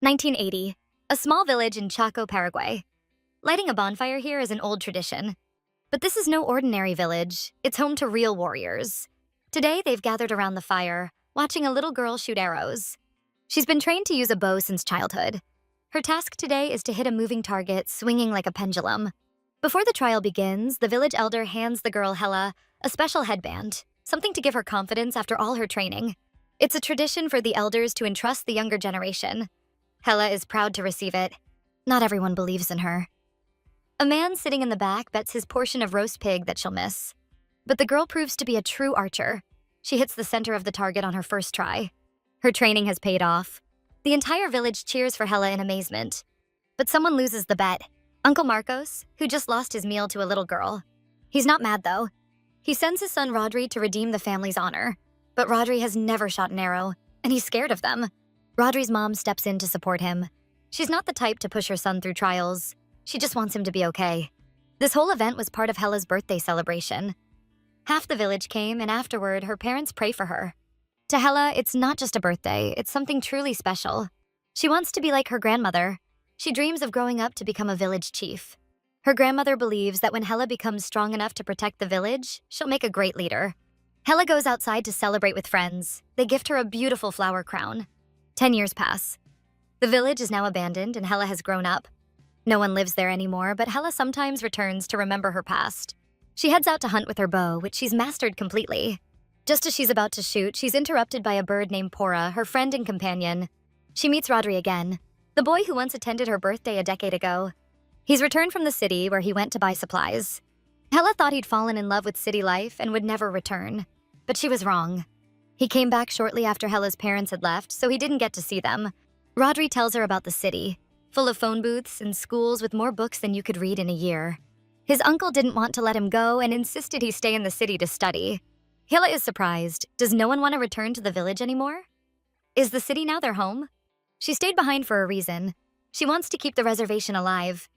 1980. A small village in Chaco, Paraguay. Lighting a bonfire here is an old tradition. But this is no ordinary village. It's home to real warriors. Today, they've gathered around the fire, watching a little girl shoot arrows. She's been trained to use a bow since childhood. Her task today is to hit a moving target, swinging like a pendulum. Before the trial begins, the village elder hands the girl Hella a special headband, something to give her confidence after all her training. It's a tradition for the elders to entrust the younger generation. Hella is proud to receive it. Not everyone believes in her. A man sitting in the back bets his portion of roast pig that she'll miss. But the girl proves to be a true archer. She hits the center of the target on her first try. Her training has paid off. The entire village cheers for Hella in amazement. But someone loses the bet. Uncle Marcos, who just lost his meal to a little girl. He's not mad, though. He sends his son Rodri to redeem the family's honor. But Rodri has never shot an arrow, and he's scared of them. Rodri's mom steps in to support him. She's not the type to push her son through trials. She just wants him to be okay. This whole event was part of Hella's birthday celebration. Half the village came, and afterward, her parents pray for her. To Hella, it's not just a birthday, it's something truly special. She wants to be like her grandmother. She dreams of growing up to become a village chief. Her grandmother believes that when Hella becomes strong enough to protect the village, she'll make a great leader. Hella goes outside to celebrate with friends. They gift her a beautiful flower crown. 10 years pass. The village is now abandoned and Hella has grown up. No one lives there anymore, but Hella sometimes returns to remember her past. She heads out to hunt with her bow, which she's mastered completely. Just as she's about to shoot, she's interrupted by a bird named Pora, her friend and companion. She meets Rodri again, the boy who once attended her birthday a decade ago. He's returned from the city where he went to buy supplies. Hella thought he'd fallen in love with city life and would never return, but she was wrong. He came back shortly after Hella's parents had left, so he didn't get to see them. Rodri tells her about the city, full of phone booths and schools with more books than you could read in a year. His uncle didn't want to let him go and insisted he stay in the city to study. Hella is surprised. Does no one want to return to the village anymore? Is the city now their home? She stayed behind for a reason. She wants to keep the reservation alive.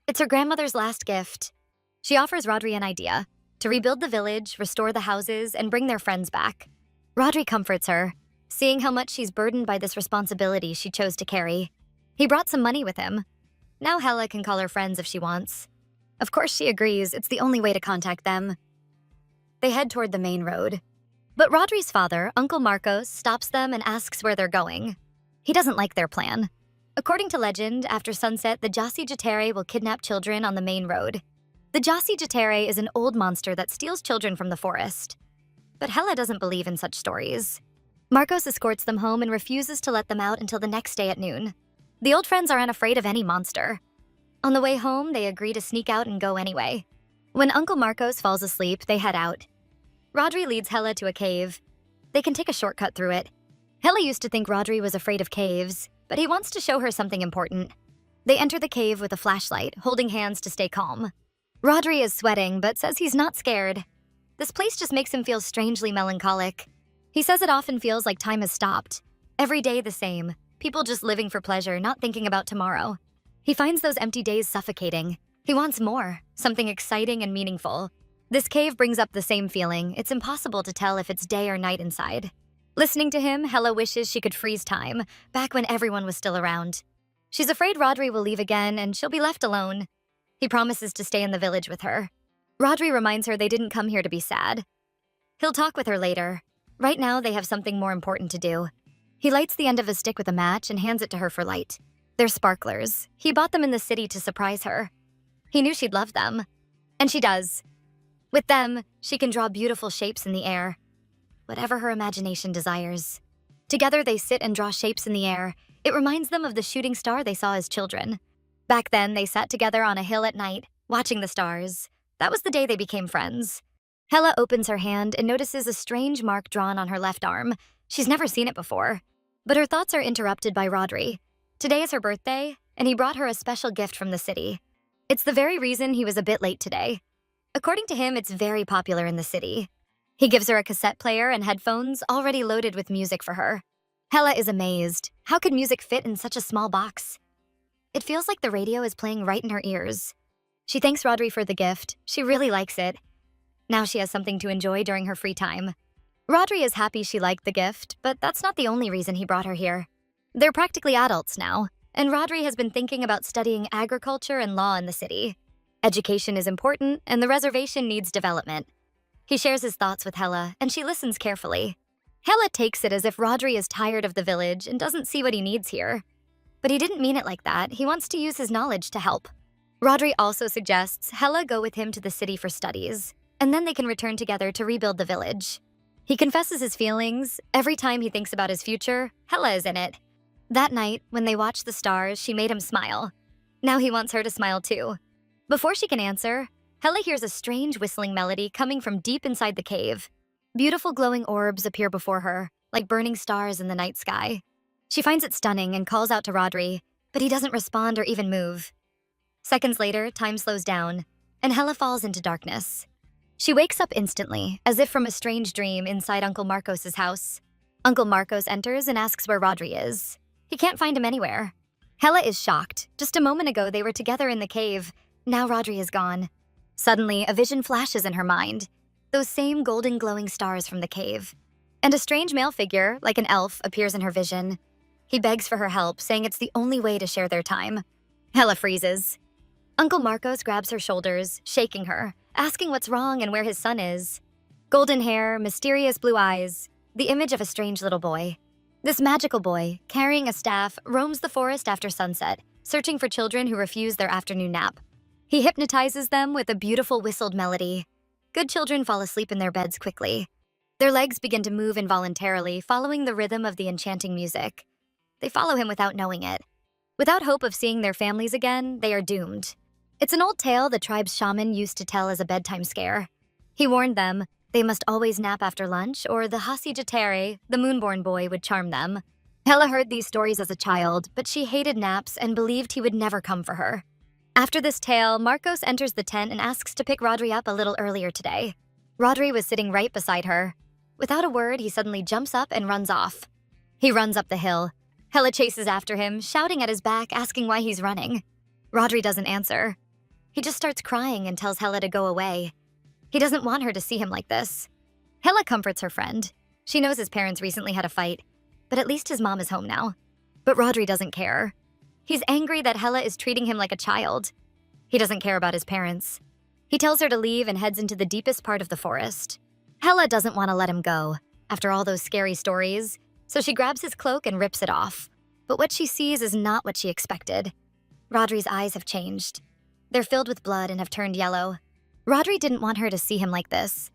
It's her grandmother's last gift. She offers Rodri an idea, to rebuild the village, restore the houses, and bring their friends back. Rodri comforts her, seeing how much she's burdened by this responsibility she chose to carry. He brought some money with him. Now Hella can call her friends if she wants. Of course she agrees, it's the only way to contact them. They head toward the main road. But Rodri's father, Uncle Marcos, stops them and asks where they're going. He doesn't like their plan. According to legend, after sunset, the Jasi Jatere will kidnap children on the main road. The Jasi Jatere is an old monster that steals children from the forest. But Hella doesn't believe in such stories. Marcos escorts them home and refuses to let them out until the next day at noon. The old friends are unafraid of any monster. On the way home, they agree to sneak out and go anyway. When Uncle Marcos falls asleep, they head out. Rodri leads Hella to a cave. They can take a shortcut through it. Hella used to think Rodri was afraid of caves, but he wants to show her something important. They enter the cave with a flashlight, holding hands to stay calm. Rodri is sweating, but says he's not scared. This place just makes him feel strangely melancholic. He says it often feels like time has stopped. Every day the same. People just living for pleasure, not thinking about tomorrow. He finds those empty days suffocating. He wants more, something exciting and meaningful. This cave brings up the same feeling. It's impossible to tell if it's day or night inside. Listening to him, Hella wishes she could freeze time, back when everyone was still around. She's afraid Rodri will leave again and she'll be left alone. He promises to stay in the village with her. Rodri reminds her they didn't come here to be sad. He'll talk with her later. Right now, they have something more important to do. He lights the end of a stick with a match and hands it to her for light. They're sparklers. He bought them in the city to surprise her. He knew she'd love them. And she does. With them, she can draw beautiful shapes in the air. Whatever her imagination desires. Together, they sit and draw shapes in the air. It reminds them of the shooting star they saw as children. Back then, they sat together on a hill at night, watching the stars. That was the day they became friends. Hella opens her hand and notices a strange mark drawn on her left arm. She's never seen it before. But her thoughts are interrupted by Rodri. Today is her birthday, and he brought her a special gift from the city. It's the very reason he was a bit late today. According to him, it's very popular in the city. He gives her a cassette player and headphones already loaded with music for her. Hella is amazed. How could music fit in such a small box? It feels like the radio is playing right in her ears. She thanks Rodri for the gift. She really likes it. Now she has something to enjoy during her free time. Rodri is happy she liked the gift, but that's not the only reason he brought her here. They're practically adults now, and Rodri has been thinking about studying agriculture and law in the city. Education is important, and the reservation needs development. He shares his thoughts with Hella, and she listens carefully. Hella takes it as if Rodri is tired of the village and doesn't see what he needs here. But he didn't mean it like that. He wants to use his knowledge to help. Rodri also suggests Hella go with him to the city for studies, and then they can return together to rebuild the village. He confesses his feelings. Every time he thinks about his future, Hella is in it. That night, when they watched the stars, she made him smile. Now he wants her to smile too. Before she can answer, Hella hears a strange whistling melody coming from deep inside the cave. Beautiful glowing orbs appear before her, like burning stars in the night sky. She finds it stunning and calls out to Rodri, but he doesn't respond or even move. Seconds later, time slows down, and Hella falls into darkness. She wakes up instantly, as if from a strange dream inside Uncle Marcos's house. Uncle Marcos enters and asks where Rodri is. He can't find him anywhere. Hella is shocked. Just a moment ago, they were together in the cave. Now Rodri is gone. Suddenly, a vision flashes in her mind. Those same golden glowing stars from the cave. And a strange male figure, like an elf, appears in her vision. He begs for her help, saying it's the only way to share their time. Hella freezes. Uncle Marcos grabs her shoulders, shaking her, asking what's wrong and where his son is. Golden hair, mysterious blue eyes, the image of a strange little boy. This magical boy, carrying a staff, roams the forest after sunset, searching for children who refuse their afternoon nap. He hypnotizes them with a beautiful whistled melody. Good children fall asleep in their beds quickly. Their legs begin to move involuntarily, following the rhythm of the enchanting music. They follow him without knowing it. Without hope of seeing their families again, they are doomed. It's an old tale the tribe's shaman used to tell as a bedtime scare. He warned them they must always nap after lunch, or the Hasi-Jatere, the moonborn boy, would charm them. Hella heard these stories as a child, but she hated naps and believed he would never come for her. After this tale, Marcos enters the tent and asks to pick Rodri up a little earlier today. Rodri was sitting right beside her. Without a word, he suddenly jumps up and runs off. He runs up the hill. Hella chases after him, shouting at his back, asking why he's running. Rodri doesn't answer. He just starts crying and tells Hella to go away. He doesn't want her to see him like this. Hella comforts her friend. She knows his parents recently had a fight, but at least his mom is home now. But Rodri doesn't care. He's angry that Hella is treating him like a child. He doesn't care about his parents. He tells her to leave and heads into the deepest part of the forest. Hella doesn't want to let him go, after all those scary stories, so she grabs his cloak and rips it off. But what she sees is not what she expected. Rodri's eyes have changed. They're filled with blood and have turned yellow. Rodri didn't want her to see him like this.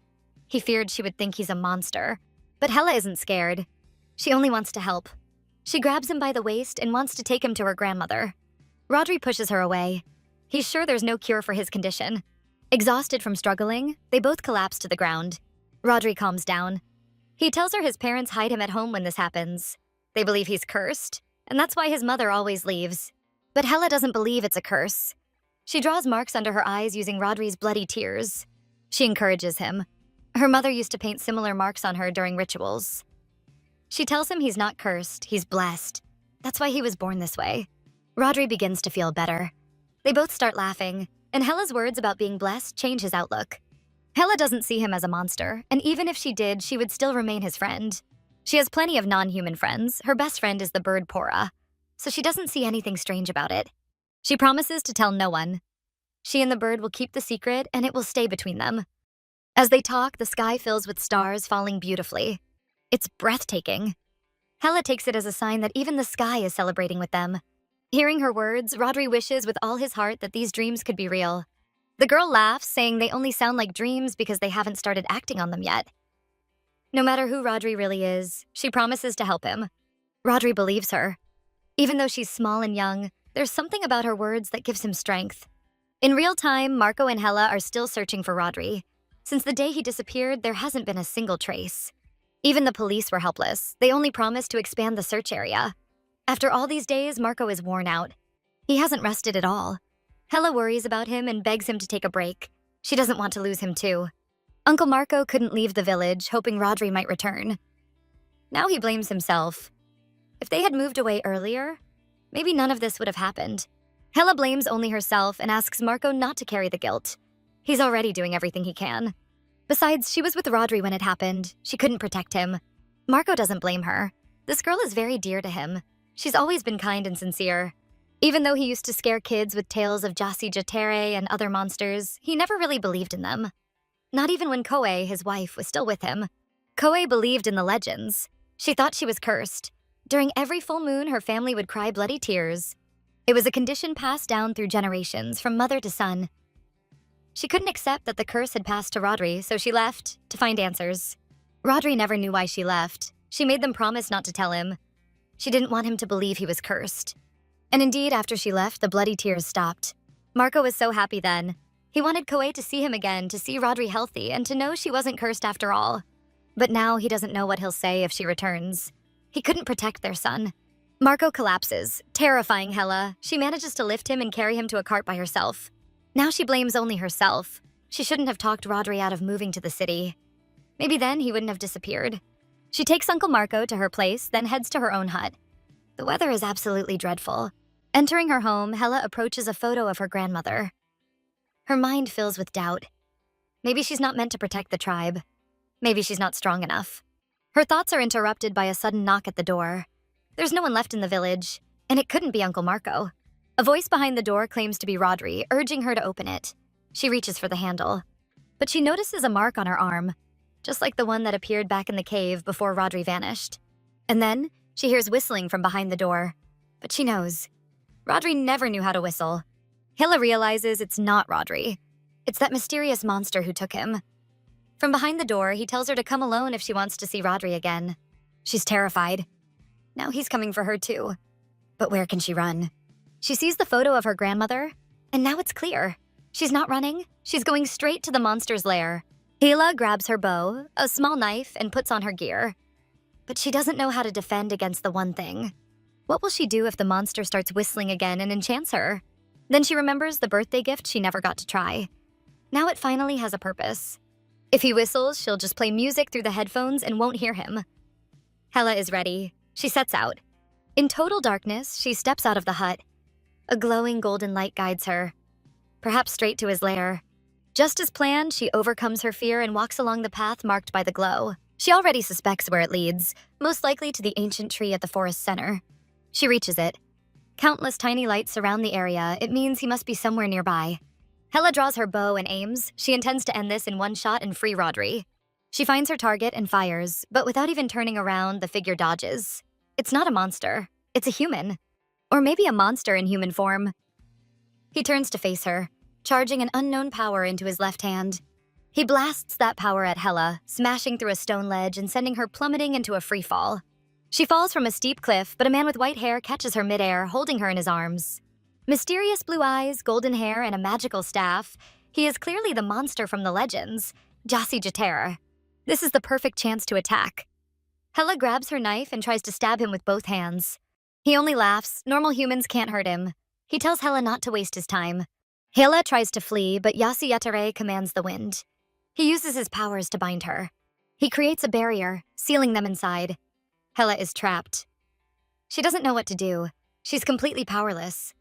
He feared she would think he's a monster. But Hella isn't scared. She only wants to help. She grabs him by the waist and wants to take him to her grandmother. Rodri pushes her away. He's sure there's no cure for his condition. Exhausted from struggling, they both collapse to the ground. Rodri calms down. He tells her his parents hide him at home when this happens. They believe he's cursed, and that's why his mother always leaves. But Hella doesn't believe it's a curse. She draws marks under her eyes using Rodri's bloody tears. She encourages him. Her mother used to paint similar marks on her during rituals. She tells him he's not cursed, he's blessed. That's why he was born this way. Rodri begins to feel better. They both start laughing, and Hella's words about being blessed change his outlook. Hella doesn't see him as a monster, and even if she did, she would still remain his friend. She has plenty of non-human friends. Her best friend is the bird Pora, so she doesn't see anything strange about it. She promises to tell no one. She and the bird will keep the secret, and it will stay between them. As they talk, the sky fills with stars falling beautifully. It's breathtaking. Hella takes it as a sign that even the sky is celebrating with them. Hearing her words, Rodri wishes with all his heart that these dreams could be real. The girl laughs, saying they only sound like dreams because they haven't started acting on them yet. No matter who Rodri really is, she promises to help him. Rodri believes her. Even though she's small and young, there's something about her words that gives him strength. In real time, Marco and Hella are still searching for Rodri. Since the day he disappeared, there hasn't been a single trace. Even the police were helpless. They only promised to expand the search area. After all these days, Marco is worn out. He hasn't rested at all. Hella worries about him and begs him to take a break. She doesn't want to lose him too. Uncle Marco couldn't leave the village, hoping Rodri might return. Now he blames himself. If they had moved away earlier, maybe none of this would have happened. Hella blames only herself and asks Marco not to carry the guilt. He's already doing everything he can. Besides, she was with Rodri when it happened. She couldn't protect him. Marco doesn't blame her. This girl is very dear to him. She's always been kind and sincere. Even though he used to scare kids with tales of Jasi Jatere and other monsters, he never really believed in them. Not even when Koe, his wife, was still with him. Koe believed in the legends. She thought she was cursed. During every full moon, her family would cry bloody tears. It was a condition passed down through generations, from mother to son. She couldn't accept that the curse had passed to Rodri, so she left to find answers. Rodri never knew why she left. She made them promise not to tell him. She didn't want him to believe he was cursed. And indeed, after she left, the bloody tears stopped. Marco was so happy then. He wanted Koe to see him again, to see Rodri healthy, and to know she wasn't cursed after all. But now he doesn't know what he'll say if she returns. He couldn't protect their son. Marco collapses, terrifying Hela. She manages to lift him and carry him to a cart by herself. Now she blames only herself. She shouldn't have talked Rodri out of moving to the city. Maybe then he wouldn't have disappeared. She takes Uncle Marco to her place, then heads to her own hut. The weather is absolutely dreadful. Entering her home, Hela approaches a photo of her grandmother. Her mind fills with doubt. Maybe she's not meant to protect the tribe. Maybe she's not strong enough. Her thoughts are interrupted by a sudden knock at the door. There's no one left in the village, and it couldn't be Uncle Marco. A voice behind the door claims to be Rodri, urging her to open it. She reaches for the handle. But she notices a mark on her arm, just like the one that appeared back in the cave before Rodri vanished. And then, she hears whistling from behind the door. But she knows. Rodri never knew how to whistle. Hela realizes it's not Rodri. It's that mysterious monster who took him. From behind the door, he tells her to come alone if she wants to see Rodri again. She's terrified. Now he's coming for her too. But where can she run? She sees the photo of her grandmother, and now it's clear. She's not running. She's going straight to the monster's lair. Hela grabs her bow, a small knife, and puts on her gear. But she doesn't know how to defend against the one thing. What will she do if the monster starts whistling again and enchants her? Then she remembers the birthday gift she never got to try. Now it finally has a purpose. If he whistles, she'll just play music through the headphones and won't hear him. Hela is ready. She sets out. In total darkness, she steps out of the hut. A glowing golden light guides her, perhaps straight to his lair. Just as planned, she overcomes her fear and walks along the path marked by the glow. She already suspects where it leads, most likely to the ancient tree at the forest center. She reaches it. Countless tiny lights surround the area. It means he must be somewhere nearby. Hela draws her bow and aims. She intends to end this in one shot and free Rodri. She finds her target and fires, but without even turning around, the figure dodges. It's not a monster. It's a human. Or maybe a monster in human form. He turns to face her, charging an unknown power into his left hand. He blasts that power at Hela, smashing through a stone ledge and sending her plummeting into a free fall. She falls from a steep cliff, but a man with white hair catches her midair, holding her in his arms. Mysterious blue eyes, golden hair, and a magical staff, he is clearly the monster from the legends, Jasi Jatere. This is the perfect chance to attack. Hela grabs her knife and tries to stab him with both hands. He only laughs. Normal humans can't hurt him. He tells Hela not to waste his time. Hela tries to flee, but Jasi Jatere commands the wind. He uses his powers to bind her. He creates a barrier, sealing them inside. Hela is trapped. She doesn't know what to do. She's completely powerless.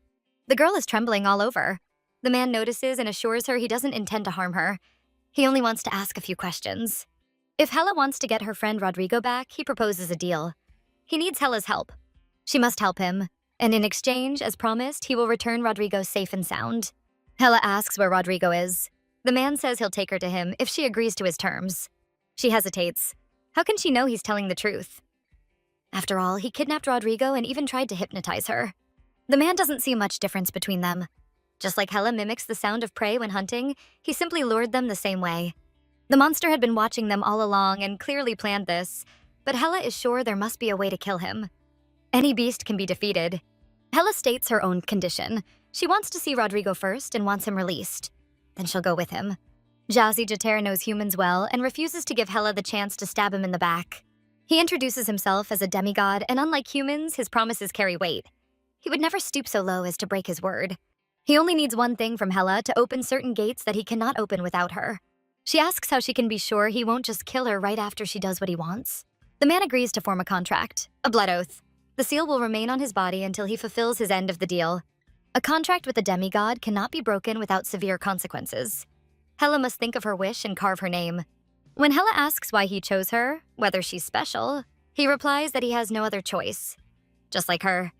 The girl is trembling all over. The man notices and assures her he doesn't intend to harm her. He only wants to ask a few questions. If Hela wants to get her friend Rodrigo back, he proposes a deal. He needs Hela's help. She must help him, and in exchange, as promised, he will return Rodrigo safe and sound. Hela asks where Rodrigo is. The man says he'll take her to him if she agrees to his terms. She hesitates. How can she know he's telling the truth? After all, he kidnapped Rodrigo and even tried to hypnotize her. The man doesn't see much difference between them. Just like Hela mimics the sound of prey when hunting, he simply lured them the same way. The monster had been watching them all along and clearly planned this, but Hela is sure there must be a way to kill him. Any beast can be defeated. Hela states her own condition. She wants to see Rodrigo first and wants him released. Then she'll go with him. Jasi Jatere knows humans well and refuses to give Hela the chance to stab him in the back. He introduces himself as a demigod, and unlike humans, his promises carry weight. He would never stoop so low as to break his word. He only needs one thing from Hela to open certain gates that he cannot open without her. She asks how she can be sure he won't just kill her right after she does what he wants. The man agrees to form a contract, a blood oath. The seal will remain on his body until he fulfills his end of the deal. A contract with a demigod cannot be broken without severe consequences. Hela must think of her wish and carve her name. When Hela asks why he chose her, whether she's special, he replies that he has no other choice. just like her.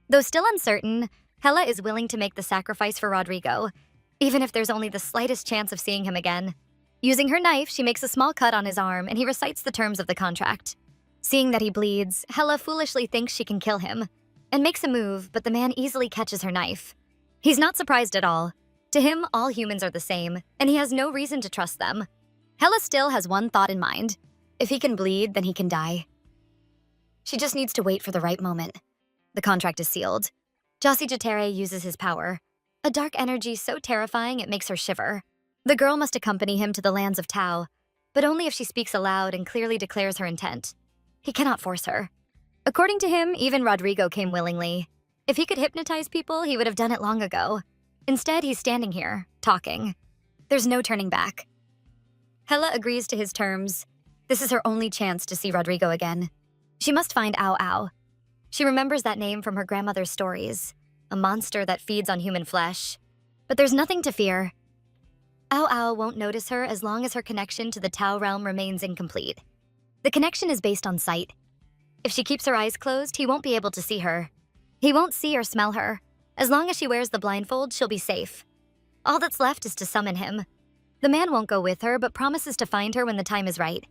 Though still uncertain, Hella is willing to make the sacrifice for Rodrigo, even if there's only the slightest chance of seeing him again. Using her knife, she makes a small cut on his arm and he recites the terms of the contract. Seeing that he bleeds, Hella foolishly thinks she can kill him and makes a move, but the man easily catches her knife. He's not surprised at all. To him, all humans are the same, and he has no reason to trust them. Hella still has one thought in mind. If he can bleed, then he can die. She just needs to wait for the right moment. The contract is sealed. Jossi Jetere uses his power, a dark energy so terrifying it makes her shiver. The girl must accompany him to the lands of Tao, but only if she speaks aloud and clearly declares her intent. He cannot force her. According to him, even Rodrigo came willingly. If he could hypnotize people, he would have done it long ago. Instead, he's standing here, talking. There's no turning back. Hella agrees to his terms. This is her only chance to see Rodrigo again. She must find Ao Ao. She remembers that name from her grandmother's stories, a monster that feeds on human flesh. But there's nothing to fear. Ao Ao won't notice her as long as her connection to the Tao realm remains incomplete. The connection is based on sight. If she keeps her eyes closed, he won't be able to see her. He won't see or smell her. As long as she wears the blindfold, she'll be safe. All that's left is to summon him. The man won't go with her, but promises to find her when the time is right.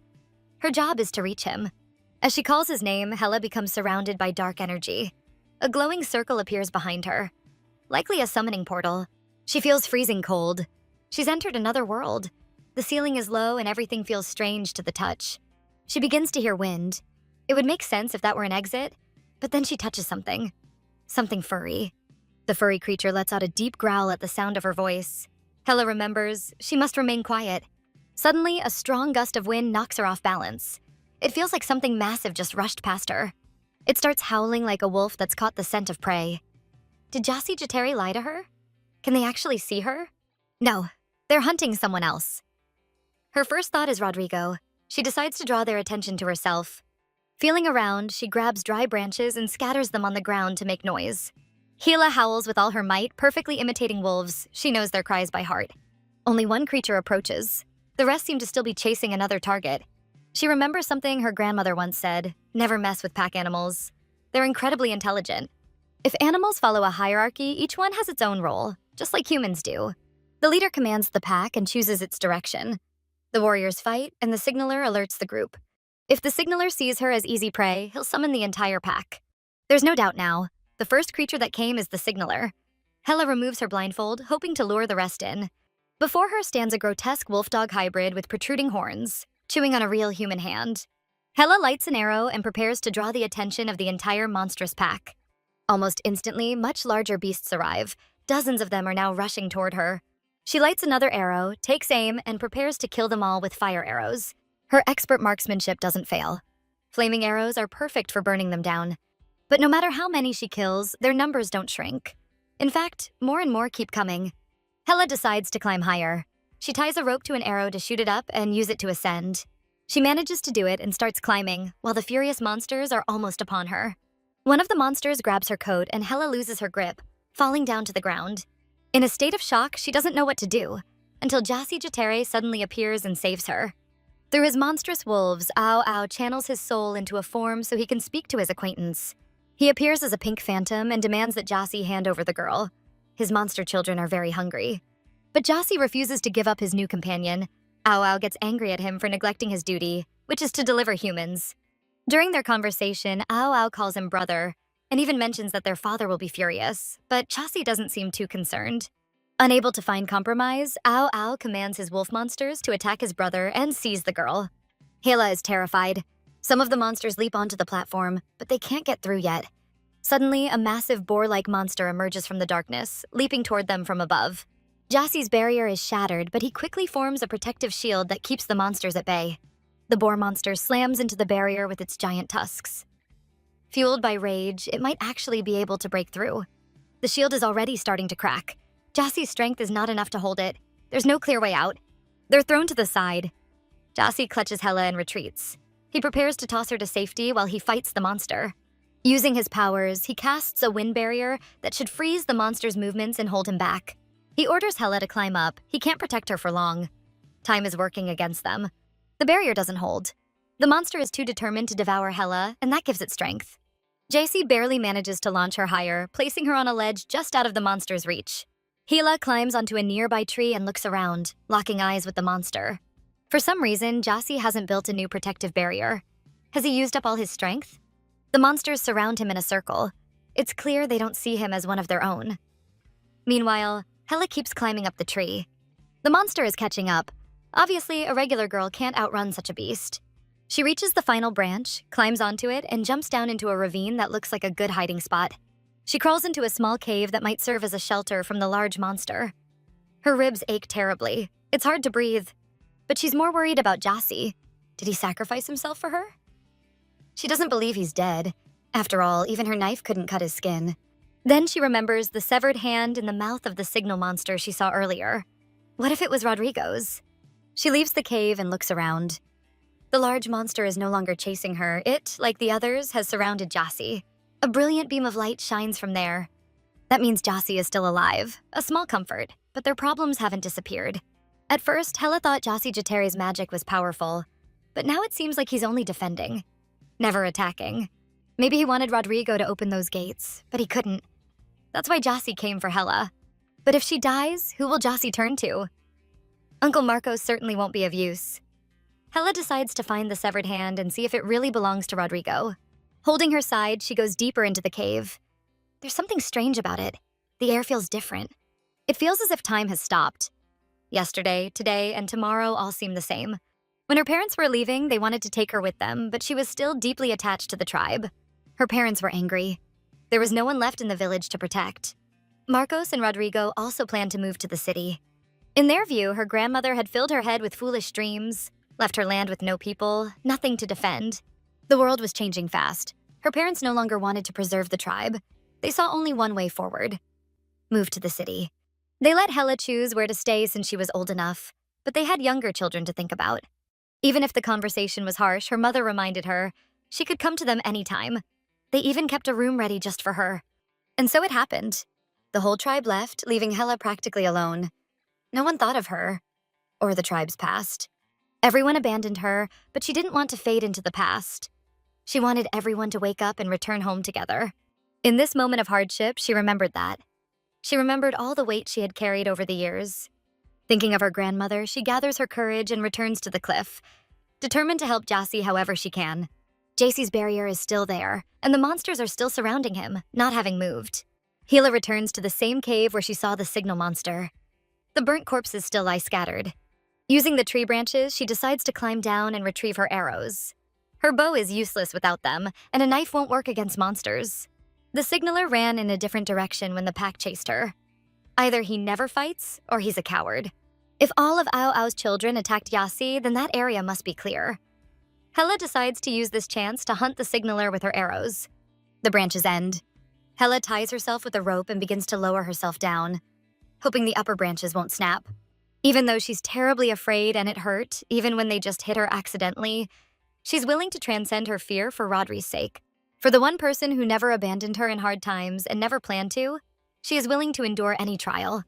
Her job is to reach him. As she calls his name, Hella becomes surrounded by dark energy. A glowing circle appears behind her. Likely a summoning portal. She feels freezing cold. She's entered another world. The ceiling is low and everything feels strange to the touch. She begins to hear wind. It would make sense if that were an exit, but then she touches something. Something furry. The furry creature lets out a deep growl at the sound of her voice. Hella remembers she must remain quiet. Suddenly, a strong gust of wind knocks her off balance. It feels like something massive just rushed past her. It starts howling like a wolf that's caught the scent of prey. Did Jossi Jetere lie to her? Can they actually see her? No, they're hunting someone else. Her first thought is Rodrigo. She decides to draw their attention to herself. Feeling around, she grabs dry branches and scatters them on the ground to make noise. Hela howls with all her might, perfectly imitating wolves. She knows their cries by heart. Only one creature approaches. The rest seem to still be chasing another target. She remembers something her grandmother once said, never mess with pack animals. They're incredibly intelligent. If animals follow a hierarchy, each one has its own role, just like humans do. The leader commands the pack and chooses its direction. The warriors fight, and the signaler alerts the group. If the signaler sees her as easy prey, he'll summon the entire pack. There's no doubt now. The first creature that came is the signaler. Hella removes her blindfold, hoping to lure the rest in. Before her stands a grotesque wolf-dog hybrid with protruding horns, chewing on a real human hand. Hella lights an arrow and prepares to draw the attention of the entire monstrous pack. Almost instantly, much larger beasts arrive. Dozens of them are now rushing toward her. She lights another arrow, takes aim, and prepares to kill them all with fire arrows. Her expert marksmanship doesn't fail. Flaming arrows are perfect for burning them down. But no matter how many she kills, their numbers don't shrink. In fact, more and more keep coming. Hella decides to climb higher. She ties a rope to an arrow to shoot it up and use it to ascend. She manages to do it and starts climbing, while the furious monsters are almost upon her. One of the monsters grabs her coat and Hella loses her grip, falling down to the ground. In a state of shock, she doesn't know what to do, until Jossi Jetere suddenly appears and saves her. Through his monstrous wolves, Ao Ao channels his soul into a form so he can speak to his acquaintance. He appears as a pink phantom and demands that Jossi hand over the girl. His monster children are very hungry. But Jossi refuses to give up his new companion. Ao Ao gets angry at him for neglecting his duty, which is to deliver humans. During their conversation, Ao Ao calls him brother, and even mentions that their father will be furious, but Jossi doesn't seem too concerned. Unable to find compromise, Ao Ao commands his wolf monsters to attack his brother and seize the girl. Hela is terrified. Some of the monsters leap onto the platform, but they can't get through yet. Suddenly, a massive boar-like monster emerges from the darkness, leaping toward them from above. Jossi's barrier is shattered, but he quickly forms a protective shield that keeps the monsters at bay. The boar monster slams into the barrier with its giant tusks. Fueled by rage, it might actually be able to break through. The shield is already starting to crack. Jossi's strength is not enough to hold it. There's no clear way out. They're thrown to the side. Jossi clutches Hela and retreats. He prepares to toss her to safety while he fights the monster. Using his powers, he casts a wind barrier that should freeze the monster's movements and hold him back. He orders Hela to climb up. He can't protect her for long. Time is working against them. The barrier doesn't hold. The monster is too determined to devour Hela, and that gives it strength. JC barely manages to launch her higher, placing her on a ledge just out of the monster's reach. Gila climbs onto a nearby tree and looks around, locking eyes with the monster. For some reason, Jassi hasn't built a new protective barrier. Has he used up all his strength? The monsters surround him in a circle. It's clear they don't see him as one of their own. Meanwhile, Hella keeps climbing up the tree. The monster is catching up. Obviously, a regular girl can't outrun such a beast. She reaches the final branch, climbs onto it, and jumps down into a ravine that looks like a good hiding spot. She crawls into a small cave that might serve as a shelter from the large monster. Her ribs ache terribly. It's hard to breathe. But she's more worried about Jassi. Did he sacrifice himself for her? She doesn't believe he's dead. After all, even her knife couldn't cut his skin. Then she remembers the severed hand in the mouth of the signal monster she saw earlier. What if it was Rodrigo's? She leaves the cave and looks around. The large monster is no longer chasing her. It, like the others, has surrounded Jassi. A brilliant beam of light shines from there. That means Jassi is still alive. A small comfort, but their problems haven't disappeared. At first, Hella thought Jassi Jateri's magic was powerful, but now it seems like he's only defending, never attacking. Maybe he wanted Rodrigo to open those gates, but he couldn't. That's why Jassi came for Hella. But if she dies, who will Jassi turn to? Uncle Marcos certainly won't be of use. Hella decides to find the severed hand and see if it really belongs to Rodrigo. Holding her side, she goes deeper into the cave. There's something strange about it. The air feels different. It feels as if time has stopped. Yesterday, today, and tomorrow all seem the same. When her parents were leaving, they wanted to take her with them, but she was still deeply attached to the tribe. Her parents were angry. There was no one left in the village to protect. Marcos and Rodrigo also planned to move to the city. In their view, her grandmother had filled her head with foolish dreams, left her land with no people, nothing to defend. The world was changing fast. Her parents no longer wanted to preserve the tribe. They saw only one way forward: move to the city. They let Hella choose where to stay since she was old enough, but they had younger children to think about. Even if the conversation was harsh, her mother reminded her she could come to them anytime. They even kept a room ready just for her. And so it happened. The whole tribe left, leaving Hella practically alone. No one thought of her, or the tribe's past. Everyone abandoned her, but she didn't want to fade into the past. She wanted everyone to wake up and return home together. In this moment of hardship, she remembered that. She remembered all the weight she had carried over the years. Thinking of her grandmother, she gathers her courage and returns to the cliff, determined to help Jassi however she can. JC's barrier is still there, and the monsters are still surrounding him, not having moved. Gila returns to the same cave where she saw the signal monster. The burnt corpses still lie scattered. Using the tree branches, she decides to climb down and retrieve her arrows. Her bow is useless without them, and a knife won't work against monsters. The signaler ran in a different direction when the pack chased her. Either he never fights, or he's a coward. If all of Ao Ao's children attacked Jassi, then that area must be clear. Hella decides to use this chance to hunt the signaler with her arrows. The branches end. Hella ties herself with a rope and begins to lower herself down, hoping the upper branches won't snap. Even though she's terribly afraid and it hurt, even when they just hit her accidentally, she's willing to transcend her fear for Rodri's sake. For the one person who never abandoned her in hard times and never planned to, she is willing to endure any trial.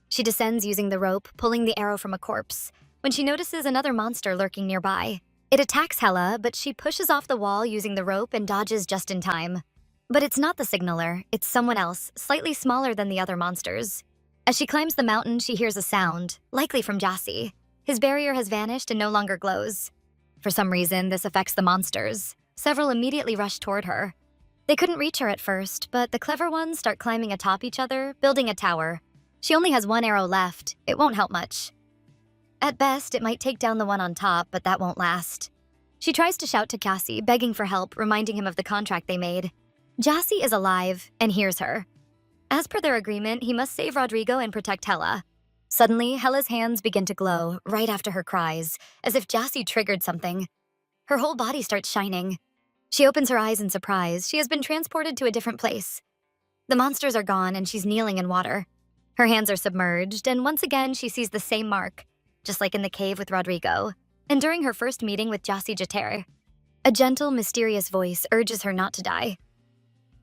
She descends using the rope, pulling the arrow from a corpse, when she notices another monster lurking nearby. It attacks Hella, but she pushes off the wall using the rope and dodges just in time. But it's not the signaler, it's someone else, slightly smaller than the other monsters. As she climbs the mountain, she hears a sound, likely from Jassi. His barrier has vanished and no longer glows. For some reason, this affects the monsters. Several immediately rush toward her. They couldn't reach her at first, but the clever ones start climbing atop each other, building a tower. She only has one arrow left. It won't help much. At best, it might take down the one on top, but that won't last. She tries to shout to Jassi, begging for help, reminding him of the contract they made. Jassi is alive and hears her. As per their agreement, he must save Rodrigo and protect Hella. Suddenly, Hella's hands begin to glow, right after her cries, as if Jassi triggered something. Her whole body starts shining. She opens her eyes in surprise. She has been transported to a different place. The monsters are gone and she's kneeling in water. Her hands are submerged, and once again she sees the same mark, just like in the cave with Rodrigo, and during her first meeting with Jassi Jater. A gentle, mysterious voice urges her not to die.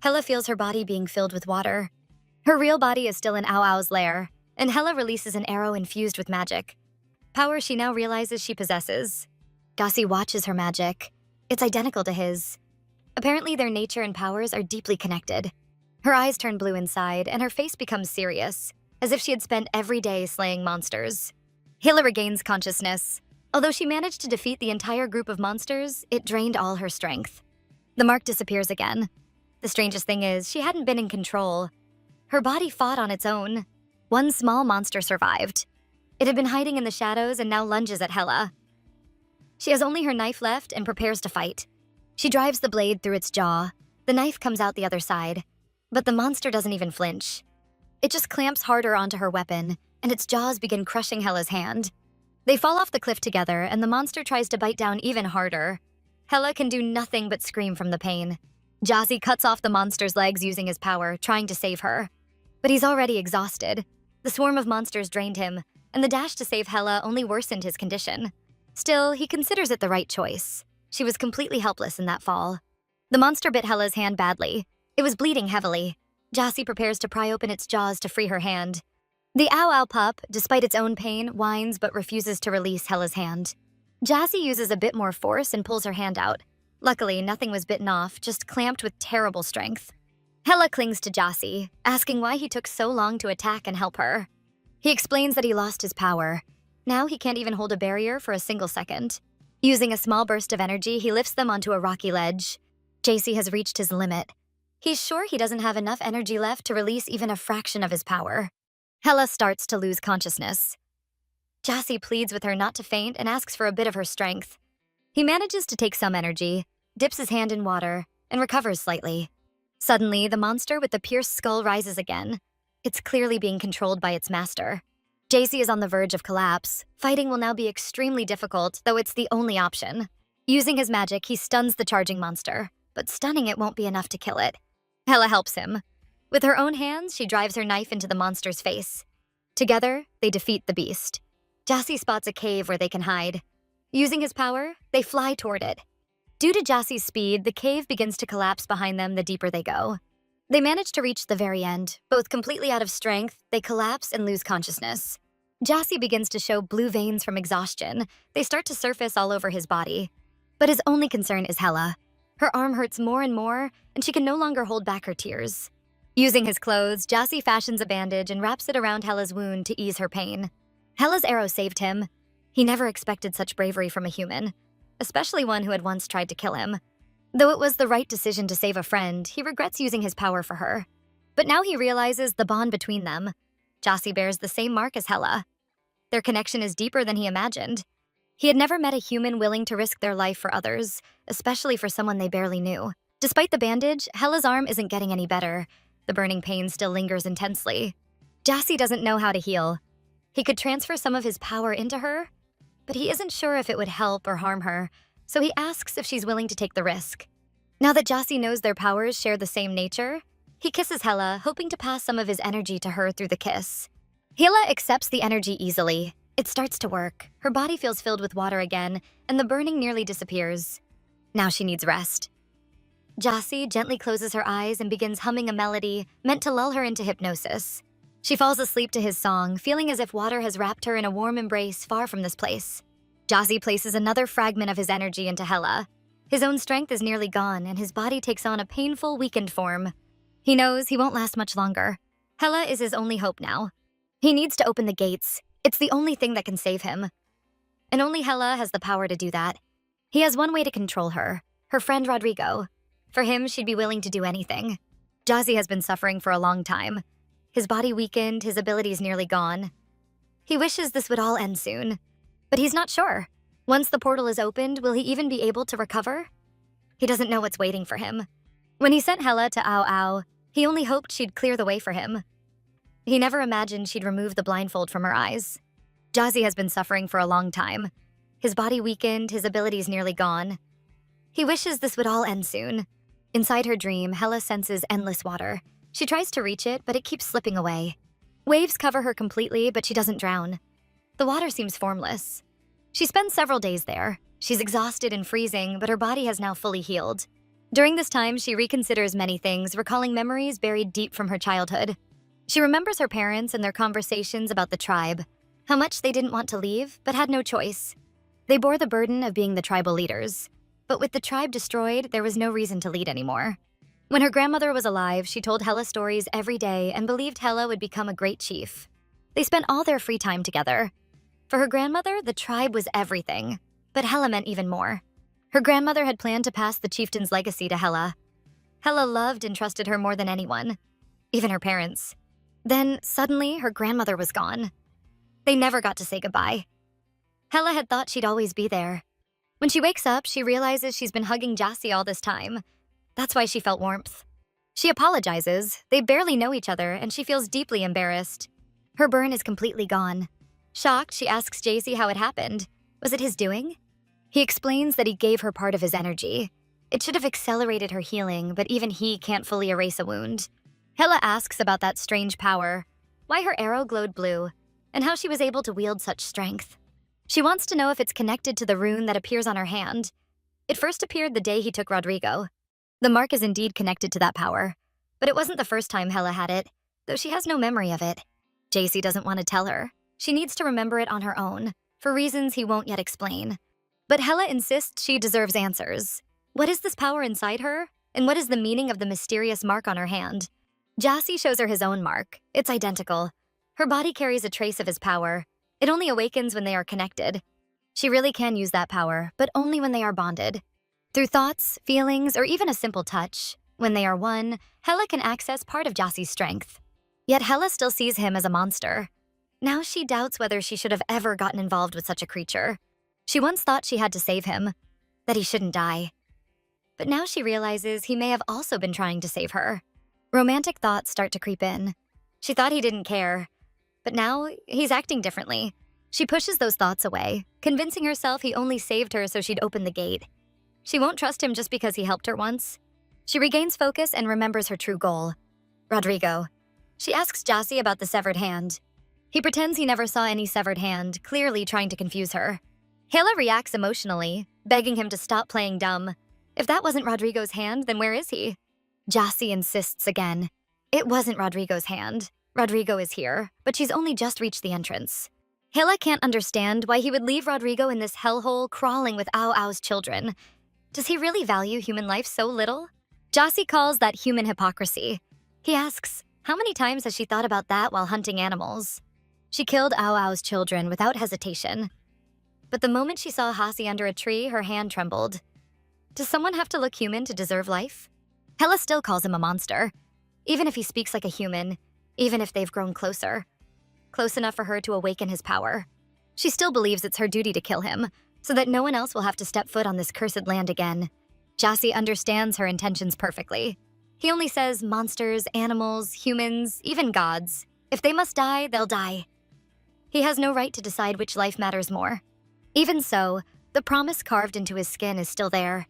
Hella feels her body being filled with water. Her real body is still in Ao Ao's lair, and Hella releases an arrow infused with magic. Power she now realizes she possesses. Jassi watches her magic. It's identical to his. Apparently, their nature and powers are deeply connected. Her eyes turn blue inside, and her face becomes serious, as if she had spent every day slaying monsters. Hilla regains consciousness. Although she managed to defeat the entire group of monsters, it drained all her strength. The mark disappears again. The strangest thing is, she hadn't been in control. Her body fought on its own. One small monster survived. It had been hiding in the shadows and now lunges at Hella. She has only her knife left and prepares to fight. She drives the blade through its jaw. The knife comes out the other side. But the monster doesn't even flinch. It just clamps harder onto her weapon, and its jaws begin crushing Hella's hand. They fall off the cliff together, and the monster tries to bite down even harder. Hella can do nothing but scream from the pain. Jazzy cuts off the monster's legs using his power, trying to save her. But he's already exhausted. The swarm of monsters drained him, and the dash to save Hella only worsened his condition. Still, he considers it the right choice. She was completely helpless in that fall. The monster bit Hella's hand badly. It was bleeding heavily. Jazzy prepares to pry open its jaws to free her hand. The Ow Ow pup, despite its own pain, whines but refuses to release Hella's hand. Jazzy uses a bit more force and pulls her hand out. Luckily, nothing was bitten off, just clamped with terrible strength. Hella clings to Jazzy, asking why he took so long to attack and help her. He explains that he lost his power. Now he can't even hold a barrier for a single second. Using a small burst of energy, he lifts them onto a rocky ledge. Jazzy has reached his limit. He's sure he doesn't have enough energy left to release even a fraction of his power. Hella starts to lose consciousness. Jazzy pleads with her not to faint and asks for a bit of her strength. He manages to take some energy, dips his hand in water, and recovers slightly. Suddenly, the monster with the pierced skull rises again. It's clearly being controlled by its master. Jazzy is on the verge of collapse. Fighting will now be extremely difficult, though it's the only option. Using his magic, he stuns the charging monster, but stunning it won't be enough to kill it. Hella helps him. With her own hands, she drives her knife into the monster's face. Together, they defeat the beast. Jazzy spots a cave where they can hide. Using his power, they fly toward it. Due to Jazzy's speed, the cave begins to collapse behind them the deeper they go. They manage to reach the very end. Both completely out of strength, they collapse and lose consciousness. Jazzy begins to show blue veins from exhaustion. They start to surface all over his body. But his only concern is Hella. Her arm hurts more and more, and she can no longer hold back her tears. Using his clothes, Jazzy fashions a bandage and wraps it around Hella's wound to ease her pain. Hella's arrow saved him. He never expected such bravery from a human, especially one who had once tried to kill him. Though it was the right decision to save a friend, he regrets using his power for her. But now he realizes the bond between them. Jazzy bears the same mark as Hella. Their connection is deeper than he imagined. He had never met a human willing to risk their life for others, especially for someone they barely knew. Despite the bandage, Hella's arm isn't getting any better. The burning pain still lingers intensely. Jazzy doesn't know how to heal. He could transfer some of his power into her, but he isn't sure if it would help or harm her, so he asks if she's willing to take the risk. Now that Jazzy knows their powers share the same nature, he kisses Hella, hoping to pass some of his energy to her through the kiss. Hella accepts the energy easily. It starts to work. Her body feels filled with water again, and the burning nearly disappears. Now she needs rest. Jazzy gently closes her eyes and begins humming a melody meant to lull her into hypnosis. She falls asleep to his song, feeling as if water has wrapped her in a warm embrace far from this place. Jazzy places another fragment of his energy into Hella. His own strength is nearly gone, and his body takes on a painful, weakened form. He knows he won't last much longer. Hella is his only hope now. He needs to open the gates. It's the only thing that can save him. And only Hella has the power to do that. He has one way to control her, her friend Rodrigo. For him, she'd be willing to do anything. Jazzy has been suffering for a long time. His body weakened, his abilities nearly gone. He wishes this would all end soon, but he's not sure. Once the portal is opened, will he even be able to recover? He doesn't know what's waiting for him. When he sent Hella to Ow Ow, he only hoped she'd clear the way for him. He never imagined she'd remove the blindfold from her eyes. Jazzy has been suffering for a long time. His body weakened, his abilities nearly gone. He wishes this would all end soon. Inside her dream, Hella senses endless water. She tries to reach it, but it keeps slipping away. Waves cover her completely, but she doesn't drown. The water seems formless. She spends several days there. She's exhausted and freezing, but her body has now fully healed. During this time, she reconsiders many things, recalling memories buried deep from her childhood. She remembers her parents and their conversations about the tribe, how much they didn't want to leave, but had no choice. They bore the burden of being the tribal leaders. But with the tribe destroyed, there was no reason to lead anymore. When her grandmother was alive, she told Hela stories every day and believed Hela would become a great chief. They spent all their free time together. For her grandmother, the tribe was everything, but Hela meant even more. Her grandmother had planned to pass the chieftain's legacy to Hela. Hela loved and trusted her more than anyone, even her parents. Then, suddenly, her grandmother was gone. They never got to say goodbye. Hela had thought she'd always be there. When she wakes up, she realizes she's been hugging Jassy all this time. That's why she felt warmth. She apologizes, they barely know each other, and she feels deeply embarrassed. Her burn is completely gone. Shocked, she asks Jassy how it happened. Was it his doing? He explains that he gave her part of his energy. It should have accelerated her healing, but even he can't fully erase a wound. Hela asks about that strange power, why her arrow glowed blue, and how she was able to wield such strength. She wants to know if it's connected to the rune that appears on her hand. It first appeared the day he took Rodrigo. The mark is indeed connected to that power, but it wasn't the first time Hela had it, though she has no memory of it. Jassy doesn't want to tell her. She needs to remember it on her own, for reasons he won't yet explain. But Hela insists she deserves answers. What is this power inside her? And what is the meaning of the mysterious mark on her hand? Jassy shows her his own mark. It's identical. Her body carries a trace of his power. It only awakens when they are connected. She really can use that power, but only when they are bonded. Through thoughts, feelings, or even a simple touch, when they are one, Hela can access part of Jassy's strength. Yet Hela still sees him as a monster. Now she doubts whether she should have ever gotten involved with such a creature. She once thought she had to save him, that he shouldn't die. But now she realizes he may have also been trying to save her. Romantic thoughts start to creep in. She thought he didn't care, but now he's acting differently. She pushes those thoughts away, convincing herself he only saved her so she'd open the gate. She won't trust him just because he helped her once. She regains focus and remembers her true goal. Rodrigo. She asks Jassy about the severed hand. He pretends he never saw any severed hand, clearly trying to confuse her. Hela reacts emotionally, begging him to stop playing dumb. If that wasn't Rodrigo's hand, then where is he? Jassy insists again. It wasn't Rodrigo's hand. Rodrigo is here, but she's only just reached the entrance. Hela can't understand why he would leave Rodrigo in this hellhole crawling with Ao Ao's children. Does he really value human life so little? Jassy calls that human hypocrisy. He asks, how many times has she thought about that while hunting animals? She killed Ao Ao's children without hesitation. But the moment she saw Hasi under a tree, her hand trembled. Does someone have to look human to deserve life? Hela still calls him a monster, even if he speaks like a human, even if they've grown closer. Close enough for her to awaken his power. She still believes it's her duty to kill him, so that no one else will have to step foot on this cursed land again. Jassy understands her intentions perfectly. He only says monsters, animals, humans, even gods. If they must die, they'll die. He has no right to decide which life matters more. Even so, the promise carved into his skin is still there.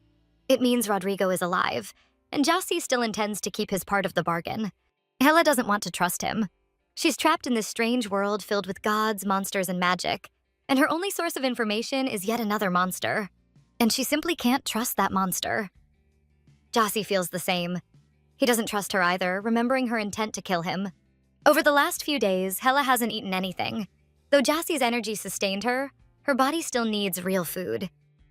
It means Rodrigo is alive, and Jassy still intends to keep his part of the bargain. Hela doesn't want to trust him. She's trapped in this strange world filled with gods, monsters, and magic, and her only source of information is yet another monster. And she simply can't trust that monster. Jassy feels the same. He doesn't trust her either, remembering her intent to kill him. Over the last few days, Hela hasn't eaten anything. Though Jassy's energy sustained her body still needs real food.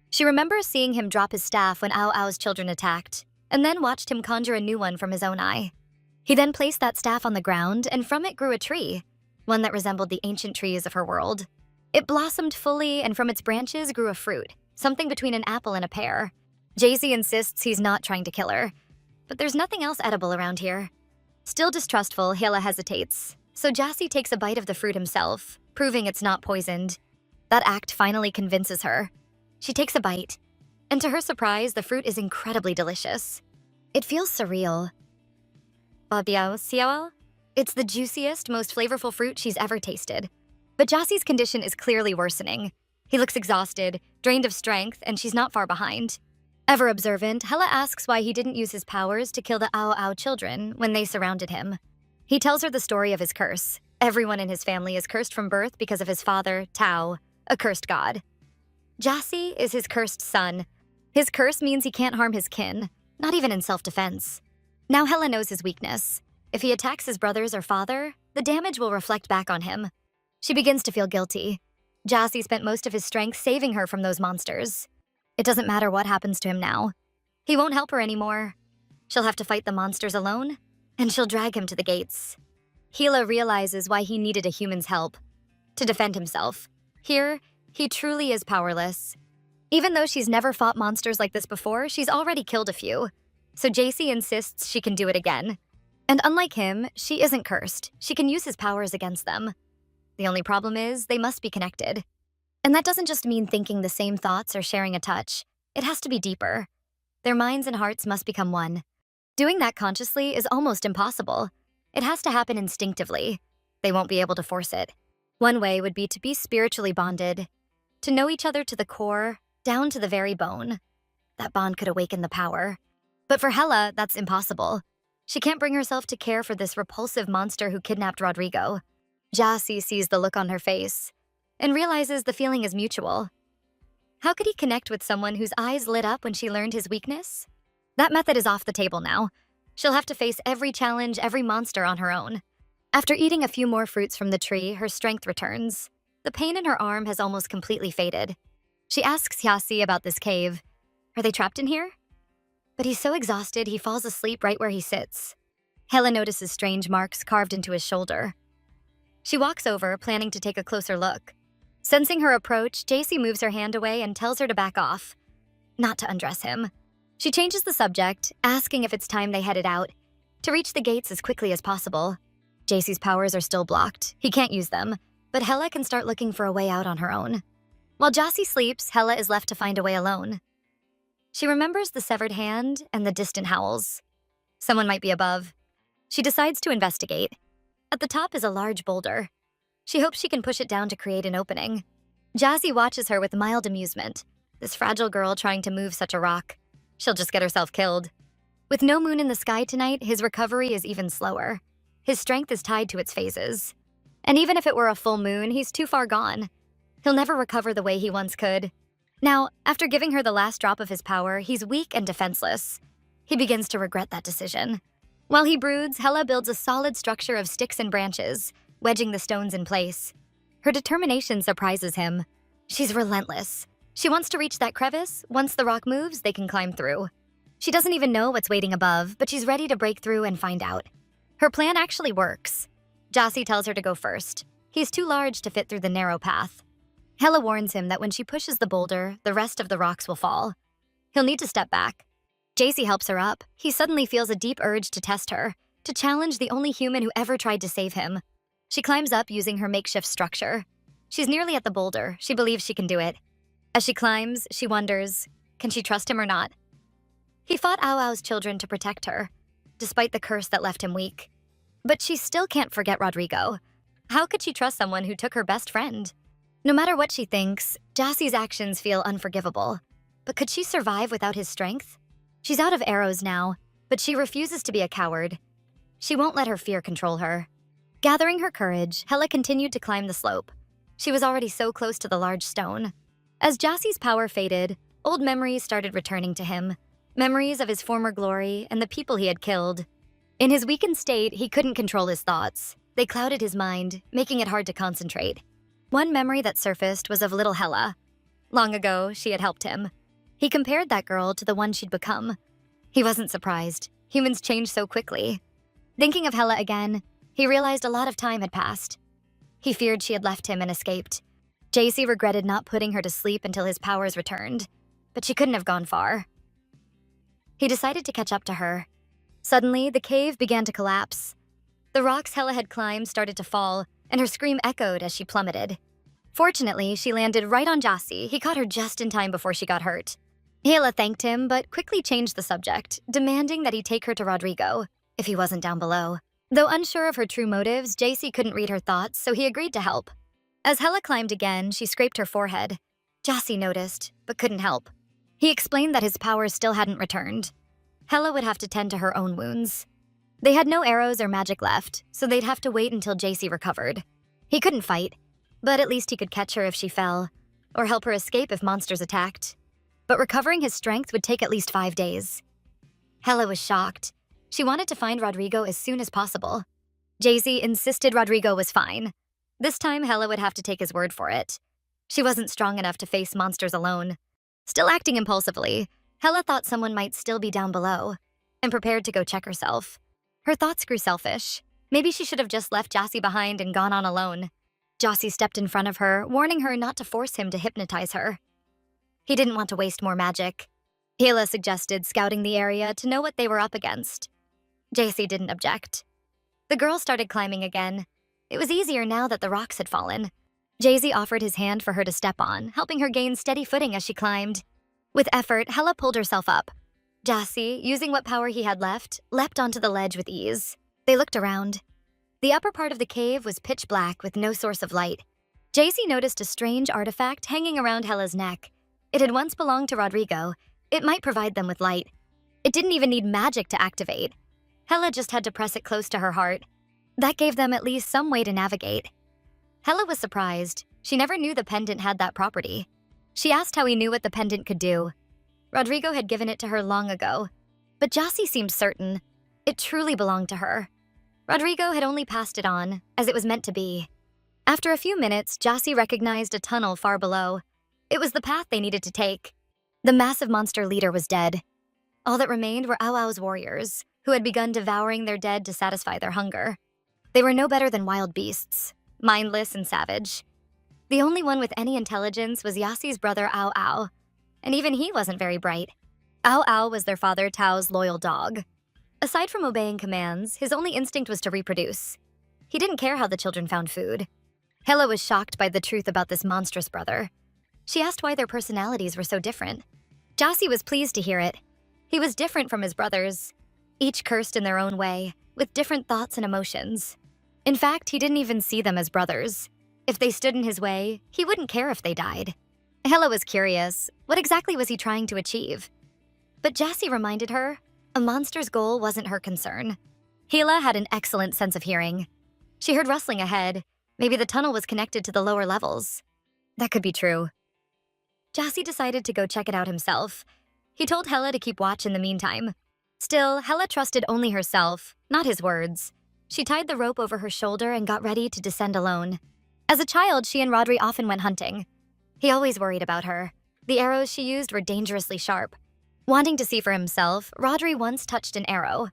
She remembers seeing him drop his staff when Ao Ao's children attacked, and then watched him conjure a new one from his own eye. He then placed that staff on the ground, and from it grew a tree, one that resembled the ancient trees of her world. It blossomed fully, and from its branches grew a fruit, something between an apple and a pear. Jassy insists he's not trying to kill her, but there's nothing else edible around here. Still distrustful, Hela hesitates, so Jassy takes a bite of the fruit himself, proving it's not poisoned. That act finally convinces her. She takes a bite, and to her surprise, the fruit is incredibly delicious. It feels surreal. Babiao Xiao? It's the juiciest, most flavorful fruit she's ever tasted. But Jassy's condition is clearly worsening. He looks exhausted, drained of strength, and she's not far behind. Ever observant, Hela asks why he didn't use his powers to kill the Ao Ao children when they surrounded him. He tells her the story of his curse. Everyone in his family is cursed from birth because of his father, Tao, a cursed god. Jassy is his cursed son. His curse means he can't harm his kin, not even in self-defense. Now Hela knows his weakness. If he attacks his brothers or father, the damage will reflect back on him. She begins to feel guilty. Jassy spent most of his strength saving her from those monsters. It doesn't matter what happens to him now. He won't help her anymore. She'll have to fight the monsters alone, and she'll drag him to the gates. Gila realizes why he needed a human's help. To defend himself. Here, he truly is powerless. Even though she's never fought monsters like this before, she's already killed a few. So JC insists she can do it again. And unlike him, she isn't cursed. She can use his powers against them. The only problem is, they must be connected. And that doesn't just mean thinking the same thoughts or sharing a touch. It has to be deeper. Their minds and hearts must become one. Doing that consciously is almost impossible. It has to happen instinctively. They won't be able to force it. One way would be to be spiritually bonded, to know each other to the core, down to the very bone. That bond could awaken the power. But for Hela, that's impossible. She can't bring herself to care for this repulsive monster who kidnapped Rodrigo. Jassy sees the look on her face and realizes the feeling is mutual. How could he connect with someone whose eyes lit up when she learned his weakness? That method is off the table now. She'll have to face every challenge, every monster on her own. After eating a few more fruits from the tree, her strength returns. The pain in her arm has almost completely faded. She asks Jassy about this cave. Are they trapped in here? But he's so exhausted, he falls asleep right where he sits. Hela notices strange marks carved into his shoulder. She walks over, planning to take a closer look. Sensing her approach, JC moves her hand away and tells her to back off, not to undress him. She changes the subject, asking if it's time they headed out, to reach the gates as quickly as possible. JC's powers are still blocked. He can't use them, but Hela can start looking for a way out on her own. While Jassy sleeps, Hela is left to find a way alone. She remembers the severed hand and the distant howls. Someone might be above. She decides to investigate. At the top is a large boulder. She hopes she can push it down to create an opening. Jassy watches her with mild amusement. This fragile girl trying to move such a rock. She'll just get herself killed. With no moon in the sky tonight, his recovery is even slower. His strength is tied to its phases. And even if it were a full moon, he's too far gone. He'll never recover the way he once could. Now, after giving her the last drop of his power, he's weak and defenseless. He begins to regret that decision. While he broods, Hela builds a solid structure of sticks and branches, wedging the stones in place. Her determination surprises him. She's relentless. She wants to reach that crevice. Once the rock moves, they can climb through. She doesn't even know what's waiting above, but she's ready to break through and find out. Her plan actually works. Jassy tells her to go first. He's too large to fit through the narrow path. Hela warns him that when she pushes the boulder, the rest of the rocks will fall. He'll need to step back. JC helps her up. He suddenly feels a deep urge to test her, to challenge the only human who ever tried to save him. She climbs up using her makeshift structure. She's nearly at the boulder. She believes she can do it. As she climbs, she wonders, can she trust him or not? He fought Ao Ao's children to protect her, despite the curse that left him weak. But she still can't forget Rodrigo. How could she trust someone who took her best friend? No matter what she thinks, Jassy's actions feel unforgivable. But could she survive without his strength? She's out of arrows now, but she refuses to be a coward. She won't let her fear control her. Gathering her courage, Hela continued to climb the slope. She was already so close to the large stone. As Jassy's power faded, old memories started returning to him. Memories of his former glory and the people he had killed. In his weakened state, he couldn't control his thoughts. They clouded his mind, making it hard to concentrate. One memory that surfaced was of little Hela. Long ago, she had helped him. He compared that girl to the one she'd become. He wasn't surprised. Humans change so quickly. Thinking of Hela again, he realized a lot of time had passed. He feared she had left him and escaped. JC regretted not putting her to sleep until his powers returned, but she couldn't have gone far. He decided to catch up to her. Suddenly, the cave began to collapse. The rocks Hela had climbed started to fall, and her scream echoed as she plummeted. Fortunately, she landed right on Jassy. He caught her just in time before she got hurt. Hela thanked him, but quickly changed the subject, demanding that he take her to Rodrigo, if he wasn't down below. Though unsure of her true motives, JC couldn't read her thoughts, so he agreed to help. As Hela climbed again, she scraped her forehead. Jassy noticed, but couldn't help. He explained that his powers still hadn't returned. Hela would have to tend to her own wounds. They had no arrows or magic left, so they'd have to wait until JC recovered. He couldn't fight, but at least he could catch her if she fell, or help her escape if monsters attacked. But recovering his strength would take at least 5 days. Hela was shocked. She wanted to find Rodrigo as soon as possible. JC insisted Rodrigo was fine. This time, Hela would have to take his word for it. She wasn't strong enough to face monsters alone. Still acting impulsively, Hella thought someone might still be down below and prepared to go check herself. Her thoughts grew selfish. Maybe she should have just left Jossie behind and gone on alone. Jossie stepped in front of her, warning her not to force him to hypnotize her. He didn't want to waste more magic. Hela suggested scouting the area to know what they were up against. Jacey didn't object. The girl started climbing again. It was easier now that the rocks had fallen. Jay-Z offered his hand for her to step on, helping her gain steady footing as she climbed. With effort, Hella pulled herself up. Jossie, using what power he had left, leapt onto the ledge with ease. They looked around. The upper part of the cave was pitch black with no source of light. Jay-Z noticed a strange artifact hanging around Hella's neck. It had once belonged to Rodrigo. It might provide them with light. It didn't even need magic to activate. Hella just had to press it close to her heart. That gave them at least some way to navigate. Hella was surprised. She never knew the pendant had that property. She asked how he knew what the pendant could do. Rodrigo had given it to her long ago, but Jossie seemed certain. It truly belonged to her. Rodrigo had only passed it on, as it was meant to be. After a few minutes, Jossie recognized a tunnel far below. It was the path they needed to take. The massive monster leader was dead. All that remained were Ao-Ao's warriors, who had begun devouring their dead to satisfy their hunger. They were no better than wild beasts, mindless and savage. The only one with any intelligence was Yassi's brother Ao-Ao, and even he wasn't very bright. Ao-Ao was their father Tao's loyal dog. Aside from obeying commands, his only instinct was to reproduce. He didn't care how the children found food. Hela was shocked by the truth about this monstrous brother. She asked why their personalities were so different. Jossie was pleased to hear it. He was different from his brothers, each cursed in their own way, with different thoughts and emotions. In fact, he didn't even see them as brothers. If they stood in his way, he wouldn't care if they died. Hela was curious. What exactly was he trying to achieve? But Jossie reminded her, a monster's goal wasn't her concern. Hela had an excellent sense of hearing. She heard rustling ahead. Maybe the tunnel was connected to the lower levels. That could be true. Jossie decided to go check it out himself. He told Hela to keep watch in the meantime. Still, Hela trusted only herself, not his words. She tied the rope over her shoulder and got ready to descend alone. As a child, she and Rodri often went hunting. He always worried about her. The arrows she used were dangerously sharp. Wanting to see for himself, Rodri once touched an arrow.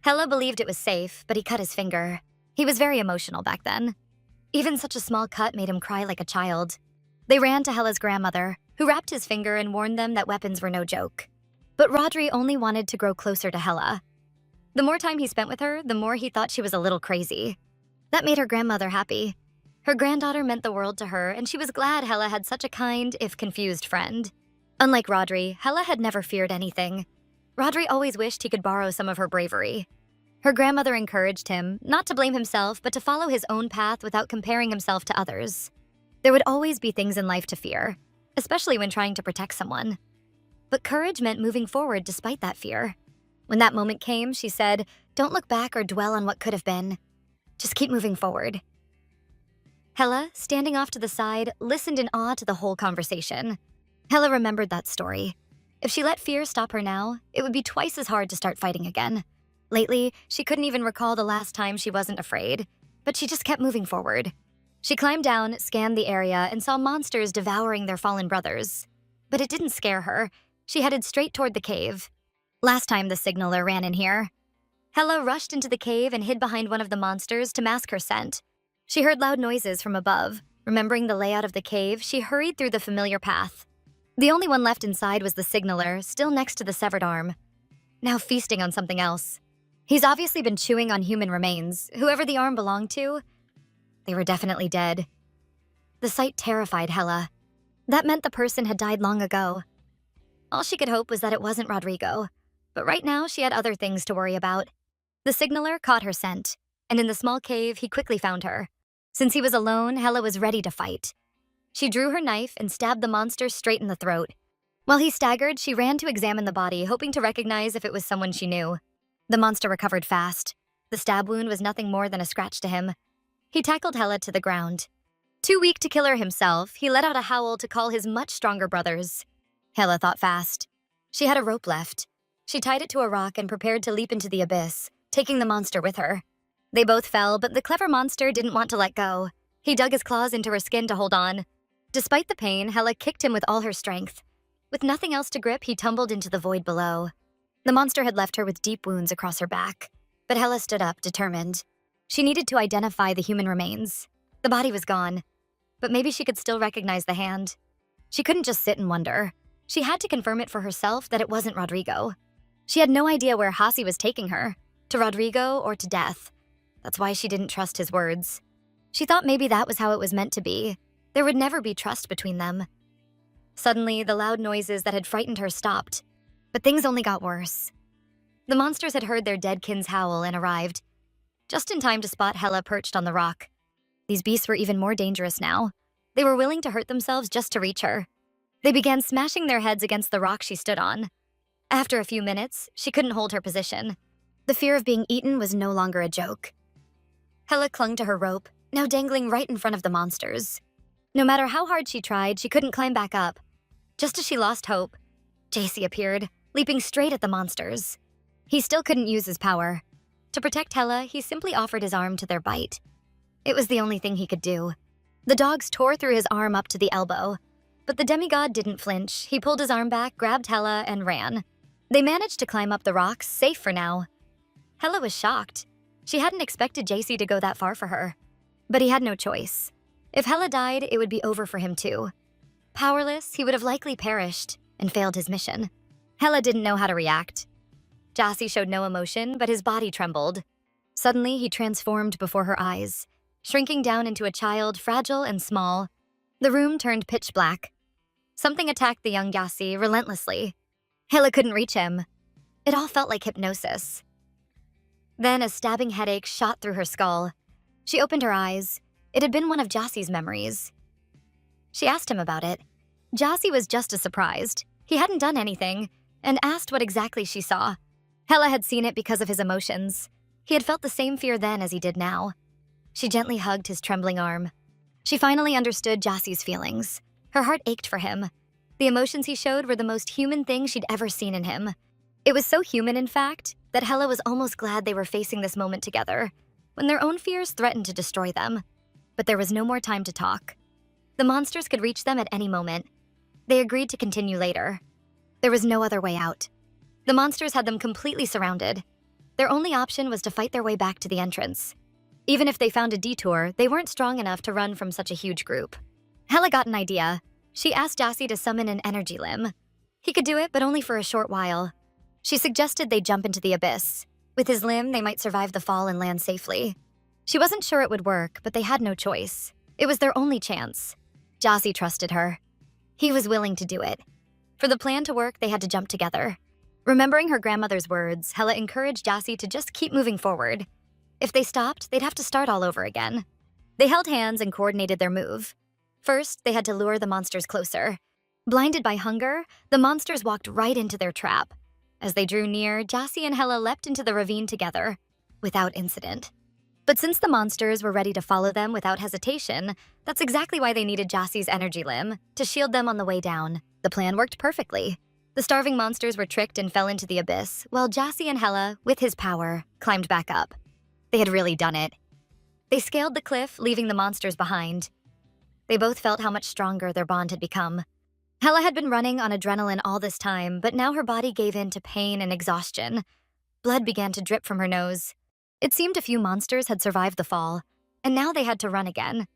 Hela believed it was safe, but he cut his finger. He was very emotional back then. Even such a small cut made him cry like a child. They ran to Hela's grandmother, who wrapped his finger and warned them that weapons were no joke. But Rodri only wanted to grow closer to Hela. The more time he spent with her, the more he thought she was a little crazy. That made her grandmother happy. Her granddaughter meant the world to her, and she was glad Hela had such a kind, if confused, friend. Unlike Rodri, Hela had never feared anything. Rodri always wished he could borrow some of her bravery. Her grandmother encouraged him, not to blame himself, but to follow his own path without comparing himself to others. There would always be things in life to fear, especially when trying to protect someone. But courage meant moving forward despite that fear. When that moment came, she said, "Don't look back or dwell on what could have been. Just keep moving forward." Hela, standing off to the side, listened in awe to the whole conversation. Hela remembered that story. If she let fear stop her now, it would be twice as hard to start fighting again. Lately, she couldn't even recall the last time she wasn't afraid, but she just kept moving forward. She climbed down, scanned the area, and saw monsters devouring their fallen brothers. But it didn't scare her. She headed straight toward the cave. Last time the signaler ran in here. Hela rushed into the cave and hid behind one of the monsters to mask her scent. She heard loud noises from above. Remembering the layout of the cave, she hurried through the familiar path. The only one left inside was the signaler, still next to the severed arm. Now feasting on something else. He's obviously been chewing on human remains. Whoever the arm belonged to, they were definitely dead. The sight terrified Hela. That meant the person had died long ago. All she could hope was that it wasn't Rodrigo. But right now, she had other things to worry about. The signaler caught her scent, and in the small cave, he quickly found her. Since he was alone, Hela was ready to fight. She drew her knife and stabbed the monster straight in the throat. While he staggered, she ran to examine the body, hoping to recognize if it was someone she knew. The monster recovered fast. The stab wound was nothing more than a scratch to him. He tackled Hela to the ground. Too weak to kill her himself, he let out a howl to call his much stronger brothers. Hela thought fast. She had a rope left. She tied it to a rock and prepared to leap into the abyss, taking the monster with her. They both fell, but the clever monster didn't want to let go. He dug his claws into her skin to hold on. Despite the pain, Hela kicked him with all her strength. With nothing else to grip, he tumbled into the void below. The monster had left her with deep wounds across her back, but Hela stood up, determined. She needed to identify the human remains. The body was gone, but maybe she could still recognize the hand. She couldn't just sit and wonder. She had to confirm it for herself that it wasn't Rodrigo. She had no idea where Hasi was taking her, to Rodrigo or to death. That's why she didn't trust his words. She thought maybe that was how it was meant to be. There would never be trust between them. Suddenly, the loud noises that had frightened her stopped, but things only got worse. The monsters had heard their dead kin's howl and arrived, just in time to spot Hela perched on the rock. These beasts were even more dangerous now. They were willing to hurt themselves just to reach her. They began smashing their heads against the rock she stood on. After a few minutes, she couldn't hold her position. The fear of being eaten was no longer a joke. Hela clung to her rope, now dangling right in front of the monsters. No matter how hard she tried, she couldn't climb back up. Just as she lost hope, JC appeared, leaping straight at the monsters. He still couldn't use his power. To protect Hela, he simply offered his arm to their bite. It was the only thing he could do. The dogs tore through his arm up to the elbow, but the demigod didn't flinch. He pulled his arm back, grabbed Hela, and ran. They managed to climb up the rocks, safe for now. Hela was shocked. She hadn't expected JC to go that far for her. But he had no choice. If Hela died, it would be over for him too. Powerless, he would have likely perished and failed his mission. Hela didn't know how to react. Jassy showed no emotion, but his body trembled. Suddenly, he transformed before her eyes, shrinking down into a child, fragile and small. The room turned pitch black. Something attacked the young Jassy relentlessly. Hela couldn't reach him. It all felt like hypnosis. Then a stabbing headache shot through her skull. She opened her eyes. It had been one of Jassy's memories. She asked him about it. Jassy was just as surprised. He hadn't done anything, and asked what exactly she saw. Hela had seen it because of his emotions. He had felt the same fear then as he did now. She gently hugged his trembling arm. She finally understood Jassy's feelings. Her heart ached for him. The emotions he showed were the most human thing she'd ever seen in him. It was so human, in fact, that Hela was almost glad they were facing this moment together, when their own fears threatened to destroy them. But there was no more time to talk. The monsters could reach them at any moment. They agreed to continue later. There was no other way out. The monsters had them completely surrounded. Their only option was to fight their way back to the entrance. Even if they found a detour, they weren't strong enough to run from such a huge group. Hela got an idea. She asked Jassy to summon an energy limb. He could do it, but only for a short while. She suggested they jump into the abyss. With his limb, they might survive the fall and land safely. She wasn't sure it would work, but they had no choice. It was their only chance. Jassy trusted her. He was willing to do it. For the plan to work, they had to jump together. Remembering her grandmother's words, Hela encouraged Jassy to just keep moving forward. If they stopped, they'd have to start all over again. They held hands and coordinated their move. First, they had to lure the monsters closer. Blinded by hunger, the monsters walked right into their trap. As they drew near, Jassy and Hela leapt into the ravine together, without incident. But since the monsters were ready to follow them without hesitation, that's exactly why they needed Jassy's energy limb, to shield them on the way down. The plan worked perfectly. The starving monsters were tricked and fell into the abyss, while Jassy and Hela, with his power, climbed back up. They had really done it. They scaled the cliff, leaving the monsters behind. They both felt how much stronger their bond had become. Hela had been running on adrenaline all this time, but now her body gave in to pain and exhaustion. Blood began to drip from her nose. It seemed a few monsters had survived the fall, and now they had to run again.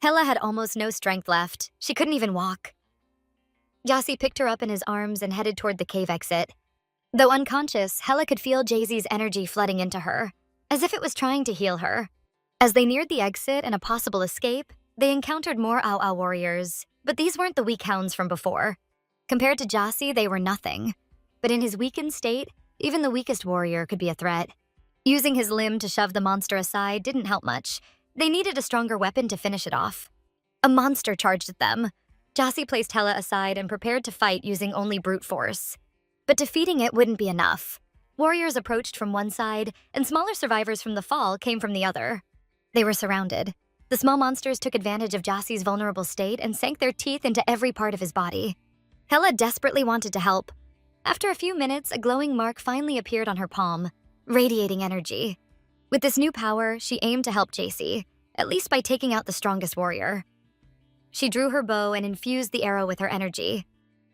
Hela had almost no strength left. She couldn't even walk. Jassy picked her up in his arms and headed toward the cave exit. Though unconscious, Hela could feel Jay-Z's energy flooding into her, as if it was trying to heal her. As they neared the exit and a possible escape, they encountered more Ao warriors, but these weren't the weak hounds from before. Compared to Jassy, they were nothing. But in his weakened state, even the weakest warrior could be a threat. Using his limb to shove the monster aside didn't help much. They needed a stronger weapon to finish it off. A monster charged at them. Jassy placed Hela aside and prepared to fight using only brute force. But defeating it wouldn't be enough. Warriors approached from one side, and smaller survivors from the fall came from the other. They were surrounded. The small monsters took advantage of Jassy's vulnerable state and sank their teeth into every part of his body. Hela desperately wanted to help. After a few minutes, a glowing mark finally appeared on her palm, radiating energy. With this new power, she aimed to help JC, at least by taking out the strongest warrior. She drew her bow and infused the arrow with her energy.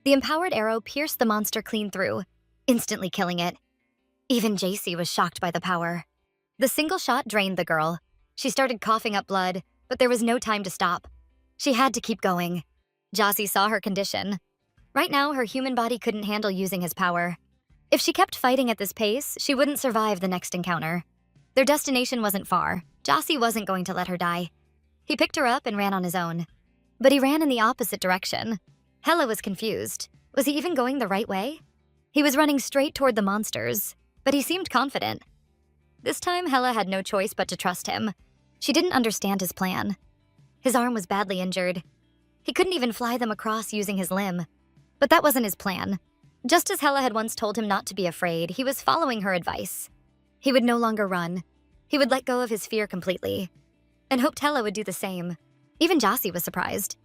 The empowered arrow pierced the monster clean through, instantly killing it. Even JC was shocked by the power. The single shot drained the girl. She started coughing up blood, but there was no time to stop. She had to keep going. Jassi saw her condition. Right now, her human body couldn't handle using his power. If she kept fighting at this pace, she wouldn't survive the next encounter. Their destination wasn't far. Jassi wasn't going to let her die. He picked her up and ran on his own. But he ran in the opposite direction. Hella was confused. Was he even going the right way? He was running straight toward the monsters, but he seemed confident. This time, Hella had no choice but to trust him. She didn't understand his plan. His arm was badly injured. He couldn't even fly them across using his limb. But that wasn't his plan. Just as Hella had once told him not to be afraid, he was following her advice. He would no longer run. He would let go of his fear completely, and hoped Hella would do the same. Even Jassi was surprised.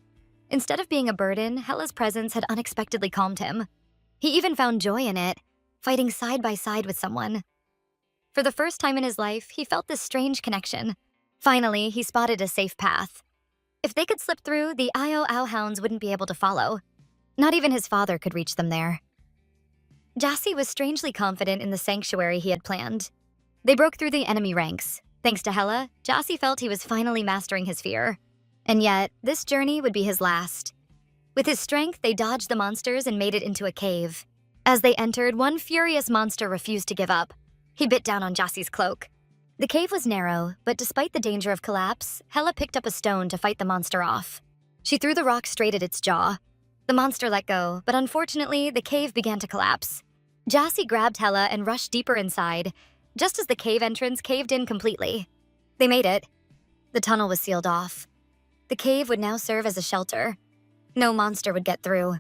Instead of being a burden, Hella's presence had unexpectedly calmed him. He even found joy in it, fighting side by side with someone. For the first time in his life, he felt this strange connection. Finally, he spotted a safe path. If they could slip through, the Io hounds wouldn't be able to follow. Not even his father could reach them there. Jassi was strangely confident in the sanctuary he had planned. They broke through the enemy ranks. Thanks to Hella, Jassi felt he was finally mastering his fear. And yet, this journey would be his last. With his strength, they dodged the monsters and made it into a cave. As they entered, one furious monster refused to give up. He bit down on Jassi's cloak. The cave was narrow, but despite the danger of collapse, Hella picked up a stone to fight the monster off. She threw the rock straight at its jaw. The monster let go, but unfortunately, the cave began to collapse. Jassi grabbed Hella and rushed deeper inside, just as the cave entrance caved in completely. They made it. The tunnel was sealed off. The cave would now serve as a shelter. No monster would get through.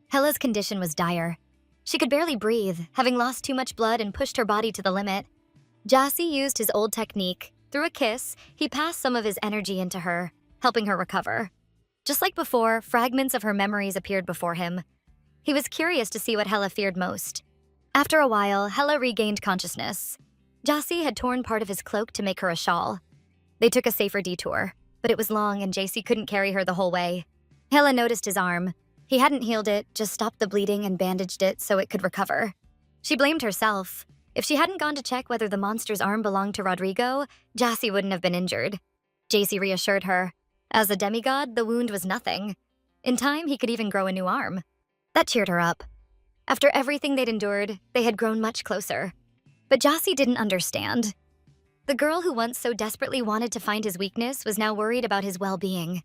Hella's condition was dire. She could barely breathe, having lost too much blood and pushed her body to the limit. Jassi used his old technique. Through a kiss, he passed some of his energy into her, helping her recover. Just like before, fragments of her memories appeared before him. He was curious to see what Hella feared most. After a while, Hella regained consciousness. Jassi had torn part of his cloak to make her a shawl. They took a safer detour, but it was long and JC couldn't carry her the whole way. Hella noticed his arm. He hadn't healed it, just stopped the bleeding and bandaged it so it could recover. She blamed herself. If she hadn't gone to check whether the monster's arm belonged to Rodrigo, Jassi wouldn't have been injured. JC reassured her. As a demigod, the wound was nothing. In time, he could even grow a new arm. That cheered her up. After everything they'd endured, they had grown much closer. But Jassi didn't understand. The girl who once so desperately wanted to find his weakness was now worried about his well-being.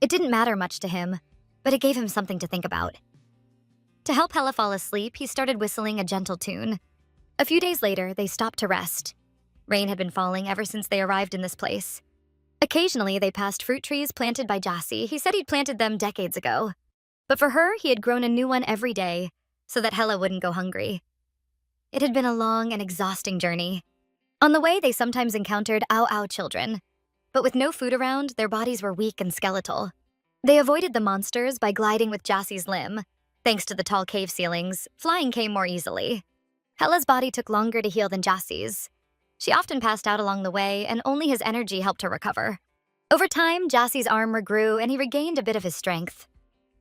It didn't matter much to him, but it gave him something to think about. To help Hella fall asleep, he started whistling a gentle tune. A few days later, they stopped to rest. Rain had been falling ever since they arrived in this place. Occasionally, they passed fruit trees planted by Jassi. He said he'd planted them decades ago. But for her, he had grown a new one every day, so that Hella wouldn't go hungry. It had been a long and exhausting journey. On the way, they sometimes encountered Ao children. But with no food around, their bodies were weak and skeletal. They avoided the monsters by gliding with Jassi's limb. Thanks to the tall cave ceilings, flying came more easily. Hella's body took longer to heal than Jassi's. She often passed out along the way, and only his energy helped her recover. Over time, Jassi's arm regrew, and he regained a bit of his strength.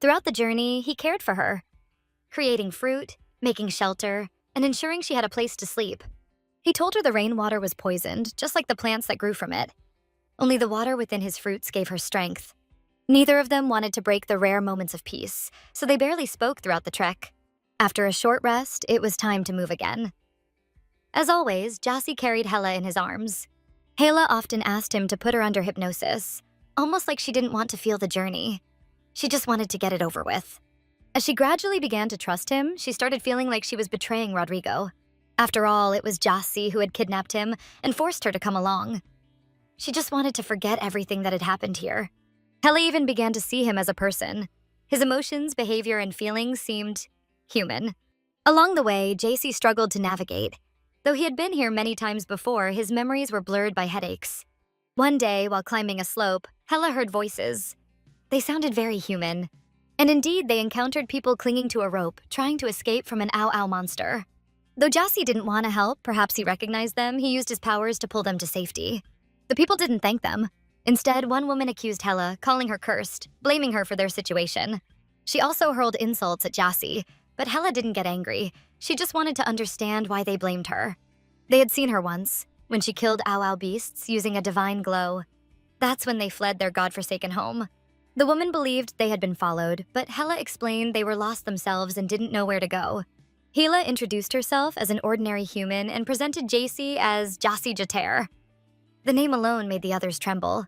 Throughout the journey, he cared for her, creating fruit, making shelter, and ensuring she had a place to sleep. He told her the rainwater was poisoned, just like the plants that grew from it. Only the water within his fruits gave her strength. Neither of them wanted to break the rare moments of peace, so they barely spoke throughout the trek. After a short rest, it was time to move again. As always, Jassi carried Hella in his arms. Hela often asked him to put her under hypnosis, almost like she didn't want to feel the journey. She just wanted to get it over with. As she gradually began to trust him, she started feeling like she was betraying Rodrigo. After all, it was Jassi who had kidnapped him and forced her to come along. She just wanted to forget everything that had happened here. Hella even began to see him as a person. His emotions, behavior, and feelings seemed human. Along the way, JC struggled to navigate. Though he had been here many times before, his memories were blurred by headaches. One day, while climbing a slope, Hella heard voices. They sounded very human. And indeed, they encountered people clinging to a rope, trying to escape from an Ao monster. Though Jassi didn't want to help, perhaps he recognized them, he used his powers to pull them to safety. The people didn't thank them. Instead, one woman accused Hella, calling her cursed, blaming her for their situation. She also hurled insults at Jassy, but Hela didn't get angry. She just wanted to understand why they blamed her. They had seen her once, when she killed ow beasts using a divine glow. That's when they fled their godforsaken home. The woman believed they had been followed, but Hela explained they were lost themselves and didn't know where to go. Hela introduced herself as an ordinary human and presented Jassy as Jassy Jater. The name alone made the others tremble.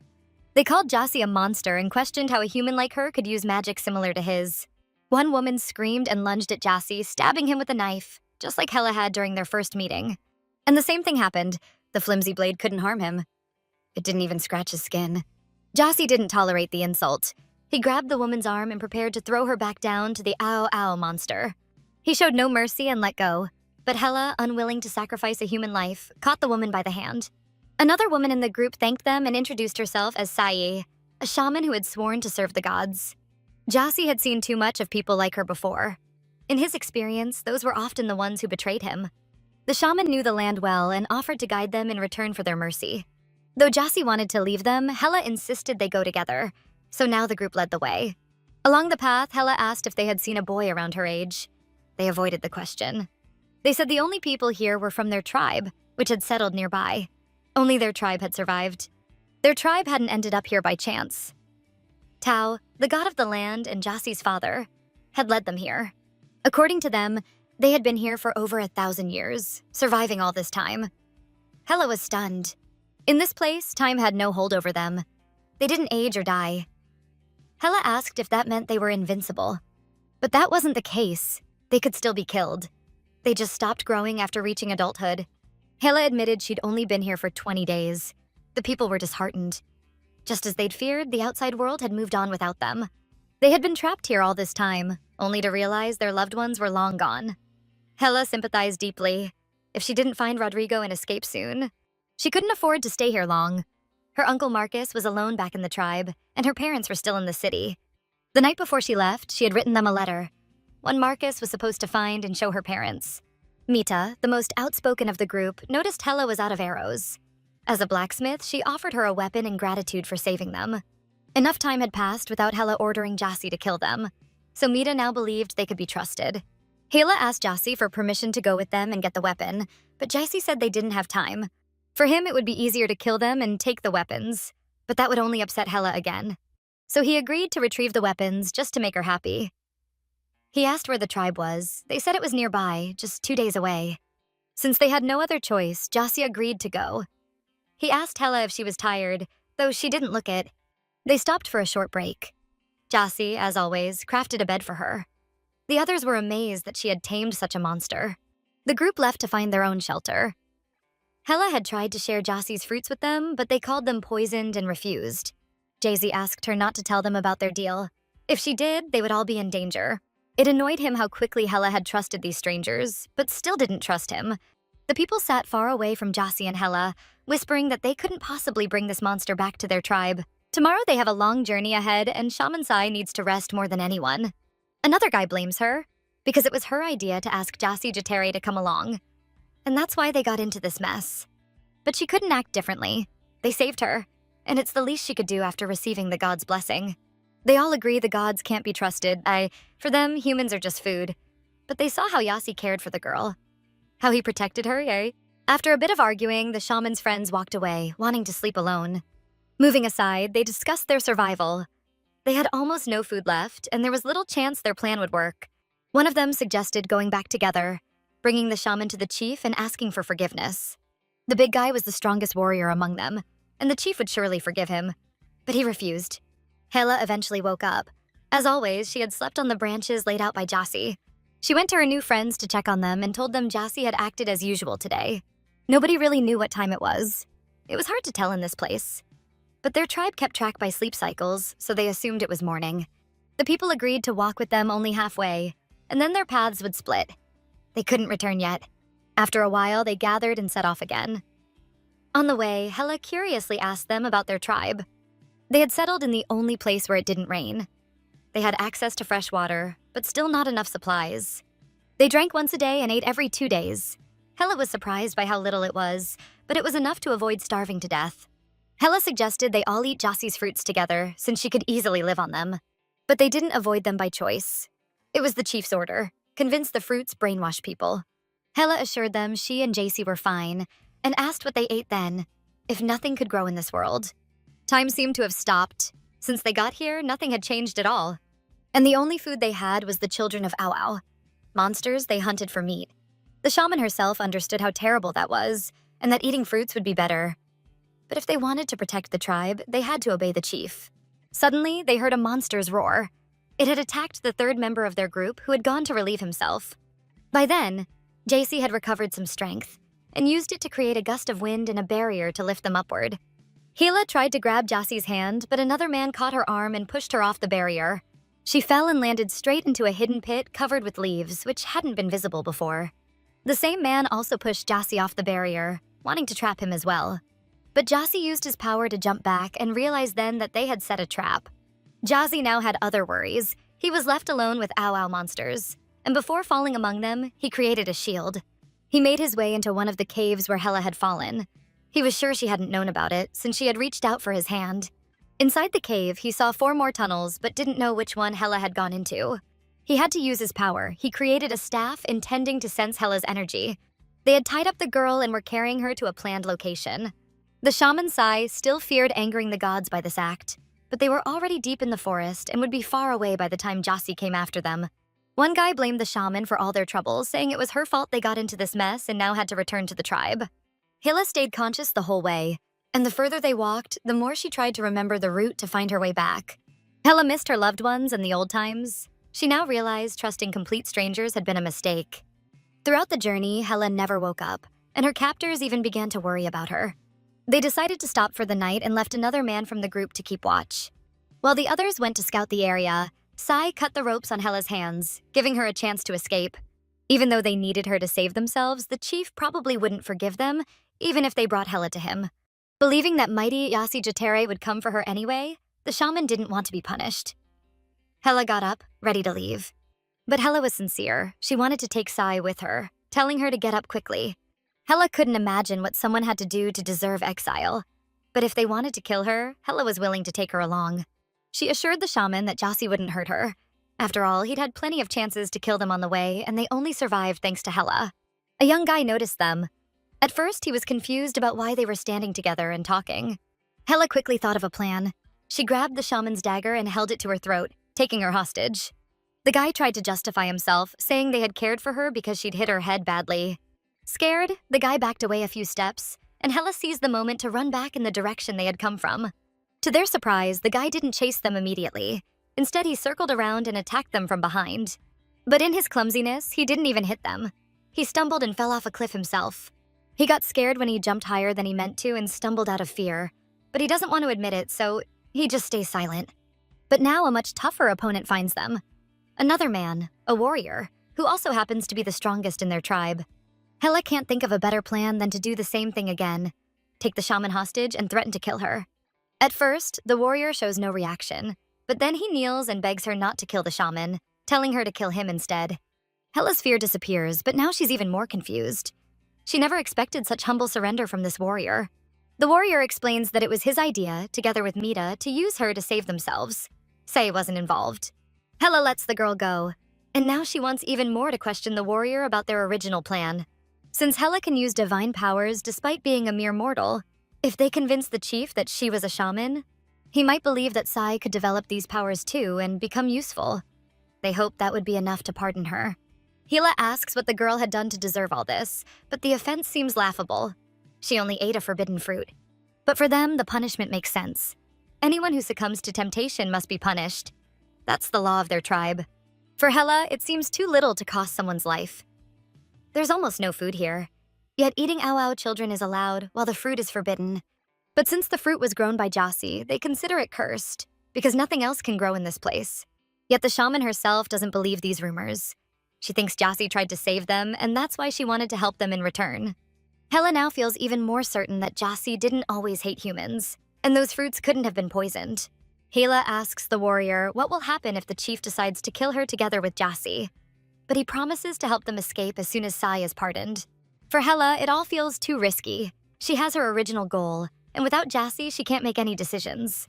They called Jassy a monster and questioned how a human like her could use magic similar to his. One woman screamed and lunged at Jassy, stabbing him with a knife, just like Hela had during their first meeting. And the same thing happened. The flimsy blade couldn't harm him. It didn't even scratch his skin. Jassy didn't tolerate the insult. He grabbed the woman's arm and prepared to throw her back down to the ow monster. He showed no mercy and let go, but Hela, unwilling to sacrifice a human life, caught the woman by the hand. Another woman in the group thanked them and introduced herself as Sai, a shaman who had sworn to serve the gods. Jassy had seen too much of people like her before. In his experience, those were often the ones who betrayed him. The shaman knew the land well and offered to guide them in return for their mercy. Though Jassy wanted to leave them, Hela insisted they go together, so now the group led the way. Along the path, Hela asked if they had seen a boy around her age. They avoided the question. They said the only people here were from their tribe, which had settled nearby. Only their tribe had survived. Their tribe hadn't ended up here by chance. Tao, the god of the land and Jassy's father, had led them here. According to them, they had been here for over 1,000 years, surviving all this time. Hela was stunned. In this place, time had no hold over them. They didn't age or die. Hela asked if that meant they were invincible. But that wasn't the case. They could still be killed. They just stopped growing after reaching adulthood. Hela admitted she'd only been here for 20 days. The people were disheartened. Just as they'd feared, the outside world had moved on without them. They had been trapped here all this time, only to realize their loved ones were long gone. Hela sympathized deeply. If she didn't find Rodrigo and escape soon, she couldn't afford to stay here long. Her uncle Marcus was alone back in the tribe, and her parents were still in the city. The night before she left, she had written them a letter, one Marcus was supposed to find and show her parents. Mita, the most outspoken of the group, noticed Hela was out of arrows. As a blacksmith, she offered her a weapon in gratitude for saving them. Enough time had passed without Hela ordering Jassy to kill them, so Mita now believed they could be trusted. Hela asked Jassy for permission to go with them and get the weapon, but Jassy said they didn't have time. For him, it would be easier to kill them and take the weapons, but that would only upset Hela again. So he agreed to retrieve the weapons just to make her happy. He asked where the tribe was. They said it was nearby, just 2 days away. Since they had no other choice, Jassy agreed to go. He asked Hela if she was tired, though she didn't look it. They stopped for a short break. Jassy, as always, crafted a bed for her. The others were amazed that she had tamed such a monster. The group left to find their own shelter. Hela had tried to share Jassy's fruits with them, but they called them poisoned and refused. Jassy asked her not to tell them about their deal. If she did, they would all be in danger. It annoyed him how quickly Hela had trusted these strangers, but still didn't trust him. The people sat far away from Jassy and Hela, whispering that they couldn't possibly bring this monster back to their tribe. Tomorrow they have a long journey ahead, and Shaman Sai needs to rest more than anyone. Another guy blames her, because it was her idea to ask Jassy Jatere to come along. And that's why they got into this mess. But she couldn't act differently. They saved her, and it's the least she could do after receiving the god's blessing. They all agree the gods can't be trusted. For them, humans are just food. But they saw how Jassy cared for the girl. How he protected her, eh? After a bit of arguing, the shaman's friends walked away, wanting to sleep alone. Moving aside, they discussed their survival. They had almost no food left, and there was little chance their plan would work. One of them suggested going back together, bringing the shaman to the chief and asking for forgiveness. The big guy was the strongest warrior among them, and the chief would surely forgive him. But he refused. Hela eventually woke up. As always, she had slept on the branches laid out by Jassy. She went to her new friends to check on them and told them Jassy had acted as usual today. Nobody really knew what time it was. It was hard to tell in this place. But their tribe kept track by sleep cycles, so they assumed it was morning. The people agreed to walk with them only halfway, and then their paths would split. They couldn't return yet. After a while, they gathered and set off again. On the way, Hela curiously asked them about their tribe. They had settled in the only place where it didn't rain. They had access to fresh water, but still not enough supplies. They drank once a day and ate every 2 days. Hela was surprised by how little it was, but it was enough to avoid starving to death. Hela suggested they all eat Jassy's fruits together, since she could easily live on them. But they didn't avoid them by choice. It was the chief's order. Convince the fruits brainwash people. Hela assured them she and JC were fine and asked what they ate then, if nothing could grow in this world. Time seemed to have stopped. Since they got here, nothing had changed at all. And the only food they had was the children of Ao, monsters they hunted for meat. The shaman herself understood how terrible that was, and that eating fruits would be better. But if they wanted to protect the tribe, they had to obey the chief. Suddenly, they heard a monster's roar. It had attacked the third member of their group who had gone to relieve himself. By then, JC had recovered some strength and used it to create a gust of wind and a barrier to lift them upward. Hela tried to grab Jassie's hand, but another man caught her arm and pushed her off the barrier. She fell and landed straight into a hidden pit covered with leaves, which hadn't been visible before. The same man also pushed Jassie off the barrier, wanting to trap him as well. But Jassie used his power to jump back and realized then that they had set a trap. Jassie now had other worries. He was left alone with Ao monsters, and before falling among them, he created a shield. He made his way into one of the caves where Hela had fallen. He was sure she hadn't known about it, since she had reached out for his hand. Inside the cave, he saw 4 more tunnels, but didn't know which one Hela had gone into. He had to use his power. He created a staff intending to sense Hela's energy. They had tied up the girl and were carrying her to a planned location. The shaman Sai still feared angering the gods by this act, but they were already deep in the forest and would be far away by the time Jassie came after them. One guy blamed the shaman for all their troubles, saying it was her fault they got into this mess and now had to return to the tribe. Hela stayed conscious the whole way, and the further they walked, the more she tried to remember the route to find her way back. Hela missed her loved ones and the old times. She now realized trusting complete strangers had been a mistake. Throughout the journey, Hela never woke up, and her captors even began to worry about her. They decided to stop for the night and left another man from the group to keep watch. While the others went to scout the area, Sai cut the ropes on Hela's hands, giving her a chance to escape. Even though they needed her to save themselves, the chief probably wouldn't forgive them, even if they brought Hela to him. Believing that mighty Yasi Jatere would come for her anyway, the shaman didn't want to be punished. Hela got up, ready to leave. But Hela was sincere. She wanted to take Sai with her, telling her to get up quickly. Hela couldn't imagine what someone had to do to deserve exile. But if they wanted to kill her, Hela was willing to take her along. She assured the shaman that Jassie wouldn't hurt her. After all, he'd had plenty of chances to kill them on the way, and they only survived thanks to Hela. A young guy noticed them. At first, he was confused about why they were standing together and talking. Hela quickly thought of a plan. She grabbed the shaman's dagger and held it to her throat, taking her hostage. The guy tried to justify himself, saying they had cared for her because she'd hit her head badly. Scared, the guy backed away a few steps, and Hela seized the moment to run back in the direction they had come from. To their surprise, the guy didn't chase them immediately. Instead, he circled around and attacked them from behind. But in his clumsiness, he didn't even hit them. He stumbled and fell off a cliff himself. He got scared when he jumped higher than he meant to and stumbled out of fear. But he doesn't want to admit it, so he just stays silent. But now a much tougher opponent finds them. Another man, a warrior, who also happens to be the strongest in their tribe. Hela can't think of a better plan than to do the same thing again. Take the shaman hostage and threaten to kill her. At first, the warrior shows no reaction, but then he kneels and begs her not to kill the shaman, telling her to kill him instead. Hela's fear disappears, but now she's even more confused. She never expected such humble surrender from this warrior. The warrior explains that it was his idea, together with Mita, to use her to save themselves. Sei wasn't involved. Hela lets the girl go, and now she wants even more to question the warrior about their original plan. Since Hela can use divine powers despite being a mere mortal, if they convince the chief that she was a shaman, he might believe that Sai could develop these powers too and become useful. They hoped that would be enough to pardon her. Hela asks what the girl had done to deserve all this, but the offense seems laughable. She only ate a forbidden fruit. But for them, the punishment makes sense. Anyone who succumbs to temptation must be punished. That's the law of their tribe. For Hela, it seems too little to cost someone's life. There's almost no food here. Yet eating Ao children is allowed, while the fruit is forbidden. But since the fruit was grown by Jassie, they consider it cursed, because nothing else can grow in this place. Yet the shaman herself doesn't believe these rumors. She thinks Jassie tried to save them, and that's why she wanted to help them in return. Hela now feels even more certain that Jassie didn't always hate humans, and those fruits couldn't have been poisoned. Hela asks the warrior what will happen if the chief decides to kill her together with Jassie. But he promises to help them escape as soon as Sai is pardoned. For Hela, it all feels too risky. She has her original goal, and without Jassie, she can't make any decisions.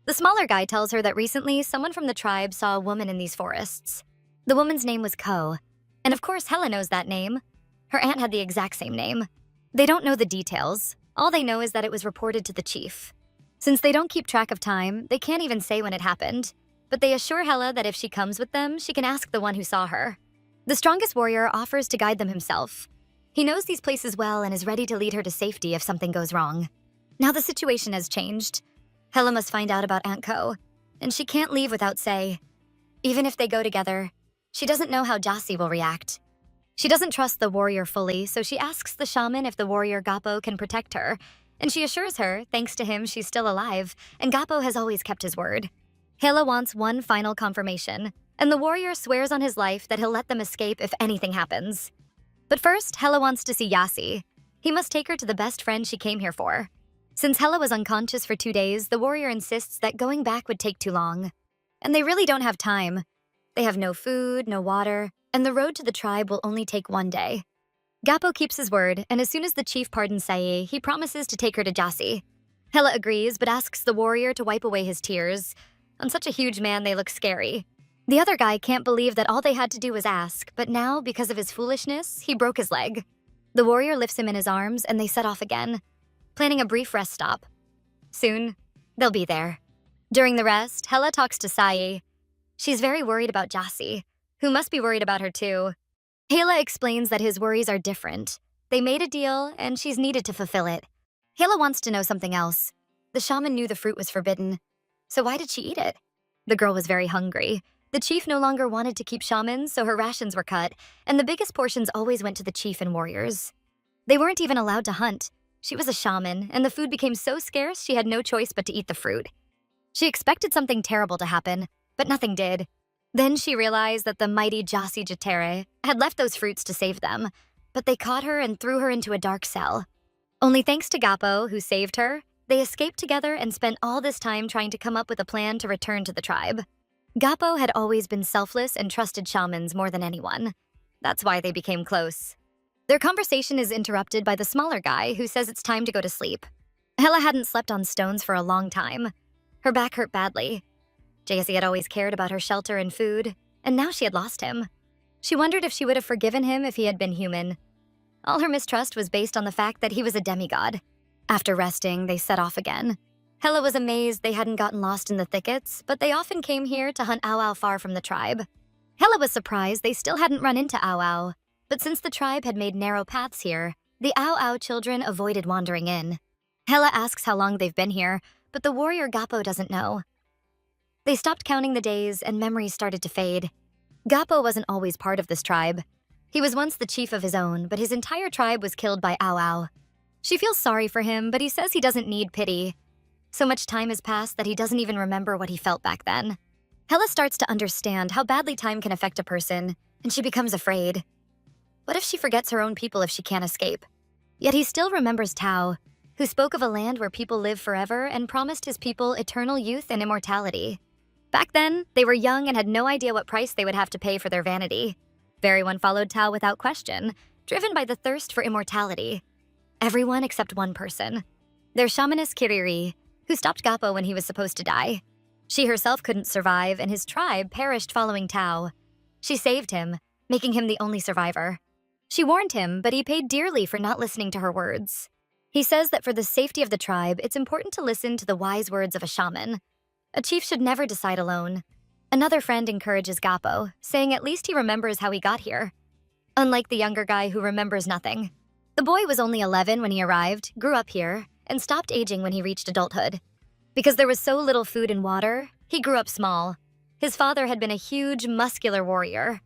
The smaller guy tells her that recently someone from the tribe saw a woman in these forests. The woman's name was Ko, and of course Hella knows that name. Her aunt had the exact same name. They don't know the details. All they know is that it was reported to the chief. Since they don't keep track of time, they can't even say when it happened. But they assure Hella that if she comes with them, she can ask the one who saw her. The strongest warrior offers to guide them himself. He knows these places well and is ready to lead her to safety if something goes wrong. Now the situation has changed. Hella must find out about Aunt Ko, and she can't leave without Say. Even if they go together, she doesn't know how Jasi will react. She doesn't trust the warrior fully, so she asks the shaman if the warrior Gappo can protect her, and she assures her, thanks to him, she's still alive, and Gappo has always kept his word. Hela wants one final confirmation, and the warrior swears on his life that he'll let them escape if anything happens. But first, Hela wants to see Yasi. He must take her to the best friend she came here for. Since Hela was unconscious for 2 days, the warrior insists that going back would take too long. And they really don't have time. They have no food, no water, and the road to the tribe will only take 1 day. Gappo keeps his word, and as soon as the chief pardons Sae, he promises to take her to Jasi. Hela agrees, but asks the warrior to wipe away his tears. On such a huge man, they look scary. The other guy can't believe that all they had to do was ask, but now, because of his foolishness, he broke his leg. The warrior lifts him in his arms, and they set off again, planning a brief rest stop. Soon, they'll be there. During the rest, Hela talks to Sae. She's very worried about Jasi, who must be worried about her too. Hela explains that his worries are different. They made a deal, and she's needed to fulfill it. Hela wants to know something else. The shaman knew the fruit was forbidden, so why did she eat it? The girl was very hungry. The chief no longer wanted to keep shamans, so her rations were cut, and the biggest portions always went to the chief and warriors. They weren't even allowed to hunt. She was a shaman, and the food became so scarce she had no choice but to eat the fruit. She expected something terrible to happen, but nothing did. Then she realized that the mighty Jasi Jatere had left those fruits to save them, but they caught her and threw her into a dark cell. Only thanks to Gappo, who saved her, they escaped together and spent all this time trying to come up with a plan to return to the tribe. Gappo had always been selfless and trusted shamans more than anyone. That's why they became close. Their conversation is interrupted by the smaller guy who says it's time to go to sleep. Hela hadn't slept on stones for a long time. Her back hurt badly. Jaycee had always cared about her shelter and food, and now she had lost him. She wondered if she would have forgiven him if he had been human. All her mistrust was based on the fact that he was a demigod. After resting, they set off again. Hela was amazed they hadn't gotten lost in the thickets, but they often came here to hunt Au far from the tribe. Hela was surprised they still hadn't run into Au, but since the tribe had made narrow paths here, the Au children avoided wandering in. Hela asks how long they've been here, but the warrior Gappo doesn't know. They stopped counting the days, and memories started to fade. Gappo wasn't always part of this tribe. He was once the chief of his own, but his entire tribe was killed by Au. She feels sorry for him, but he says he doesn't need pity. So much time has passed that he doesn't even remember what he felt back then. Hela starts to understand how badly time can affect a person, and she becomes afraid. What if she forgets her own people if she can't escape? Yet he still remembers Tao, who spoke of a land where people live forever and promised his people eternal youth and immortality. Back then, they were young and had no idea what price they would have to pay for their vanity. Everyone followed Tao without question, driven by the thirst for immortality. Everyone except one person. Their shamaness Kiriri, who stopped Gappo when he was supposed to die. She herself couldn't survive, and his tribe perished following Tao. She saved him, making him the only survivor. She warned him, but he paid dearly for not listening to her words. He says that for the safety of the tribe, it's important to listen to the wise words of a shaman. A chief should never decide alone. Another friend encourages Gappo, saying at least he remembers how he got here. Unlike the younger guy who remembers nothing. The boy was only 11 when he arrived, grew up here, and stopped aging when he reached adulthood. Because there was so little food and water, he grew up small. His father had been a huge, muscular warrior.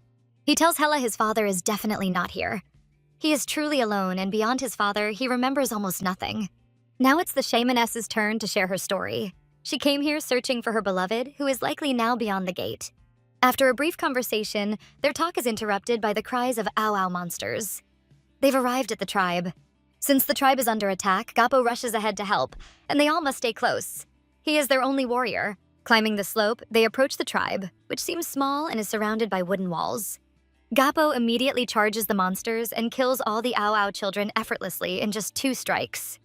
He tells Hela his father is definitely not here. He is truly alone, and beyond his father, he remembers almost nothing. Now it's the shamaness's turn to share her story. She came here searching for her beloved, who is likely now beyond the gate. After a brief conversation, their talk is interrupted by the cries of Au monsters. They've arrived at the tribe. Since the tribe is under attack, Gappo rushes ahead to help, and they all must stay close. He is their only warrior. Climbing the slope, they approach the tribe, which seems small and is surrounded by wooden walls. Gappo immediately charges the monsters and kills all the Au children effortlessly in just 2 strikes.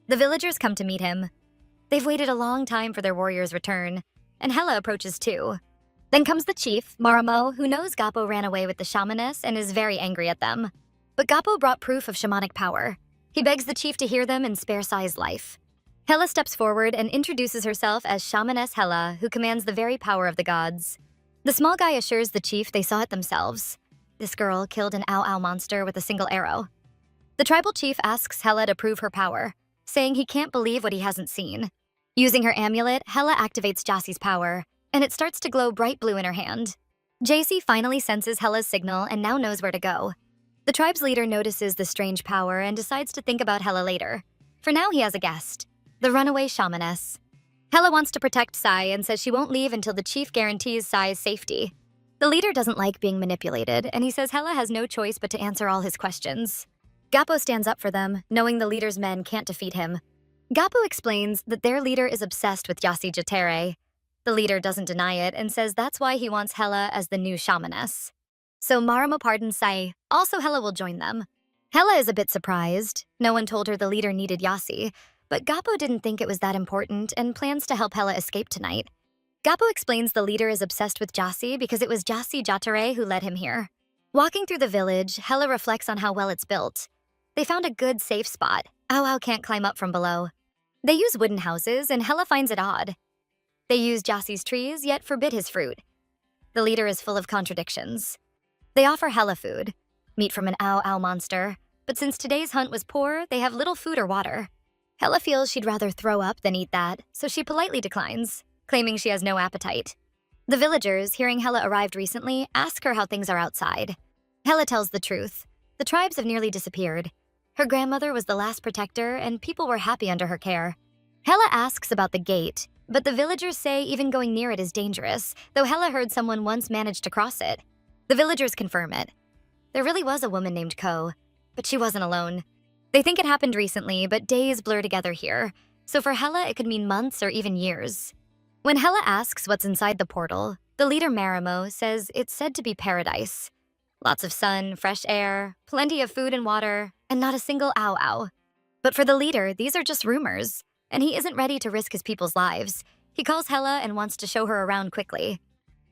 The villagers come to meet him. They've waited a long time for their warrior's return, and Hela approaches too. Then comes the chief, Maramo, who knows Gappo ran away with the shamaness and is very angry at them. But Gappo brought proof of shamanic power. He begs the chief to hear them and spare Sai's life. Hela steps forward and introduces herself as Shamaness Hela, who commands the very power of the gods. The small guy assures the chief they saw it themselves. This girl killed an ow-ow monster with a single arrow. The tribal chief asks Hela to prove her power, saying he can't believe what he hasn't seen. Using her amulet, Hela activates Jassie's power, and it starts to glow bright blue in her hand. Jassie finally senses Hela's signal and now knows where to go. The tribe's leader notices the strange power and decides to think about Hela later. For now, he has a guest, the runaway shamaness. Hela wants to protect Sai and says she won't leave until the chief guarantees Sai's safety. The leader doesn't like being manipulated, and he says Hela has no choice but to answer all his questions. Gappo stands up for them, knowing the leader's men can't defeat him. Gappo explains that their leader is obsessed with Jassie Jatere. The leader doesn't deny it and says that's why he wants Hela as the new shamaness. So Maramo pardons Sai. Also, Hela will join them. Hela is a bit surprised. No one told her the leader needed Jassie, but Gappo didn't think it was that important and plans to help Hela escape tonight. Gappo explains the leader is obsessed with Jassie because it was Jassie Jatere who led him here. Walking through the village, Hela reflects on how well it's built. They found a good safe spot. Ow-ow can't climb up from below. They use wooden houses, and Hela finds it odd. They use Jassie's trees, yet forbid his fruit. The leader is full of contradictions. They offer Hela food, meat from an ow-ow monster, but since today's hunt was poor, they have little food or water. Hela feels she'd rather throw up than eat that, so she politely declines, claiming she has no appetite. The villagers, hearing Hela arrived recently, ask her how things are outside. Hela tells the truth. The tribes have nearly disappeared. Her grandmother was the last protector, and people were happy under her care. Hela asks about the gate, but the villagers say even going near it is dangerous, though Hela heard someone once managed to cross it. The villagers confirm it. There really was a woman named Ko, but she wasn't alone. They think it happened recently, but days blur together here, so for Hela it could mean months or even years. When Hela asks what's inside the portal, the leader Maramo says it's said to be paradise. Lots of sun, fresh air, plenty of food and water, and not a single ow-ow. But for the leader, these are just rumors, and he isn't ready to risk his people's lives. He calls Hela and wants to show her around quickly.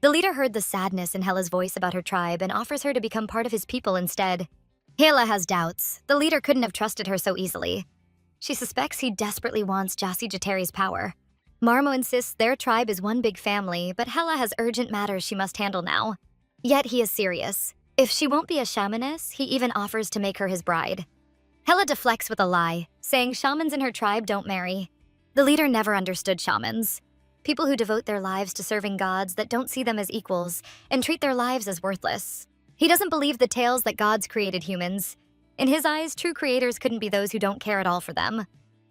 The leader heard the sadness in Hela's voice about her tribe and offers her to become part of his people instead. Hela has doubts. The leader couldn't have trusted her so easily. She suspects he desperately wants Jassie Jateri's power. Maramo insists their tribe is one big family, but Hela has urgent matters she must handle now. Yet he is serious. If she won't be a shamaness, he even offers to make her his bride. Hela deflects with a lie, saying shamans in her tribe don't marry. The leader never understood shamans. People who devote their lives to serving gods that don't see them as equals and treat their lives as worthless. He doesn't believe the tales that gods created humans. In his eyes, true creators couldn't be those who don't care at all for them.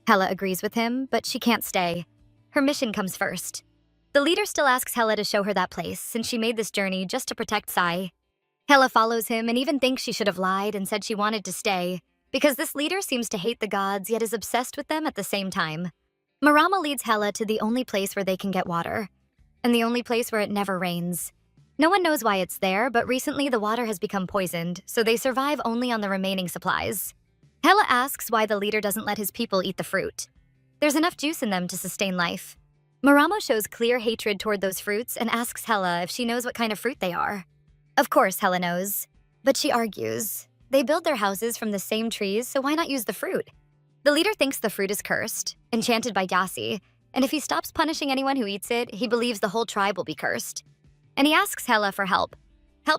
Hela agrees with him, but she can't stay. Her mission comes first. The leader still asks Hela to show her that place, since she made this journey just to protect Sai. Hela follows him and even thinks she should have lied and said she wanted to stay, because this leader seems to hate the gods yet is obsessed with them at the same time. Maramo leads Hela to the only place where they can get water, and the only place where it never rains. No one knows why it's there, but recently the water has become poisoned, so they survive only on the remaining supplies. Hela asks why the leader doesn't let his people eat the fruit. There's enough juice in them to sustain life. Maramo shows clear hatred toward those fruits and asks Hela if she knows what kind of fruit they are. Of course Hela knows, but she argues. They build their houses from the same trees, so why not use the fruit? The leader thinks the fruit is cursed, enchanted by Jassie, and if he stops punishing anyone who eats it, he believes the whole tribe will be cursed. And he asks Hela for help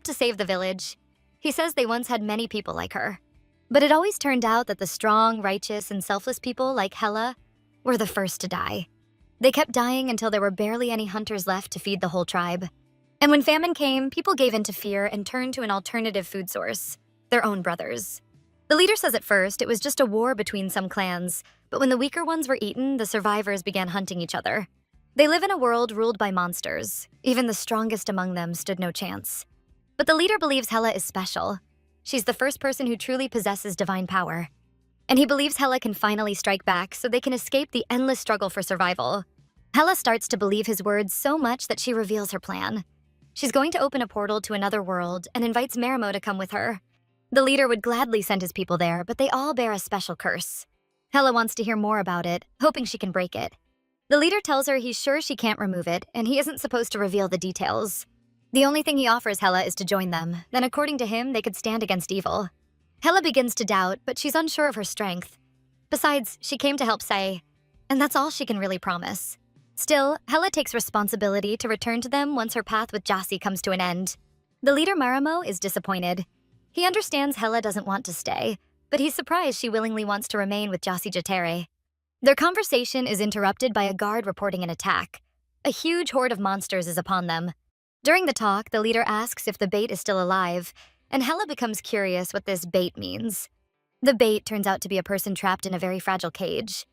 to save the village. He says they once had many people like her. But it always turned out that the strong, righteous, and selfless people like Hela were the first to die. They kept dying until there were barely any hunters left to feed the whole tribe. And when famine came, people gave in to fear and turned to an alternative food source, their own brothers. The leader says at first it was just a war between some clans, but when the weaker ones were eaten, the survivors began hunting each other. They live in a world ruled by monsters. Even the strongest among them stood no chance. But the leader believes Hela is special. She's the first person who truly possesses divine power. And he believes Hela can finally strike back so they can escape the endless struggle for survival. Hela starts to believe his words so much that she reveals her plan. She's going to open a portal to another world and invites Maramo to come with her. The leader would gladly send his people there, but they all bear a special curse. Hela wants to hear more about it, hoping she can break it. The leader tells her he's sure she can't remove it, and he isn't supposed to reveal the details. The only thing he offers Hella is to join them, then according to him, they could stand against evil. Hella begins to doubt, but she's unsure of her strength. Besides, she came to help Sai, and that's all she can really promise. Still, Hella takes responsibility to return to them once her path with Jassi comes to an end. The leader Maramo is disappointed. He understands Hella doesn't want to stay, but he's surprised she willingly wants to remain with Jassi Jatere. Their conversation is interrupted by a guard reporting an attack. A huge horde of monsters is upon them. During the talk, the leader asks if the bait is still alive, and Hella becomes curious what this bait means. The bait turns out to be a person trapped in a very fragile cage.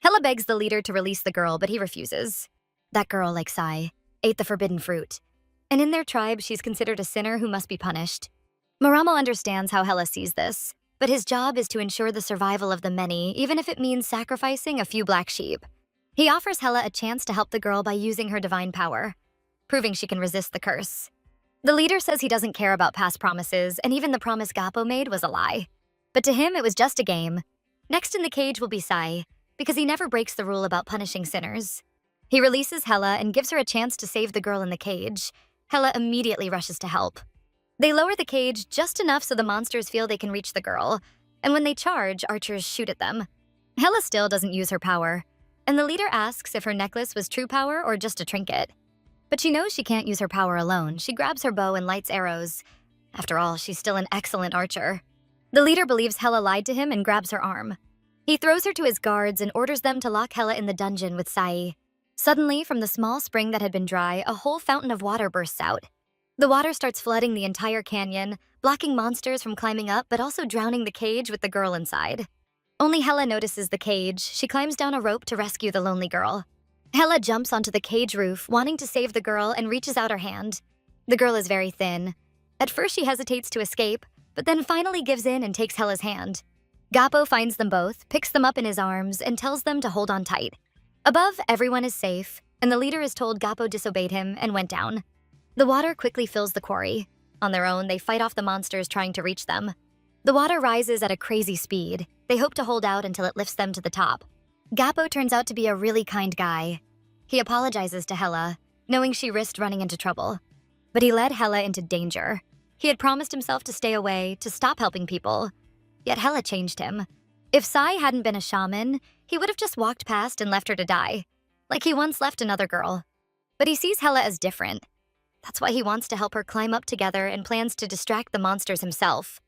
Hella begs the leader to release the girl, but he refuses. That girl, like Sai, ate the forbidden fruit. And in their tribe, she's considered a sinner who must be punished. Maramo understands how Hella sees this, but his job is to ensure the survival of the many, even if it means sacrificing a few black sheep. He offers Hella a chance to help the girl by using her divine power, proving she can resist the curse. The leader says he doesn't care about past promises, and even the promise Gappo made was a lie. But to him, it was just a game. Next in the cage will be Sai, because he never breaks the rule about punishing sinners. He releases Hella and gives her a chance to save the girl in the cage. Hella immediately rushes to help. They lower the cage just enough so the monsters feel they can reach the girl, and when they charge, archers shoot at them. Hella still doesn't use her power, and the leader asks if her necklace was true power or just a trinket. But she knows she can't use her power alone. She grabs her bow and lights arrows. After all, she's still an excellent archer. The leader believes Hella lied to him and grabs her arm. He throws her to his guards and orders them to lock Hella in the dungeon with Sai. Suddenly, from the small spring that had been dry, a whole fountain of water bursts out. The water starts flooding the entire canyon, blocking monsters from climbing up, but also drowning the cage with the girl inside. Only Hella notices the cage. She climbs down a rope to rescue the lonely girl. Hella jumps onto the cage roof, wanting to save the girl, and reaches out her hand. The girl is very thin. At first, she hesitates to escape, but then finally gives in and takes Hella's hand. Gappo finds them both, picks them up in his arms, and tells them to hold on tight. Above, everyone is safe, and the leader is told Gappo disobeyed him and went down. The water quickly fills the quarry. On their own, they fight off the monsters trying to reach them. The water rises at a crazy speed. They hope to hold out until it lifts them to the top. Gappo turns out to be a really kind guy. He apologizes to Hella, knowing she risked running into trouble. But he led Hella into danger. He had promised himself to stay away, to stop helping people. Yet Hella changed him. If Sai hadn't been a shaman, he would have just walked past and left her to die, like he once left another girl. But he sees Hella as different. That's why he wants to help her climb up together and plans to distract the monsters himself.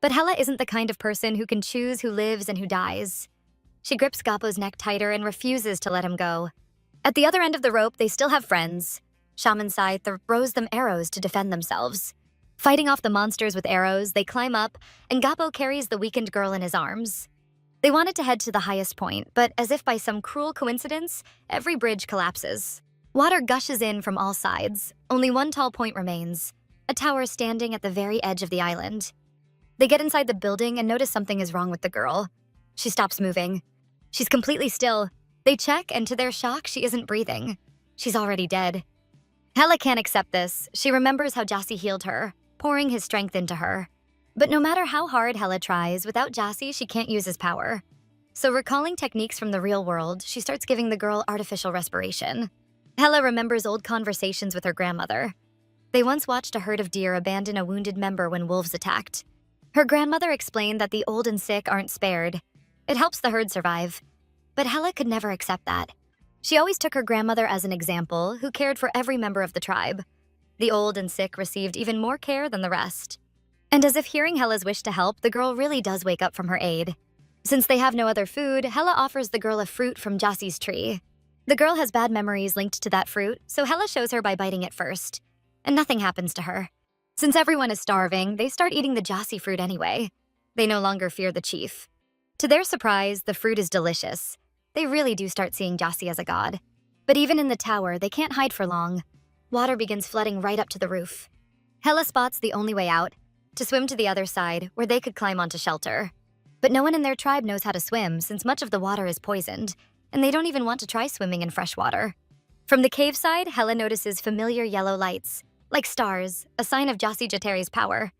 But Hella isn't the kind of person who can choose who lives and who dies. She grips Gappo's neck tighter and refuses to let him go. At the other end of the rope, they still have friends. Shaman Sai throws them arrows to defend themselves. Fighting off the monsters with arrows, they climb up, and Gappo carries the weakened girl in his arms. They wanted to head to the highest point, but as if by some cruel coincidence, every bridge collapses. Water gushes in from all sides. Only one tall point remains, a tower standing at the very edge of the island. They get inside the building and notice something is wrong with the girl. She stops moving. She's completely still. They check, and to their shock, she isn't breathing. She's already dead. Hella can't accept this. She remembers how Jassi healed her, pouring his strength into her. But no matter how hard Hella tries, without Jassi, she can't use his power. So recalling techniques from the real world, she starts giving the girl artificial respiration. Hella remembers old conversations with her grandmother. They once watched a herd of deer abandon a wounded member when wolves attacked. Her grandmother explained that the old and sick aren't spared. It helps the herd survive. But Hella could never accept that. She always took her grandmother as an example, who cared for every member of the tribe. The old and sick received even more care than the rest. And as if hearing Hella's wish to help, the girl really does wake up from her aid. Since they have no other food, Hella offers the girl a fruit from Jassi's tree. The girl has bad memories linked to that fruit, so Hella shows her by biting it first. And nothing happens to her. Since everyone is starving, they start eating the Jassi fruit anyway. They no longer fear the chief. To their surprise, the fruit is delicious. They really do start seeing Jassi as a god. But even in the tower, they can't hide for long. Water begins flooding right up to the roof. Hella spots the only way out, to swim to the other side, where they could climb onto shelter. But no one in their tribe knows how to swim, since much of the water is poisoned, and they don't even want to try swimming in fresh water. From the cave side, Hella notices familiar yellow lights, like stars, a sign of Jassi Jateri's power.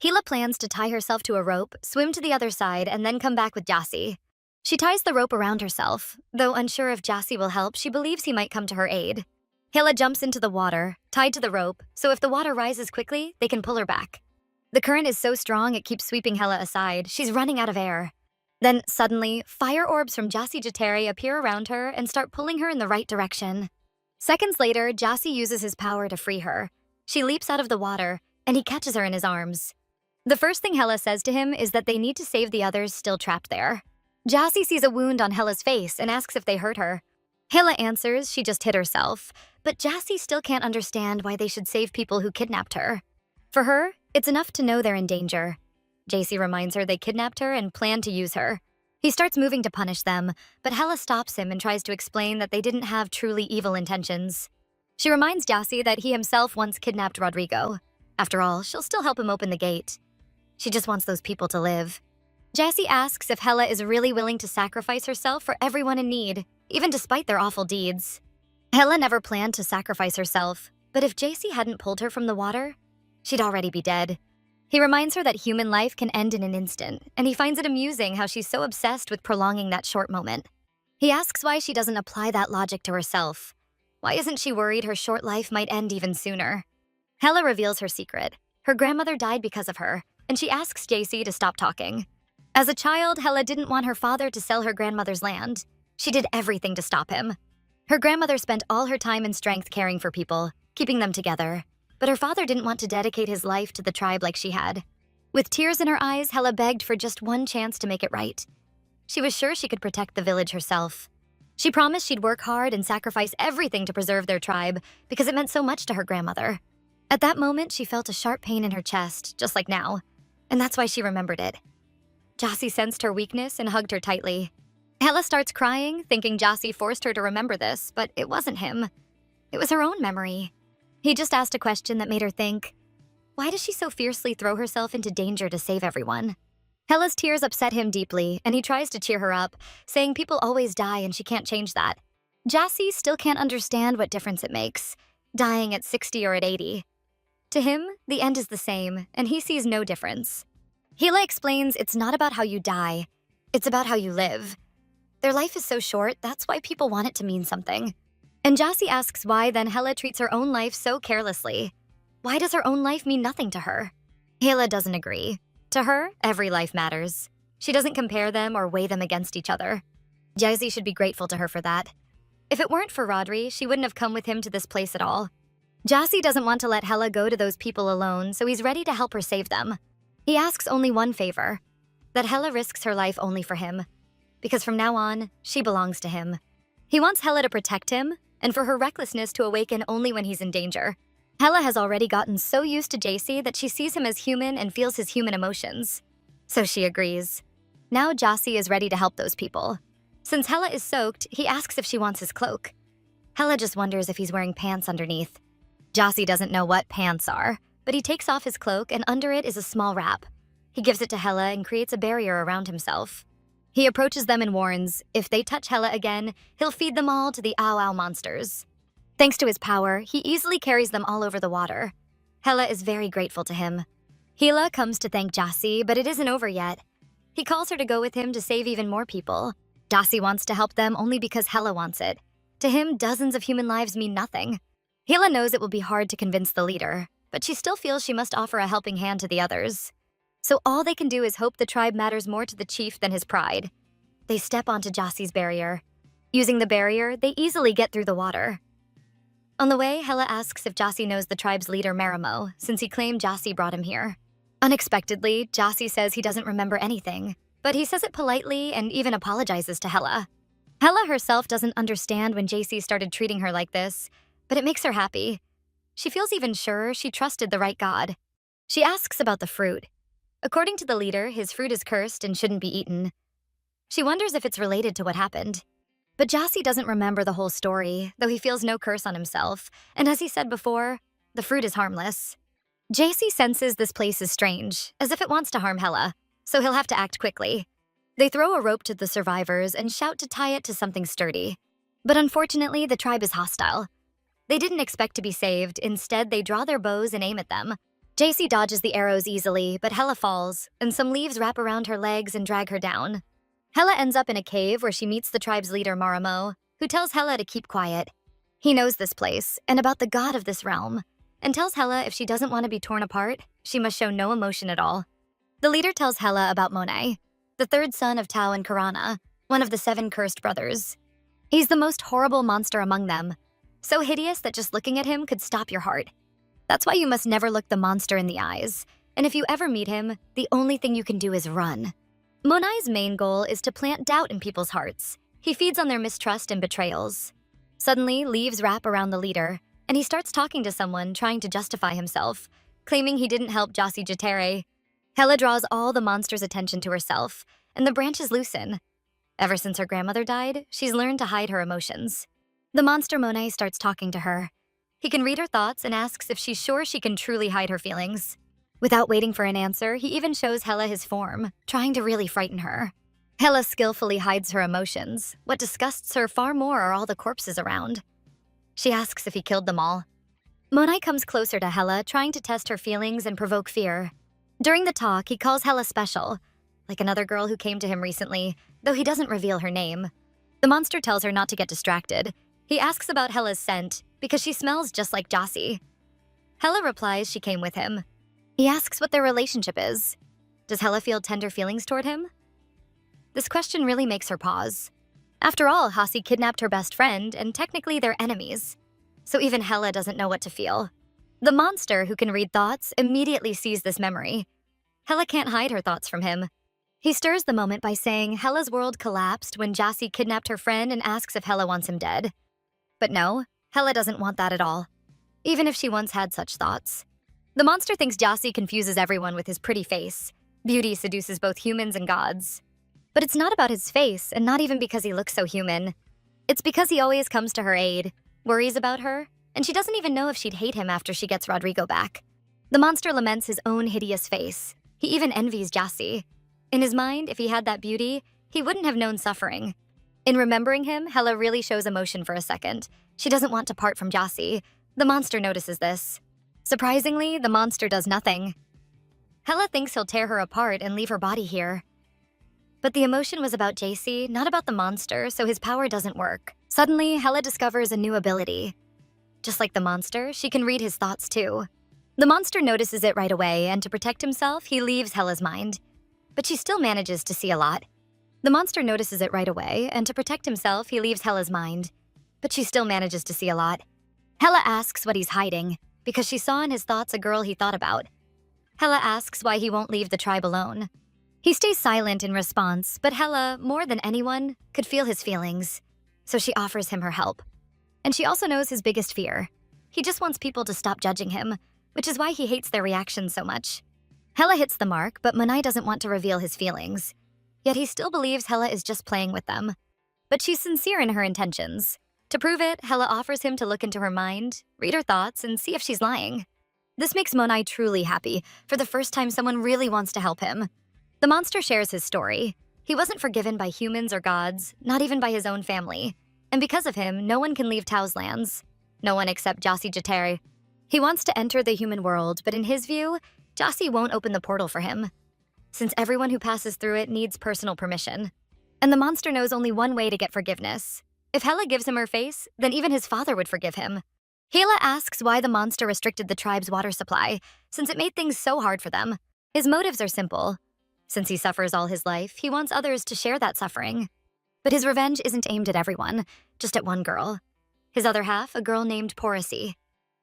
Hela plans to tie herself to a rope, swim to the other side, and then come back with Jassi. She ties the rope around herself. Though unsure if Jassy will help, she believes he might come to her aid. Hela jumps into the water, tied to the rope, so if the water rises quickly, they can pull her back. The current is so strong it keeps sweeping Hela aside. She's running out of air. Then, suddenly, fire orbs from Jassy Jateri appear around her and start pulling her in the right direction. Seconds later, Jassy uses his power to free her. She leaps out of the water, and he catches her in his arms. The first thing Hela says to him is that they need to save the others still trapped there. Jassy sees a wound on Hela's face and asks if they hurt her. Hela answers she just hit herself, but Jassy still can't understand why they should save people who kidnapped her. For her, it's enough to know they're in danger. Jassy reminds her they kidnapped her and planned to use her. He starts moving to punish them, but Hela stops him and tries to explain that they didn't have truly evil intentions. She reminds Jassy that he himself once kidnapped Rodrigo. After all, she'll still help him open the gate. She just wants those people to live. Jassy asks if Hela is really willing to sacrifice herself for everyone in need, even despite their awful deeds. Hela never planned to sacrifice herself, but if Jassy hadn't pulled her from the water, she'd already be dead. He reminds her that human life can end in an instant, and he finds it amusing how she's so obsessed with prolonging that short moment. He asks why she doesn't apply that logic to herself. Why isn't she worried her short life might end even sooner? Hela reveals her secret. Her grandmother died because of her, and she asks Jassy to stop talking. As a child, Hela didn't want her father to sell her grandmother's land. She did everything to stop him. Her grandmother spent all her time and strength caring for people, keeping them together. But her father didn't want to dedicate his life to the tribe like she had. With tears in her eyes, Hela begged for just one chance to make it right. She was sure she could protect the village herself. She promised she'd work hard and sacrifice everything to preserve their tribe because it meant so much to her grandmother. At that moment, she felt a sharp pain in her chest, just like now, and that's why she remembered it. Jassy sensed her weakness and hugged her tightly. Hela starts crying, thinking Jassy forced her to remember this, but it wasn't him. It was her own memory. He just asked a question that made her think, why does she so fiercely throw herself into danger to save everyone? Hela's tears upset him deeply, and he tries to cheer her up, saying people always die and she can't change that. Jassy still can't understand what difference it makes, dying at 60 or at 80. To him, the end is the same, and he sees no difference. Hela explains it's not about how you die, it's about how you live. Their life is so short, that's why people want it to mean something. And Jassy asks why then Hela treats her own life so carelessly. Why does her own life mean nothing to her? Hela doesn't agree. To her, every life matters. She doesn't compare them or weigh them against each other. Jassy should be grateful to her for that. If it weren't for Rodri, she wouldn't have come with him to this place at all. Jassy doesn't want to let Hela go to those people alone, so he's ready to help her save them. He asks only one favor, that Hela risks her life only for him. Because from now on, she belongs to him. He wants Hela to protect him, and for her recklessness to awaken only when he's in danger. Hela has already gotten so used to Jassy that she sees him as human and feels his human emotions. So she agrees. Now Jassy is ready to help those people. Since Hela is soaked, he asks if she wants his cloak. Hela just wonders if he's wearing pants underneath. Jassy doesn't know what pants are, but he takes off his cloak and under it is a small wrap. He gives it to Hela and creates a barrier around himself. He approaches them and warns, if they touch Hela again, he'll feed them all to the Ow monsters. Thanks to his power, he easily carries them all over the water. Hela is very grateful to him. Hela comes to thank Jassy, but it isn't over yet. He calls her to go with him to save even more people. Jassy wants to help them only because Hela wants it. To him, dozens of human lives mean nothing. Hela knows it will be hard to convince the leader, but she still feels she must offer a helping hand to the others. So all they can do is hope the tribe matters more to the chief than his pride. They step onto Jassy's barrier. Using the barrier, they easily get through the water. On the way, Hela asks if Jassy knows the tribe's leader Marimo, since he claimed Jassy brought him here. Unexpectedly, Jassy says he doesn't remember anything, but he says it politely and even apologizes to Hela. Hela herself doesn't understand when Jassy started treating her like this, but it makes her happy. She feels even sure she trusted the right god. She asks about the fruit. According to the leader, his fruit is cursed and shouldn't be eaten. She wonders if it's related to what happened. But Jassy doesn't remember the whole story, though he feels no curse on himself, and as he said before, the fruit is harmless. Jassy senses this place is strange, as if it wants to harm Hela, so he'll have to act quickly. They throw a rope to the survivors and shout to tie it to something sturdy. But unfortunately, the tribe is hostile. They didn't expect to be saved, instead they draw their bows and aim at them. Jassy dodges the arrows easily, but Hela falls, and some leaves wrap around her legs and drag her down. Hela ends up in a cave where she meets the tribe's leader Maramo, who tells Hela to keep quiet. He knows this place and about the god of this realm, and tells Hela if she doesn't want to be torn apart, she must show no emotion at all. The leader tells Hela about Monet, the third son of Tao and Karana, one of the 7 cursed brothers. He's the most horrible monster among them, so hideous that just looking at him could stop your heart. That's why you must never look the monster in the eyes, and if you ever meet him, the only thing you can do is run. Monai's main goal is to plant doubt in people's hearts. He feeds on their mistrust and betrayals. Suddenly, leaves wrap around the leader, and he starts talking to someone trying to justify himself, claiming he didn't help Jossi Jatere. Hela draws all the monster's attention to herself, and the branches loosen. Ever since her grandmother died, she's learned to hide her emotions. The monster Monet starts talking to her. He can read her thoughts and asks if she's sure she can truly hide her feelings. Without waiting for an answer, he even shows Hela his form, trying to really frighten her. Hela skillfully hides her emotions. What disgusts her far more are all the corpses around. She asks if he killed them all. Monet comes closer to Hela, trying to test her feelings and provoke fear. During the talk, he calls Hela special, like another girl who came to him recently, though he doesn't reveal her name. The monster tells her not to get distracted. He asks about Hela's scent, because she smells just like Jossi. Hela replies she came with him. He asks what their relationship is. Does Hela feel tender feelings toward him? This question really makes her pause. After all, Hasi kidnapped her best friend, and technically they're enemies. So even Hela doesn't know what to feel. The monster, who can read thoughts, immediately sees this memory. Hela can't hide her thoughts from him. He stirs the moment by saying Hela's world collapsed when Jossi kidnapped her friend and asks if Hela wants him dead. But no, Hela doesn't want that at all, even if she once had such thoughts. The monster thinks Jossi confuses everyone with his pretty face. Beauty seduces both humans and gods. But it's not about his face, and not even because he looks so human. It's because he always comes to her aid, worries about her, and she doesn't even know if she'd hate him after she gets Rodrigo back. The monster laments his own hideous face. He even envies Jossi. In his mind, if he had that beauty, he wouldn't have known suffering. In remembering him, Hela really shows emotion for a second. She doesn't want to part from Jossi. The monster notices this. Surprisingly, the monster does nothing. Hela thinks he'll tear her apart and leave her body here. But the emotion was about JC, not about the monster, so his power doesn't work. Suddenly, Hela discovers a new ability. Just like the monster, she can read his thoughts too. The monster notices it right away, and to protect himself, he leaves Hela's mind. But she still manages to see a lot. The monster notices it right away, and to protect himself, he leaves Hela's mind. But she still manages to see a lot. Hela asks what he's hiding, because she saw in his thoughts a girl he thought about. Hela asks why he won't leave the tribe alone. He stays silent in response, but Hela, more than anyone, could feel his feelings. So she offers him her help. And she also knows his biggest fear. He just wants people to stop judging him, which is why he hates their reactions so much. Hela hits the mark, but Monet doesn't want to reveal his feelings. Yet he still believes Hela is just playing with them. But she's sincere in her intentions. To prove it, Hela offers him to look into her mind, read her thoughts, and see if she's lying. This makes Monet truly happy. For the first time, someone really wants to help him. The monster shares his story. He wasn't forgiven by humans or gods, not even by his own family. And because of him, no one can leave Tao's lands. No one except Jossi Jatere. He wants to enter the human world, but in his view, Jossi won't open the portal for him, since everyone who passes through it needs personal permission. And the monster knows only one way to get forgiveness. If Hela gives him her face, then even his father would forgive him. Hela asks why the monster restricted the tribe's water supply, since it made things so hard for them. His motives are simple. Since he suffers all his life, he wants others to share that suffering. But his revenge isn't aimed at everyone, just at one girl. His other half, a girl named Porosy.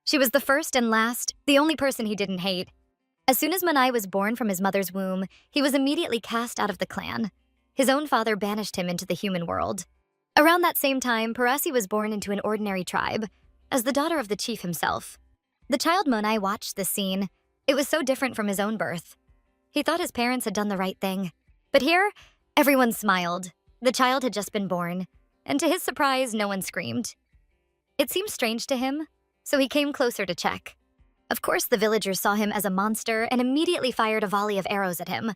She was the first and last, the only person he didn't hate. As soon as Manai was born from his mother's womb, he was immediately cast out of the clan. His own father banished him into the human world. Around that same time, Porosy was born into an ordinary tribe, as the daughter of the chief himself. The child Monai watched this scene. It was so different from his own birth. He thought his parents had done the right thing. But here, everyone smiled. The child had just been born, and to his surprise, no one screamed. It seemed strange to him, so he came closer to check. Of course, the villagers saw him as a monster and immediately fired a volley of arrows at him.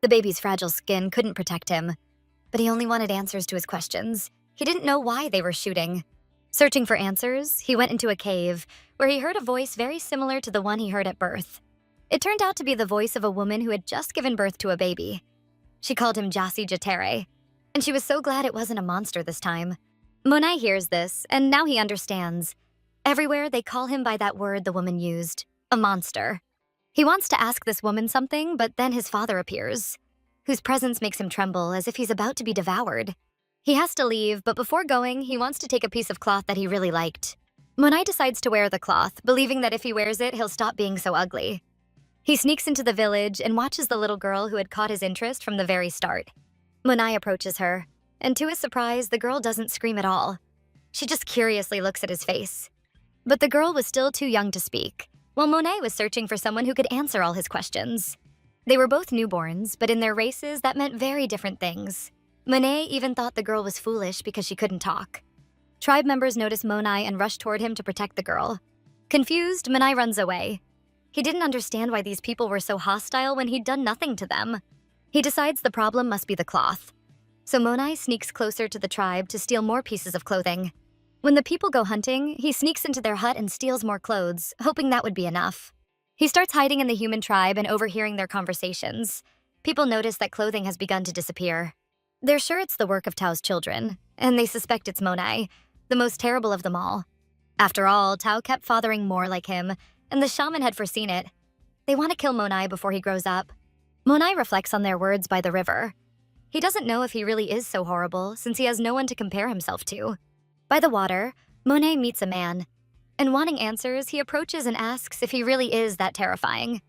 The baby's fragile skin couldn't protect him, but he only wanted answers to his questions. He didn't know why they were shooting. Searching for answers, he went into a cave, where he heard a voice very similar to the one he heard at birth. It turned out to be the voice of a woman who had just given birth to a baby. She called him Jossi Jatere. and she was so glad it wasn't a monster this time. Monai hears this, and now he understands. Everywhere, they call him by that word the woman used, a monster. He wants to ask this woman something, but then his father appears, whose presence makes him tremble as if he's about to be devoured. He has to leave, but before going, he wants to take a piece of cloth that he really liked. Monai decides to wear the cloth, believing that if he wears it, he'll stop being so ugly. He sneaks into the village and watches the little girl who had caught his interest from the very start. Monai approaches her, and to his surprise, the girl doesn't scream at all. She just curiously looks at his face. But the girl was still too young to speak, while Monai was searching for someone who could answer all his questions. They were both newborns, but in their races, that meant very different things. Monai even thought the girl was foolish because she couldn't talk. Tribe members notice Monai and rush toward him to protect the girl. Confused, Monai runs away. He didn't understand why these people were so hostile when he'd done nothing to them. He decides the problem must be the cloth. So Monai sneaks closer to the tribe to steal more pieces of clothing. When the people go hunting, he sneaks into their hut and steals more clothes, hoping that would be enough. He starts hiding in the human tribe and overhearing their conversations. People notice that clothing has begun to disappear. They're sure it's the work of Tao's children, and they suspect it's Monai, the most terrible of them all. After all, Tao kept fathering more like him, and the shaman had foreseen it. They want to kill Monai before he grows up. Monai reflects on their words by the river. He doesn't know if he really is so horrible, since he has no one to compare himself to. By the water, Monai meets a man, and wanting answers, he approaches and asks if he really is that terrifying.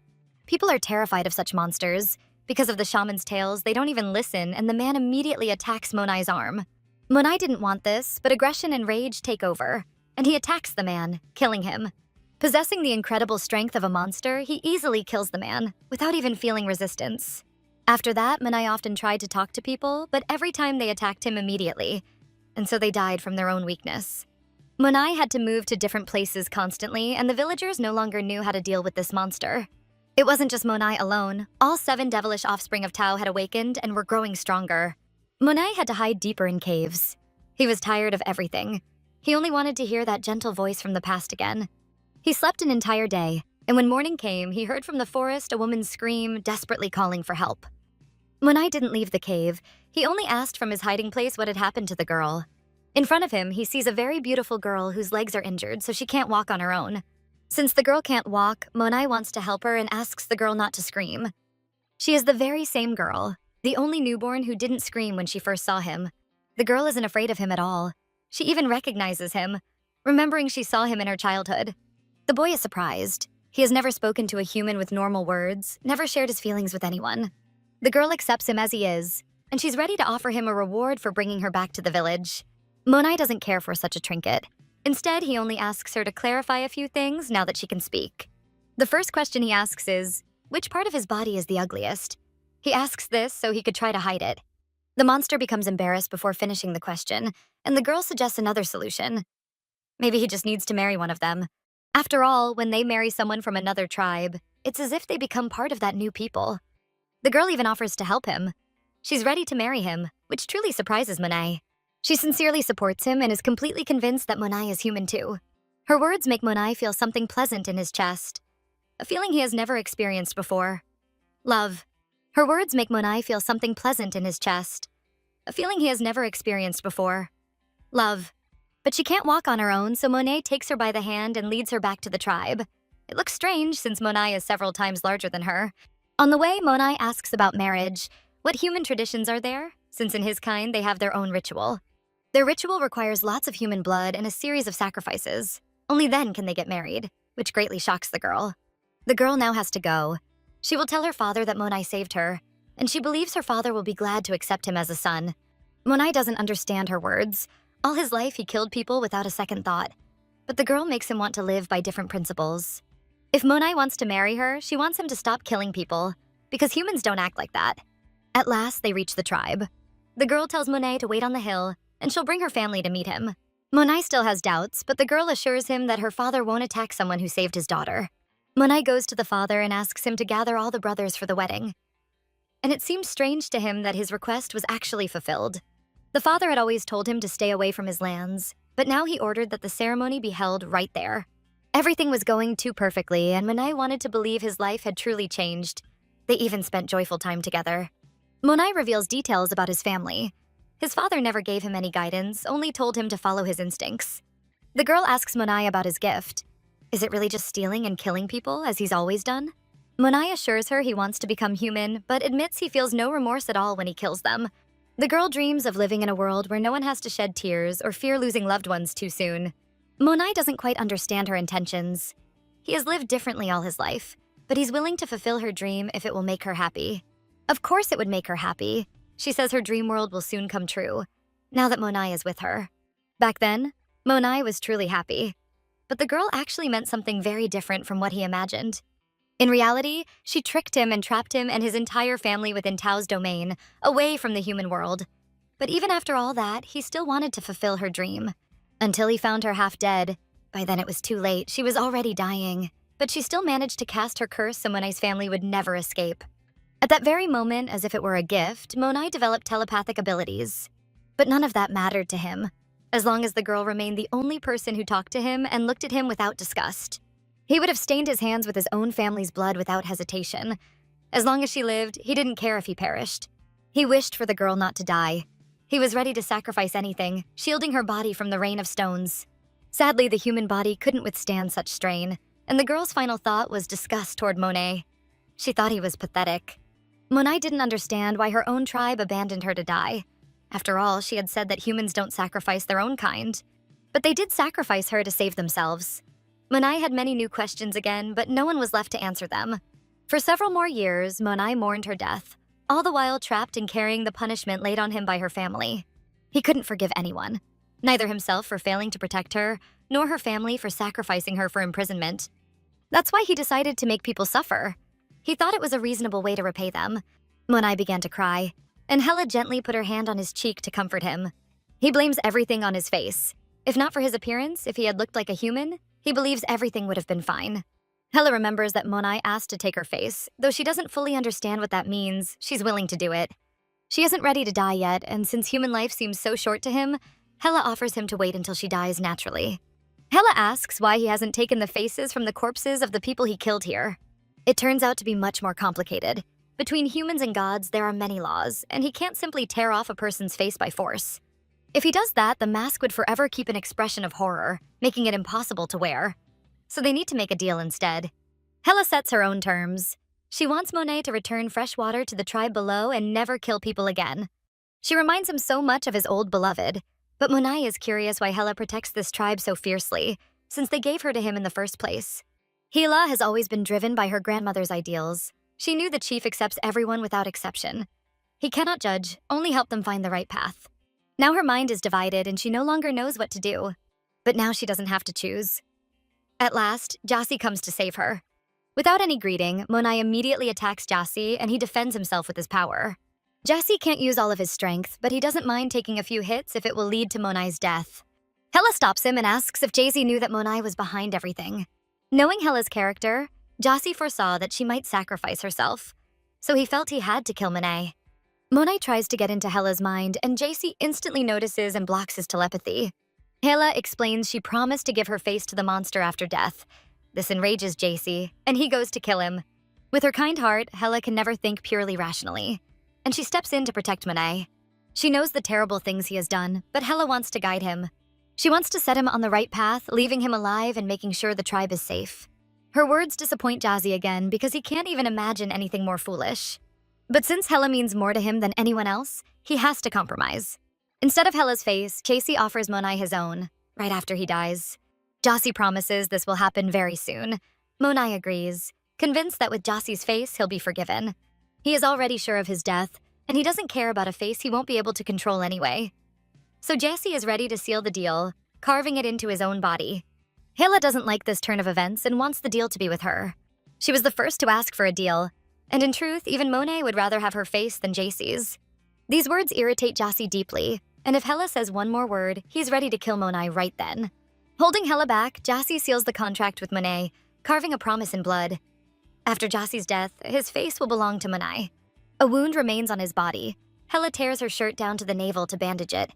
People are terrified of such monsters. Because of the shaman's tales, they don't even listen, and the man immediately attacks Monai's arm. Monai didn't want this, but aggression and rage take over, and he attacks the man, killing him. Possessing the incredible strength of a monster, he easily kills the man, without even feeling resistance. After that, Monai often tried to talk to people, but every time they attacked him immediately, and so they died from their own weakness. Monai had to move to different places constantly, and the villagers no longer knew how to deal with this monster. It wasn't just Monai alone. All 7 devilish offspring of Tao had awakened and were growing stronger. Monai had to hide deeper in caves. He was tired of everything. He only wanted to hear that gentle voice from the past again. He slept an entire day, and when morning came, he heard from the forest a woman scream, desperately calling for help. Monai didn't leave the cave. He only asked from his hiding place what had happened to the girl. In front of him, he sees a very beautiful girl whose legs are injured, so she can't walk on her own. Since the girl can't walk, Monai wants to help her and asks the girl not to scream. She is the very same girl, the only newborn who didn't scream when she first saw him. The girl isn't afraid of him at all. She even recognizes him, remembering she saw him in her childhood. The boy is surprised. He has never spoken to a human with normal words, never shared his feelings with anyone. The girl accepts him as he is, and she's ready to offer him a reward for bringing her back to the village. Monai doesn't care for such a trinket. Instead, he only asks her to clarify a few things now that she can speak. The first question he asks is, which part of his body is the ugliest? He asks this so he could try to hide it. The monster becomes embarrassed before finishing the question, and the girl suggests another solution. Maybe he just needs to marry one of them. After all, when they marry someone from another tribe, it's as if they become part of that new people. The girl even offers to help him. She's ready to marry him, which truly surprises Monai. She sincerely supports him and is completely convinced that Monai is human too. Her words make Monai feel something pleasant in his chest, a feeling he has never experienced before. Love. Her words make Monai feel something pleasant in his chest, a feeling he has never experienced before. Love. But she can't walk on her own, so Monai takes her by the hand and leads her back to the tribe. It looks strange since Monai is several times larger than her. On the way, Monai asks about marriage. What human traditions are there, since in his kind they have their own ritual? Their ritual requires lots of human blood and a series of sacrifices. Only then can they get married, which greatly shocks the girl. The girl now has to go. She will tell her father that Monai saved her, and she believes her father will be glad to accept him as a son. Monai doesn't understand her words. All his life, he killed people without a second thought. But the girl makes him want to live by different principles. If Monai wants to marry her, she wants him to stop killing people, because humans don't act like that. At last, they reach the tribe. The girl tells Monai to wait on the hill, and she'll bring her family to meet him. Monai still has doubts, but the girl assures him that her father won't attack someone who saved his daughter. Monai goes to the father and asks him to gather all the brothers for the wedding. And it seemed strange to him that his request was actually fulfilled. The father had always told him to stay away from his lands, but now he ordered that the ceremony be held right there. Everything was going too perfectly, and Monai wanted to believe his life had truly changed. They even spent joyful time together. Monai reveals details about his family. His father never gave him any guidance, only told him to follow his instincts. The girl asks Monai about his gift. Is it really just stealing and killing people, as he's always done? Monai assures her he wants to become human, but admits he feels no remorse at all when he kills them. The girl dreams of living in a world where no one has to shed tears or fear losing loved ones too soon. Monai doesn't quite understand her intentions. He has lived differently all his life, but he's willing to fulfill her dream if it will make her happy. Of course it would make her happy. She says her dream world will soon come true, now that Monai is with her. Back then, Monai was truly happy. But the girl actually meant something very different from what he imagined. In reality, she tricked him and trapped him and his entire family within Tao's domain, away from the human world. But even after all that, he still wanted to fulfill her dream. Until he found her half dead. By then it was too late, she was already dying. But she still managed to cast her curse so Monai's family would never escape. At that very moment, as if it were a gift, Monai developed telepathic abilities. But none of that mattered to him, as long as the girl remained the only person who talked to him and looked at him without disgust. He would have stained his hands with his own family's blood without hesitation. As long as she lived, he didn't care if he perished. He wished for the girl not to die. He was ready to sacrifice anything, shielding her body from the rain of stones. Sadly, the human body couldn't withstand such strain, and the girl's final thought was disgust toward Monet. She thought he was pathetic. Monai didn't understand why her own tribe abandoned her to die. After all, she had said that humans don't sacrifice their own kind. But they did sacrifice her to save themselves. Monai had many new questions again, but no one was left to answer them. For several more years, Monai mourned her death, all the while trapped and carrying the punishment laid on him by her family. He couldn't forgive anyone, neither himself for failing to protect her, nor her family for sacrificing her for imprisonment. That's why he decided to make people suffer. He thought it was a reasonable way to repay them. Monai began to cry, and Hela gently put her hand on his cheek to comfort him. He blames everything on his face. If not for his appearance, if he had looked like a human, he believes everything would have been fine. Hela remembers that Monai asked to take her face. Though she doesn't fully understand what that means, she's willing to do it. She isn't ready to die yet, and since human life seems so short to him, Hela offers him to wait until she dies naturally. Hela asks why he hasn't taken the faces from the corpses of the people he killed here. It turns out to be much more complicated. Between humans and gods, there are many laws, and he can't simply tear off a person's face by force. If he does that, the mask would forever keep an expression of horror, making it impossible to wear. So they need to make a deal instead. Hela sets her own terms. She wants Monet to return fresh water to the tribe below and never kill people again. She reminds him so much of his old beloved, but Monet is curious why Hela protects this tribe so fiercely, since they gave her to him in the first place. Hela has always been driven by her grandmother's ideals. She knew the chief accepts everyone without exception. He cannot judge, only help them find the right path. Now her mind is divided and she no longer knows what to do. But now she doesn't have to choose. At last, Jassi comes to save her. Without any greeting, Monai immediately attacks Jassi and he defends himself with his power. Jassi can't use all of his strength, but he doesn't mind taking a few hits if it will lead to Monai's death. Hela stops him and asks if Jassi knew that Monai was behind everything. Knowing Hela's character, Jassi foresaw that she might sacrifice herself, so he felt he had to kill Monet. Monai tries to get into Hela's mind, and Jassi instantly notices and blocks his telepathy. Hela explains she promised to give her face to the monster after death. This enrages Jassi, and he goes to kill him. With her kind heart, Hela can never think purely rationally, and she steps in to protect Monet. She knows the terrible things he has done, but Hela wants to guide him. She wants to set him on the right path, leaving him alive and making sure the tribe is safe. Her words disappoint Jassi again because he can't even imagine anything more foolish. But since Hela means more to him than anyone else, he has to compromise. Instead of Hela's face, Jassi offers Monai his own, right after he dies. Jassi promises this will happen very soon. Monai agrees, convinced that with Jassi's face, he'll be forgiven. He is already sure of his death, and he doesn't care about a face he won't be able to control anyway. So Jassi is ready to seal the deal, carving it into his own body. Hela doesn't like this turn of events and wants the deal to be with her. She was the first to ask for a deal, and in truth, even Monet would rather have her face than Jassi's. These words irritate Jassi deeply, and if Hela says one more word, he's ready to kill Monet right then. Holding Hela back, Jassi seals the contract with Monet, carving a promise in blood. After Jassi's death, his face will belong to Monet. A wound remains on his body. Hela tears her shirt down to the navel to bandage it.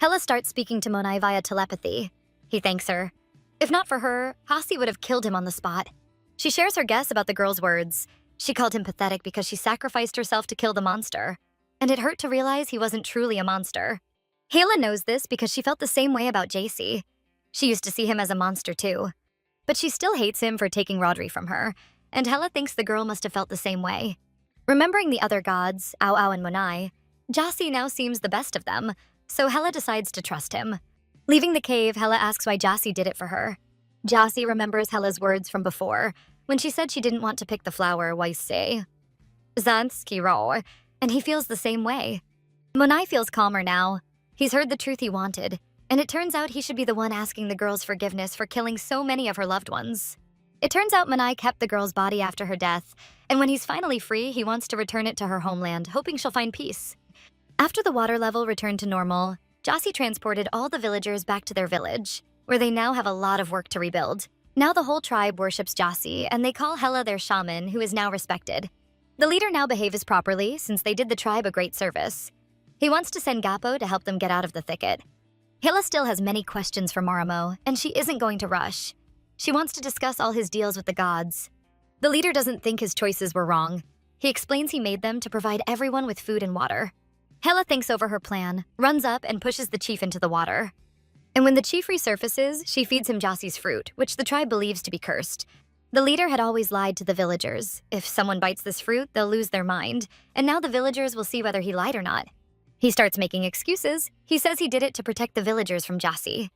Hela starts speaking to Monet via telepathy. He thanks her. If not for her, Hasi would have killed him on the spot. She shares her guess about the girl's words. She called him pathetic because she sacrificed herself to kill the monster. and it hurt to realize he wasn't truly a monster. Hayla knows this because she felt the same way about JC. She used to see him as a monster too. But she still hates him for taking Rodri from her, and Hela thinks the girl must have felt the same way. Remembering the other gods, Ao Ao and Monai, Jassi now seems the best of them, so Hela decides to trust him. Leaving the cave, Hela asks why Jassi did it for her. Jassi remembers Hela's words from before, when she said she didn't want to pick the flower Waise. Zanski ro, and he feels the same way. Monai feels calmer now. He's heard the truth he wanted, and it turns out he should be the one asking the girl's forgiveness for killing so many of her loved ones. It turns out Monai kept the girl's body after her death, and when he's finally free, he wants to return it to her homeland, hoping she'll find peace. After the water level returned to normal, Jassi transported all the villagers back to their village, where they now have a lot of work to rebuild. Now the whole tribe worships Jassi, and they call Hela their shaman, who is now respected. The leader now behaves properly, since they did the tribe a great service. He wants to send Gappo to help them get out of the thicket. Hela still has many questions for Maramo, and she isn't going to rush. She wants to discuss all his deals with the gods. The leader doesn't think his choices were wrong. He explains he made them to provide everyone with food and water. Hela thinks over her plan, runs up, and pushes the chief into the water. And when the chief resurfaces, she feeds him Jassi's fruit, which the tribe believes to be cursed. The leader had always lied to the villagers. If someone bites this fruit, they'll lose their mind, and now the villagers will see whether he lied or not. He starts making excuses. He says he did it to protect the villagers from Jassi.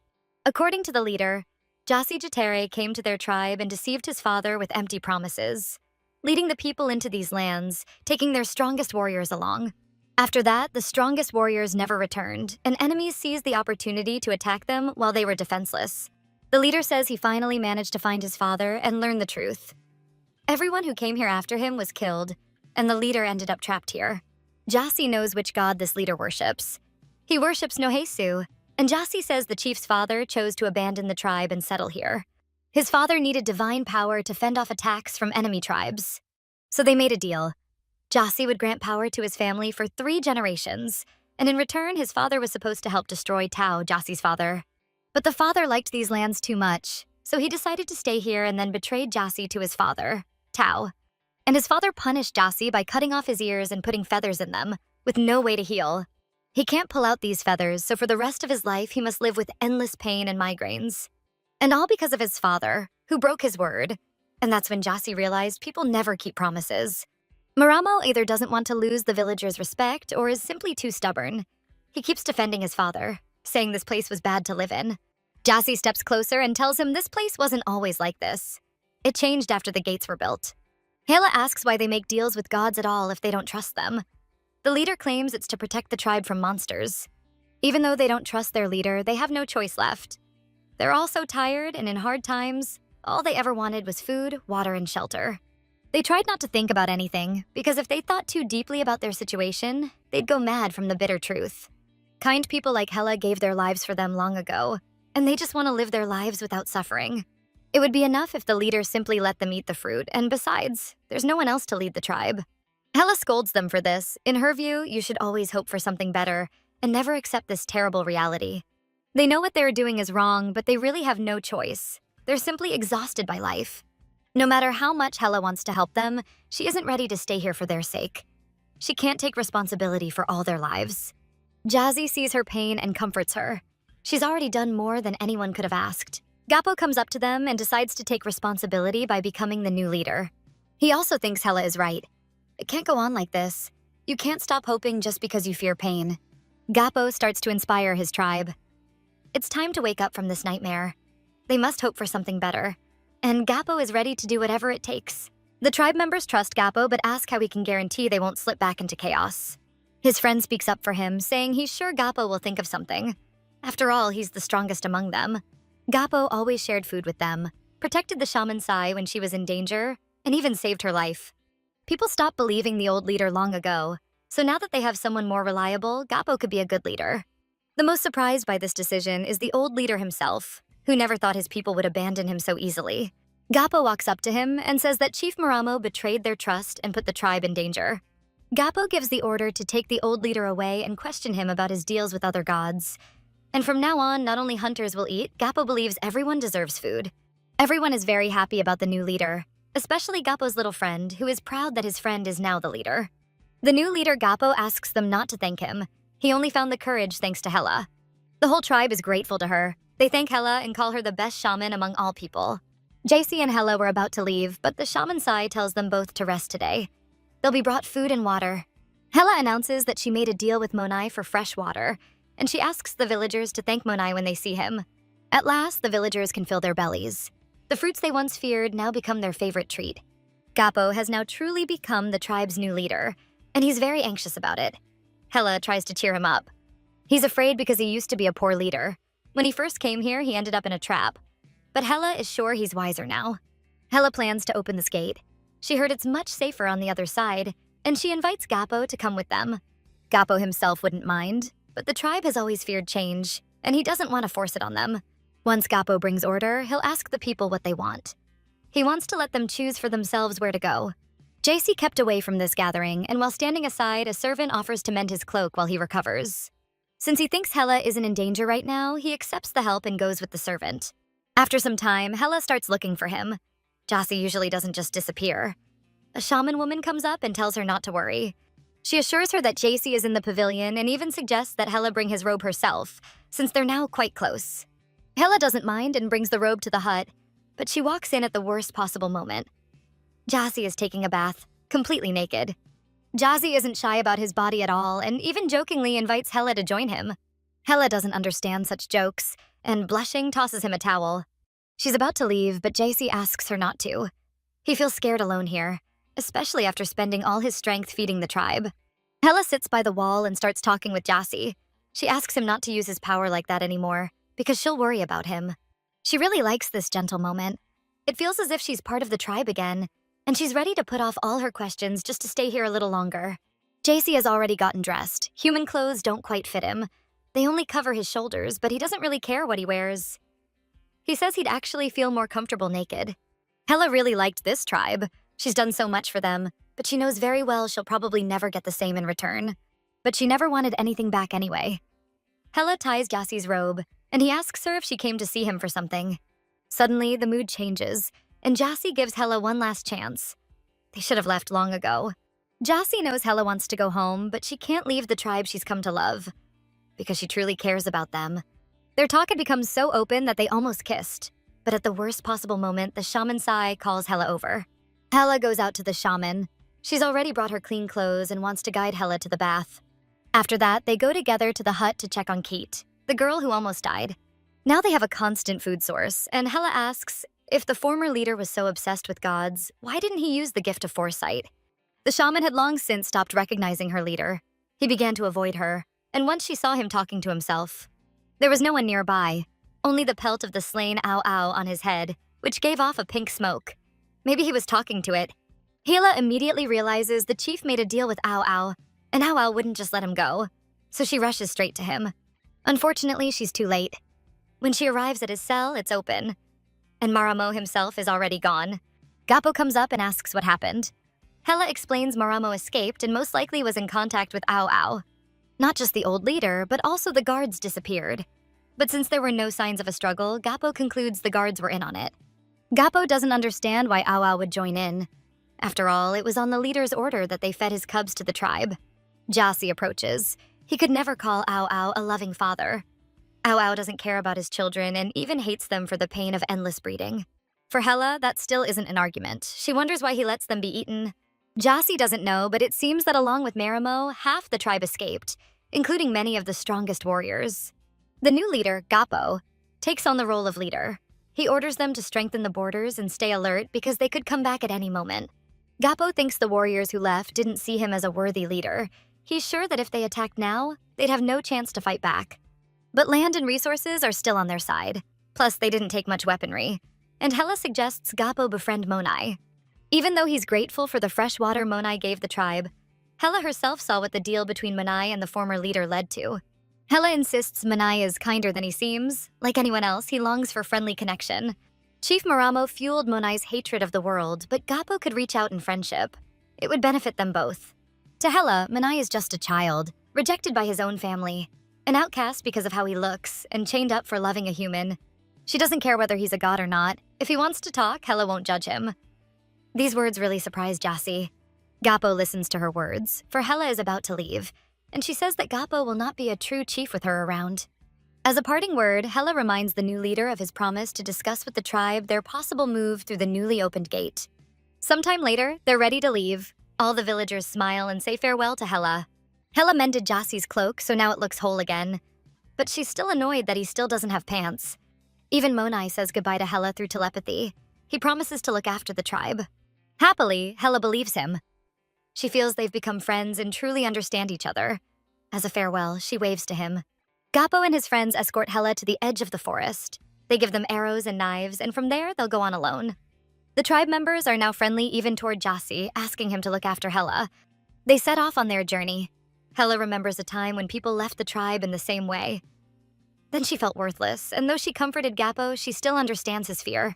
According to the leader, Jassi Jatere came to their tribe and deceived his father with empty promises, leading the people into these lands, taking their strongest warriors along. After that, the strongest warriors never returned, and enemies seized the opportunity to attack them while they were defenseless. The leader says he finally managed to find his father and learn the truth. Everyone who came here after him was killed, and the leader ended up trapped here. Jassi knows which god this leader worships. He worships Nohesu, and Jassi says the chief's father chose to abandon the tribe and settle here. His father needed divine power to fend off attacks from enemy tribes. So they made a deal. Jassi would grant power to his family for 3 generations, and in return, his father was supposed to help destroy Tao, Jassi's father. But the father liked these lands too much, so he decided to stay here and then betrayed Jassi to his father, Tao. And his father punished Jassi by cutting off his ears and putting feathers in them, with no way to heal. He can't pull out these feathers, so for the rest of his life, he must live with endless pain and migraines. And all because of his father, who broke his word. And that's when Jassi realized people never keep promises. Maramo either doesn't want to lose the villagers' respect or is simply too stubborn. He keeps defending his father, saying this place was bad to live in. Jassi steps closer and tells him this place wasn't always like this. It changed after the gates were built. Hela asks why they make deals with gods at all if they don't trust them. The leader claims it's to protect the tribe from monsters. Even though they don't trust their leader, they have no choice left. They're all so tired, and in hard times, all they ever wanted was food, water, and shelter. They tried not to think about anything, because if they thought too deeply about their situation, they'd go mad from the bitter truth. Kind people like Hela gave their lives for them long ago, and they just want to live their lives without suffering. It would be enough if the leader simply let them eat the fruit, and besides, there's no one else to lead the tribe. Hela scolds them for this. In her view, you should always hope for something better, and never accept this terrible reality. They know what they're doing is wrong, but they really have no choice. They're simply exhausted by life. No matter how much Hela wants to help them, she isn't ready to stay here for their sake. She can't take responsibility for all their lives. Jassi sees her pain and comforts her. She's already done more than anyone could have asked. Gappo comes up to them and decides to take responsibility by becoming the new leader. He also thinks Hela is right. It can't go on like this. You can't stop hoping just because you fear pain. Gappo starts to inspire his tribe. It's time to wake up from this nightmare. They must hope for something better. And Gappo is ready to do whatever it takes. The tribe members trust Gappo but ask how he can guarantee they won't slip back into chaos. His friend speaks up for him, saying he's sure Gappo will think of something. After all, he's the strongest among them. Gappo always shared food with them, protected the shaman Sai when she was in danger, and even saved her life. People stopped believing the old leader long ago, so now that they have someone more reliable, Gappo could be a good leader. The most surprised by this decision is the old leader himself, who never thought his people would abandon him so easily. Gappo walks up to him and says that Chief Maramo betrayed their trust and put the tribe in danger. Gappo gives the order to take the old leader away and question him about his deals with other gods. And from now on, not only hunters will eat, Gappo believes everyone deserves food. Everyone is very happy about the new leader, especially Gappo's little friend, who is proud that his friend is now the leader. The new leader Gappo asks them not to thank him. He only found the courage thanks to Hela. The whole tribe is grateful to her. They thank Hela and call her the best shaman among all people. JC and Hela were about to leave, but the shaman Sai tells them both to rest today. They'll be brought food and water. Hela announces that she made a deal with Monai for fresh water, and she asks the villagers to thank Monai when they see him. At last, the villagers can fill their bellies. The fruits they once feared now become their favorite treat. Gappo has now truly become the tribe's new leader, and he's very anxious about it. Hela tries to cheer him up. He's afraid because he used to be a poor leader. When he first came here, he ended up in a trap. But Hela is sure he's wiser now. Hela plans to open this gate. She heard it's much safer on the other side, and she invites Gappo to come with them. Gappo himself wouldn't mind, but the tribe has always feared change, and he doesn't want to force it on them. Once Gappo brings order, he'll ask the people what they want. He wants to let them choose for themselves where to go. JC kept away from this gathering, and while standing aside, a servant offers to mend his cloak while he recovers. Since he thinks Hela isn't in danger right now, he accepts the help and goes with the servant. After some time, Hela starts looking for him. Jassi usually doesn't just disappear. A shaman woman comes up and tells her not to worry. She assures her that JC is in the pavilion and even suggests that Hela bring his robe herself, since they're now quite close. Hela doesn't mind and brings the robe to the hut, but she walks in at the worst possible moment. Jassi is taking a bath, completely naked. Jassi isn't shy about his body at all and even jokingly invites Hela to join him. Hela doesn't understand such jokes, and blushing tosses him a towel. She's about to leave, but JC asks her not to. He feels scared alone here, especially after spending all his strength feeding the tribe. Hela sits by the wall and starts talking with Jassi. She asks him not to use his power like that anymore, because she'll worry about him. She really likes this gentle moment. It feels as if she's part of the tribe again, and she's ready to put off all her questions just to stay here a little longer. JC has already gotten dressed. Human clothes don't quite fit him. They only cover his shoulders, but he doesn't really care what he wears. He says he'd actually feel more comfortable naked. Hela really liked this tribe. She's done so much for them, but she knows very well she'll probably never get the same in return. But she never wanted anything back anyway. Hela ties Jassi's robe, and he asks her if she came to see him for something. Suddenly, the mood changes, and Jassi gives Hela one last chance. They should have left long ago. Jassi knows Hela wants to go home, but she can't leave the tribe she's come to love, because she truly cares about them. Their talk had become so open that they almost kissed, but at the worst possible moment, the shaman Sai calls Hela over. Hela goes out to the shaman. She's already brought her clean clothes and wants to guide Hela to the bath. After that, they go together to the hut to check on Keet, the girl who almost died. Now they have a constant food source, and Hela asks, if the former leader was so obsessed with gods, why didn't he use the gift of foresight? The shaman had long since stopped recognizing her leader. He began to avoid her, and once she saw him talking to himself. There was no one nearby, only the pelt of the slain Ao Ao on his head, which gave off a pink smoke. Maybe he was talking to it. Hela immediately realizes the chief made a deal with Ao Ao, and Ao Ao wouldn't just let him go, so she rushes straight to him. Unfortunately, she's too late. When she arrives at his cell, it's open, and Maramo himself is already gone. Gappo comes up and asks what happened. Hela explains Maramo escaped and most likely was in contact with Ao Ao. Not just the old leader, but also the guards disappeared. But since there were no signs of a struggle, Gappo concludes the guards were in on it. Gappo doesn't understand why Ao Ao would join in. After all, it was on the leader's order that they fed his cubs to the tribe. Jassi approaches. He could never call Ao Ao a loving father. Ao Ao doesn't care about his children and even hates them for the pain of endless breeding. For Hela, that still isn't an argument. She wonders why he lets them be eaten. Jassi doesn't know, but it seems that along with Maramo, half the tribe escaped, including many of the strongest warriors. The new leader, Gappo, takes on the role of leader. He orders them to strengthen the borders and stay alert because they could come back at any moment. Gappo thinks the warriors who left didn't see him as a worthy leader. He's sure that if they attacked now, they'd have no chance to fight back. But land and resources are still on their side. Plus, they didn't take much weaponry. And Hela suggests Gappo befriend Monai. Even though he's grateful for the fresh water Monai gave the tribe, Hela herself saw what the deal between Monai and the former leader led to. Hela insists Monai is kinder than he seems. Like anyone else, he longs for friendly connection. Chief Maramo fueled Monai's hatred of the world, but Gappo could reach out in friendship. It would benefit them both. To Hela, Monai is just a child, rejected by his own family, an outcast because of how he looks, and chained up for loving a human. She doesn't care whether he's a god or not. If he wants to talk, Hela won't judge him. These words really surprised Jassi. Gappo listens to her words, for Hela is about to leave, and she says that Gappo will not be a true chief with her around. As a parting word, Hela reminds the new leader of his promise to discuss with the tribe their possible move through the newly opened gate. Sometime later, they're ready to leave. All the villagers smile and say farewell to Hela. Hela mended Jassie's cloak, so now it looks whole again. But she's still annoyed that he still doesn't have pants. Even Monai says goodbye to Hela through telepathy. He promises to look after the tribe. Happily, Hela believes him. She feels they've become friends and truly understand each other. As a farewell, she waves to him. Gappo and his friends escort Hela to the edge of the forest. They give them arrows and knives, and from there, they'll go on alone. The tribe members are now friendly even toward Jassie, asking him to look after Hela. They set off on their journey. Hela remembers a time when people left the tribe in the same way. Then she felt worthless, and though she comforted Gappo, she still understands his fear.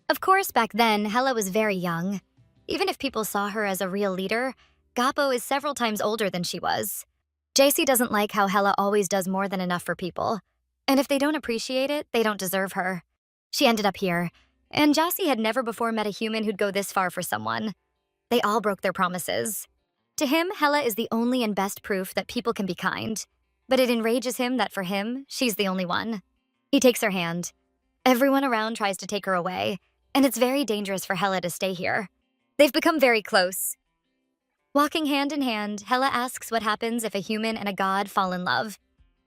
Of course, back then, Hela was very young. Even if people saw her as a real leader, Gappo is several times older than she was. Jassie doesn't like how Hela always does more than enough for people. And if they don't appreciate it, they don't deserve her. She ended up here, and Jassie had never before met a human who'd go this far for someone. They all broke their promises. To him, Hela is the only and best proof that people can be kind. But it enrages him that for him, she's the only one. He takes her hand. Everyone around tries to take her away, and it's very dangerous for Hela to stay here. They've become very close. Walking hand in hand, Hela asks what happens if a human and a god fall in love.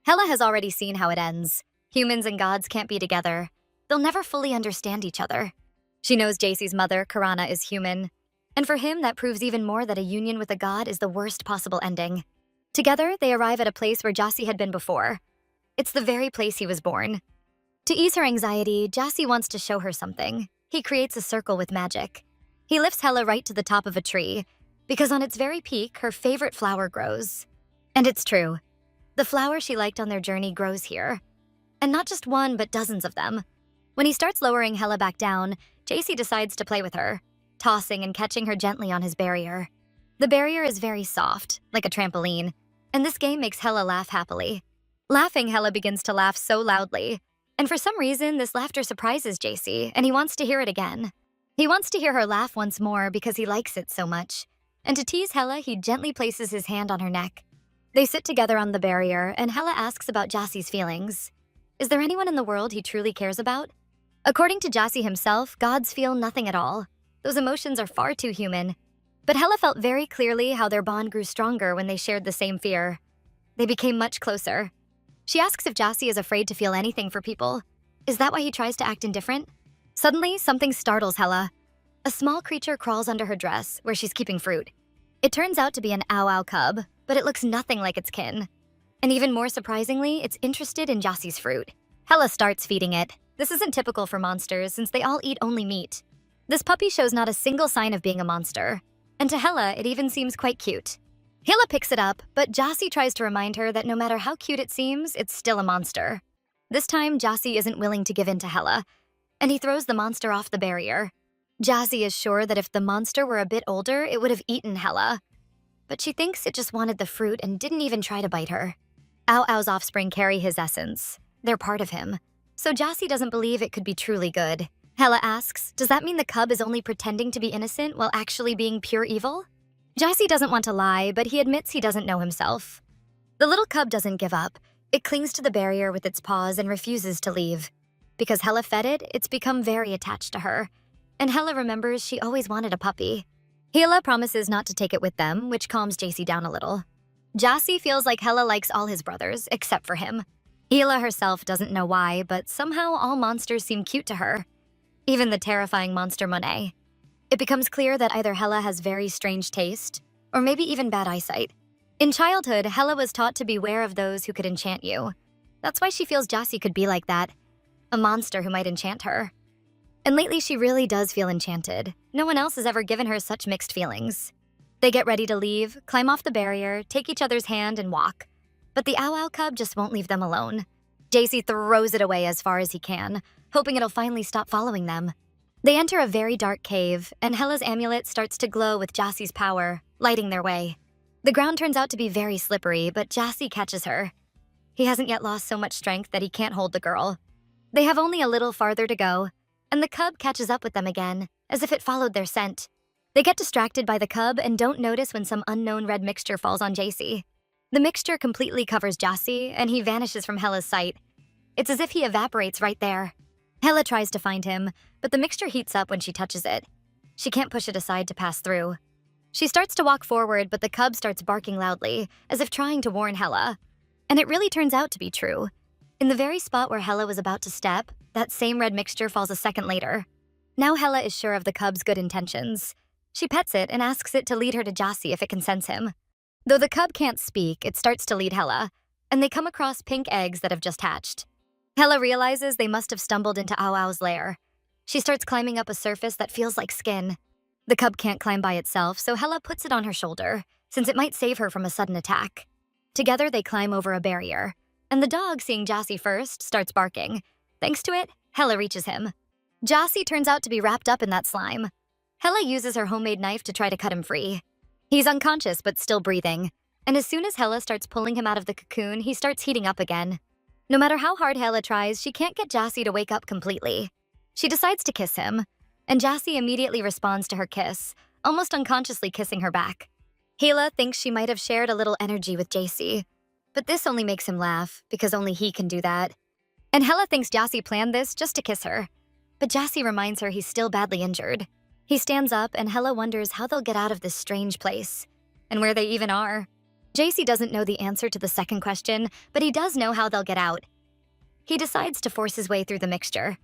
Hela has already seen how it ends. Humans and gods can't be together. They'll never fully understand each other. She knows Jassie's mother, Karana, is human. And for him, that proves even more that a union with a god is the worst possible ending. Together, they arrive at a place where Jassie had been before. It's the very place he was born. To ease her anxiety, Jassie wants to show her something. He creates a circle with magic. He lifts Hela right to the top of a tree, because on its very peak, her favorite flower grows. And it's true. The flower she liked on their journey grows here. And not just one, but dozens of them. When he starts lowering Hela back down, Jassie decides to play with her, tossing and catching her gently on his barrier. The barrier is very soft, like a trampoline, and this game makes Hela laugh happily. Laughing, Hela begins to laugh so loudly, and for some reason, this laughter surprises Jassie, and he wants to hear it again. He wants to hear her laugh once more because he likes it so much. And to tease Hela, he gently places his hand on her neck. They sit together on the barrier, and Hela asks about Jassie's feelings. Is there anyone in the world he truly cares about? According to Jassie himself, gods feel nothing at all. Those emotions are far too human. But Hela felt very clearly how their bond grew stronger when they shared the same fear. They became much closer. She asks if Jassie is afraid to feel anything for people. Is that why he tries to act indifferent? Suddenly, something startles Hela. A small creature crawls under her dress, where she's keeping fruit. It turns out to be an ow-ow cub, but it looks nothing like its kin. And even more surprisingly, it's interested in Jassie's fruit. Hela starts feeding it. This isn't typical for monsters, since they all eat only meat. This puppy shows not a single sign of being a monster. And to Hela, it even seems quite cute. Hela picks it up, but Jassie tries to remind her that no matter how cute it seems, it's still a monster. This time, Jassie isn't willing to give in to Hela, and he throws the monster off the barrier. Jassie is sure that if the monster were a bit older, it would have eaten Hela. But she thinks it just wanted the fruit and didn't even try to bite her. Ow-Ow's offspring carry his essence. They're part of him. So Jassie doesn't believe it could be truly good. Hela asks, does that mean the cub is only pretending to be innocent while actually being pure evil? Jassie doesn't want to lie, but he admits he doesn't know himself. The little cub doesn't give up. It clings to the barrier with its paws and refuses to leave. Because Hela fed it, it's become very attached to her. And Hela remembers she always wanted a puppy. Hela promises not to take it with them, which calms Jassie down a little. Jassie feels like Hela likes all his brothers, except for him. Hela herself doesn't know why, but somehow all monsters seem cute to her. Even the terrifying monster Monet. It becomes clear that either Hela has very strange taste, or maybe even bad eyesight. In childhood, Hela was taught to beware of those who could enchant you. That's why she feels Jassie could be like that. A monster who might enchant her. And lately she really does feel enchanted. No one else has ever given her such mixed feelings. They get ready to leave, climb off the barrier, take each other's hand, and walk. But the ow-ow cub just won't leave them alone. Jassie throws it away as far as he can, hoping it'll finally stop following them. They enter a very dark cave, and Hela's amulet starts to glow with Jassie's power, lighting their way. The ground turns out to be very slippery, but Jassie catches her. He hasn't yet lost so much strength that he can't hold the girl. They have only a little farther to go, and the cub catches up with them again, as if it followed their scent. They get distracted by the cub and don't notice when some unknown red mixture falls on Jacy. The mixture completely covers Jacy, and he vanishes from Hella's sight. It's as if he evaporates right there. Hella tries to find him, but the mixture heats up when she touches it. She can't push it aside to pass through. She starts to walk forward, but the cub starts barking loudly, as if trying to warn Hella. And it really turns out to be true. In the very spot where Hella was about to step, that same red mixture falls a second later. Now Hella is sure of the cub's good intentions. She pets it and asks it to lead her to Jacy if it can sense him. Though the cub can't speak, it starts to lead Hella, and they come across pink eggs that have just hatched. Hella realizes they must have stumbled into Ao Ao's lair. She starts climbing up a surface that feels like skin. The cub can't climb by itself, so Hella puts it on her shoulder, since it might save her from a sudden attack. Together, they climb over a barrier, and the dog, seeing Jacy first, starts barking. Thanks to it, Hella reaches him. Jacy turns out to be wrapped up in that slime. Hella uses her homemade knife to try to cut him free. He's unconscious but still breathing, and as soon as Hella starts pulling him out of the cocoon, he starts heating up again. No matter how hard Hella tries, she can't get Jacy to wake up completely. She decides to kiss him, and Jacy immediately responds to her kiss, almost unconsciously kissing her back. Hela thinks she might have shared a little energy with Jacy, but this only makes him laugh, because only he can do that. And Hella thinks Jacy planned this just to kiss her, but Jacy reminds her he's still badly injured. He stands up, and Hella wonders how they'll get out of this strange place, and where they even are. Jacy doesn't know the answer to the second question, but he does know how they'll get out. He decides to force his way through the mixture.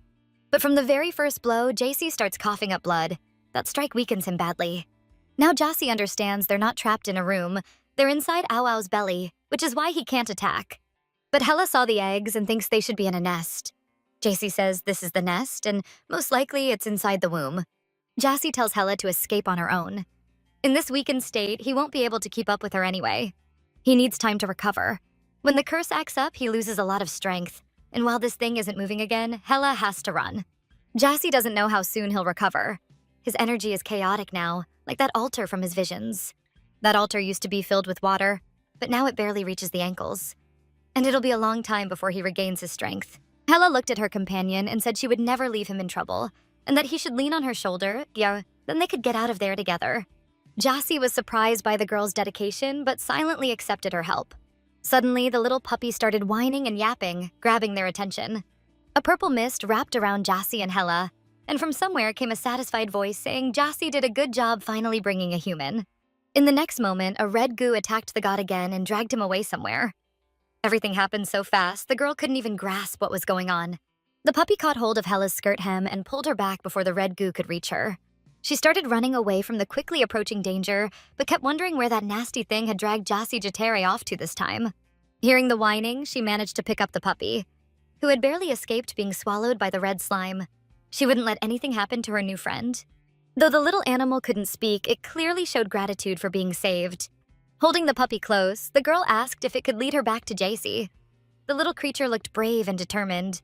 But from the very first blow, Jacy starts coughing up blood. That strike weakens him badly. Now Jacy understands they're not trapped in a room. They're inside Ao Ao's belly, which is why he can't attack. But Hella saw the eggs and thinks they should be in a nest. Jacy says this is the nest, and most likely it's inside the womb. Jacy tells Hella to escape on her own. In this weakened state, he won't be able to keep up with her anyway. He needs time to recover. When the curse acts up, he loses a lot of strength. And while this thing isn't moving again, Hella has to run. Jacy doesn't know how soon he'll recover. His energy is chaotic now, like that altar from his visions. That altar used to be filled with water, but now it barely reaches the ankles. And it'll be a long time before he regains his strength. Hella looked at her companion and said she would never leave him in trouble, and that he should lean on her shoulder, yeah, then they could get out of there together. Jacy was surprised by the girl's dedication, but silently accepted her help. Suddenly, the little puppy started whining and yapping, grabbing their attention. A purple mist wrapped around Jacy and Hella, and from somewhere came a satisfied voice saying Jacy did a good job finally bringing a human. In the next moment, a red goo attacked the god again and dragged him away somewhere. Everything happened so fast, the girl couldn't even grasp what was going on. The puppy caught hold of Hella's skirt hem and pulled her back before the red goo could reach her. She started running away from the quickly approaching danger, but kept wondering where that nasty thing had dragged Jacy Jatere off to this time. Hearing the whining, she managed to pick up the puppy, who had barely escaped being swallowed by the red slime. She wouldn't let anything happen to her new friend. Though the little animal couldn't speak, it clearly showed gratitude for being saved. Holding the puppy close, the girl asked if it could lead her back to Jacy. The little creature looked brave and determined.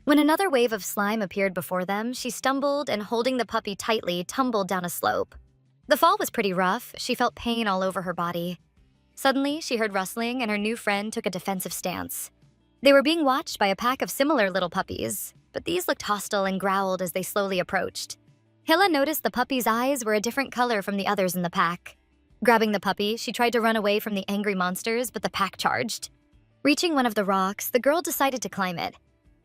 When another wave of slime appeared before them, she stumbled and, holding the puppy tightly, tumbled down a slope. The fall was pretty rough. She felt pain all over her body. Suddenly, she heard rustling, and her new friend took a defensive stance. They were being watched by a pack of similar little puppies, but these looked hostile and growled as they slowly approached. Hilla noticed the puppy's eyes were a different color from the others in the pack. Grabbing the puppy, she tried to run away from the angry monsters, but the pack charged. Reaching one of the rocks, the girl decided to climb it.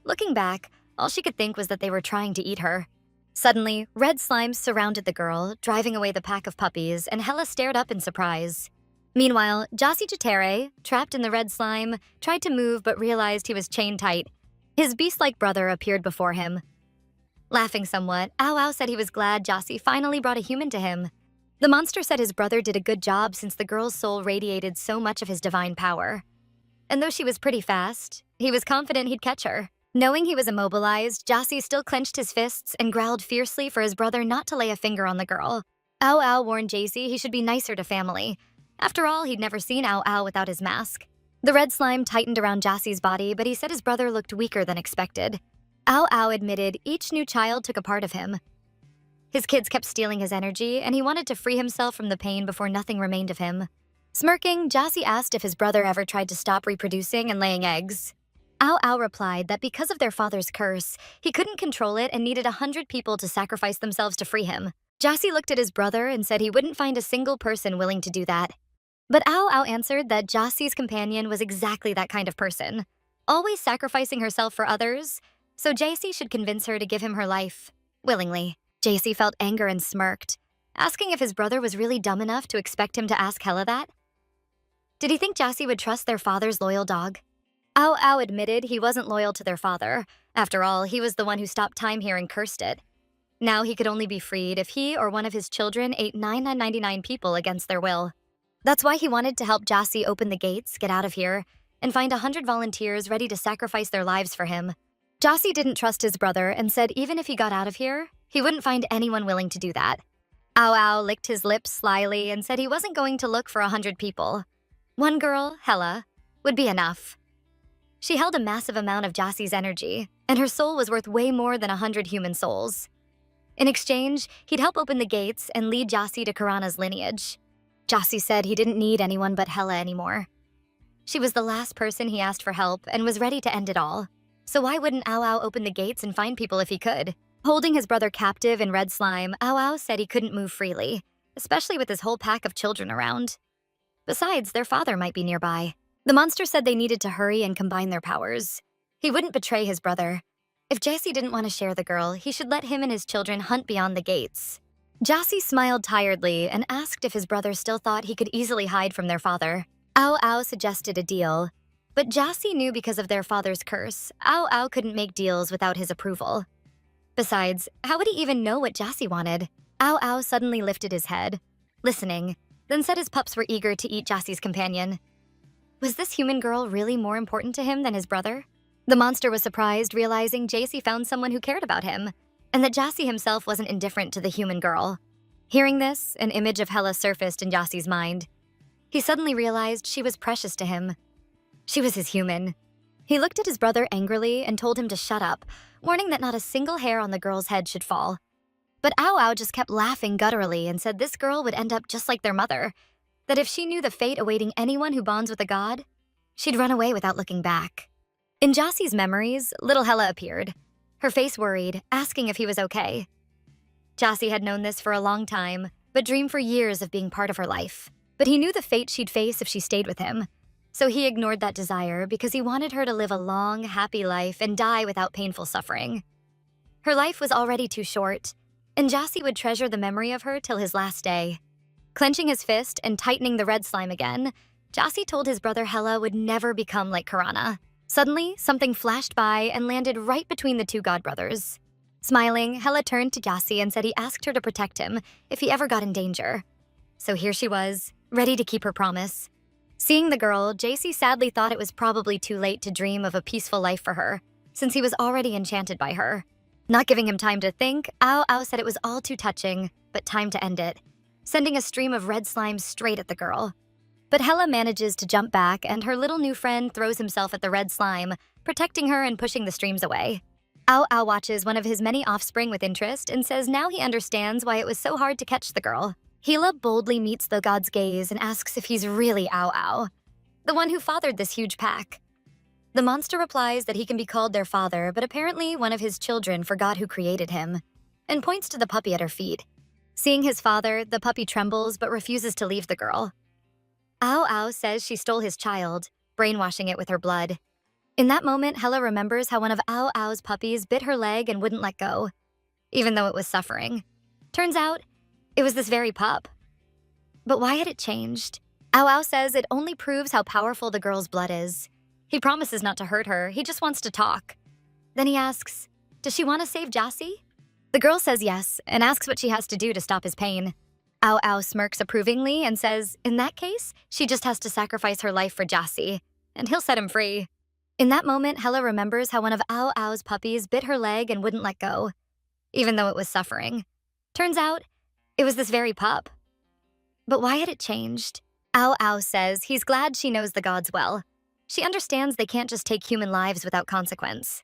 Looking back, all she could think was that they were trying to eat her. Suddenly, red slimes surrounded the girl, driving away the pack of puppies, and Hella stared up in surprise. Meanwhile, Jacy Jatere, trapped in the red slime, tried to move but realized he was chained tight. His beast-like brother appeared before him. Laughing somewhat, Ao Ao said he was glad Jacy finally brought a human to him. The monster said his brother did a good job since the girl's soul radiated so much of his divine power. And though she was pretty fast, he was confident he'd catch her. Knowing he was immobilized, Jacy still clenched his fists and growled fiercely for his brother not to lay a finger on the girl. Ao Ao warned Jacy he should be nicer to family. After all, he'd never seen Ao Ao without his mask. The red slime tightened around Jacy's body, but he said his brother looked weaker than expected. Ao Ao admitted each new child took a part of him. His kids kept stealing his energy, and he wanted to free himself from the pain before nothing remained of him. Smirking, Jacy asked if his brother ever tried to stop reproducing and laying eggs. Ao Ao replied that because of their father's curse, he couldn't control it and needed 100 people to sacrifice themselves to free him. Jassy looked at his brother and said he wouldn't find a single person willing to do that. But Ao Ao answered that Jassy's companion was exactly that kind of person, always sacrificing herself for others, so Jassy should convince her to give him her life, willingly. Jassy felt anger and smirked, asking if his brother was really dumb enough to expect him to ask Hella that. Did he think Jassy would trust their father's loyal dog? Ao Ao admitted he wasn't loyal to their father. After all, he was the one who stopped time here and cursed it. Now he could only be freed if he or one of his children ate 999 people against their will. That's why he wanted to help Jassy open the gates, get out of here, and find 100 volunteers ready to sacrifice their lives for him. Jassy didn't trust his brother and said even if he got out of here, he wouldn't find anyone willing to do that. Ao Ao licked his lips slyly and said he wasn't going to look for 100 people. One girl, Hella, would be enough. She held a massive amount of Jassy's energy, and her soul was worth way more than 100 human souls. In exchange, he'd help open the gates and lead Jassy to Karana's lineage. Jassy said he didn't need anyone but Hella anymore. She was the last person he asked for help and was ready to end it all. So why wouldn't Ao Ao open the gates and find people if he could? Holding his brother captive in red slime, Ao Ao said he couldn't move freely, especially with his whole pack of children around. Besides, their father might be nearby. The monster said they needed to hurry and combine their powers. He wouldn't betray his brother. If Jassy didn't want to share the girl, he should let him and his children hunt beyond the gates. Jassy smiled tiredly and asked if his brother still thought he could easily hide from their father. Ao Ao suggested a deal, but Jassy knew because of their father's curse, Ao Ao couldn't make deals without his approval. Besides, how would he even know what Jassy wanted? Ao Ao suddenly lifted his head, listening, then said his pups were eager to eat Jassy's companion. Was this human girl really more important to him than his brother? The monster was surprised, realizing Jassy found someone who cared about him, and that Jassy himself wasn't indifferent to the human girl. Hearing this, an image of Hella surfaced in Jassy's mind. He suddenly realized she was precious to him. She was his human. He looked at his brother angrily and told him to shut up, warning that not a single hair on the girl's head should fall. But Ao Ao just kept laughing gutturally and said this girl would end up just like their mother, that if she knew the fate awaiting anyone who bonds with a god, she'd run away without looking back. In Jassy's memories, little Hella appeared, her face worried, asking if he was okay. Jassy had known this for a long time, but dreamed for years of being part of her life. But he knew the fate she'd face if she stayed with him, so he ignored that desire because he wanted her to live a long, happy life and die without painful suffering. Her life was already too short, and Jassy would treasure the memory of her till his last day. Clenching his fist and tightening the red slime again, Jassy told his brother Hella would never become like Karana. Suddenly, something flashed by and landed right between the two godbrothers. Smiling, Hella turned to Jassy and said he asked her to protect him if he ever got in danger. So here she was, ready to keep her promise. Seeing the girl, Jassy sadly thought it was probably too late to dream of a peaceful life for her, since he was already enchanted by her. Not giving him time to think, Ao Ao said it was all too touching, but time to end it, sending a stream of red slime straight at the girl. But Hella manages to jump back, and her little new friend throws himself at the red slime, protecting her and pushing the streams away. Ao Ao watches one of his many offspring with interest and says now he understands why it was so hard to catch the girl. Hela boldly meets the god's gaze and asks if he's really Ao Ao, the one who fathered this huge pack. The monster replies that he can be called their father, but apparently one of his children forgot who created him, and points to the puppy at her feet. Seeing his father, the puppy trembles but refuses to leave the girl. Ao Ao says she stole his child, brainwashing it with her blood. In that moment, Hella remembers how one of Ao Ao's puppies bit her leg and wouldn't let go, even though it was suffering. Turns out, it was this very pup. But why had it changed? Ao Ao says it only proves how powerful the girl's blood is. He promises not to hurt her, he just wants to talk. Then he asks, does she want to save Jassy? The girl says yes, and asks what she has to do to stop his pain. Ao Ao smirks approvingly and says, in that case, she just has to sacrifice her life for Jassy, and he'll set him free. In that moment, Hella remembers how one of Ao Ao's puppies bit her leg and wouldn't let go, even though it was suffering. Turns out, it was this very pup. But why had it changed? Ao Ao says he's glad she knows the gods well. She understands they can't just take human lives without consequence.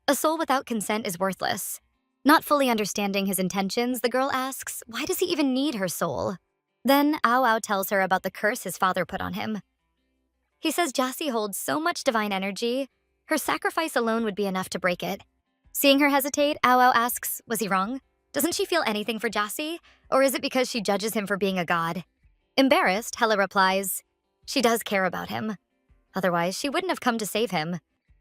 A soul without consent is worthless. Not fully understanding his intentions, the girl asks, why does he even need her soul? Then Ao Ao tells her about the curse his father put on him. He says Jassy holds so much divine energy, her sacrifice alone would be enough to break it. Seeing her hesitate, Ao Ao asks, was he wrong? Doesn't she feel anything for Jassy, or is it because she judges him for being a god? Embarrassed, Hella replies, she does care about him. Otherwise, she wouldn't have come to save him.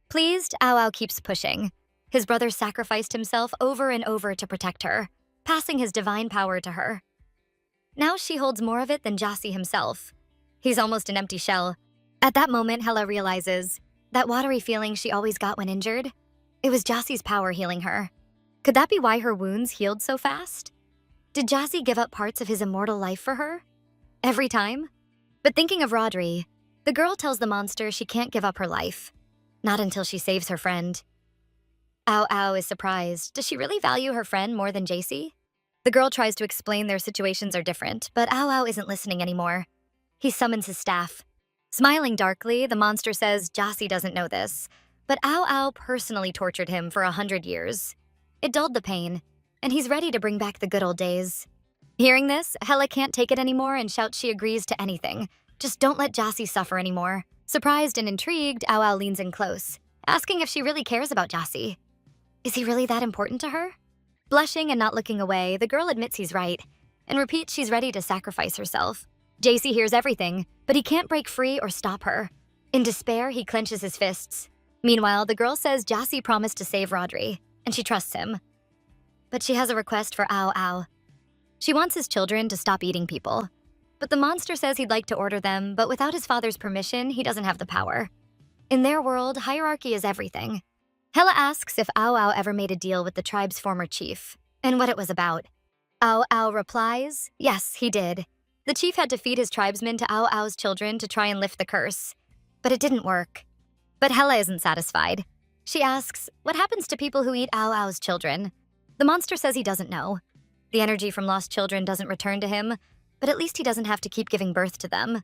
Pleased, Ao Ao keeps pushing. His brother sacrificed himself over and over to protect her, passing his divine power to her. Now she holds more of it than Jassy himself. He's almost an empty shell. At that moment, Hella realizes that watery feeling she always got when injured, it was Jassy's power healing her. Could that be why her wounds healed so fast? Did Jassy give up parts of his immortal life for her? Every time? But thinking of Rodri, the girl tells the monster she can't give up her life. Not until she saves her friend. Ao Ao is surprised. Does she really value her friend more than Jassy? The girl tries to explain their situations are different, but Ao Ao isn't listening anymore. He summons his staff. Smiling darkly, the monster says Jassy doesn't know this, but Ao Ao personally tortured him for 100 years. It dulled the pain, and he's ready to bring back the good old days. Hearing this, Hella can't take it anymore and shouts she agrees to anything. Just don't let Jassy suffer anymore. Surprised and intrigued, Ao Ao leans in close, asking if she really cares about Jassy. Is he really that important to her? Blushing and not looking away, the girl admits he's right, and repeats she's ready to sacrifice herself. Jassy hears everything, but he can't break free or stop her. In despair, he clenches his fists. Meanwhile, the girl says Jassy promised to save Rodri, and she trusts him. But she has a request for Ao Ao. She wants his children to stop eating people. But the monster says he'd like to order them, but without his father's permission, he doesn't have the power. In their world, hierarchy is everything. Hella asks if Ao Ao ever made a deal with the tribe's former chief, and what it was about. Ao Ao replies, yes, he did. The chief had to feed his tribesmen to Ao Ao's children to try and lift the curse. But it didn't work. But Hella isn't satisfied. She asks, what happens to people who eat Ao Ao's children? The monster says he doesn't know. The energy from lost children doesn't return to him, but at least he doesn't have to keep giving birth to them.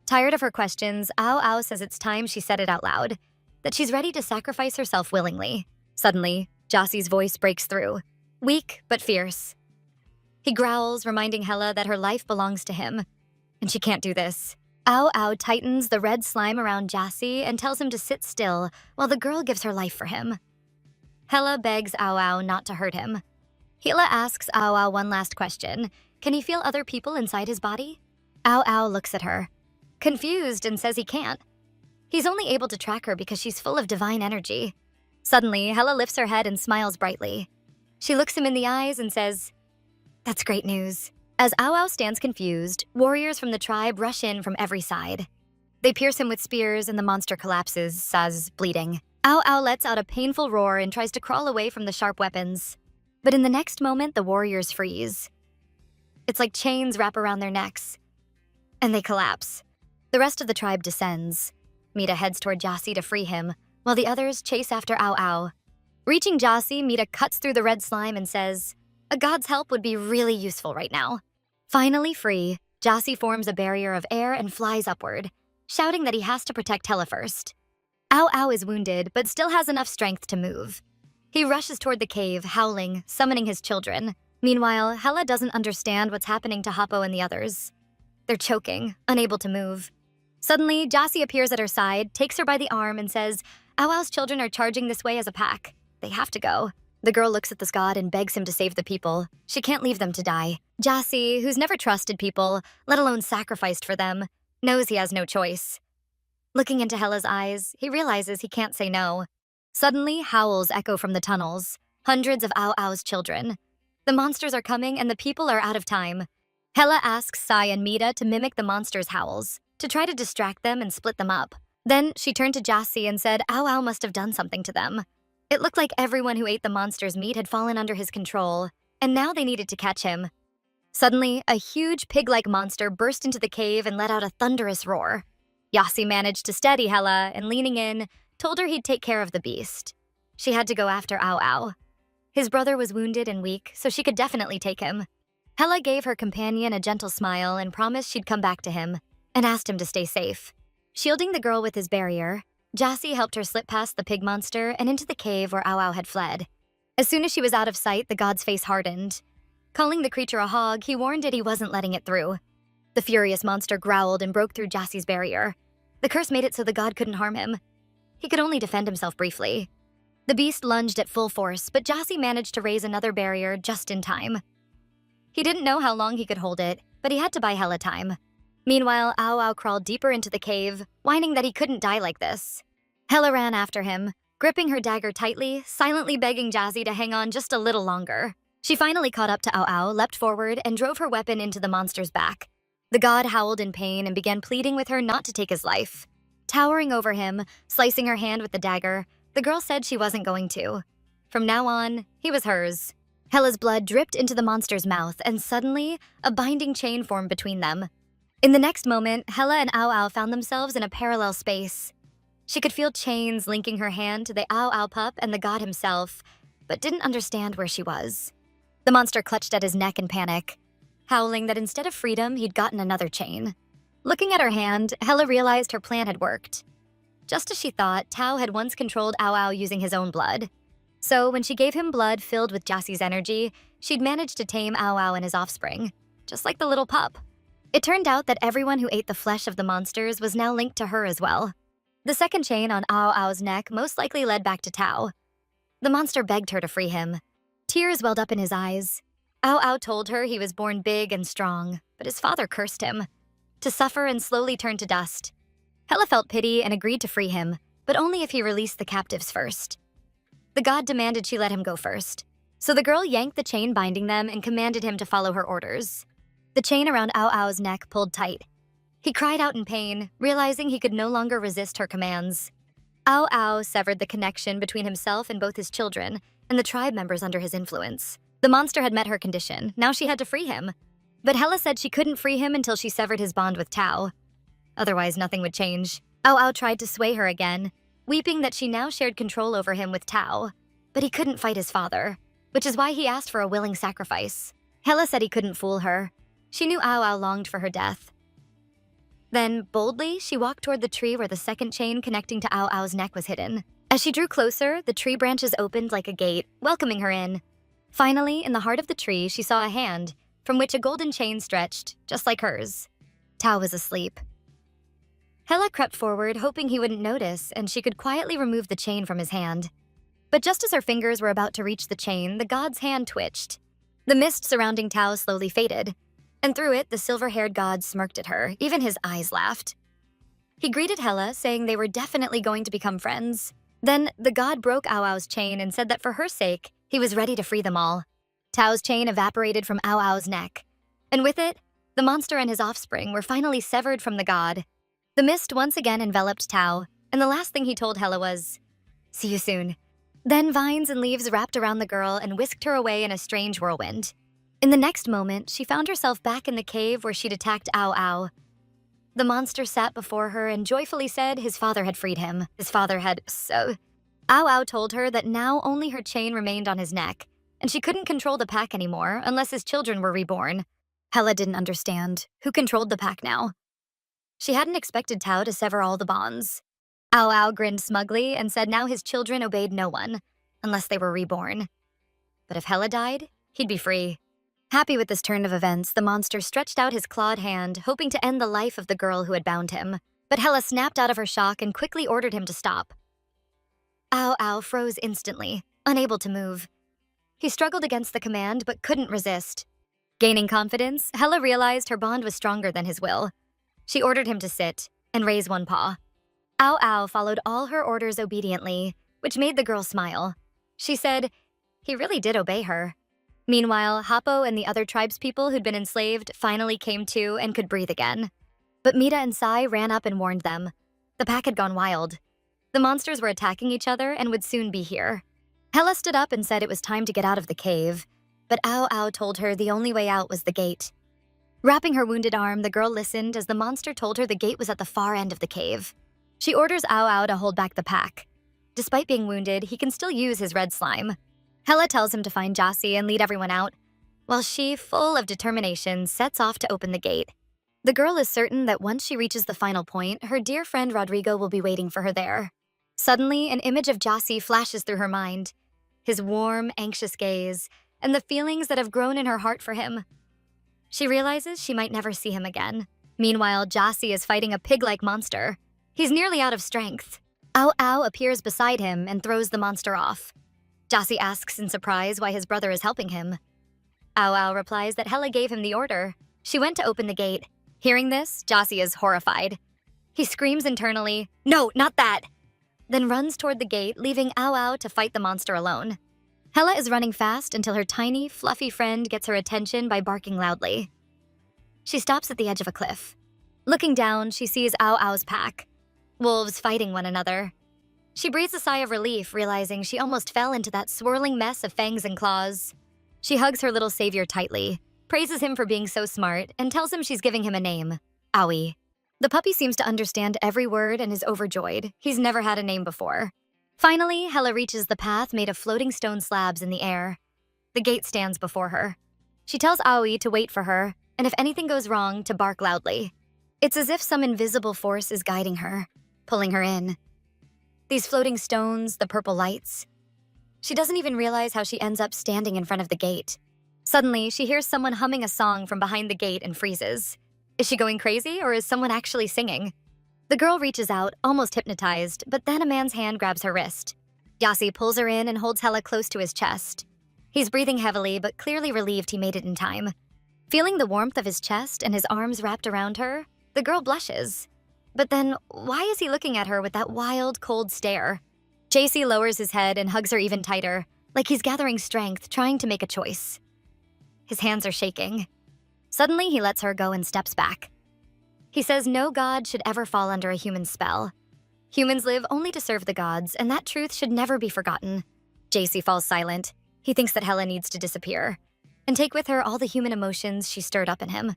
Tired of her questions, Ao Ao says it's time she said it out loud, that she's ready to sacrifice herself willingly. Suddenly, Jassy's voice breaks through, weak but fierce. He growls, reminding Hella that her life belongs to him, and she can't do this. Ao Ao tightens the red slime around Jassy and tells him to sit still while the girl gives her life for him. Hella begs Ao Ao not to hurt him. Hela asks Ao Ao one last question. Can he feel other people inside his body? Ao Ao looks at her, confused, and says he can't. He's only able to track her because she's full of divine energy. Suddenly, Hela lifts her head and smiles brightly. She looks him in the eyes and says, that's great news. As Ao Ao stands confused, warriors from the tribe rush in from every side. They pierce him with spears and the monster collapses, Saz bleeding. Ao Ao lets out a painful roar and tries to crawl away from the sharp weapons. But in the next moment, the warriors freeze. It's like chains wrap around their necks, and they collapse. The rest of the tribe descends. Mita heads toward Jassy to free him, while the others chase after Ao Ao. Reaching Jassy, Mita cuts through the red slime and says, a god's help would be really useful right now. Finally free, Jassy forms a barrier of air and flies upward, shouting that he has to protect Hela first. Ao Ao is wounded, but still has enough strength to move. He rushes toward the cave, howling, summoning his children. Meanwhile, Hela doesn't understand what's happening to Hoppo and the others. They're choking, unable to move. Suddenly, Jassy appears at her side, takes her by the arm, and says, Ao Ao's children are charging this way as a pack. They have to go. The girl looks at the god and begs him to save the people. She can't leave them to die. Jassy, who's never trusted people, let alone sacrificed for them, knows he has no choice. Looking into Hela's eyes, he realizes he can't say no. Suddenly, howls echo from the tunnels. Hundreds of Ao Ao's children. The monsters are coming and the people are out of time. Hela asks Sai and Mita to mimic the monsters' howls, to try to distract them and split them up. Then she turned to Jassy and said Ao Ao must have done something to them. It looked like everyone who ate the monster's meat had fallen under his control, and now they needed to catch him. Suddenly, a huge pig-like monster burst into the cave and let out a thunderous roar. Jassy managed to steady Hela and, leaning in, told her he'd take care of the beast. She had to go after Ao Ao. His brother was wounded and weak, so she could definitely take him. Hela gave her companion a gentle smile and promised she'd come back to him, and asked him to stay safe. Shielding the girl with his barrier, Jassy helped her slip past the pig monster and into the cave where Ao Ao had fled. As soon as she was out of sight, the god's face hardened. Calling the creature a hog, he warned it he wasn't letting it through. The furious monster growled and broke through Jassy's barrier. The curse made it so the god couldn't harm him. He could only defend himself briefly. The beast lunged at full force, but Jassy managed to raise another barrier just in time. He didn't know how long he could hold it, but he had to buy Hella time. Meanwhile, Ao Ao crawled deeper into the cave, whining that he couldn't die like this. Hella ran after him, gripping her dagger tightly, silently begging Jassy to hang on just a little longer. She finally caught up to Ao Ao, leapt forward, and drove her weapon into the monster's back. The god howled in pain and began pleading with her not to take his life. Towering over him, slicing her hand with the dagger, the girl said she wasn't going to. From now on, he was hers. Hella's blood dripped into the monster's mouth, and suddenly, a binding chain formed between them. In the next moment, Hella and Ao Ao found themselves in a parallel space. She could feel chains linking her hand to the Ao Ao pup and the god himself, but didn't understand where she was. The monster clutched at his neck in panic, howling that instead of freedom, he'd gotten another chain. Looking at her hand, Hella realized her plan had worked. Just as she thought, Tao had once controlled Ao Ao using his own blood. So when she gave him blood filled with Jassy's energy, she'd managed to tame Ao Ao and his offspring, just like the little pup. It turned out that everyone who ate the flesh of the monsters was now linked to her as well. The second chain on Ao Ao's neck most likely led back to Tao. The monster begged her to free him. Tears welled up in his eyes. Ao Ao told her he was born big and strong, but his father cursed him to suffer and slowly turn to dust. Hella felt pity and agreed to free him, but only if he released the captives first. The god demanded she let him go first, so the girl yanked the chain binding them and commanded him to follow her orders. The chain around Ao Ao's neck pulled tight. He cried out in pain, realizing he could no longer resist her commands. Ao Ao severed the connection between himself and both his children and the tribe members under his influence. The monster had met her condition, now she had to free him. But Hella said she couldn't free him until she severed his bond with Tao. Otherwise, nothing would change. Ao Ao tried to sway her again, weeping that she now shared control over him with Tao. But he couldn't fight his father, which is why he asked for a willing sacrifice. Hella said he couldn't fool her. She knew Ao Ao longed for her death. Then, boldly, she walked toward the tree where the second chain connecting to Ao Ao's neck was hidden. As she drew closer, the tree branches opened like a gate, welcoming her in. Finally, in the heart of the tree, she saw a hand, from which a golden chain stretched, just like hers. Tao was asleep. Hella crept forward, hoping he wouldn't notice, and she could quietly remove the chain from his hand. But just as her fingers were about to reach the chain, the god's hand twitched. The mist surrounding Tao slowly faded, and through it, the silver-haired god smirked at her. Even his eyes laughed. He greeted Hella, saying they were definitely going to become friends. Then, the god broke Ao Ao's chain and said that for her sake, he was ready to free them all. Tao's chain evaporated from Ao Ao's neck, and with it, the monster and his offspring were finally severed from the god. The mist once again enveloped Tao, and the last thing he told Hella was, "See you soon." Then vines and leaves wrapped around the girl and whisked her away in a strange whirlwind. In the next moment, she found herself back in the cave where she'd attacked Ao Ao. The monster sat before her and joyfully said his father had freed him. Ao Ao told her that now only her chain remained on his neck, and she couldn't control the pack anymore unless his children were reborn. Hella didn't understand. Who controlled the pack now? She hadn't expected Tao to sever all the bonds. Ao Ao grinned smugly and said now his children obeyed no one, unless they were reborn. But if Hella died, he'd be free. Happy with this turn of events, the monster stretched out his clawed hand, hoping to end the life of the girl who had bound him. But Hella snapped out of her shock and quickly ordered him to stop. Ao Ao froze instantly, unable to move. He struggled against the command, but couldn't resist. Gaining confidence, Hella realized her bond was stronger than his will. She ordered him to sit and raise one paw. Ao Ao followed all her orders obediently, which made the girl smile. She said, he really did obey her. Meanwhile, Hapo and the other tribespeople who'd been enslaved finally came to and could breathe again. But Mita and Sai ran up and warned them. The pack had gone wild. The monsters were attacking each other and would soon be here. Hella stood up and said it was time to get out of the cave, but Ao Ao told her the only way out was the gate. Wrapping her wounded arm, the girl listened as the monster told her the gate was at the far end of the cave. She orders Ao Ao to hold back the pack. Despite being wounded, he can still use his red slime. Hella tells him to find Jassy and lead everyone out, while she, full of determination, sets off to open the gate. The girl is certain that once she reaches the final point, her dear friend Rodrigo will be waiting for her there. Suddenly, an image of Jassy flashes through her mind, his warm, anxious gaze, and the feelings that have grown in her heart for him. She realizes she might never see him again. Meanwhile, Jassy is fighting a pig-like monster. He's nearly out of strength. Ao Ao appears beside him and throws the monster off. Jassi asks in surprise why his brother is helping him. Ao Ao replies that Hela gave him the order. She went to open the gate. Hearing this, Jassi is horrified. He screams internally, "No, not that!" Then runs toward the gate, leaving Ao Ao to fight the monster alone. Hela is running fast until her tiny, fluffy friend gets her attention by barking loudly. She stops at the edge of a cliff. Looking down, she sees Ao Ao's pack, wolves fighting one another. She breathes a sigh of relief, realizing she almost fell into that swirling mess of fangs and claws. She hugs her little savior tightly, praises him for being so smart, and tells him she's giving him a name, Aoi. The puppy seems to understand every word and is overjoyed. He's never had a name before. Finally, Hela reaches the path made of floating stone slabs in the air. The gate stands before her. She tells Aoi to wait for her, and if anything goes wrong, to bark loudly. It's as if some invisible force is guiding her, pulling her in. These floating stones, the purple lights. She doesn't even realize how she ends up standing in front of the gate. Suddenly, she hears someone humming a song from behind the gate and freezes. Is she going crazy, or is someone actually singing? The girl reaches out, almost hypnotized, but then a man's hand grabs her wrist. Jassi pulls her in and holds Hela close to his chest. He's breathing heavily, but clearly relieved he made it in time. Feeling the warmth of his chest and his arms wrapped around her, the girl blushes. But then, why is he looking at her with that wild, cold stare? Jassi lowers his head and hugs her even tighter, like he's gathering strength, trying to make a choice. His hands are shaking. Suddenly, he lets her go and steps back. He says no god should ever fall under a human spell. Humans live only to serve the gods, and that truth should never be forgotten. Jassi falls silent. He thinks that Hela needs to disappear, and take with her all the human emotions she stirred up in him.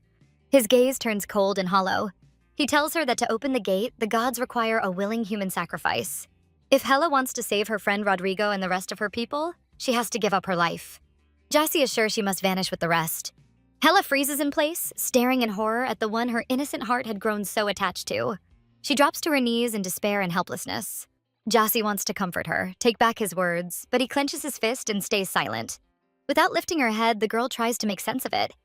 His gaze turns cold and hollow. He tells her that to open the gate, the gods require a willing human sacrifice. If Hela wants to save her friend Rodrigo and the rest of her people, she has to give up her life. Jassi is sure she must vanish with the rest. Hela freezes in place, staring in horror at the one her innocent heart had grown so attached to. She drops to her knees in despair and helplessness. Jassi wants to comfort her, take back his words, but he clenches his fist and stays silent. Without lifting her head, the girl tries to make sense of it.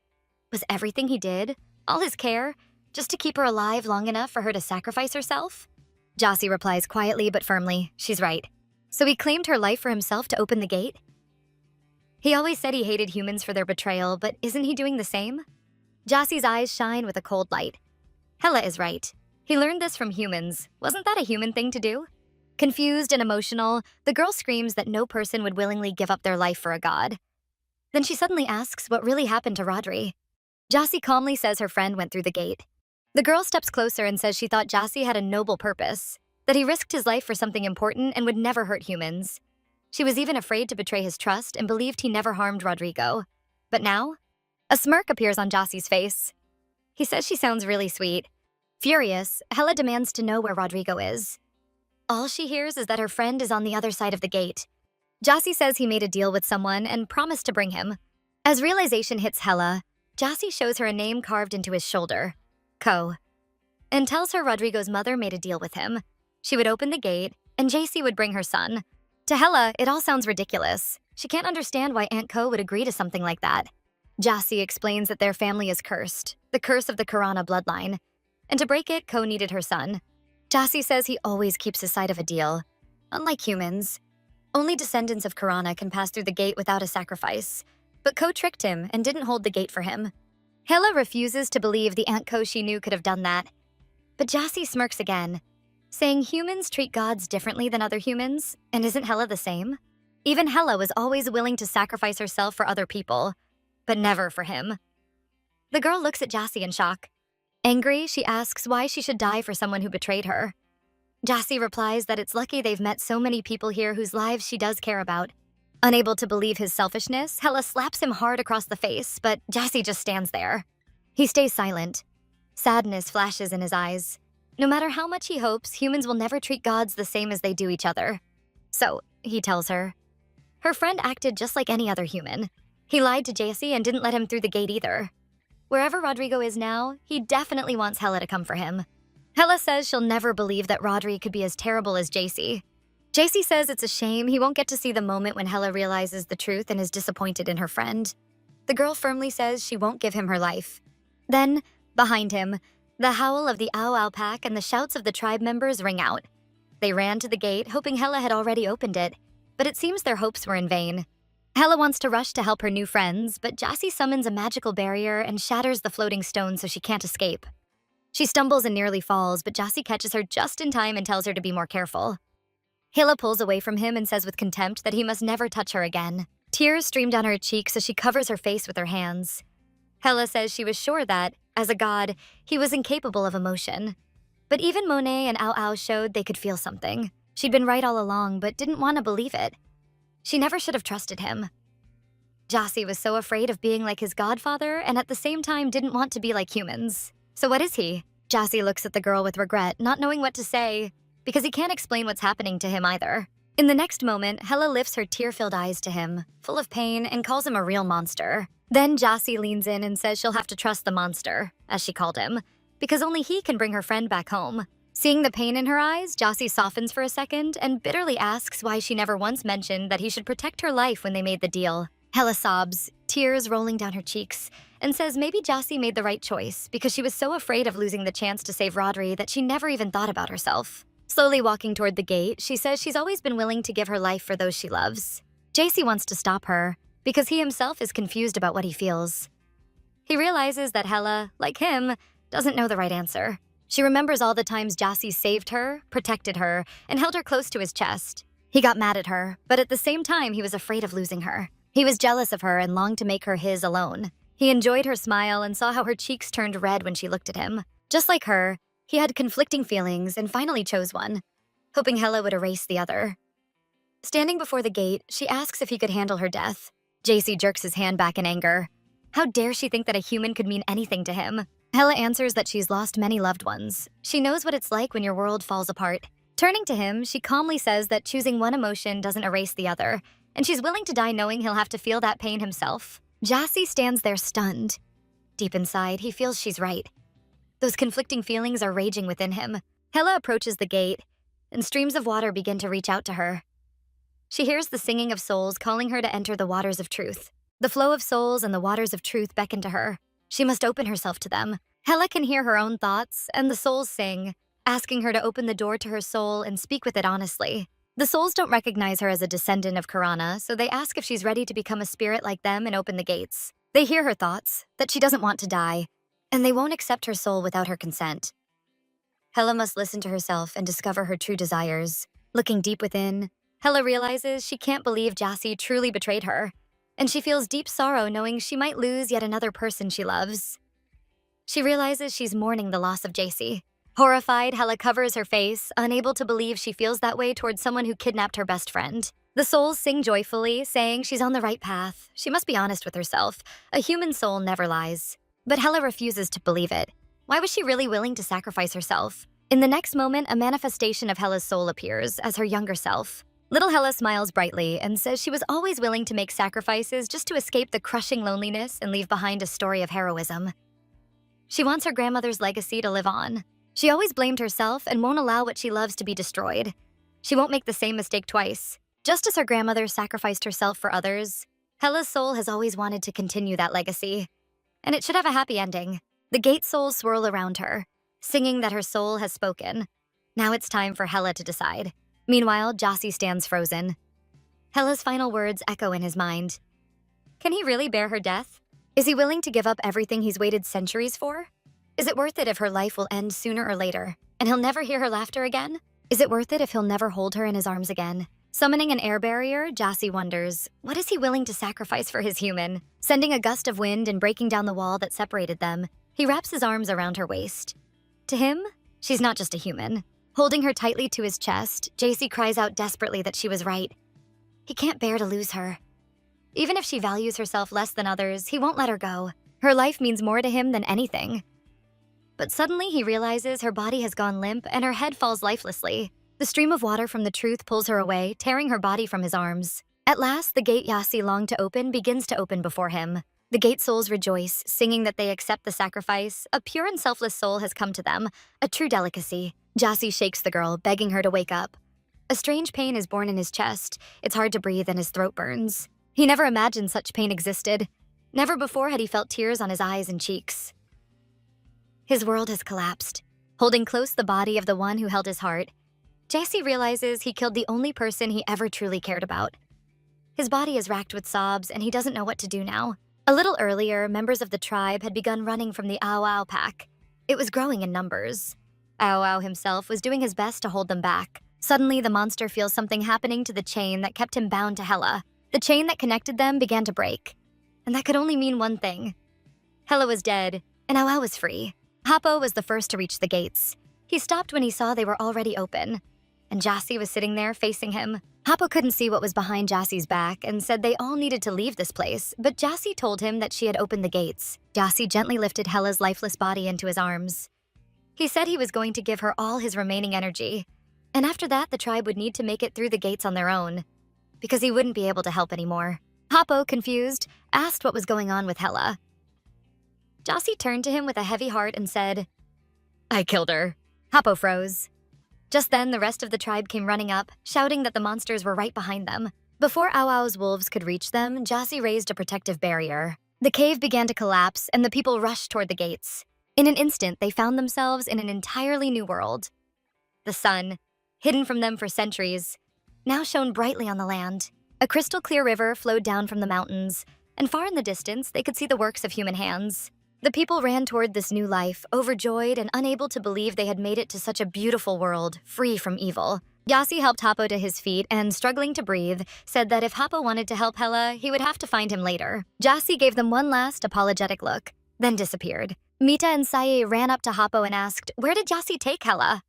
Was everything he did, all his care, just to keep her alive long enough for her to sacrifice herself? Jassi replies quietly but firmly, she's right. So he claimed her life for himself to open the gate? He always said he hated humans for their betrayal, but isn't he doing the same? Jassi's eyes shine with a cold light. Hela is right. He learned this from humans. Wasn't that a human thing to do? Confused and emotional, the girl screams that no person would willingly give up their life for a god. Then she suddenly asks what really happened to Rodri. Jassi calmly says her friend went through the gate. The girl steps closer and says she thought Jassi had a noble purpose, that he risked his life for something important and would never hurt humans. She was even afraid to betray his trust and believed he never harmed Rodrigo. But now, a smirk appears on Jassi's face. He says she sounds really sweet. Furious, Hela demands to know where Rodrigo is. All she hears is that her friend is on the other side of the gate. Jassi says he made a deal with someone and promised to bring him. As realization hits Hela, Jassi shows her a name carved into his shoulder, Ko, and tells her Rodrigo's mother made a deal with him. She would open the gate, and Jassi would bring her son. To Hela, it all sounds ridiculous. She can't understand why Aunt Ko would agree to something like that. Jassi explains that their family is cursed, the curse of the Karana bloodline, and to break it, Ko needed her son. Jassi says he always keeps his side of a deal. Unlike humans, only descendants of Karana can pass through the gate without a sacrifice, but Ko tricked him and didn't hold the gate for him. Hela refuses to believe the Aunt Ko she knew could have done that. But Jassi smirks again, saying humans treat gods differently than other humans, and isn't Hela the same? Even Hela was always willing to sacrifice herself for other people, but never for him. The girl looks at Jassi in shock. Angry, she asks why she should die for someone who betrayed her. Jassi replies that it's lucky they've met so many people here whose lives she does care about. Unable to believe his selfishness, Hela slaps him hard across the face, but Jassi just stands there. He stays silent. Sadness flashes in his eyes. No matter how much he hopes, humans will never treat gods the same as they do each other. So, he tells her. Her friend acted just like any other human. He lied to Jassi and didn't let him through the gate either. Wherever Rodrigo is now, he definitely wants Hela to come for him. Hela says she'll never believe that Rodri could be as terrible as Jassi. Jassi says it's a shame he won't get to see the moment when Hela realizes the truth and is disappointed in her friend. The girl firmly says she won't give him her life. Then, behind him, the howl of the Ao Ao pack and the shouts of the tribe members ring out. They ran to the gate, hoping Hella had already opened it, but it seems their hopes were in vain. Hella wants to rush to help her new friends, but Jassy summons a magical barrier and shatters the floating stone so she can't escape. She stumbles and nearly falls, but Jassy catches her just in time and tells her to be more careful. Hela pulls away from him and says with contempt that he must never touch her again. Tears stream down her cheeks as she covers her face with her hands. Hela says she was sure that, as a god, he was incapable of emotion. But even Monet and Ao Ao showed they could feel something. She'd been right all along, but didn't want to believe it. She never should have trusted him. Jassy was so afraid of being like his godfather and at the same time didn't want to be like humans. So what is he? Jassy looks at the girl with regret, not knowing what to say, because he can't explain what's happening to him either. In the next moment, Hela lifts her tear-filled eyes to him, full of pain, and calls him a real monster. Then Jassy leans in and says she'll have to trust the monster, as she called him, because only he can bring her friend back home. Seeing the pain in her eyes, Jassy softens for a second and bitterly asks why she never once mentioned that he should protect her life when they made the deal. Hela sobs, tears rolling down her cheeks, and says maybe Jassy made the right choice because she was so afraid of losing the chance to save Rodri that she never even thought about herself. Slowly walking toward the gate, she says she's always been willing to give her life for those she loves. Jassy wants to stop her because he himself is confused about what he feels. He realizes that Hela, like him, doesn't know the right answer. She remembers all the times Jassy saved her, protected her, and held her close to his chest. He got mad at her, but at the same time he was afraid of losing her. He was jealous of her and longed to make her his alone. He enjoyed her smile and saw how her cheeks turned red when she looked at him. Just like her, he had conflicting feelings and finally chose one, hoping Hela would erase the other. Standing before the gate, she asks if he could handle her death. Jassy jerks his hand back in anger. How dare she think that a human could mean anything to him? Hela answers that she's lost many loved ones. She knows what it's like when your world falls apart. Turning to him, she calmly says that choosing one emotion doesn't erase the other, and she's willing to die knowing he'll have to feel that pain himself. Jassy stands there stunned. Deep inside, he feels she's right. Those conflicting feelings are raging within him. Hela approaches the gate, and streams of water begin to reach out to her. She hears the singing of souls calling her to enter the waters of truth. The flow of souls and the waters of truth beckon to her. She must open herself to them. Hela can hear her own thoughts, and the souls sing, asking her to open the door to her soul and speak with it honestly. The souls don't recognize her as a descendant of Karana, so they ask if she's ready to become a spirit like them and open the gates. They hear her thoughts, that she doesn't want to die, and they won't accept her soul without her consent. Hela must listen to herself and discover her true desires. Looking deep within, Hela realizes she can't believe Jassy truly betrayed her, and she feels deep sorrow knowing she might lose yet another person she loves. She realizes she's mourning the loss of Jassy. Horrified, Hela covers her face, unable to believe she feels that way towards someone who kidnapped her best friend. The souls sing joyfully, saying she's on the right path. She must be honest with herself. A human soul never lies. But Hela refuses to believe it. Why was she really willing to sacrifice herself? In the next moment, a manifestation of Hela's soul appears as her younger self. Little Hela smiles brightly and says she was always willing to make sacrifices just to escape the crushing loneliness and leave behind a story of heroism. She wants her grandmother's legacy to live on. She always blamed herself and won't allow what she loves to be destroyed. She won't make the same mistake twice. Just as her grandmother sacrificed herself for others, Hela's soul has always wanted to continue that legacy. And it should have a happy ending. The gate souls swirl around her, singing that her soul has spoken. Now it's time for Hela to decide. Meanwhile, Jassy stands frozen. Hela's final words echo in his mind. Can he really bear her death? Is he willing to give up everything he's waited centuries for? Is it worth it if her life will end sooner or later, and he'll never hear her laughter again? Is it worth it if he'll never hold her in his arms again? Summoning an air barrier, Jassy wonders, what is he willing to sacrifice for his human? Sending a gust of wind and breaking down the wall that separated them, he wraps his arms around her waist. To him, she's not just a human. Holding her tightly to his chest, Jassy cries out desperately that she was right. He can't bear to lose her. Even if she values herself less than others, he won't let her go. Her life means more to him than anything. But suddenly he realizes her body has gone limp and her head falls lifelessly. The stream of water from the truth pulls her away, tearing her body from his arms. At last, the gate Jassy longed to open begins to open before him. The gate souls rejoice, singing that they accept the sacrifice. A pure and selfless soul has come to them, a true delicacy. Jassy shakes the girl, begging her to wake up. A strange pain is born in his chest. It's hard to breathe and his throat burns. He never imagined such pain existed. Never before had he felt tears on his eyes and cheeks. His world has collapsed. Holding close the body of the one who held his heart, Jesse realizes he killed the only person he ever truly cared about. His body is racked with sobs, and he doesn't know what to do now. A little earlier, members of the tribe had begun running from the Ao Ao pack. It was growing in numbers. Ao Ao himself was doing his best to hold them back. Suddenly, the monster feels something happening to the chain that kept him bound to Hela. The chain that connected them began to break. And that could only mean one thing. Hela was dead, and Ao Ao was free. Happo was the first to reach the gates. He stopped when he saw they were already open. And Jassy was sitting there facing him. Happo couldn't see what was behind Jassy's back and said they all needed to leave this place, but Jassy told him that she had opened the gates. Jassy gently lifted Hela's lifeless body into his arms. He said he was going to give her all his remaining energy, and after that the tribe would need to make it through the gates on their own, because he wouldn't be able to help anymore. Happo, confused, asked what was going on with Hela. Jassy turned to him with a heavy heart and said, "I killed her." Happo froze. Just then, the rest of the tribe came running up, shouting that the monsters were right behind them. Before Ao Ao's wolves could reach them, Jassy raised a protective barrier. The cave began to collapse, and the people rushed toward the gates. In an instant, they found themselves in an entirely new world. The sun, hidden from them for centuries, now shone brightly on the land. A crystal-clear river flowed down from the mountains, and far in the distance, they could see the works of human hands. The people ran toward this new life, overjoyed and unable to believe they had made it to such a beautiful world, free from evil. Jassy helped Happo to his feet and, struggling to breathe, said that if Happo wanted to help Hela, he would have to find him later. Jassy gave them one last apologetic look, then disappeared. Mita and Sae ran up to Happo and asked, "Where did Jassy take Hela?"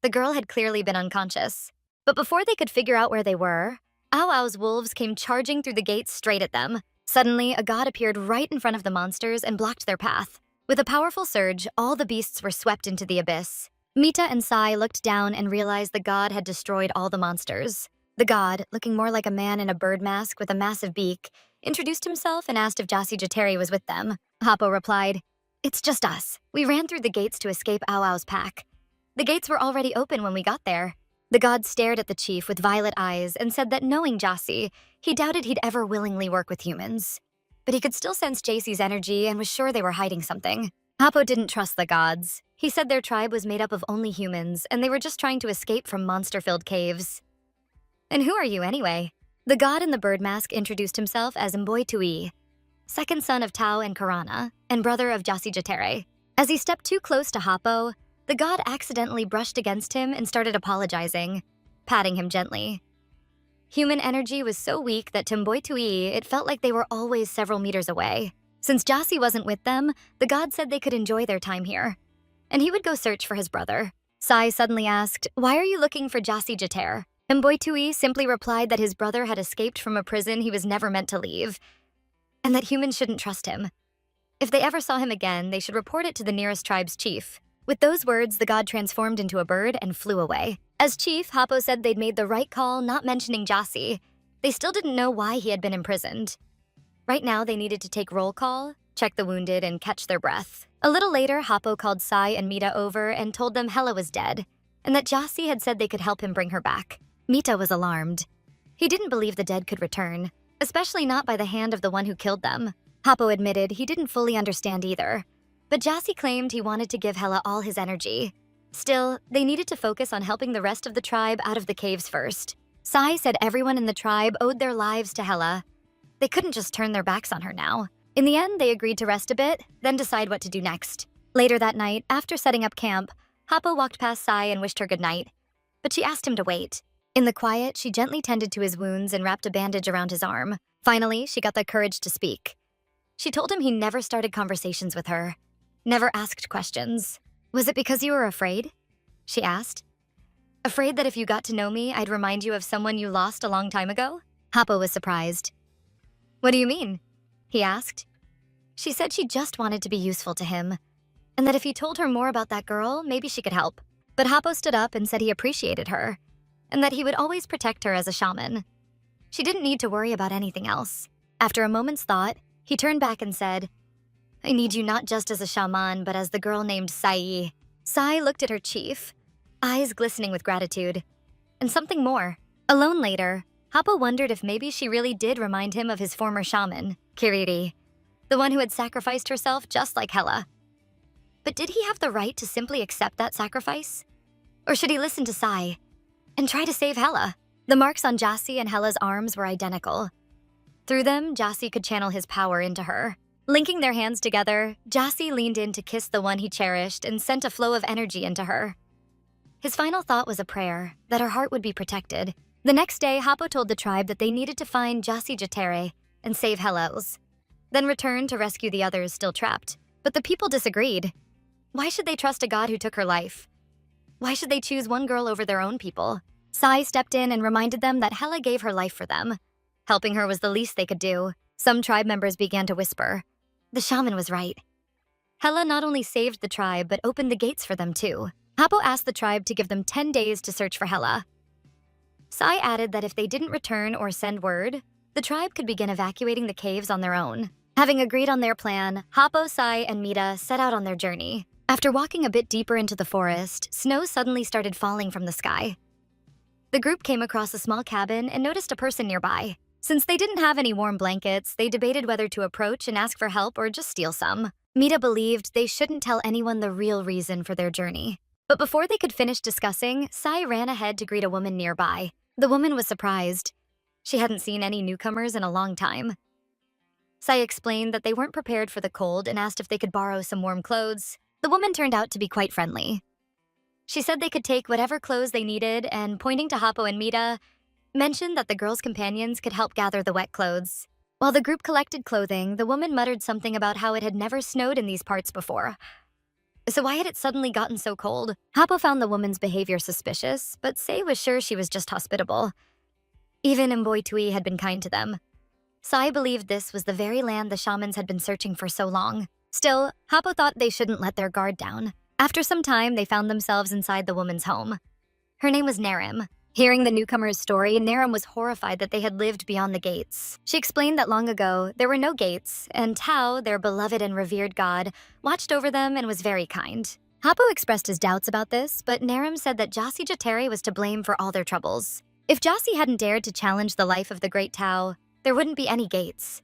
The girl had clearly been unconscious. But before they could figure out where they were, Ao Ao's wolves came charging through the gates straight at them. Suddenly, a god appeared right in front of the monsters and blocked their path. With a powerful surge, all the beasts were swept into the abyss. Mita and Sai looked down and realized the god had destroyed all the monsters. The god, looking more like a man in a bird mask with a massive beak, introduced himself and asked if Jassy Jateri was with them. Happo replied, "It's just us. We ran through the gates to escape Ao Ao's pack. The gates were already open when we got there." The god stared at the chief with violet eyes and said that knowing Jassy, he doubted he'd ever willingly work with humans. But he could still sense Jassie's energy and was sure they were hiding something. Happo didn't trust the gods. He said their tribe was made up of only humans, and they were just trying to escape from monster-filled caves. "And who are you anyway?" The god in the bird mask introduced himself as Mboi Tui, second son of Tao and Karana, and brother of Jassy Jateri. As he stepped too close to Happo, the god accidentally brushed against him and started apologizing, patting him gently. Human energy was so weak that to Mboi Tui, it felt like they were always several meters away. Since Jassy wasn't with them, the god said they could enjoy their time here, and he would go search for his brother. Sai suddenly asked, "Why are you looking for Jassy Jater?" Mboi Tui simply replied that his brother had escaped from a prison he was never meant to leave, and that humans shouldn't trust him. If they ever saw him again, they should report it to the nearest tribe's chief. With those words, the god transformed into a bird and flew away. As chief, Happo said they'd made the right call not mentioning Jassy. They still didn't know why he had been imprisoned. Right now, they needed to take roll call, check the wounded, and catch their breath. A little later, Happo called Sai and Mita over and told them Hela was dead, and that Jassy had said they could help him bring her back. Mita was alarmed. He didn't believe the dead could return, especially not by the hand of the one who killed them. Happo admitted he didn't fully understand either, but Jassy claimed he wanted to give Hela all his energy. Still, they needed to focus on helping the rest of the tribe out of the caves first. Sai said everyone in the tribe owed their lives to Hela. They couldn't just turn their backs on her now. In the end, they agreed to rest a bit, then decide what to do next. Later that night, after setting up camp, Happo walked past Sai and wished her goodnight, but she asked him to wait. In the quiet, she gently tended to his wounds and wrapped a bandage around his arm. Finally, she got the courage to speak. She told him he never started conversations with her, never asked questions. "Was it because you were afraid?" she asked. "Afraid that if you got to know me, I'd remind you of someone you lost a long time ago?" Happo was surprised. "What do you mean?" he asked. She said she just wanted to be useful to him, and that if he told her more about that girl, maybe she could help. But Happo stood up and said he appreciated her, and that he would always protect her as a shaman. She didn't need to worry about anything else. After a moment's thought, he turned back and said, "I need you not just as a shaman, but as the girl named Sai." Sai looked at her chief, eyes glistening with gratitude, and something more. Alone later, Happo wondered if maybe she really did remind him of his former shaman, Kiriri, the one who had sacrificed herself just like Hela. But did he have the right to simply accept that sacrifice? Or should he listen to Sai and try to save Hela? The marks on Jassi and Hela's arms were identical. Through them, Jassi could channel his power into her. Linking their hands together, Jassi leaned in to kiss the one he cherished and sent a flow of energy into her. His final thought was a prayer, that her heart would be protected. The next day, Hapo told the tribe that they needed to find Jassi Jatere and save Helos, then return to rescue the others still trapped. But the people disagreed. Why should they trust a god who took her life? Why should they choose one girl over their own people? Sai stepped in and reminded them that Hela gave her life for them. Helping her was the least they could do. Some tribe members began to whisper. The shaman was right. Hela not only saved the tribe, but opened the gates for them too. Hapo asked the tribe to give them 10 days to search for Hela. Sai added that if they didn't return or send word, the tribe could begin evacuating the caves on their own. Having agreed on their plan, Hapo, Sai, and Mita set out on their journey. After walking a bit deeper into the forest, snow suddenly started falling from the sky. The group came across a small cabin and noticed a person nearby. Since they didn't have any warm blankets, they debated whether to approach and ask for help or just steal some. Mita believed they shouldn't tell anyone the real reason for their journey. But before they could finish discussing, Sai ran ahead to greet a woman nearby. The woman was surprised. She hadn't seen any newcomers in a long time. Sai explained that they weren't prepared for the cold and asked if they could borrow some warm clothes. The woman turned out to be quite friendly. She said they could take whatever clothes they needed and, pointing to Hapo and Mita, mentioned that the girls' companions could help gather the wet clothes. While the group collected clothing, the woman muttered something about how it had never snowed in these parts before. So why had it suddenly gotten so cold? Hapo found the woman's behavior suspicious, but Sai was sure she was just hospitable. Even Mboitui had been kind to them. Sai believed this was the very land the shamans had been searching for so long. Still, Hapo thought they shouldn't let their guard down. After some time, they found themselves inside the woman's home. Her name was Narim. Hearing the newcomer's story, Narim was horrified that they had lived beyond the gates. She explained that long ago, there were no gates, and Tao, their beloved and revered god, watched over them and was very kind. Hapo expressed his doubts about this, but Narim said that Jassi Jatere was to blame for all their troubles. If Jassi hadn't dared to challenge the life of the great Tao, there wouldn't be any gates,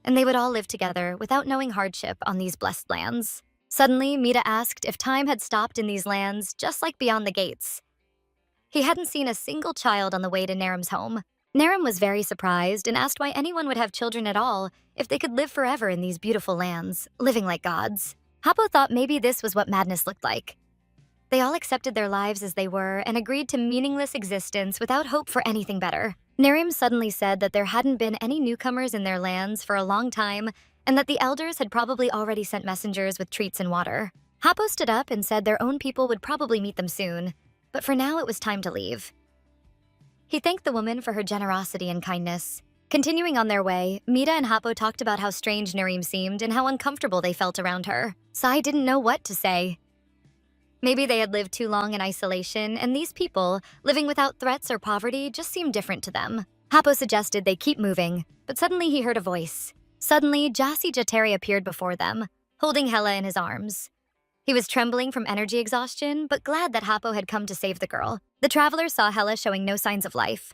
and they would all live together without knowing hardship on these blessed lands. Suddenly, Mita asked if time had stopped in these lands, just like beyond the gates. He hadn't seen a single child on the way to Narim's home. Narim was very surprised and asked why anyone would have children at all if they could live forever in these beautiful lands, living like gods. Hapo thought maybe this was what madness looked like. They all accepted their lives as they were and agreed to meaningless existence without hope for anything better. Narim suddenly said that there hadn't been any newcomers in their lands for a long time and that the elders had probably already sent messengers with treats and water. Hapo stood up and said their own people would probably meet them soon, but for now it was time to leave. He thanked the woman for her generosity and kindness. Continuing on their way, Mita and Hapo talked about how strange Narim seemed and how uncomfortable they felt around her. Sai didn't know what to say. Maybe they had lived too long in isolation, and these people, living without threats or poverty, just seemed different to them. Hapo suggested they keep moving, but suddenly he heard a voice. Suddenly, Jassi Jatere appeared before them, holding Hela in his arms. He was trembling from energy exhaustion, but glad that Hapo had come to save the girl. The traveler saw Hela showing no signs of life.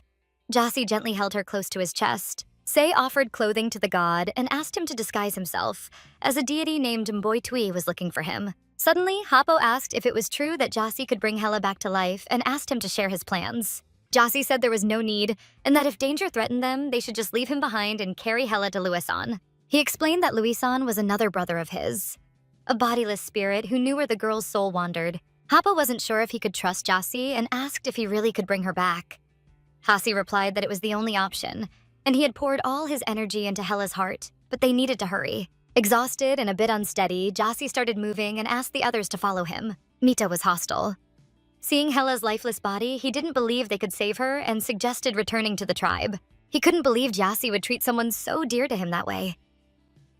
Jassi gently held her close to his chest. Sai offered clothing to the god and asked him to disguise himself, as a deity named Mboitui was looking for him. Suddenly, Hapo asked if it was true that Jassi could bring Hela back to life and asked him to share his plans. Jassi said there was no need, and that if danger threatened them, they should just leave him behind and carry Hela to Luisan. He explained that Luisan was another brother of his, a bodiless spirit who knew where the girl's soul wandered. Hapo wasn't sure if he could trust Jassi and asked if he really could bring her back. Jassi replied that it was the only option, and he had poured all his energy into Hela's heart, but they needed to hurry. Exhausted and a bit unsteady, Jassi started moving and asked the others to follow him. Mita was hostile. Seeing Hela's lifeless body, he didn't believe they could save her and suggested returning to the tribe. He couldn't believe Jassi would treat someone so dear to him that way.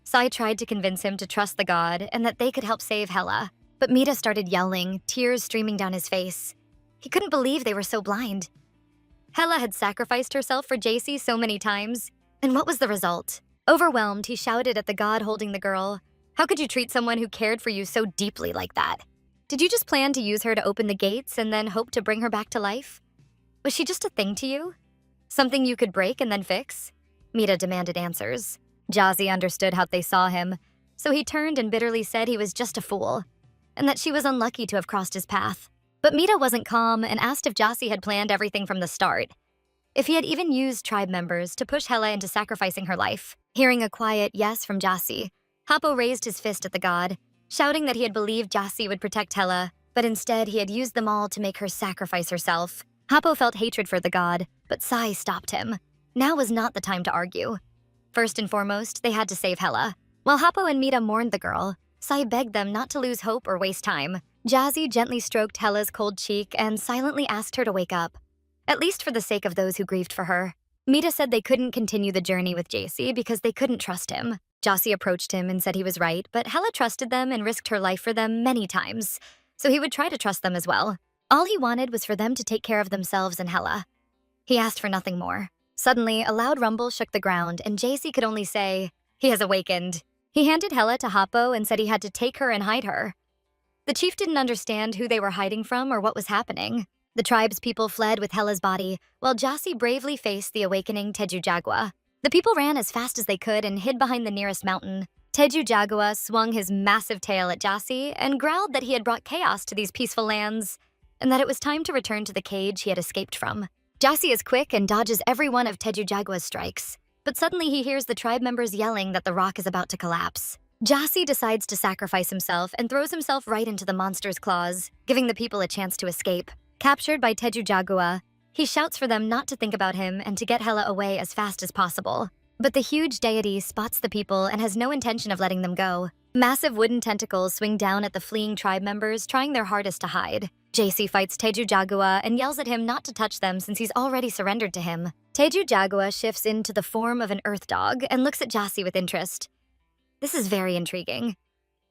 Sai tried to convince him to trust the god and that they could help save Hela, but Mita started yelling, tears streaming down his face. He couldn't believe they were so blind. Hela had sacrificed herself for Jassi so many times, and what was the result? Overwhelmed, he shouted at the god holding the girl, "How could you treat someone who cared for you so deeply like that? Did you just plan to use her to open the gates and then hope to bring her back to life? Was she just a thing to you? Something you could break and then fix?" Mita demanded answers. Jassi understood how they saw him, so he turned and bitterly said he was just a fool, and that she was unlucky to have crossed his path. But Mita wasn't calm and asked if Jassi had planned everything from the start. If he had even used tribe members to push Hela into sacrificing her life. Hearing a quiet yes from Jassi, Happo raised his fist at the god, shouting that he had believed Jassi would protect Hela, but instead he had used them all to make her sacrifice herself. Happo felt hatred for the god, but Sai stopped him. Now was not the time to argue. First and foremost, they had to save Hela. While Happo and Mita mourned the girl, Sai begged them not to lose hope or waste time. Jassi gently stroked Hela's cold cheek and silently asked her to wake up, at least for the sake of those who grieved for her. Mita said they couldn't continue the journey with Jassi because they couldn't trust him. Jassi approached him and said he was right, but Hela trusted them and risked her life for them many times, so he would try to trust them as well. All he wanted was for them to take care of themselves and Hela. He asked for nothing more. Suddenly, a loud rumble shook the ground, and Jassi could only say, "He has awakened." He handed Hela to Happo and said he had to take her and hide her. The chief didn't understand who they were hiding from or what was happening. The tribe's people fled with Hela's body, while Jassi bravely faced the awakening Teju Jagua. The people ran as fast as they could and hid behind the nearest mountain. Teju Jagua swung his massive tail at Jassi and growled that he had brought chaos to these peaceful lands, and that it was time to return to the cage he had escaped from. Jassi is quick and dodges every one of Teju Jagua's strikes, but suddenly he hears the tribe members yelling that the rock is about to collapse. Jassi decides to sacrifice himself and throws himself right into the monster's claws, giving the people a chance to escape. Captured by Teju Jagua, he shouts for them not to think about him and to get Hela away as fast as possible. But the huge deity spots the people and has no intention of letting them go. Massive wooden tentacles swing down at the fleeing tribe members, trying their hardest to hide. Jassi fights Teju Jagua and yells at him not to touch them since he's already surrendered to him. Teju Jagua shifts into the form of an earth dog and looks at Jassi with interest. This is very intriguing.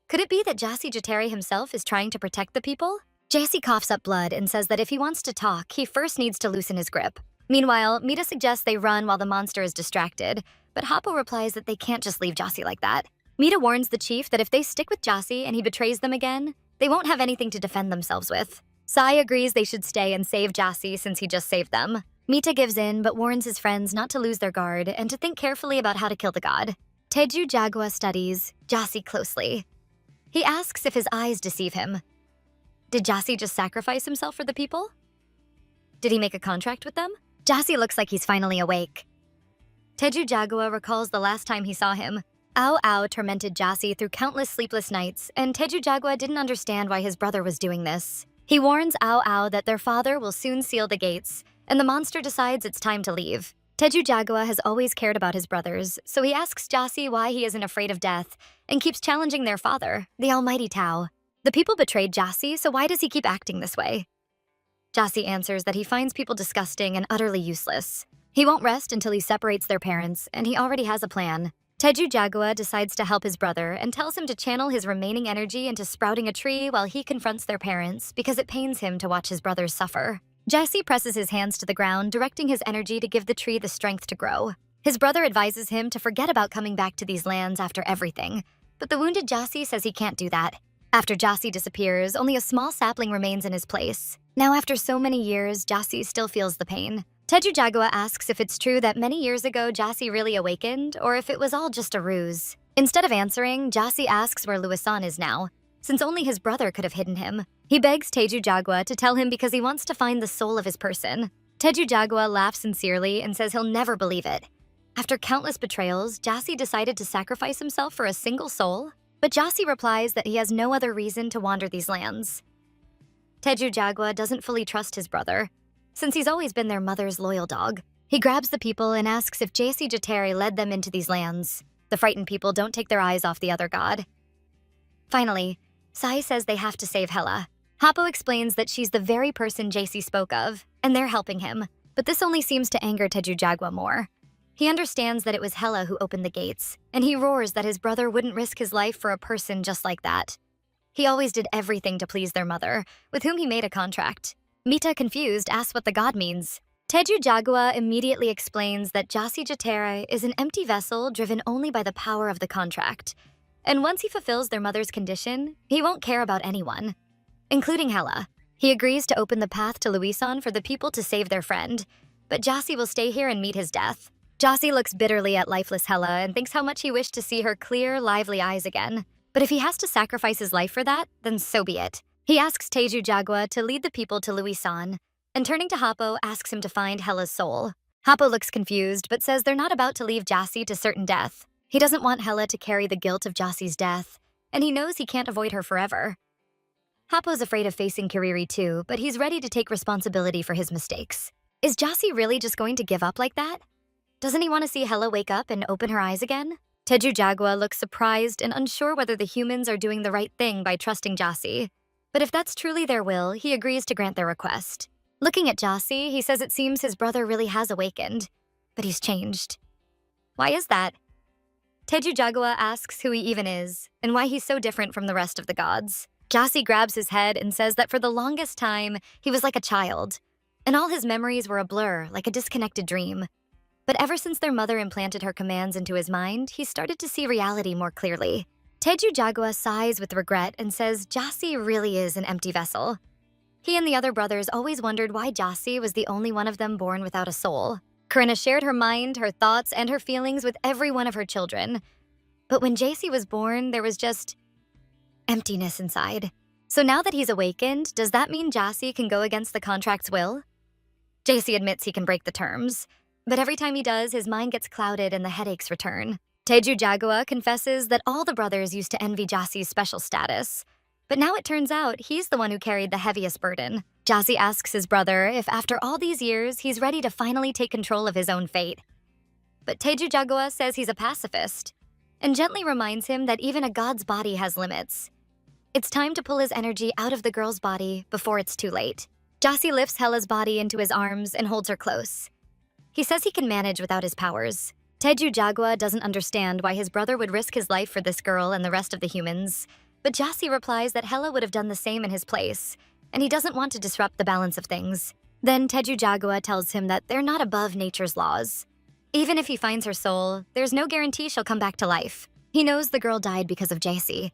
Could it be that Jassi Jateri himself is trying to protect the people? Jassi coughs up blood and says that if he wants to talk, he first needs to loosen his grip. Meanwhile, Mita suggests they run while the monster is distracted, but Happo replies that they can't just leave Jassi like that. Mita warns the chief that if they stick with Jassi and he betrays them again, they won't have anything to defend themselves with. Sai agrees they should stay and save Jassi since he just saved them. Mita gives in but warns his friends not to lose their guard and to think carefully about how to kill the god. Teju Jagua studies Jassi closely. He asks if his eyes deceive him. Did Jassi just sacrifice himself for the people? Did he make a contract with them? Jassi looks like he's finally awake. Teju Jagua recalls the last time he saw him. Ao Ao tormented Jassi through countless sleepless nights, and Teju Jagua didn't understand why his brother was doing this. He warns Ao Ao that their father will soon seal the gates, and the monster decides it's time to leave. Teju Jagua has always cared about his brothers, so he asks Jassi why he isn't afraid of death, and keeps challenging their father, the Almighty Tao. The people betrayed Jassi, so why does he keep acting this way? Jassi answers that he finds people disgusting and utterly useless. He won't rest until he separates their parents, and he already has a plan. Teju Jagua decides to help his brother and tells him to channel his remaining energy into sprouting a tree while he confronts their parents because it pains him to watch his brothers suffer. Jassi presses his hands to the ground, directing his energy to give the tree the strength to grow. His brother advises him to forget about coming back to these lands after everything, but the wounded Jassi says he can't do that. After Jassi disappears, only a small sapling remains in his place. Now, after so many years, Jassi still feels the pain. Teju Jagua asks if it's true that many years ago Jassi really awakened, or if it was all just a ruse. Instead of answering, Jassi asks where Luisan is now, since only his brother could have hidden him. He begs Teju Jagua to tell him because he wants to find the soul of his person. Teju Jagua laughs sincerely and says he'll never believe it. After countless betrayals, Jassi decided to sacrifice himself for a single soul, but Jassi replies that he has no other reason to wander these lands. Teju Jagua doesn't fully trust his brother, since he's always been their mother's loyal dog. He grabs the people and asks if Jassi Jateri led them into these lands. The frightened people don't take their eyes off the other god. Finally, Sai says they have to save Hela. Happo explains that she's the very person Jassi spoke of, and they're helping him, but this only seems to anger Teju Jagua more. He understands that it was Hela who opened the gates, and he roars that his brother wouldn't risk his life for a person just like that. He always did everything to please their mother, with whom he made a contract. Mita, confused, asks what the god means. Teju Jagua immediately explains that Jassi Jateri is an empty vessel driven only by the power of the contract. And once he fulfills their mother's condition, he won't care about anyone, including Hela. He agrees to open the path to Luisan for the people to save their friend, but Jassi will stay here and meet his death. Jassi looks bitterly at lifeless Hela and thinks how much he wished to see her clear, lively eyes again. But if he has to sacrifice his life for that, then so be it. He asks Teju Jagua to lead the people to Louis-san, and turning to Happo, asks him to find Hella's soul. Happo looks confused, but says they're not about to leave Jassi to certain death. He doesn't want Hella to carry the guilt of Jassi's death, and he knows he can't avoid her forever. Happo's afraid of facing Kiriri too, but he's ready to take responsibility for his mistakes. Is Jassi really just going to give up like that? Doesn't he want to see Hella wake up and open her eyes again? Teju Jagua looks surprised and unsure whether the humans are doing the right thing by trusting Jassi. But if that's truly their will, he agrees to grant their request. Looking at Jassi, he says it seems his brother really has awakened, but he's changed. Why is that? Teju Jagua asks who he even is, and why he's so different from the rest of the gods. Jassi grabs his head and says that for the longest time, he was like a child, and all his memories were a blur, like a disconnected dream. But ever since their mother implanted her commands into his mind, he started to see reality more clearly. Teju Jagua sighs with regret and says Jassi really is an empty vessel. He and the other brothers always wondered why Jassi was the only one of them born without a soul. Corinna shared her mind, her thoughts, and her feelings with every one of her children. But when Jassi was born, there was just emptiness inside. So now that he's awakened, does that mean Jassi can go against the contract's will? Jassi admits he can break the terms, but every time he does, his mind gets clouded and the headaches return. Teju Jagua confesses that all the brothers used to envy Jassi's special status, but now it turns out he's the one who carried the heaviest burden. Jassi asks his brother if after all these years, he's ready to finally take control of his own fate. But Teju Jagua says he's a pacifist, and gently reminds him that even a god's body has limits. It's time to pull his energy out of the girl's body before it's too late. Jassi lifts Hella's body into his arms and holds her close. He says he can manage without his powers. Teju Jagua doesn't understand why his brother would risk his life for this girl and the rest of the humans, but Jassi replies that Hella would have done the same in his place, and he doesn't want to disrupt the balance of things. Then Teju Jagua tells him that they're not above nature's laws. Even if he finds her soul, there's no guarantee she'll come back to life. He knows the girl died because of Jassi,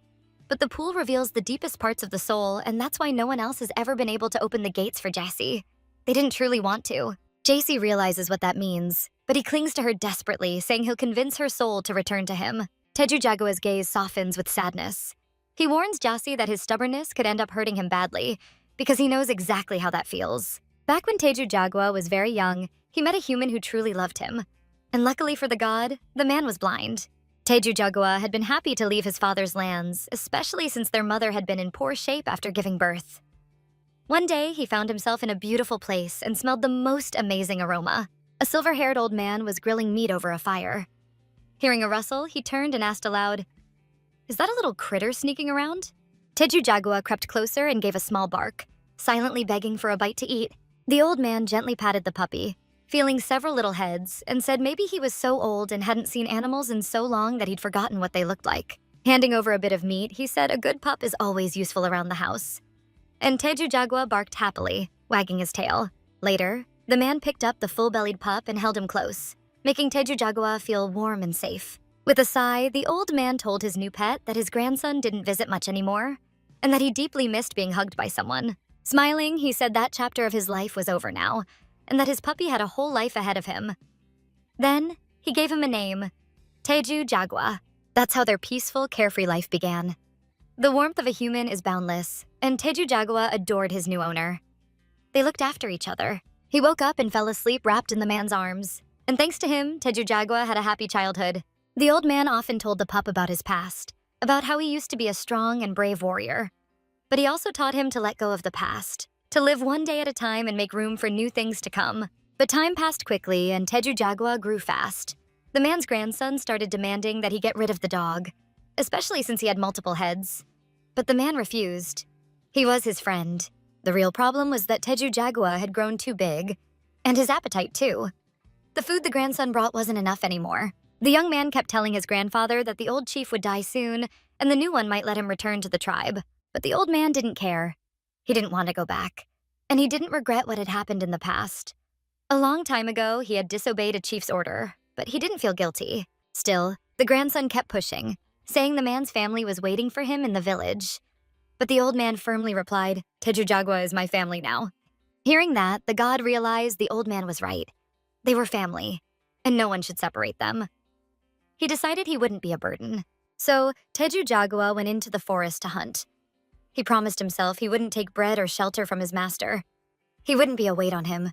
but the pool reveals the deepest parts of the soul, and that's why no one else has ever been able to open the gates for Jassi. They didn't truly want to. Jassi realizes what that means, but he clings to her desperately, saying he'll convince her soul to return to him. Teju Jagua's gaze softens with sadness. He warns Jassi that his stubbornness could end up hurting him badly, because he knows exactly how that feels. Back when Teju Jagua was very young, he met a human who truly loved him. And luckily for the god, the man was blind. Teju Jagua had been happy to leave his father's lands, especially since their mother had been in poor shape after giving birth. One day, he found himself in a beautiful place and smelled the most amazing aroma. A silver-haired old man was grilling meat over a fire. Hearing a rustle, he turned and asked aloud, "Is that a little critter sneaking around?" Teju Jagua crept closer and gave a small bark, silently begging for a bite to eat. The old man gently patted the puppy, feeling several little heads, and said maybe he was so old and hadn't seen animals in so long that he'd forgotten what they looked like. Handing over a bit of meat, he said a good pup is always useful around the house. And Teju Jagua barked happily, wagging his tail. Later, the man picked up the full-bellied pup and held him close, making Teju Jagua feel warm and safe. With a sigh, the old man told his new pet that his grandson didn't visit much anymore, and that he deeply missed being hugged by someone. Smiling, he said that chapter of his life was over now, and that his puppy had a whole life ahead of him. Then, he gave him a name, Teju Jagua. That's how their peaceful, carefree life began. The warmth of a human is boundless, and Teju Jagua adored his new owner. They looked after each other. He woke up and fell asleep wrapped in the man's arms, and thanks to him, Teju Jagua had a happy childhood. The old man often told the pup about his past, about how he used to be a strong and brave warrior. But he also taught him to let go of the past, to live one day at a time and make room for new things to come. But time passed quickly, and Teju Jagua grew fast. The man's grandson started demanding that he get rid of the dog, especially since he had multiple heads. But the man refused. He was his friend. The real problem was that Teju Jagua had grown too big, and his appetite too. The food the grandson brought wasn't enough anymore. The young man kept telling his grandfather that the old chief would die soon, and the new one might let him return to the tribe. But the old man didn't care. He didn't want to go back, and he didn't regret what had happened in the past. A long time ago, he had disobeyed a chief's order, but he didn't feel guilty. Still, the grandson kept pushing, saying the man's family was waiting for him in the village. But the old man firmly replied, "Teju Jagua is my family now." Hearing that, the god realized the old man was right. They were family, and no one should separate them. He decided he wouldn't be a burden. So, Teju Jagua went into the forest to hunt. He promised himself he wouldn't take bread or shelter from his master. He wouldn't be a weight on him.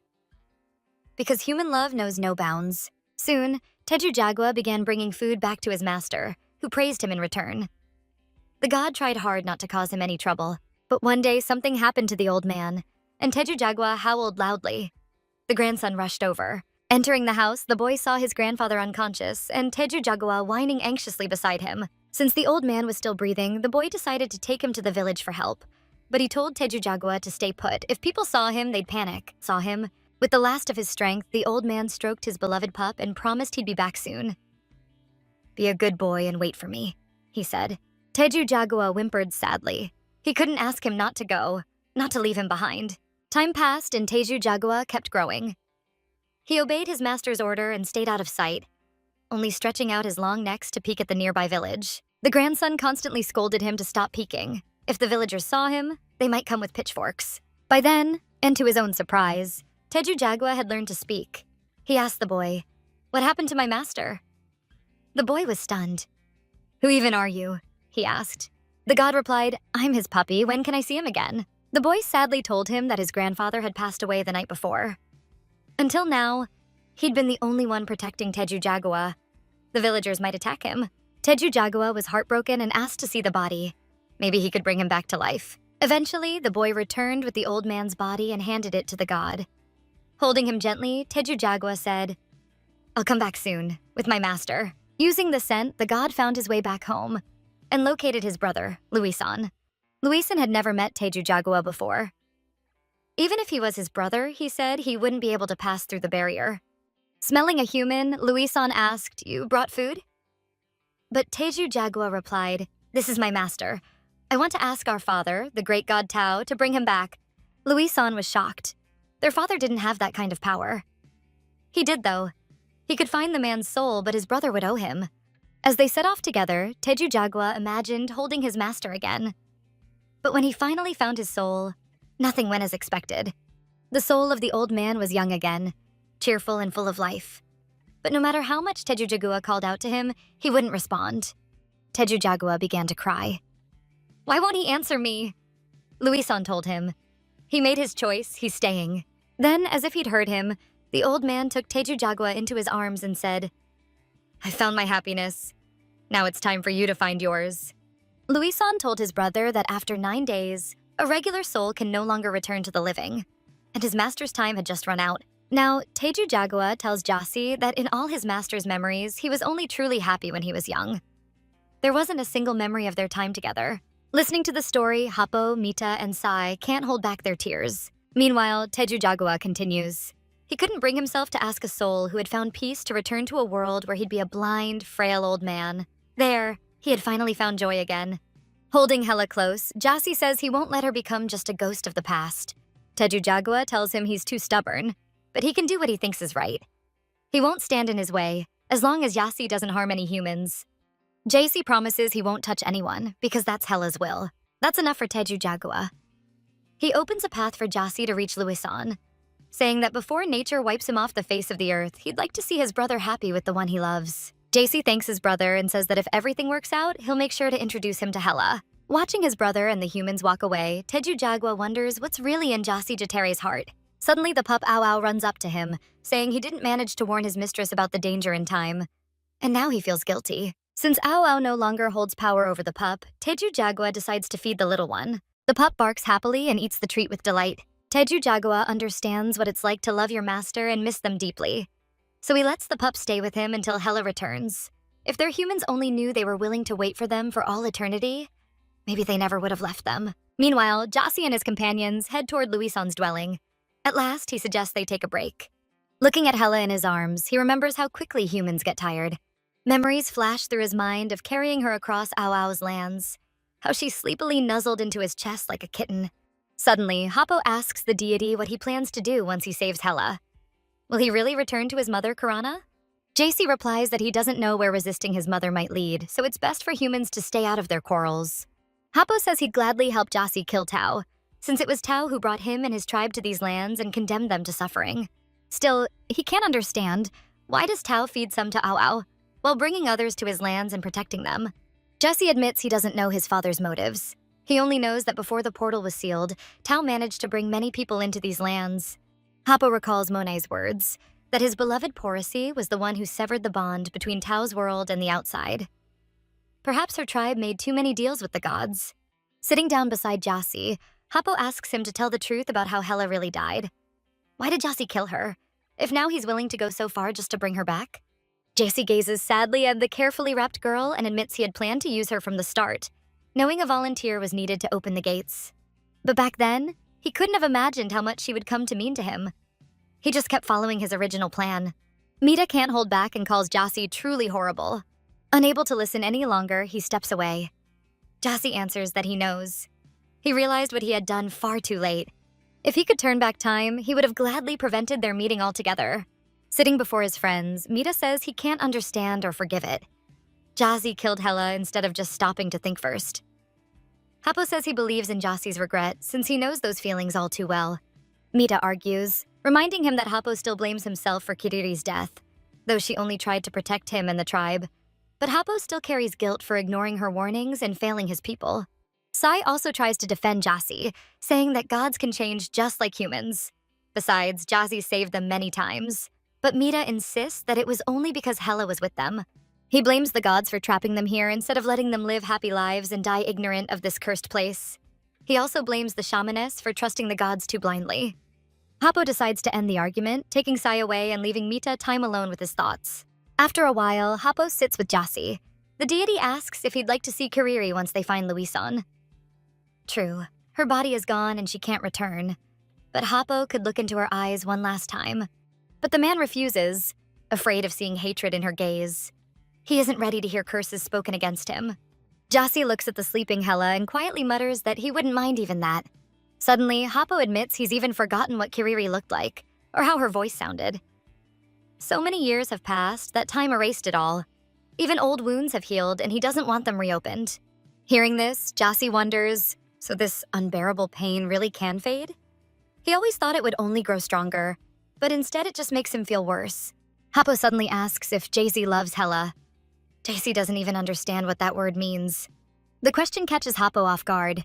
Because human love knows no bounds. Soon, Tejujagwa began bringing food back to his master, who praised him in return. The god tried hard not to cause him any trouble, but one day something happened to the old man, and Tejujagwa howled loudly. The grandson rushed over. Entering the house, the boy saw his grandfather unconscious, and Tejujagwa whining anxiously beside him. Since the old man was still breathing, the boy decided to take him to the village for help. But he told Tejujagwa to stay put. If people saw him, they'd panic. Saw him? With the last of his strength, the old man stroked his beloved pup and promised he'd be back soon. "Be a good boy and wait for me," he said. Tejujagwa whimpered sadly. He couldn't ask him not to go, not to leave him behind. Time passed and Tejujagwa kept growing. He obeyed his master's order and stayed out of sight, only stretching out his long necks to peek at the nearby village. The grandson constantly scolded him to stop peeking. If the villagers saw him, they might come with pitchforks. By then, and to his own surprise, Tejujagwa had learned to speak. He asked the boy, "What happened to my master?" The boy was stunned. "Who even are you?" he asked. The god replied, "I'm his puppy. When can I see him again?" The boy sadly told him that his grandfather had passed away the night before. Until now, he'd been the only one protecting Tejujagwa. The villagers might attack him. Tejujagwa was heartbroken and asked to see the body. Maybe he could bring him back to life. Eventually, the boy returned with the old man's body and handed it to the god. Holding him gently, Tejujagwa said, "I'll come back soon, with my master." Using the scent, the god found his way back home and located his brother, Luisan. Luisan had never met Tejujagwa before. Even if he was his brother, he said he wouldn't be able to pass through the barrier. Smelling a human, Luisan asked, "You brought food?" But Tejujagwa replied, "This is my master. I want to ask our father, the great god Tao, to bring him back." Luisan was shocked. Their father didn't have that kind of power. He did, though. He could find the man's soul, but his brother would owe him. As they set off together, Tejujagwa imagined holding his master again. But when he finally found his soul, nothing went as expected. The soul of the old man was young again, cheerful and full of life. But no matter how much Tejujagwa called out to him, he wouldn't respond. Tejujagwa began to cry. "Why won't he answer me?" Luisan told him. He made his choice, he's staying. Then, as if he'd heard him, the old man took Tejujagwa into his arms and said, "I found my happiness. Now it's time for you to find yours." Luisan told his brother that after 9 days, a regular soul can no longer return to the living, and his master's time had just run out. Now, Tejujagwa tells Jasi that in all his master's memories, he was only truly happy when he was young. There wasn't a single memory of their time together. Listening to the story, Happo, Mita, and Sai can't hold back their tears. Meanwhile, Tejujagwa continues. He couldn't bring himself to ask a soul who had found peace to return to a world where he'd be a blind, frail old man. There, he had finally found joy again. Holding Hella close, Jasi says he won't let her become just a ghost of the past. Tejujagwa tells him he's too stubborn, but he can do what he thinks is right. He won't stand in his way, as long as Yasi doesn't harm any humans. Jasi promises he won't touch anyone, because that's Hella's will. That's enough for Tejujagwa. He opens a path for Jasi to reach Luisan, saying that before nature wipes him off the face of the earth, he'd like to see his brother happy with the one he loves. Jasi thanks his brother and says that if everything works out, he'll make sure to introduce him to Hella. Watching his brother and the humans walk away, Tejujagwa wonders what's really in Jasi Jatere's heart. Suddenly, the pup Ow Ow runs up to him, saying he didn't manage to warn his mistress about the danger in time. And now he feels guilty. Since Ow Ow no longer holds power over the pup, Tejujagwa decides to feed the little one. The pup barks happily and eats the treat with delight. Tejujagwa understands what it's like to love your master and miss them deeply. So he lets the pup stay with him until Hella returns. If their humans only knew they were willing to wait for them for all eternity, maybe they never would have left them. Meanwhile, Jasi and his companions head toward Luisan's dwelling. At last, he suggests they take a break. Looking at Hella in his arms, he remembers how quickly humans get tired. Memories flash through his mind of carrying her across Ow Ow's lands, how she sleepily nuzzled into his chest like a kitten. Suddenly, Happo asks the deity what he plans to do once he saves Hella. Will he really return to his mother, Karana? Jasi replies that he doesn't know where resisting his mother might lead, so it's best for humans to stay out of their quarrels. Happo says he'd gladly help Jasi kill Tao, since it was Tao who brought him and his tribe to these lands and condemned them to suffering. Still, he can't understand, why does Tao feed some to Ow Ow, while bringing others to his lands and protecting them? Jasi admits he doesn't know his father's motives. He only knows that before the portal was sealed, Tao managed to bring many people into these lands. Happo recalls Monai's words, that his beloved Porosy was the one who severed the bond between Tao's world and the outside. Perhaps her tribe made too many deals with the gods. Sitting down beside Jassi, Happo asks him to tell the truth about how Hela really died. Why did Jassi kill her, if now he's willing to go so far just to bring her back? Jassi gazes sadly at the carefully wrapped girl and admits he had planned to use her from the start, knowing a volunteer was needed to open the gates. But back then, he couldn't have imagined how much she would come to mean to him. He just kept following his original plan. Mita can't hold back and calls Jassi truly horrible. Unable to listen any longer, he steps away. Jassi answers that he knows. He realized what he had done far too late. If he could turn back time, he would have gladly prevented their meeting altogether. Sitting before his friends, Mita says he can't understand or forgive it. Jassi killed Hela instead of just stopping to think first. Happo says he believes in Jassi's regret since he knows those feelings all too well. Mita argues, reminding him that Happo still blames himself for Kiriri's death, though she only tried to protect him and the tribe. But Happo still carries guilt for ignoring her warnings and failing his people. Sai also tries to defend Jassi, saying that gods can change just like humans. Besides, Jassi saved them many times. But Mita insists that it was only because Hela was with them. He blames the gods for trapping them here instead of letting them live happy lives and die ignorant of this cursed place. He also blames the shamaness for trusting the gods too blindly. Happo decides to end the argument, taking Sai away and leaving Mita time alone with his thoughts. After a while, Happo sits with Jassi. The deity asks if he'd like to see Kiriri once they find Luisan. True, her body is gone and she can't return. But Happo could look into her eyes one last time. But the man refuses, afraid of seeing hatred in her gaze. He isn't ready to hear curses spoken against him. Jassi looks at the sleeping Hela and quietly mutters that he wouldn't mind even that. Suddenly, Happo admits he's even forgotten what Kiriri looked like, or how her voice sounded. So many years have passed that time erased it all. Even old wounds have healed and he doesn't want them reopened. Hearing this, Jassi wonders, so this unbearable pain really can fade? He always thought it would only grow stronger, but instead it just makes him feel worse. Happo suddenly asks if Jassi loves Hela. Jassi doesn't even understand what that word means. The question catches Happo off guard.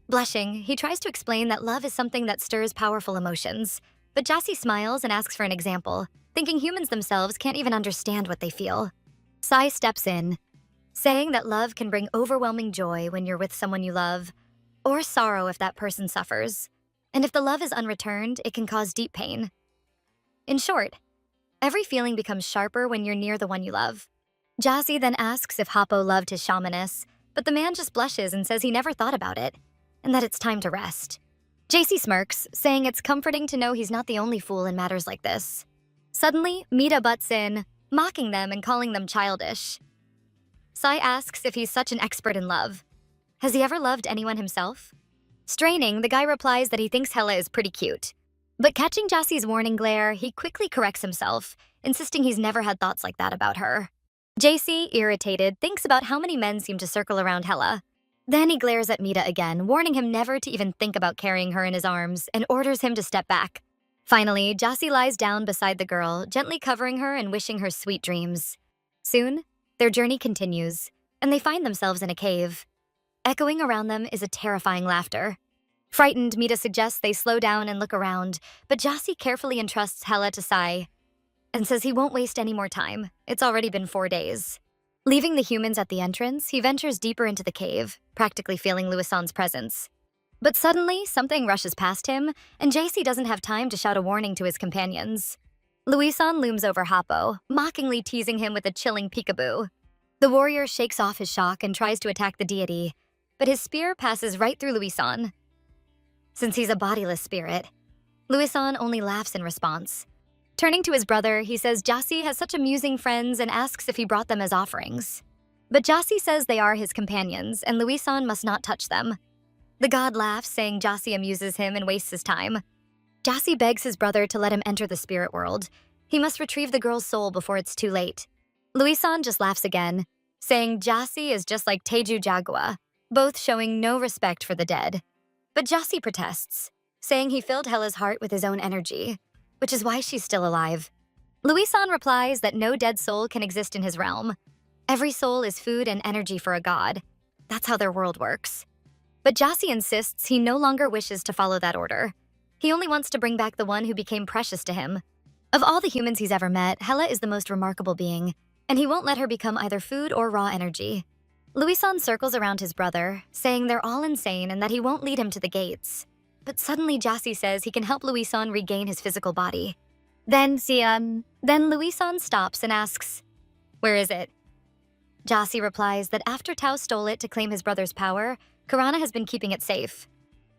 Blushing, he tries to explain that love is something that stirs powerful emotions, but Jassi smiles and asks for an example, thinking humans themselves can't even understand what they feel. Sai steps in, saying that love can bring overwhelming joy when you're with someone you love, or sorrow if that person suffers. And if the love is unreturned, it can cause deep pain. In short, every feeling becomes sharper when you're near the one you love. Jassi then asks if Happo loved his shamaness, but the man just blushes and says he never thought about it, and that it's time to rest. Jassi smirks, saying it's comforting to know he's not the only fool in matters like this. Suddenly, Mita butts in, mocking them and calling them childish. Sai asks if he's such an expert in love. Has he ever loved anyone himself? Straining, the guy replies that he thinks Hela is pretty cute. But catching Jassi's warning glare, he quickly corrects himself, insisting he's never had thoughts like that about her. Jassi, irritated, thinks about how many men seem to circle around Hela. Then he glares at Mita again, warning him never to even think about carrying her in his arms, and orders him to step back. Finally, Jassi lies down beside the girl, gently covering her and wishing her sweet dreams. Soon, their journey continues, and they find themselves in a cave. Echoing around them is a terrifying laughter. Frightened, Mita suggests they slow down and look around, but Jassi carefully entrusts Hela to Sai, and says he won't waste any more time. It's already been 4 days. Leaving the humans at the entrance, he ventures deeper into the cave, practically feeling Luisan's presence. But suddenly, something rushes past him, and Jassi doesn't have time to shout a warning to his companions. Luisan looms over Happo, mockingly teasing him with a chilling peekaboo. The warrior shakes off his shock and tries to attack the deity, but his spear passes right through Luisan. Since he's a bodiless spirit, Luisan only laughs in response. Turning to his brother, he says Jassi has such amusing friends and asks if he brought them as offerings. But Jassi says they are his companions, and Luisan must not touch them. The god laughs, saying Jassi amuses him and wastes his time. Jassi begs his brother to let him enter the spirit world. He must retrieve the girl's soul before it's too late. Luisan just laughs again, saying Jassi is just like Teju Jagua, both showing no respect for the dead. But Jassi protests, saying he filled Hela's heart with his own energy, which is why she's still alive. Luisan replies that no dead soul can exist in his realm. Every soul is food and energy for a god. That's how their world works. But Jassy insists he no longer wishes to follow that order. He only wants to bring back the one who became precious to him. Of all the humans he's ever met, Hela is the most remarkable being, and he won't let her become either food or raw energy. Louison circles around his brother, saying they're all insane and that he won't lead him to the gates. But suddenly Jassy says he can help Louison regain his physical body. Then Louison stops and asks, "Where is it?" Jassy replies that after Tao stole it to claim his brother's power, Karana has been keeping it safe.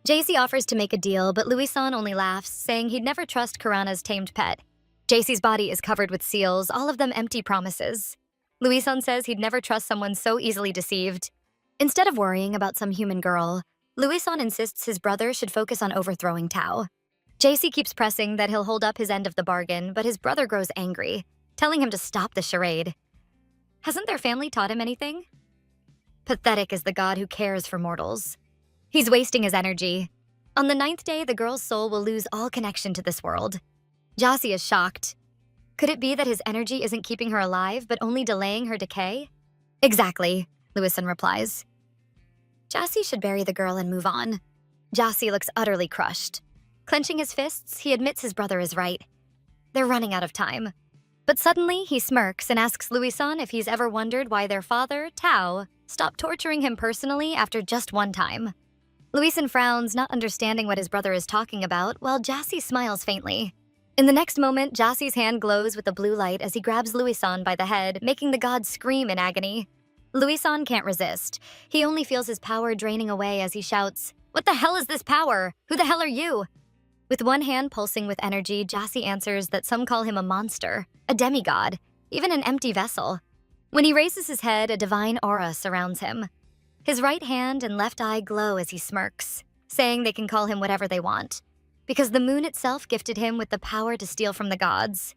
Jassy offers to make a deal, but Louison only laughs, saying he'd never trust Karana's tamed pet. Jassy's body is covered with seals, all of them empty promises. Louison says he'd never trust someone so easily deceived. Instead of worrying about some human girl, Louison insists his brother should focus on overthrowing Tao. Jassy keeps pressing that he'll hold up his end of the bargain, but his brother grows angry, telling him to stop the charade. Hasn't their family taught him anything? Pathetic is the god who cares for mortals. He's wasting his energy. On the 9th day, the girl's soul will lose all connection to this world. Jassy is shocked. Could it be that his energy isn't keeping her alive, but only delaying her decay? Exactly, Louison replies. Jassy should bury the girl and move on. Jassy looks utterly crushed. Clenching his fists, he admits his brother is right. They're running out of time. But suddenly, he smirks and asks Louison if he's ever wondered why their father, Tao, stopped torturing him personally after just one time. Louison frowns, not understanding what his brother is talking about, while Jassy smiles faintly. In the next moment, Jassy's hand glows with a blue light as he grabs Louison by the head, making the god scream in agony. Louison can't resist. He only feels his power draining away as he shouts, "What the hell is this power? Who the hell are you?" With one hand pulsing with energy, Jassy answers that some call him a monster, a demigod, even an empty vessel. When he raises his head, a divine aura surrounds him. His right hand and left eye glow as he smirks, saying they can call him whatever they want, because the moon itself gifted him with the power to steal from the gods.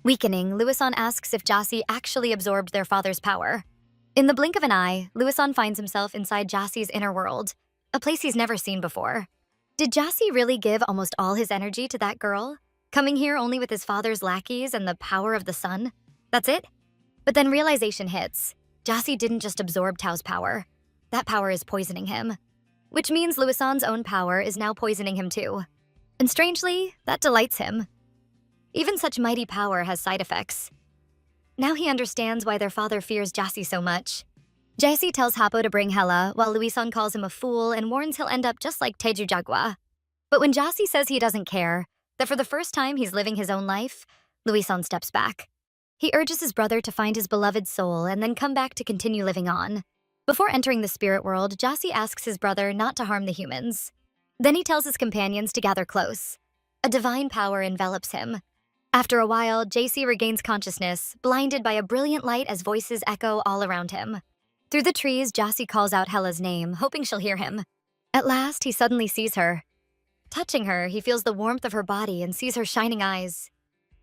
Weakening, Louison asks if Jassy actually absorbed their father's power. In the blink of an eye, Louison finds himself inside Jassy's inner world, a place he's never seen before. Did Jassy really give almost all his energy to that girl, coming here only with his father's lackeys and the power of the sun? That's it? But then realization hits. Jassy didn't just absorb Tao's power. That power is poisoning him. Which means Louison's own power is now poisoning him too. And strangely, that delights him. Even such mighty power has side effects. Now he understands why their father fears Jassy so much. Jassy tells Hapo to bring Hela, while Louison calls him a fool and warns he'll end up just like Teju Jagwa. But when Jassy says he doesn't care, that for the first time he's living his own life, Louison steps back. He urges his brother to find his beloved soul and then come back to continue living on. Before entering the spirit world, Jassy asks his brother not to harm the humans. Then he tells his companions to gather close. A divine power envelops him. After a while, Jassy regains consciousness, blinded by a brilliant light as voices echo all around him. Through the trees, Jassy calls out Hela's name, hoping she'll hear him. At last, he suddenly sees her. Touching her, he feels the warmth of her body and sees her shining eyes.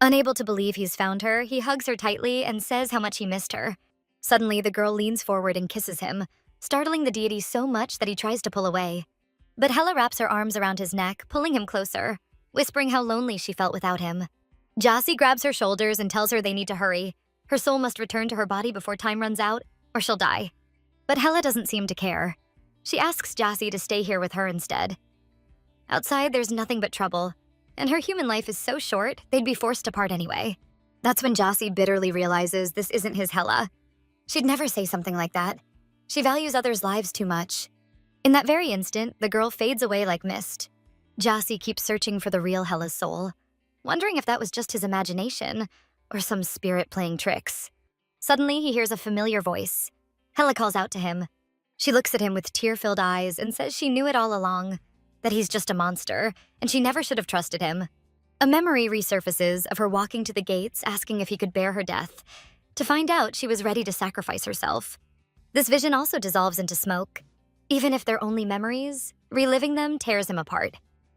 Unable to believe he's found her, he hugs her tightly and says how much he missed her. Suddenly, the girl leans forward and kisses him, startling the deity so much that he tries to pull away. But Hela wraps her arms around his neck, pulling him closer, whispering how lonely she felt without him. Jassy grabs her shoulders and tells her they need to hurry. Her soul must return to her body before time runs out, or she'll die. But Hela doesn't seem to care. She asks Jassy to stay here with her instead. Outside, there's nothing but trouble, and her human life is so short, they'd be forced to part anyway. That's when Jassy bitterly realizes this isn't his Hela. She'd never say something like that. She values others' lives too much. In that very instant, the girl fades away like mist. Jassy keeps searching for the real Hela's soul, wondering if that was just his imagination or some spirit playing tricks. Suddenly, he hears a familiar voice. Hela calls out to him. She looks at him with tear-filled eyes and says she knew it all along, that he's just a monster, and she never should have trusted him. A memory resurfaces of her walking to the gates, asking if he could bear her death. To find out, she was ready to sacrifice herself. This vision also dissolves into smoke. Even if they're only memories, reliving them tears him apart.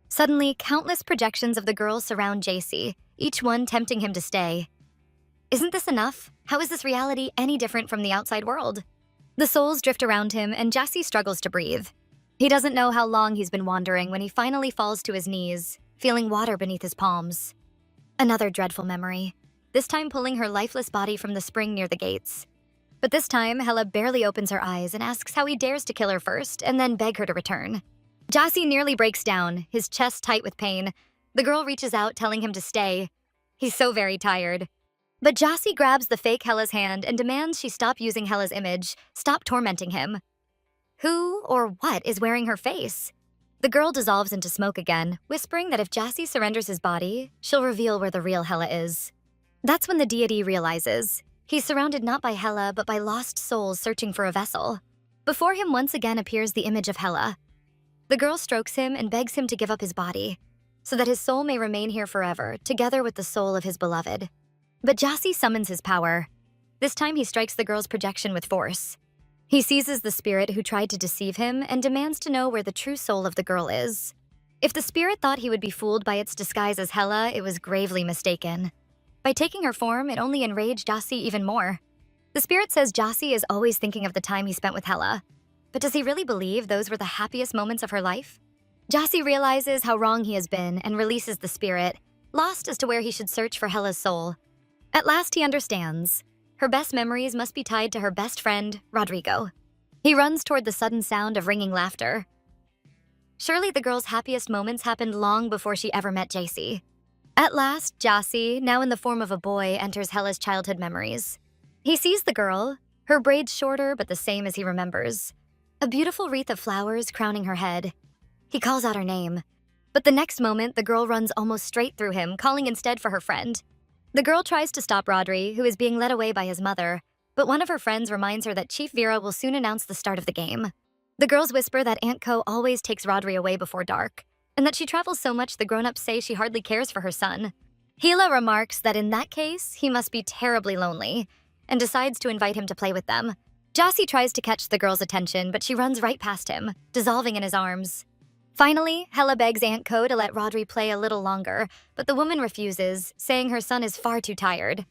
Suddenly, countless projections of the girl surround Jassy, each one tempting him to stay. Isn't this enough? How is this reality any different from the outside world? The souls drift around him, and Jassy struggles to breathe. He doesn't know how long he's been wandering when he finally falls to his knees, feeling water beneath his palms. Another dreadful memory, this time pulling her lifeless body from the spring near the gates. But this time, Hella barely opens her eyes and asks how he dares to kill her first and then beg her to return. Jassy nearly breaks down, his chest tight with pain. The girl reaches out, telling him to stay. He's so very tired. But Jassy grabs the fake Hella's hand and demands she stop using Hella's image, stop tormenting him. Who or what is wearing her face? The girl dissolves into smoke again, whispering that if Jassy surrenders his body, she'll reveal where the real Hella is. That's when the deity realizes he's surrounded not by Hella, but by lost souls searching for a vessel. Before him once again appears the image of Hella. The girl strokes him and begs him to give up his body, so that his soul may remain here forever, together with the soul of his beloved. But Jassy summons his power. This time he strikes the girl's projection with force. He seizes the spirit who tried to deceive him and demands to know where the true soul of the girl is. If the spirit thought he would be fooled by its disguise as Hella, it was gravely mistaken. By taking her form, it only enraged Jassy even more. The spirit says Jassy is always thinking of the time he spent with Hella. But does he really believe those were the happiest moments of her life? Jassy realizes how wrong he has been and releases the spirit, lost as to where he should search for Hella's soul. At last he understands. Her best memories must be tied to her best friend, Rodrigo. He runs toward the sudden sound of ringing laughter. Surely the girl's happiest moments happened long before she ever met Jassy. At last, Jassy, now in the form of a boy, enters Hella's childhood memories. He sees the girl, her braids shorter but the same as he remembers. A beautiful wreath of flowers crowning her head. He calls out her name. But the next moment, the girl runs almost straight through him, calling instead for her friend. The girl tries to stop Rodri, who is being led away by his mother, but one of her friends reminds her that Chief Vera will soon announce the start of the game. The girls whisper that Aunt Co always takes Rodri away before dark, and that she travels so much the grown-ups say she hardly cares for her son. Hila remarks that in that case, he must be terribly lonely, and decides to invite him to play with them. Jassy tries to catch the girl's attention, but she runs right past him, dissolving in his arms. Finally, Hella begs Aunt Co to let Rodri play a little longer, but the woman refuses, saying her son is far too tired.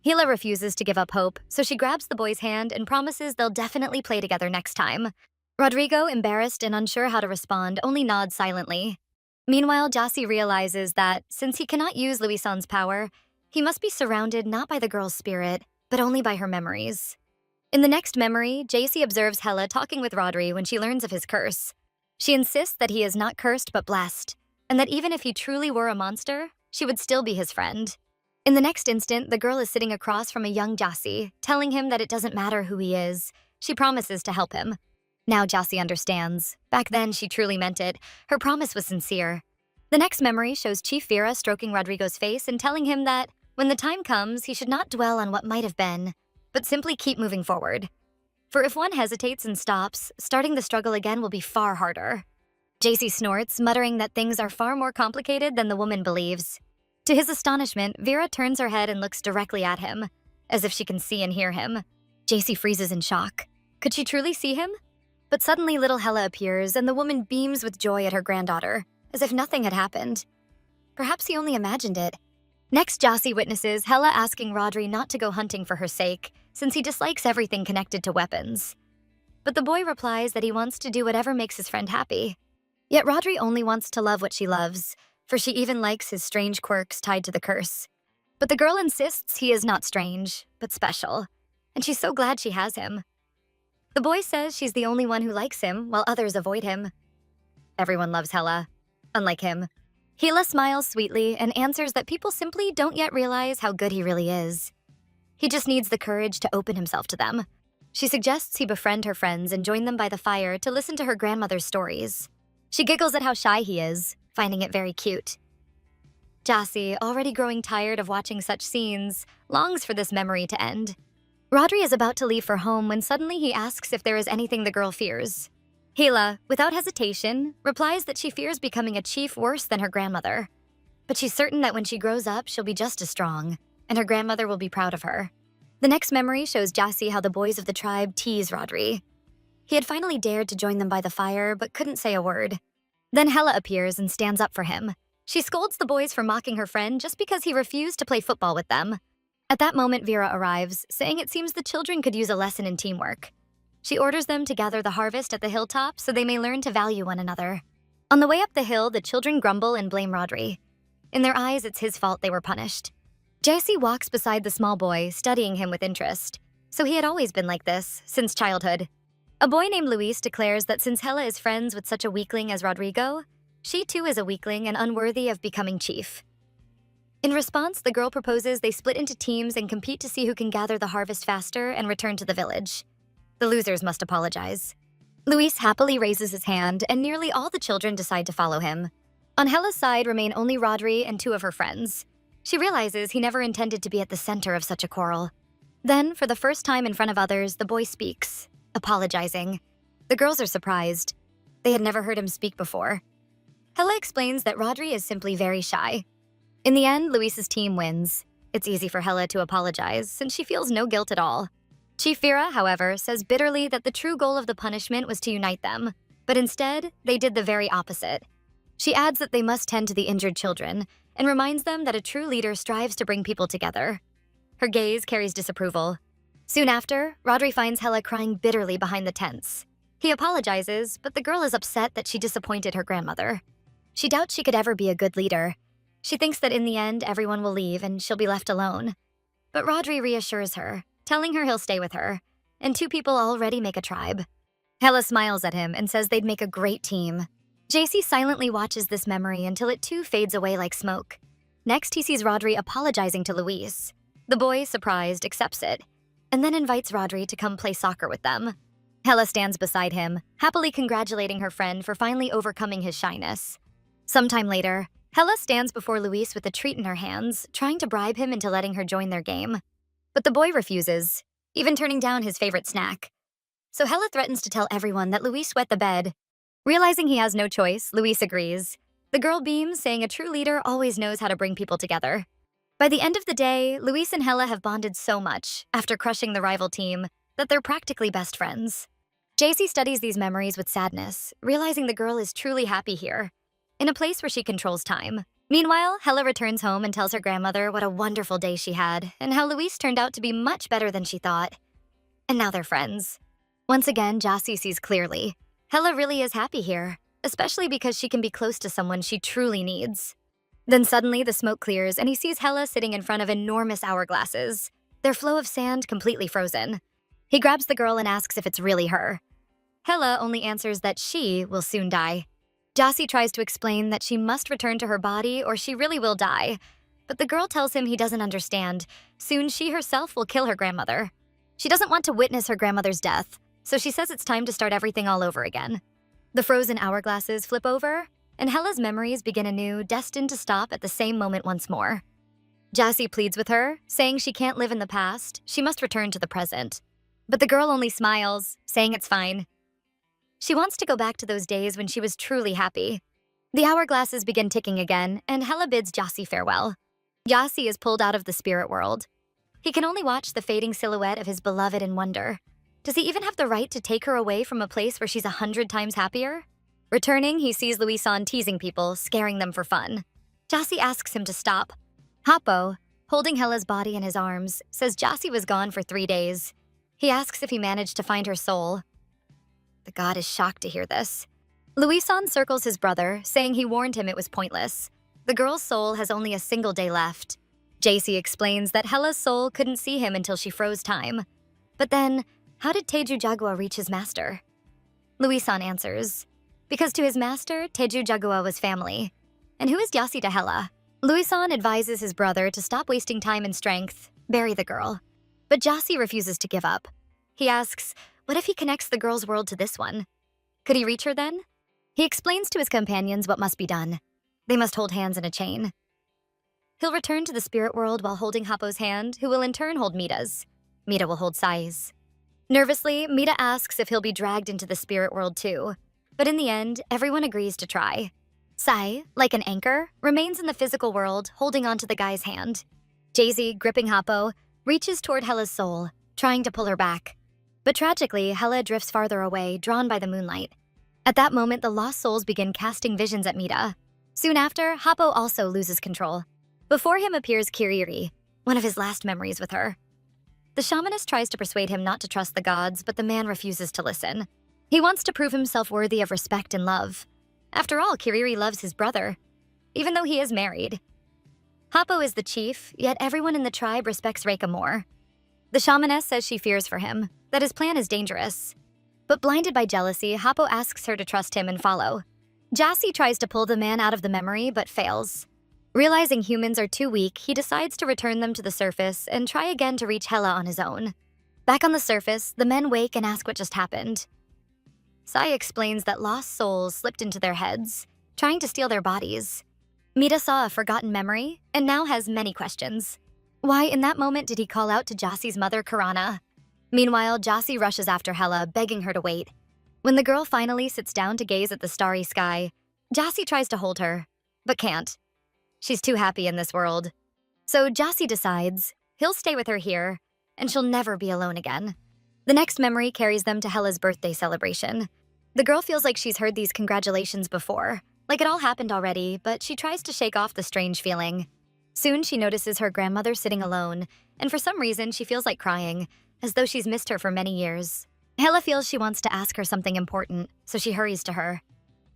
Hila refuses to give up hope, so she grabs the boy's hand and promises they'll definitely play together next time. Rodrigo, embarrassed and unsure how to respond, only nods silently. Meanwhile, Jassy realizes that, since he cannot use Louis-san's power, he must be surrounded not by the girl's spirit, but only by her memories. In the next memory, Jassy observes Hella talking with Rodri when she learns of his curse. She insists that he is not cursed but blessed, and that even if he truly were a monster, she would still be his friend. In the next instant, the girl is sitting across from a young Jassy, telling him that it doesn't matter who he is. She promises to help him. Now Jassy understands. Back then, she truly meant it. Her promise was sincere. The next memory shows Chief Vera stroking Rodrigo's face and telling him that, when the time comes, he should not dwell on what might have been, but simply keep moving forward. For if one hesitates and stops, starting the struggle again will be far harder. Jassy snorts, muttering that things are far more complicated than the woman believes. To his astonishment, Vera turns her head and looks directly at him, as if she can see and hear him. Jassy freezes in shock. Could she truly see him? But suddenly little Hella appears, and the woman beams with joy at her granddaughter, as if nothing had happened. Perhaps he only imagined it. Next, Jassy witnesses Hella asking Rodri not to go hunting for her sake, since he dislikes everything connected to weapons. But the boy replies that he wants to do whatever makes his friend happy. Yet Rodri only wants to love what she loves, for she even likes his strange quirks tied to the curse. But the girl insists he is not strange, but special, and she's so glad she has him. The boy says she's the only one who likes him, while others avoid him. Everyone loves Hella, unlike him. Hila smiles sweetly and answers that people simply don't yet realize how good he really is. He just needs the courage to open himself to them. She suggests he befriend her friends and join them by the fire to listen to her grandmother's stories. She giggles at how shy he is, finding it very cute. Jassy, already growing tired of watching such scenes, longs for this memory to end. Rodri is about to leave for home when suddenly he asks if there is anything the girl fears. Hila, without hesitation, replies that she fears becoming a chief worse than her grandmother. But she's certain that when she grows up, she'll be just as strong, and her grandmother will be proud of her. The next memory shows Jassy how the boys of the tribe tease Rodri. He had finally dared to join them by the fire, but couldn't say a word. Then Hella appears and stands up for him. She scolds the boys for mocking her friend just because he refused to play football with them. At that moment, Vera arrives, saying it seems the children could use a lesson in teamwork. She orders them to gather the harvest at the hilltop so they may learn to value one another. On the way up the hill, the children grumble and blame Rodri. In their eyes, it's his fault they were punished. Jassy walks beside the small boy, studying him with interest. So he had always been like this, since childhood. A boy named Luis declares that since Hella is friends with such a weakling as Rodrigo, she too is a weakling and unworthy of becoming chief. In response, the girl proposes they split into teams and compete to see who can gather the harvest faster and return to the village. The losers must apologize. Luis happily raises his hand, and nearly all the children decide to follow him. On Hella's side remain only Rodri and two of her friends. She realizes he never intended to be at the center of such a quarrel. Then, for the first time in front of others, the boy speaks, apologizing. The girls are surprised. They had never heard him speak before. Hella explains that Rodri is simply very shy. In the end, Luis's team wins. It's easy for Hella to apologize, since she feels no guilt at all. Chief Vera, however, says bitterly that the true goal of the punishment was to unite them, but instead, they did the very opposite. She adds that they must tend to the injured children, and reminds them that a true leader strives to bring people together. Her gaze carries disapproval. Soon after, Rodri finds Hella crying bitterly behind the tents. He apologizes, but the girl is upset that she disappointed her grandmother. She doubts she could ever be a good leader. She thinks that in the end, everyone will leave and she'll be left alone. But Rodri reassures her, telling her he'll stay with her, and two people already make a tribe. Hella smiles at him and says they'd make a great team. JC silently watches this memory until it too fades away like smoke. Next, he sees Rodri apologizing to Luis. The boy, surprised, accepts it, and then invites Rodri to come play soccer with them. Hella stands beside him, happily congratulating her friend for finally overcoming his shyness. Sometime later, Hella stands before Luis with a treat in her hands, trying to bribe him into letting her join their game. But the boy refuses, even turning down his favorite snack. So Hella threatens to tell everyone that Luis wet the bed. Realizing he has no choice, Luis agrees. The girl beams, saying a true leader always knows how to bring people together. By the end of the day, Luis and Hella have bonded so much, after crushing the rival team, that they're practically best friends. JC studies these memories with sadness, realizing the girl is truly happy here, in a place where she controls time. Meanwhile, Hella returns home and tells her grandmother what a wonderful day she had, and how Luis turned out to be much better than she thought. And now they're friends. Once again, Jassy sees clearly. Hella really is happy here, especially because she can be close to someone she truly needs. Then suddenly the smoke clears and he sees Hella sitting in front of enormous hourglasses, their flow of sand completely frozen. He grabs the girl and asks if it's really her. Hella only answers that she will soon die. Jassy tries to explain that she must return to her body or she really will die, but the girl tells him he doesn't understand. Soon she herself will kill her grandmother. She doesn't want to witness her grandmother's death, so she says it's time to start everything all over again. The frozen hourglasses flip over, and Hella's memories begin anew, destined to stop at the same moment once more. Jassy pleads with her, saying she can't live in the past, she must return to the present. But the girl only smiles, saying it's fine. She wants to go back to those days when she was truly happy. The hourglasses begin ticking again, and Hella bids Jassy farewell. Jassy is pulled out of the spirit world. He can only watch the fading silhouette of his beloved in wonder. Does he even have the right to take her away from a place where she's 100 times happier? Returning, he sees Luison teasing people, scaring them for fun. Jassy asks him to stop. Happo, holding Hella's body in his arms, says Jassy was gone for 3 days. He asks if he managed to find her soul. The god is shocked to hear this. Luison circles his brother, saying he warned him it was pointless. The girl's soul has only a single day left. JC explains that Hella's soul couldn't see him until she froze time. But then, how did Teju Jagua reach his master? Luison answers, because to his master, Teju Jagua was family. And who is Jassy to Hella? Luison advises his brother to stop wasting time and strength, bury the girl. But Jassy refuses to give up. He asks, what if he connects the girl's world to this one? Could he reach her then? He explains to his companions what must be done. They must hold hands in a chain. He'll return to the spirit world while holding Happo's hand, who will in turn hold Mita's. Mita will hold Sai's. Nervously, Mita asks if he'll be dragged into the spirit world too. But in the end, everyone agrees to try. Sai, like an anchor, remains in the physical world, holding onto the guy's hand. Jay-Z, gripping Happo, reaches toward Hella's soul, trying to pull her back. But tragically, Hella drifts farther away, drawn by the moonlight. At that moment, the lost souls begin casting visions at Mita. Soon after, Happo also loses control. Before him appears Kiriri, one of his last memories with her. The shamanist tries to persuade him not to trust the gods, but the man refuses to listen. He wants to prove himself worthy of respect and love. After all, Kiriri loves his brother, even though he is married. Happo is the chief, yet everyone in the tribe respects Reika more. The shamaness says she fears for him, that his plan is dangerous. But blinded by jealousy, Happo asks her to trust him and follow. Jassy tries to pull the man out of the memory, but fails. Realizing humans are too weak, he decides to return them to the surface and try again to reach Hela on his own. Back on the surface, the men wake and ask what just happened. Sai explains that lost souls slipped into their heads, trying to steal their bodies. Mita saw a forgotten memory and now has many questions. Why in that moment did he call out to Jassy's mother, Karana? Meanwhile, Jassy rushes after Hela, begging her to wait. When the girl finally sits down to gaze at the starry sky, Jassy tries to hold her, but can't. She's too happy in this world. So Jassy decides he'll stay with her here, and she'll never be alone again. The next memory carries them to Hela's birthday celebration. The girl feels like she's heard these congratulations before, like it all happened already, but she tries to shake off the strange feeling. Soon she notices her grandmother sitting alone, and for some reason she feels like crying, as though she's missed her for many years. Hela feels she wants to ask her something important, so she hurries to her.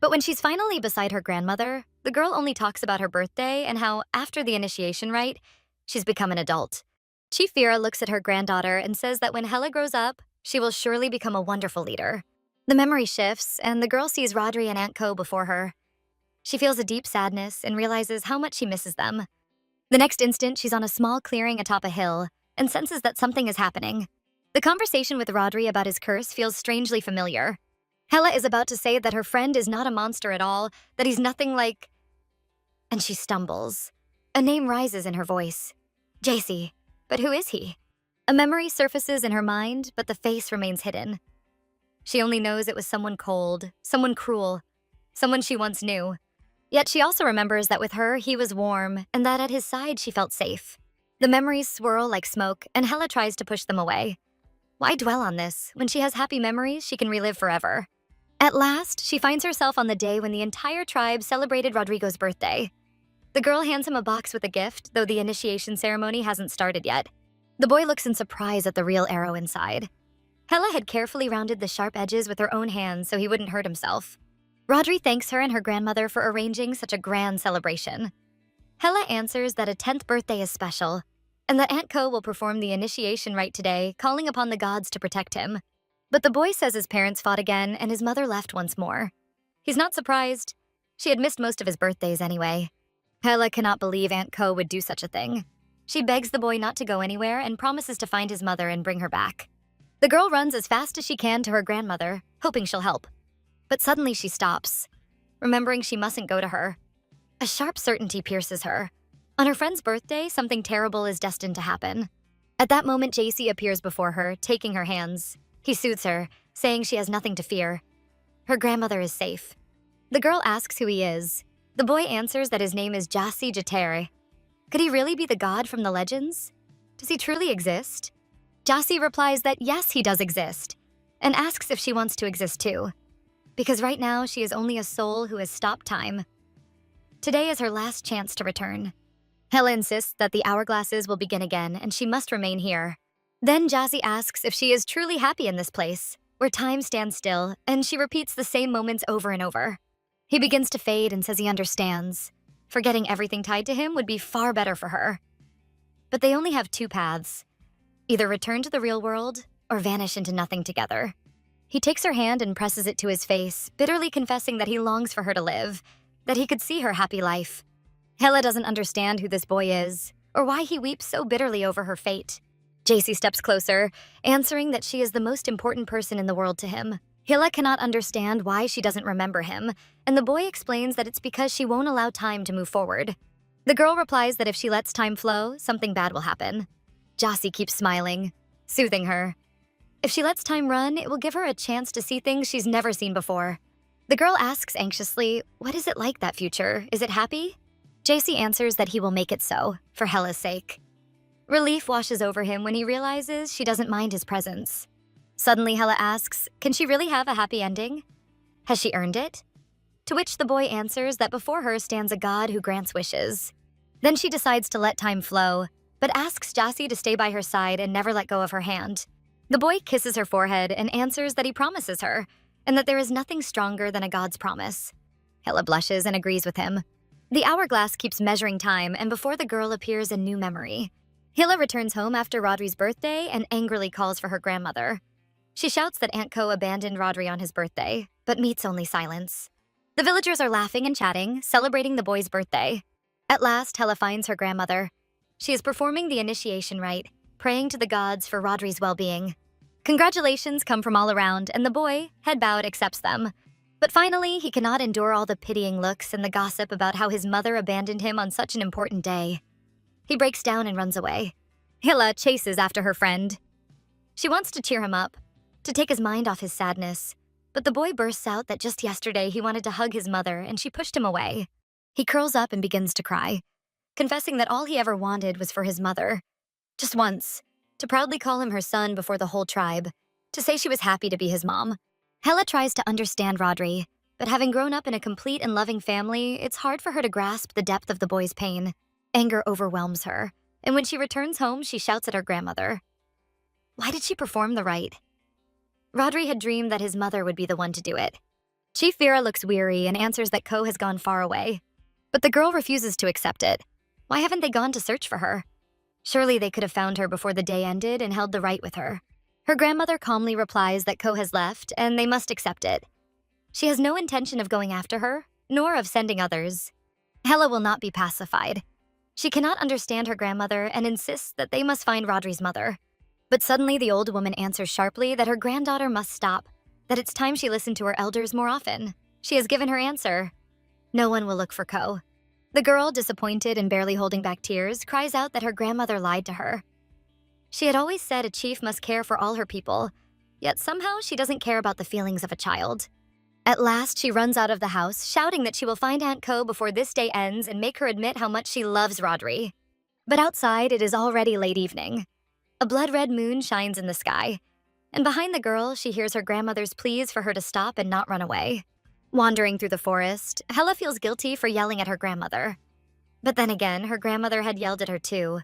But when she's finally beside her grandmother, the girl only talks about her birthday and how, after the initiation rite, she's become an adult. Chief Vera looks at her granddaughter and says that when Hela grows up, she will surely become a wonderful leader. The memory shifts, and the girl sees Rodri and Aunt Ko before her. She feels a deep sadness and realizes how much she misses them. The next instant, she's on a small clearing atop a hill and senses that something is happening. The conversation with Rodri about his curse feels strangely familiar. Hela is about to say that her friend is not a monster at all, that he's nothing like... And she stumbles. A name rises in her voice. JC. But who is he? A memory surfaces in her mind, but the face remains hidden. She only knows it was someone cold, someone cruel, someone she once knew. Yet she also remembers that with her, he was warm, and that at his side she felt safe. The memories swirl like smoke, and Hela tries to push them away. Why dwell on this? When she has happy memories, she can relive forever. At last, she finds herself on the day when the entire tribe celebrated Rodrigo's birthday. The girl hands him a box with a gift, though the initiation ceremony hasn't started yet. The boy looks in surprise at the real arrow inside. Hela had carefully rounded the sharp edges with her own hands so he wouldn't hurt himself. Rodri thanks her and her grandmother for arranging such a grand celebration. Hela answers that a 10th birthday is special, and that Aunt Ko will perform the initiation rite today, calling upon the gods to protect him. But the boy says his parents fought again and his mother left once more. He's not surprised. She had missed most of his birthdays anyway. Hela cannot believe Aunt Ko would do such a thing. She begs the boy not to go anywhere and promises to find his mother and bring her back. The girl runs as fast as she can to her grandmother, hoping she'll help. But suddenly she stops, remembering she mustn't go to her. A sharp certainty pierces her. On her friend's birthday, something terrible is destined to happen. At that moment, JC appears before her, taking her hands. He soothes her, saying she has nothing to fear. Her grandmother is safe. The girl asks who he is. The boy answers that his name is Jassy Jatere. Could he really be the god from the legends? Does he truly exist? Jassy replies that yes, he does exist, and asks if she wants to exist too. Because right now, she is only a soul who has stopped time. Today is her last chance to return. Hela insists that the hourglasses will begin again, and she must remain here. Then Jassy asks if she is truly happy in this place, where time stands still, and she repeats the same moments over and over. He begins to fade and says he understands. Forgetting everything tied to him would be far better for her. But they only have two paths. Either return to the real world, or vanish into nothing together. He takes her hand and presses it to his face, bitterly confessing that he longs for her to live, that he could see her happy life. Hela doesn't understand who this boy is, or why he weeps so bitterly over her fate. JC steps closer, answering that she is the most important person in the world to him. Hela cannot understand why she doesn't remember him, and the boy explains that it's because she won't allow time to move forward. The girl replies that if she lets time flow, something bad will happen. Jassy keeps smiling, soothing her. If she lets time run, it will give her a chance to see things she's never seen before. The girl asks anxiously, what is it like, that future? Is it happy? JC answers that he will make it so, for Hela's sake. Relief washes over him when he realizes she doesn't mind his presence. Suddenly, Hela asks, can she really have a happy ending? Has she earned it? To which the boy answers that before her stands a god who grants wishes. Then she decides to let time flow, but asks Jassy to stay by her side and never let go of her hand. The boy kisses her forehead and answers that he promises her, and that there is nothing stronger than a god's promise. Hela blushes and agrees with him. The hourglass keeps measuring time, and before the girl appears a new memory. Hilla returns home after Rodri's birthday and angrily calls for her grandmother. She shouts that Aunt Ko abandoned Rodri on his birthday, but meets only silence. The villagers are laughing and chatting, celebrating the boy's birthday. At last, Hella finds her grandmother. She is performing the initiation rite, praying to the gods for Rodri's well-being. Congratulations come from all around, and the boy, head bowed, accepts them. But finally, he cannot endure all the pitying looks and the gossip about how his mother abandoned him on such an important day. He breaks down and runs away. Hilla chases after her friend. She wants to cheer him up, to take his mind off his sadness. But the boy bursts out that just yesterday he wanted to hug his mother and she pushed him away. He curls up and begins to cry, confessing that all he ever wanted was for his mother. Just once, to proudly call him her son before the whole tribe, to say she was happy to be his mom. Hella tries to understand Rodri, but having grown up in a complete and loving family, it's hard for her to grasp the depth of the boy's pain. Anger overwhelms her, and when she returns home, she shouts at her grandmother. Why did she perform the rite? Rodri had dreamed that his mother would be the one to do it. Chief Vera looks weary and answers that Ko has gone far away. But the girl refuses to accept it. Why haven't they gone to search for her? Surely they could have found her before the day ended and held the rite with her. Her grandmother calmly replies that Ko has left and they must accept it. She has no intention of going after her, nor of sending others. Hella will not be pacified. She cannot understand her grandmother and insists that they must find Rodri's mother. But suddenly the old woman answers sharply that her granddaughter must stop, that it's time she listened to her elders more often. She has given her answer. No one will look for Ko. The girl, disappointed and barely holding back tears, cries out that her grandmother lied to her. She had always said a chief must care for all her people, yet somehow she doesn't care about the feelings of a child. At last, she runs out of the house, shouting that she will find Aunt Ko before this day ends and make her admit how much she loves Rodri. But outside, it is already late evening. A blood-red moon shines in the sky, and behind the girl, she hears her grandmother's pleas for her to stop and not run away. Wandering through the forest, Hella feels guilty for yelling at her grandmother. But then again, her grandmother had yelled at her too.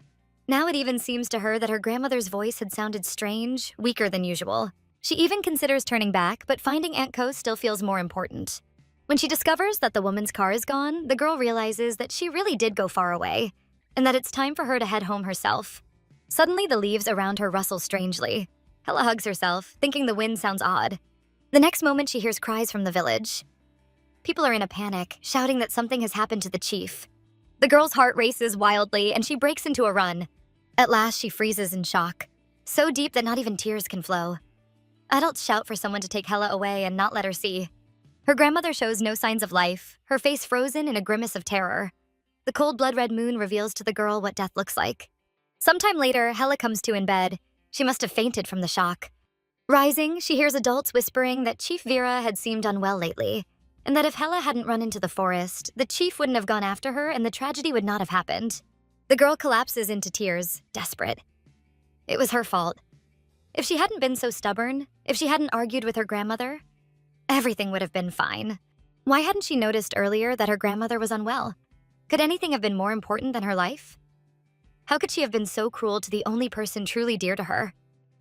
Now it even seems to her that her grandmother's voice had sounded strange, weaker than usual. She even considers turning back, but finding Aunt Ko still feels more important. When she discovers that the woman's car is gone, the girl realizes that she really did go far away, and that it's time for her to head home herself. Suddenly, the leaves around her rustle strangely. Hella hugs herself, thinking the wind sounds odd. The next moment, she hears cries from the village. People are in a panic, shouting that something has happened to the chief. The girl's heart races wildly, and she breaks into a run. At last, she freezes in shock, so deep that not even tears can flow. Adults shout for someone to take Hella away and not let her see. Her grandmother shows no signs of life, her face frozen in a grimace of terror. The cold blood-red moon reveals to the girl what death looks like. Sometime later, Hella comes to in bed. She must have fainted from the shock. Rising, she hears adults whispering that Chief Vera had seemed unwell lately, and that if Hella hadn't run into the forest, the chief wouldn't have gone after her and the tragedy would not have happened. The girl collapses into tears, desperate. It was her fault. If she hadn't been so stubborn, if she hadn't argued with her grandmother, everything would have been fine. Why hadn't she noticed earlier that her grandmother was unwell? Could anything have been more important than her life? How could she have been so cruel to the only person truly dear to her?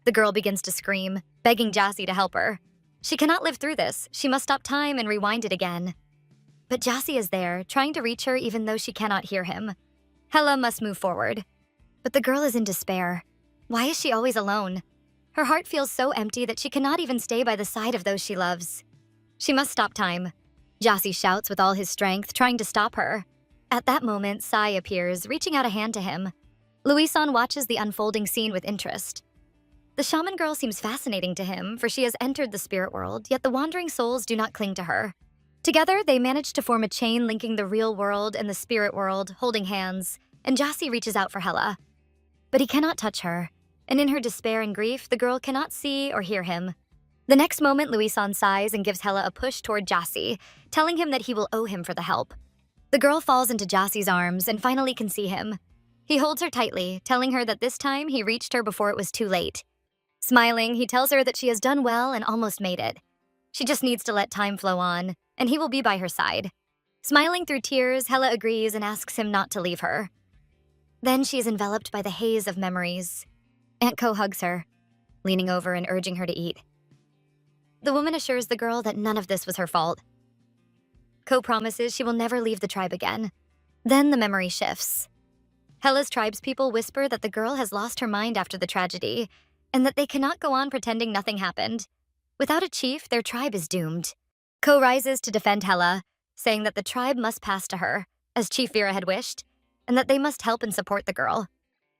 The girl begins to scream, begging Jassy to help her. She cannot live through this. She must stop time and rewind it again. But Jassy is there, trying to reach her even though she cannot hear him. Hella must move forward. But the girl is in despair. Why is she always alone? Her heart feels so empty that she cannot even stay by the side of those she loves. She must stop time. Jassy shouts with all his strength, trying to stop her. At that moment, Sai appears, reaching out a hand to him. Louison watches the unfolding scene with interest. The shaman girl seems fascinating to him, for she has entered the spirit world, yet the wandering souls do not cling to her. Together, they manage to form a chain linking the real world and the spirit world, holding hands, and Jassy reaches out for Hella. But he cannot touch her, and in her despair and grief, the girl cannot see or hear him. The next moment, Louison sighs and gives Hella a push toward Jassy, telling him that he will owe him for the help. The girl falls into Jassy's arms and finally can see him. He holds her tightly, telling her that this time he reached her before it was too late. Smiling, he tells her that she has done well and almost made it. She just needs to let time flow on, and he will be by her side. Smiling through tears, Hella agrees and asks him not to leave her. Then she is enveloped by the haze of memories. Aunt Ko hugs her, leaning over and urging her to eat. The woman assures the girl that none of this was her fault. Ko promises she will never leave the tribe again. Then the memory shifts. Hella's tribespeople whisper that the girl has lost her mind after the tragedy, and that they cannot go on pretending nothing happened. Without a chief, their tribe is doomed. Ko rises to defend Hella, saying that the tribe must pass to her, as Chief Vera had wished, and that they must help and support the girl.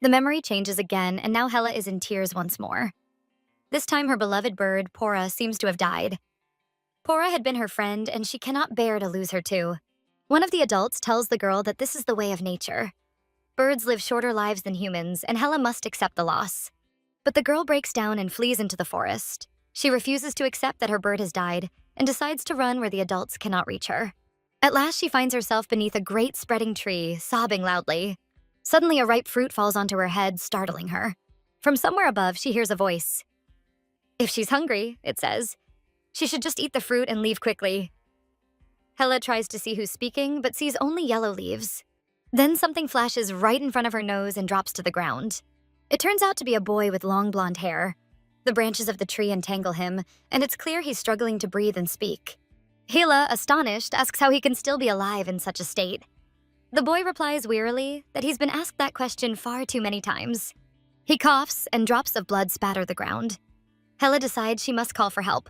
The memory changes again, and now Hella is in tears once more. This time her beloved bird, Pora, seems to have died. Pora had been her friend, and she cannot bear to lose her too. One of the adults tells the girl that this is the way of nature. Birds live shorter lives than humans, and Hella must accept the loss. But the girl breaks down and flees into the forest. She refuses to accept that her bird has died, and decides to run where the adults cannot reach her. At last, she finds herself beneath a great spreading tree, sobbing loudly. Suddenly, a ripe fruit falls onto her head, startling her. From somewhere above, she hears a voice. If she's hungry, it says, she should just eat the fruit and leave quickly. Hella tries to see who's speaking, but sees only yellow leaves. Then something flashes right in front of her nose and drops to the ground. It turns out to be a boy with long blonde hair. The branches of the tree entangle him, and it's clear he's struggling to breathe and speak. Hela, astonished, asks how he can still be alive in such a state. The boy replies wearily that he's been asked that question far too many times. He coughs, and drops of blood spatter the ground. Hela decides she must call for help.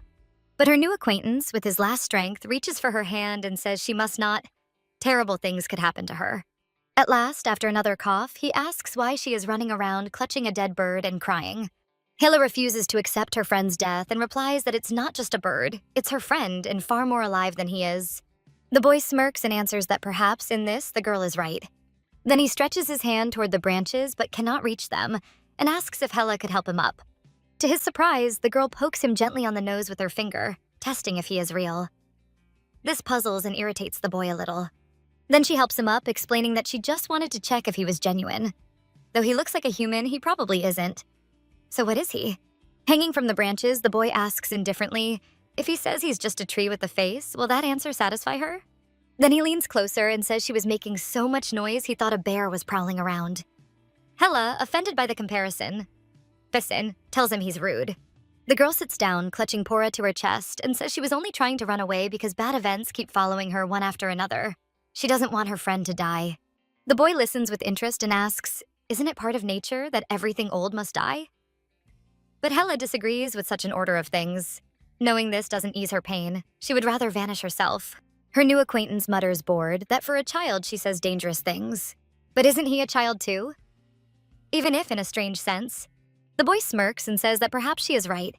But her new acquaintance, with his last strength, reaches for her hand and says she must not. Terrible things could happen to her. At last, after another cough, he asks why she is running around clutching a dead bird and crying. Hela refuses to accept her friend's death and replies that it's not just a bird, it's her friend and far more alive than he is. The boy smirks and answers that perhaps in this the girl is right. Then he stretches his hand toward the branches but cannot reach them and asks if Hela could help him up. To his surprise, the girl pokes him gently on the nose with her finger, testing if he is real. This puzzles and irritates the boy a little. Then she helps him up, explaining that she just wanted to check if he was genuine. Though he looks like a human, he probably isn't. So what is he? Hanging from the branches, the boy asks indifferently, if he says he's just a tree with a face, will that answer satisfy her? Then he leans closer and says she was making so much noise he thought a bear was prowling around. Hela, offended by the comparison, Fissin, tells him he's rude. The girl sits down, clutching Pora to her chest, and says she was only trying to run away because bad events keep following her one after another. She doesn't want her friend to die. The boy listens with interest and asks, isn't it part of nature that everything old must die? But Hela disagrees with such an order of things. Knowing this doesn't ease her pain, she would rather vanish herself. Her new acquaintance mutters bored that for a child she says dangerous things. But isn't he a child too? Even if in a strange sense. The boy smirks and says that perhaps she is right.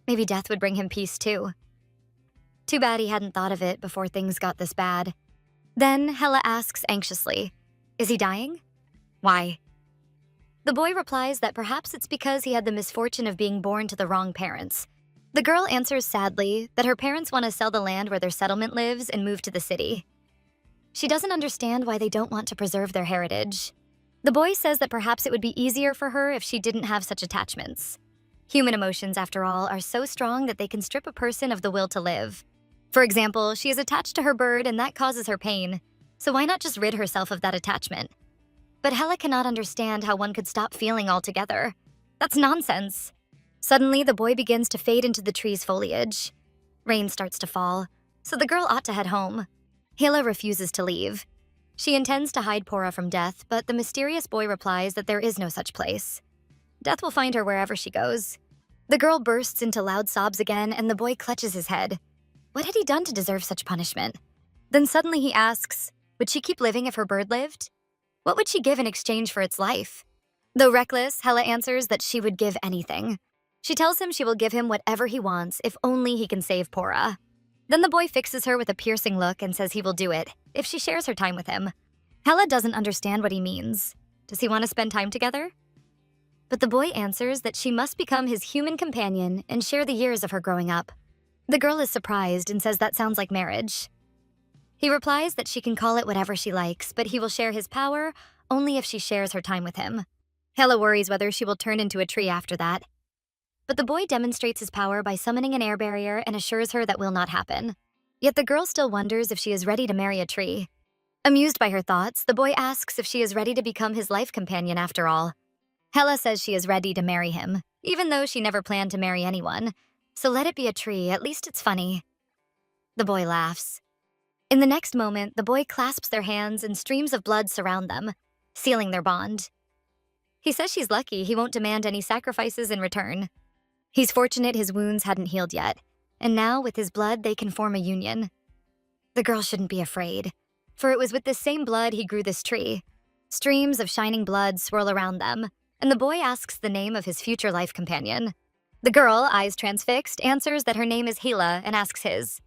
Maybe death would bring him peace too. Too bad he hadn't thought of it before things got this bad. Then Hela asks anxiously, is he dying? Why? The boy replies that perhaps it's because he had the misfortune of being born to the wrong parents. The girl answers sadly that her parents want to sell the land where their settlement lives and move to the city. She doesn't understand why they don't want to preserve their heritage. The boy says that perhaps it would be easier for her if she didn't have such attachments. Human emotions, after all, are so strong that they can strip a person of the will to live. For example, she is attached to her bird and that causes her pain, so why not just rid herself of that attachment? But Hela cannot understand how one could stop feeling altogether. That's nonsense. Suddenly, the boy begins to fade into the tree's foliage. Rain starts to fall, so the girl ought to head home. Hela refuses to leave. She intends to hide Pora from death, but the mysterious boy replies that there is no such place. Death will find her wherever she goes. The girl bursts into loud sobs again, and the boy clutches his head. What had he done to deserve such punishment? Then suddenly he asks, would she keep living if her bird lived? What would she give in exchange for its life? Though reckless, Hela answers that she would give anything. She tells him she will give him whatever he wants if only he can save Pora. Then the boy fixes her with a piercing look and says he will do it if she shares her time with him. Hela doesn't understand what he means. Does he want to spend time together? But the boy answers that she must become his human companion and share the years of her growing up. The girl is surprised and says that sounds like marriage. He replies that she can call it whatever she likes, but he will share his power only if she shares her time with him. Hela worries whether she will turn into a tree after that. But the boy demonstrates his power by summoning an air barrier and assures her that will not happen. Yet the girl still wonders if she is ready to marry a tree. Amused by her thoughts, the boy asks if she is ready to become his life companion after all. Hela says she is ready to marry him, even though she never planned to marry anyone. So let it be a tree, at least it's funny. The boy laughs. In the next moment, the boy clasps their hands and streams of blood surround them. sealing their bond. He says she's lucky he won't demand any sacrifices in return. He's fortunate his wounds hadn't healed yet, and now with his blood they can form a union. The girl shouldn't be afraid, for it was with this same blood he grew this tree. Streams of shining blood swirl around them, and the boy asks the name of his future life companion. The girl, eyes transfixed, answers that her name is Hela and asks his.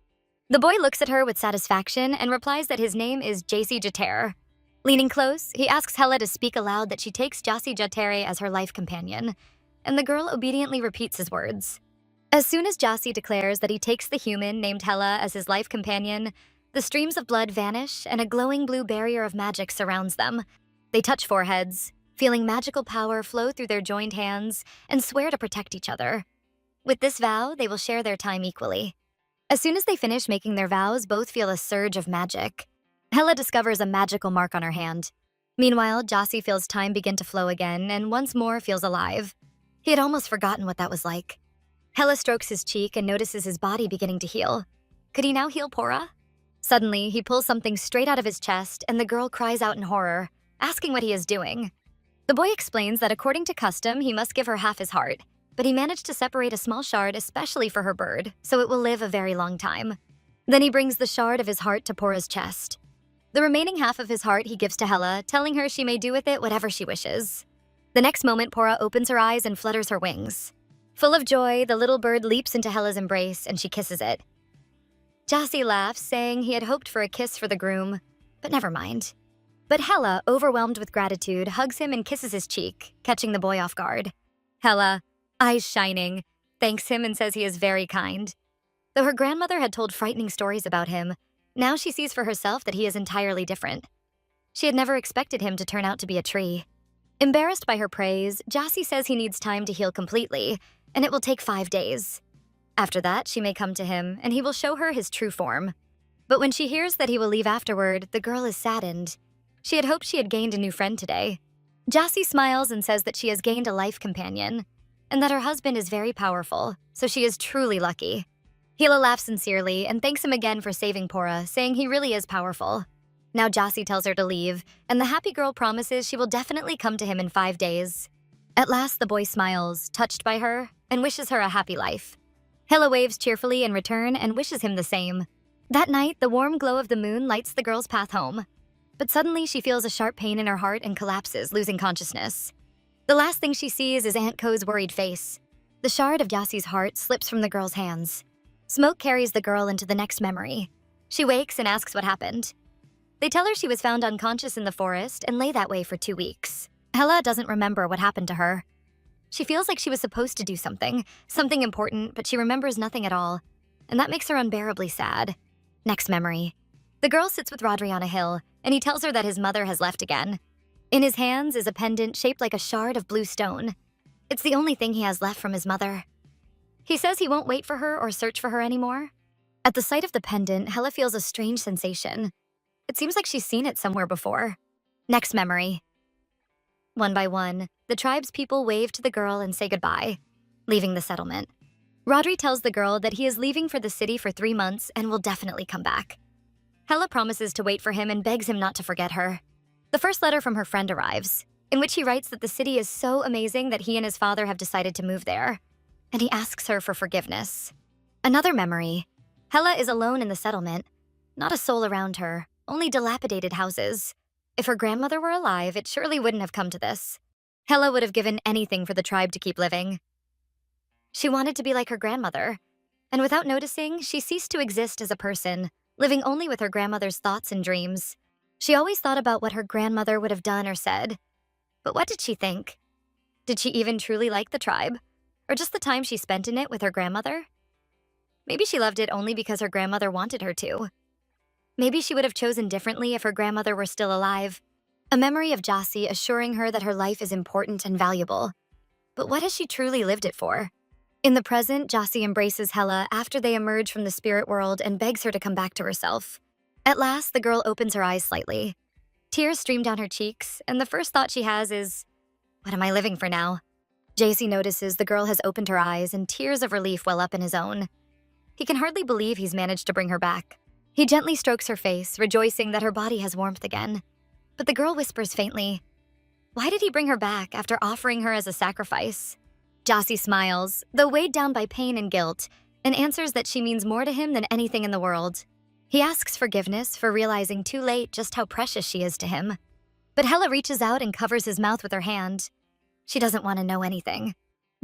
The boy looks at her with satisfaction and replies that his name is Jasi Jater. Leaning close, he asks Hela to speak aloud that she takes Jasi Jater as her life companion, and the girl obediently repeats his words. As soon as Jasi declares that he takes the human named Hela as his life companion, the streams of blood vanish and a glowing blue barrier of magic surrounds them. They touch foreheads, feeling magical power flow through their joined hands, and swear to protect each other. With this vow, they will share their time equally. As soon as they finish making their vows, both feel a surge of magic. Hela discovers a magical mark on her hand. Meanwhile, Jasi feels time begin to flow again and once more feels alive. He had almost forgotten what that was like. Hela strokes his cheek and notices his body beginning to heal. Could he now heal Pora? Suddenly, he pulls something straight out of his chest and the girl cries out in horror, asking what he is doing. The boy explains that according to custom, he must give her half his heart, but he managed to separate a small shard especially for her bird, so it will live a very long time. Then he brings the shard of his heart to Pora's chest. The remaining half of his heart he gives to Hela, telling her she may do with it whatever she wishes. The next moment, Pora opens her eyes and flutters her wings. Full of joy, the little bird leaps into Hela's embrace and she kisses it. Jasi laughs, saying he had hoped for a kiss for the groom, but never mind. But Hela, overwhelmed with gratitude, hugs him and kisses his cheek, catching the boy off guard. Hela, eyes shining, thanks him and says he is very kind. Though her grandmother had told frightening stories about him, now she sees for herself that he is entirely different. She had never expected him to turn out to be a tree. Embarrassed by her praise, Jasi says he needs time to heal completely, and it will take 5 days. After that, she may come to him, and he will show her his true form. But when she hears that he will leave afterward, the girl is saddened. She had hoped she had gained a new friend today. Jasi smiles and says that she has gained a life companion, and that her husband is very powerful, so she is truly lucky. Hela laughs sincerely and thanks him again for saving Pora, saying he really is powerful. Now Jasi tells her to leave, and the happy girl promises she will definitely come to him in 5 days. At last, the boy smiles, touched by her, and wishes her a happy life. Hela waves cheerfully in return and wishes him the same. That night, the warm glow of the moon lights the girl's path home. But suddenly, she feels a sharp pain in her heart and collapses, losing consciousness. The last thing she sees is Aunt Ko's worried face. The shard of Jasi's heart slips from the girl's hands. Smoke carries the girl into the next memory. She wakes and asks what happened. They tell her she was found unconscious in the forest and lay that way for 2 weeks. Hela doesn't remember what happened to her. She feels like she was supposed to do something important, but she remembers nothing at all, and that makes her unbearably sad. Next memory. The girl sits with Rodri on a hill, and he tells her that his mother has left again. In his hands is a pendant shaped like a shard of blue stone. It's the only thing he has left from his mother. He says he won't wait for her or search for her anymore. At the sight of the pendant, Hela feels a strange sensation. It seems like she's seen it somewhere before. Next memory. One by one, the tribe's people wave to the girl and say goodbye, leaving the settlement. Rodri tells the girl that he is leaving for the city for 3 months and will definitely come back. Hela promises to wait for him and begs him not to forget her. The first letter from her friend arrives, in which he writes that the city is so amazing that he and his father have decided to move there, and he asks her for forgiveness. Another memory. Hela is alone in the settlement. Not a soul around her, only dilapidated houses. If her grandmother were alive, it surely wouldn't have come to this. Hela would have given anything for the tribe to keep living. She wanted to be like her grandmother, and without noticing, she ceased to exist as a person, living only with her grandmother's thoughts and dreams. She always thought about what her grandmother would have done or said. But what did she think? Did she even truly like the tribe? Or just the time she spent in it with her grandmother? Maybe she loved it only because her grandmother wanted her to. Maybe she would have chosen differently if her grandmother were still alive. A memory of Jasi assuring her that her life is important and valuable. But what has she truly lived it for? In the present, Jasi embraces Hela after they emerge from the spirit world and begs her to come back to herself. At last, the girl opens her eyes slightly. Tears stream down her cheeks, and the first thought she has is, what am I living for now? Jasi notices the girl has opened her eyes and tears of relief well up in his own. He can hardly believe he's managed to bring her back. He gently strokes her face, rejoicing that her body has warmth again. But the girl whispers faintly, Why did he bring her back after offering her as a sacrifice? Jossie smiles, though weighed down by pain and guilt, and answers that she means more to him than anything in the world. He asks forgiveness for realizing too late just how precious she is to him. But Hella reaches out and covers his mouth with her hand. She doesn't want to know anything.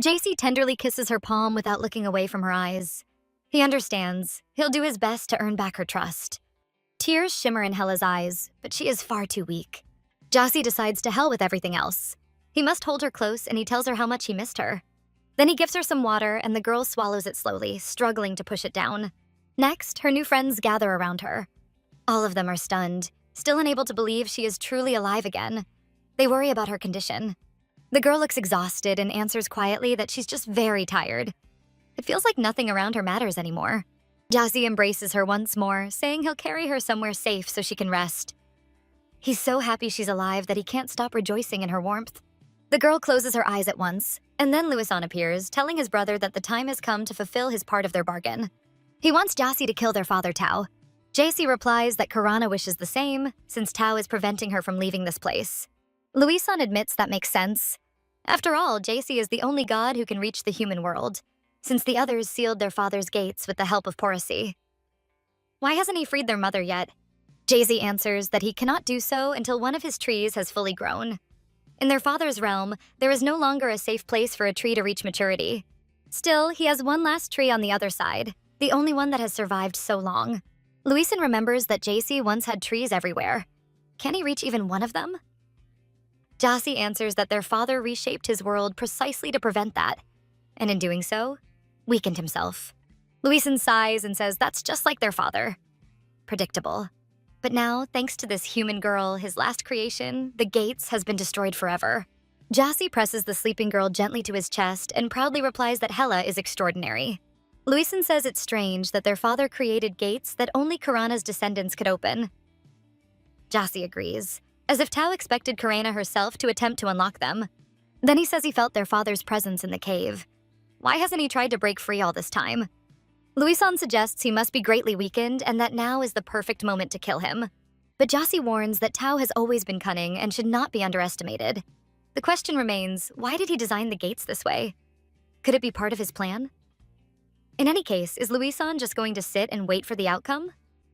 JC tenderly kisses her palm without looking away from her eyes. He understands. He'll do his best to earn back her trust. Tears shimmer in Hella's eyes, but she is far too weak. Jossie decides to hell with everything else. He must hold her close, and he tells her how much he missed her. Then he gives her some water, and the girl swallows it slowly, struggling to push it down. Next, her new friends gather around her. All of them are stunned, still unable to believe she is truly alive again. They worry about her condition. The girl looks exhausted and answers quietly that she's just very tired. It feels like nothing around her matters anymore. Jossie embraces her once more, saying he'll carry her somewhere safe so she can rest. He's so happy she's alive that he can't stop rejoicing in her warmth. The girl closes her eyes at once, and then Louison appears, telling his brother that the time has come to fulfill his part of their bargain. He wants Jossie to kill their father, Tao. JC replies that Karana wishes the same, since Tao is preventing her from leaving this place. Louison admits that makes sense. After all, JC is the only god who can reach the human world, since the others sealed their father's gates with the help of Porosy. Why hasn't he freed their mother yet? JZ answers that he cannot do so until one of his trees has fully grown. In their father's realm, there is no longer a safe place for a tree to reach maturity. Still, he has one last tree on the other side, the only one that has survived so long. Louison remembers that JC once had trees everywhere. Can he reach even one of them? Jossie answers that their father reshaped his world precisely to prevent that, and in doing so, weakened himself. Louison sighs and says that's just like their father. Predictable. But now, thanks to this human girl, his last creation, the gates, has been destroyed forever. Jossie presses the sleeping girl gently to his chest and proudly replies that Hella is extraordinary. Louison says it's strange that their father created gates that only Karana's descendants could open. Jossie agrees, as if Tao expected Karana herself to attempt to unlock them. Then he says he felt their father's presence in the cave. Why hasn't he tried to break free all this time? Louison suggests he must be greatly weakened and that now is the perfect moment to kill him. But Jossie warns that Tao has always been cunning and should not be underestimated. The question remains, why did he design the gates this way? Could it be part of his plan? In any case, is Louison just going to sit and wait for the outcome?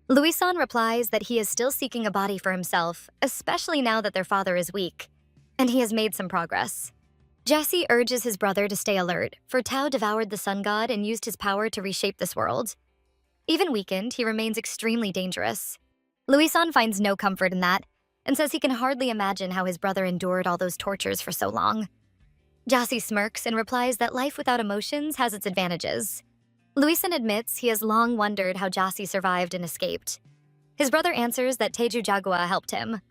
Louison replies that he is still seeking a body for himself, especially now that their father is weak, and he has made some progress. Jesse urges his brother to stay alert, for Tao devoured the sun god and used his power to reshape this world. Even weakened, he remains extremely dangerous. Louison finds no comfort in that, and says he can hardly imagine how his brother endured all those tortures for so long. Jossie smirks and replies that life without emotions has its advantages. Louison admits he has long wondered how Jossie survived and escaped. His brother answers that Teju Jagua helped him.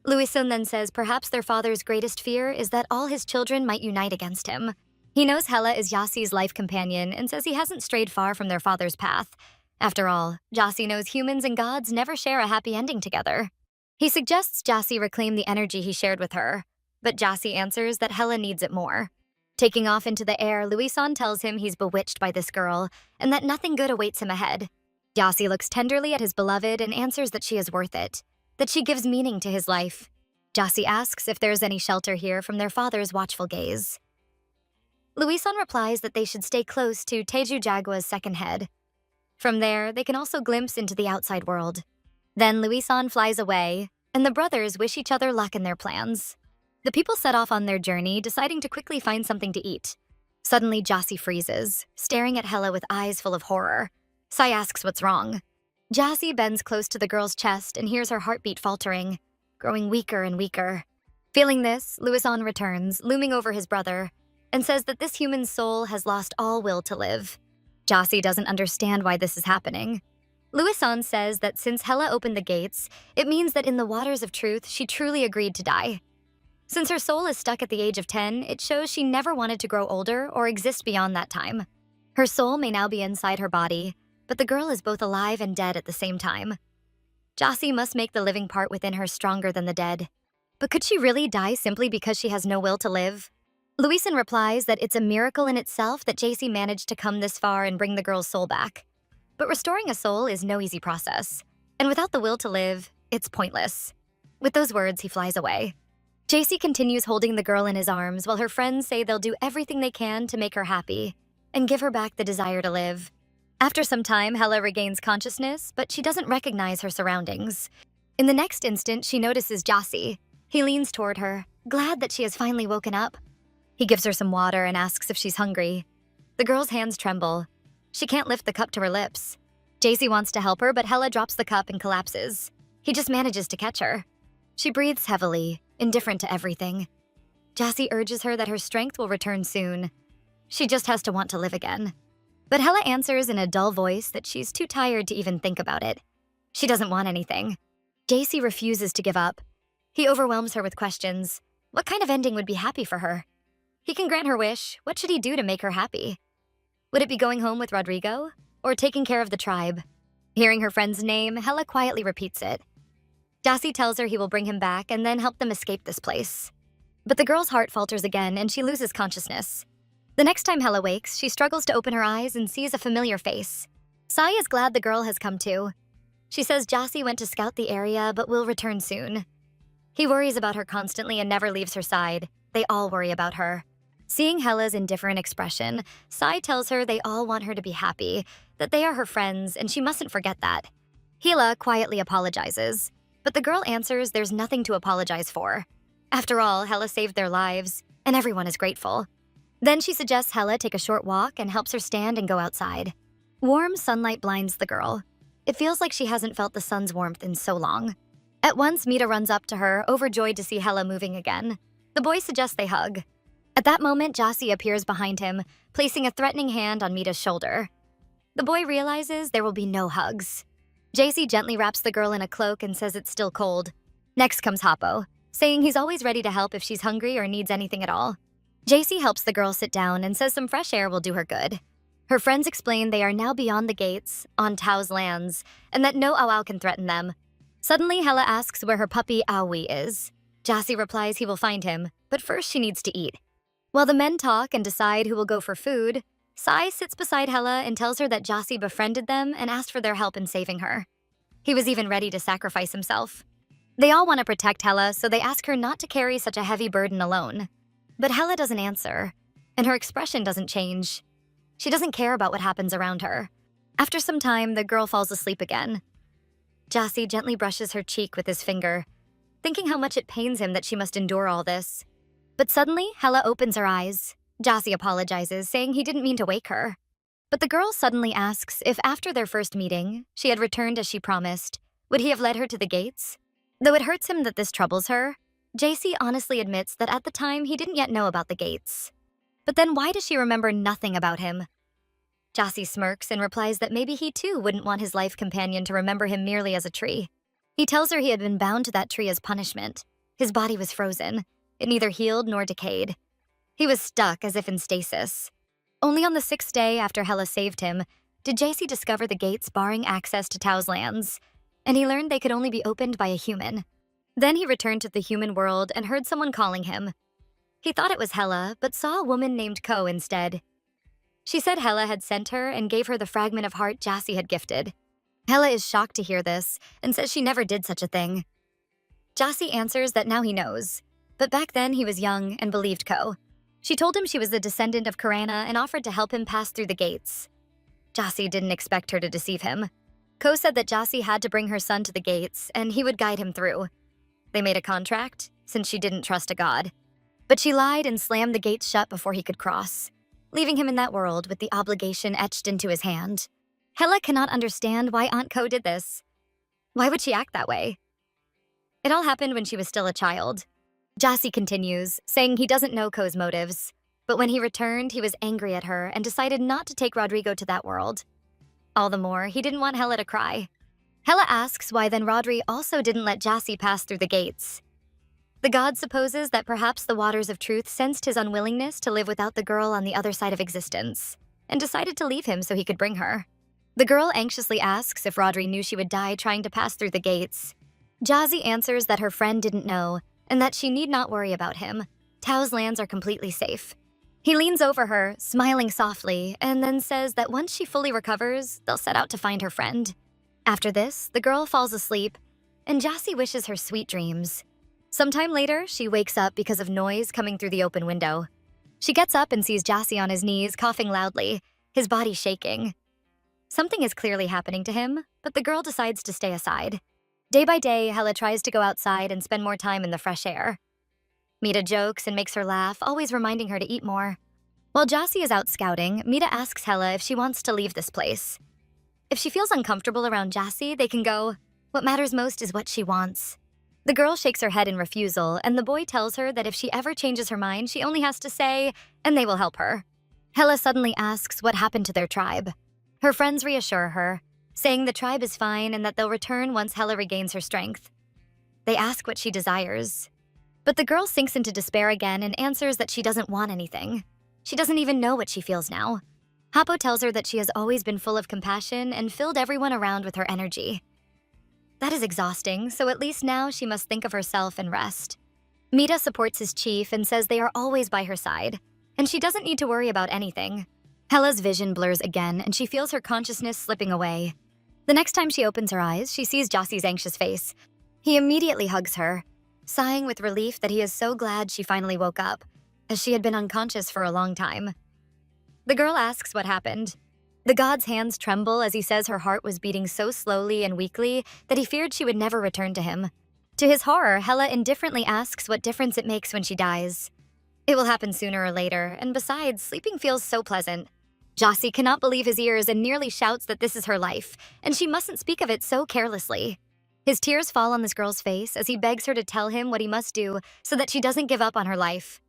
Louison then says perhaps their father's greatest fear is that all his children might unite against him. He knows Hella is Jossie's life companion and says he hasn't strayed far from their father's path. After all, Jossie knows humans and gods never share a happy ending together. He suggests Jossie reclaim the energy he shared with her, but Jossie answers that Hella needs it more. Taking off into the air, Louison tells him he's bewitched by this girl and that nothing good awaits him ahead. Jossie looks tenderly at his beloved and answers that she is worth it, that she gives meaning to his life. Jossie asks if there's any shelter here from their father's watchful gaze. Louison replies that they should stay close to Teju Jagua's second head. From there, they can also glimpse into the outside world. Then Louison flies away, and the brothers wish each other luck in their plans. The people set off on their journey, deciding to quickly find something to eat. Suddenly, Jossie freezes, staring at Hella with eyes full of horror. Sai asks what's wrong. Jossie bends close to the girl's chest and hears her heartbeat faltering, growing weaker and weaker. Feeling this, Louison returns, looming over his brother, and says that this human soul has lost all will to live. Jossie doesn't understand why this is happening. Louison says that since Hella opened the gates, it means that in the waters of truth, she truly agreed to die. Since her soul is stuck at the age of 10, it shows she never wanted to grow older or exist beyond that time. Her soul may now be inside her body, but the girl is both alive and dead at the same time. Jossie must make the living part within her stronger than the dead. But could she really die simply because she has no will to live? Louison replies that it's a miracle in itself that JC managed to come this far and bring the girl's soul back. But restoring a soul is no easy process, and without the will to live, it's pointless. With those words, he flies away. JC continues holding the girl in his arms while her friends say they'll do everything they can to make her happy and give her back the desire to live. After some time, Hella regains consciousness, but she doesn't recognize her surroundings. In the next instant, she notices Jassi. He leans toward her, glad that she has finally woken up. He gives her some water and asks if she's hungry. The girl's hands tremble. She can't lift the cup to her lips. JC wants to help her, but Hella drops the cup and collapses. He just manages to catch her. She breathes heavily, indifferent to everything. Jassi urges her that her strength will return soon. She just has to want to live again. But Hella answers in a dull voice that she's too tired to even think about it. She doesn't want anything. JC refuses to give up. He overwhelms her with questions. What kind of ending would be happy for her? He can grant her wish. What should he do to make her happy? Would it be going home with Rodrigo? Or taking care of the tribe? Hearing her friend's name, Hella quietly repeats it. Jassi tells her he will bring him back and then help them escape this place. But the girl's heart falters again and she loses consciousness. The next time Hella wakes, she struggles to open her eyes and sees a familiar face. Sai is glad the girl has come to. She says Jassi went to scout the area but will return soon. He worries about her constantly and never leaves her side. They all worry about her. Seeing Hella's indifferent expression, Sai tells her they all want her to be happy, that they are her friends and she mustn't forget that. Hela quietly apologizes. But the girl answers there's nothing to apologize for. After all, Hella saved their lives, and everyone is grateful. Then she suggests Hella take a short walk and helps her stand and go outside. Warm sunlight blinds the girl. It feels like she hasn't felt the sun's warmth in so long. At once, Mita runs up to her, overjoyed to see Hella moving again. The boy suggests they hug. At that moment, Jassi appears behind him, placing a threatening hand on Mita's shoulder. The boy realizes there will be no hugs. JC gently wraps the girl in a cloak and says it's still cold. Next comes Hoppo, saying he's always ready to help if she's hungry or needs anything at all. JC helps the girl sit down and says some fresh air will do her good. Her friends explain they are now beyond the gates, on Tao's lands, and that no Awao can threaten them. Suddenly, Hella asks where her puppy Aoi is. Jassi replies he will find him, but first she needs to eat. While the men talk and decide who will go for food, Sai sits beside Hella and tells her that Jassi befriended them and asked for their help in saving her. He was even ready to sacrifice himself. They all want to protect Hella, so they ask her not to carry such a heavy burden alone. But Hella doesn't answer, and her expression doesn't change. She doesn't care about what happens around her. After some time, the girl falls asleep again. Jassi gently brushes her cheek with his finger, thinking how much it pains him that she must endure all this. But suddenly, Hella opens her eyes. Jassi apologizes, saying he didn't mean to wake her. But the girl suddenly asks if after their first meeting, she had returned as she promised, would he have led her to the gates? Though it hurts him that this troubles her, JC honestly admits that at the time he didn't yet know about the gates. But then why does she remember nothing about him? Jassi smirks and replies that maybe he too wouldn't want his life companion to remember him merely as a tree. He tells her he had been bound to that tree as punishment. His body was frozen. It neither healed nor decayed. He was stuck as if in stasis. Only on the 6th day after Hella saved him, did JC discover the gates barring access to Tao's lands, and he learned they could only be opened by a human. Then he returned to the human world and heard someone calling him. He thought it was Hella, but saw a woman named Ko instead. She said Hella had sent her and gave her the fragment of heart Jassi had gifted. Hella is shocked to hear this and says she never did such a thing. Jassi answers that now he knows, but back then he was young and believed Ko. She told him she was the descendant of Karana and offered to help him pass through the gates. Jassi didn't expect her to deceive him. Ko said that Jassi had to bring her son to the gates and he would guide him through. They made a contract, since she didn't trust a god. But she lied and slammed the gates shut before he could cross, leaving him in that world with the obligation etched into his hand. Hella cannot understand why Aunt Ko did this. Why would she act that way? It all happened when she was still a child. Jassi continues, saying he doesn't know Ko's motives, but when he returned, he was angry at her and decided not to take Rodrigo to that world. All the more, he didn't want Hella to cry. Hella asks why then Rodri also didn't let Jassi pass through the gates. The god supposes that perhaps the waters of truth sensed his unwillingness to live without the girl on the other side of existence, and decided to leave him so he could bring her. The girl anxiously asks if Rodri knew she would die trying to pass through the gates. Jassi answers that her friend didn't know, and that she need not worry about him. Tao's lands are completely safe. He leans over her, smiling softly, and then says that once she fully recovers, they'll set out to find her friend. After this, the girl falls asleep, and Jassi wishes her sweet dreams. Sometime later, she wakes up because of noise coming through the open window. She gets up and sees Jassy on his knees, coughing loudly, his body shaking. Something is clearly happening to him, but the girl decides to stay aside. Day by day, Hella tries to go outside and spend more time in the fresh air. Mita jokes and makes her laugh, always reminding her to eat more. While Jassy is out scouting, Mita asks Hella if she wants to leave this place. If she feels uncomfortable around Jassy, they can go. What matters most is what she wants. The girl shakes her head in refusal, and the boy tells her that if she ever changes her mind, she only has to say, and they will help her. Hella suddenly asks what happened to their tribe. Her friends reassure her, saying the tribe is fine and that they'll return once Hella regains her strength. They ask what she desires. But the girl sinks into despair again and answers that she doesn't want anything. She doesn't even know what she feels now. Happo tells her that she has always been full of compassion and filled everyone around with her energy. That is exhausting, so at least now she must think of herself and rest. Mita supports his chief and says they are always by her side, and she doesn't need to worry about anything. Hella's vision blurs again, and she feels her consciousness slipping away. The next time she opens her eyes, she sees Jassy's anxious face. He immediately hugs her, sighing with relief that he is so glad she finally woke up, as she had been unconscious for a long time. The girl asks what happened. The god's hands tremble as he says her heart was beating so slowly and weakly that he feared she would never return to him. To his horror, Hella indifferently asks what difference it makes when she dies. It will happen sooner or later, and besides, sleeping feels so pleasant. Jassy cannot believe his ears and nearly shouts that this is her life, and she mustn't speak of it so carelessly. His tears fall on this girl's face as he begs her to tell him what he must do so that she doesn't give up on her life.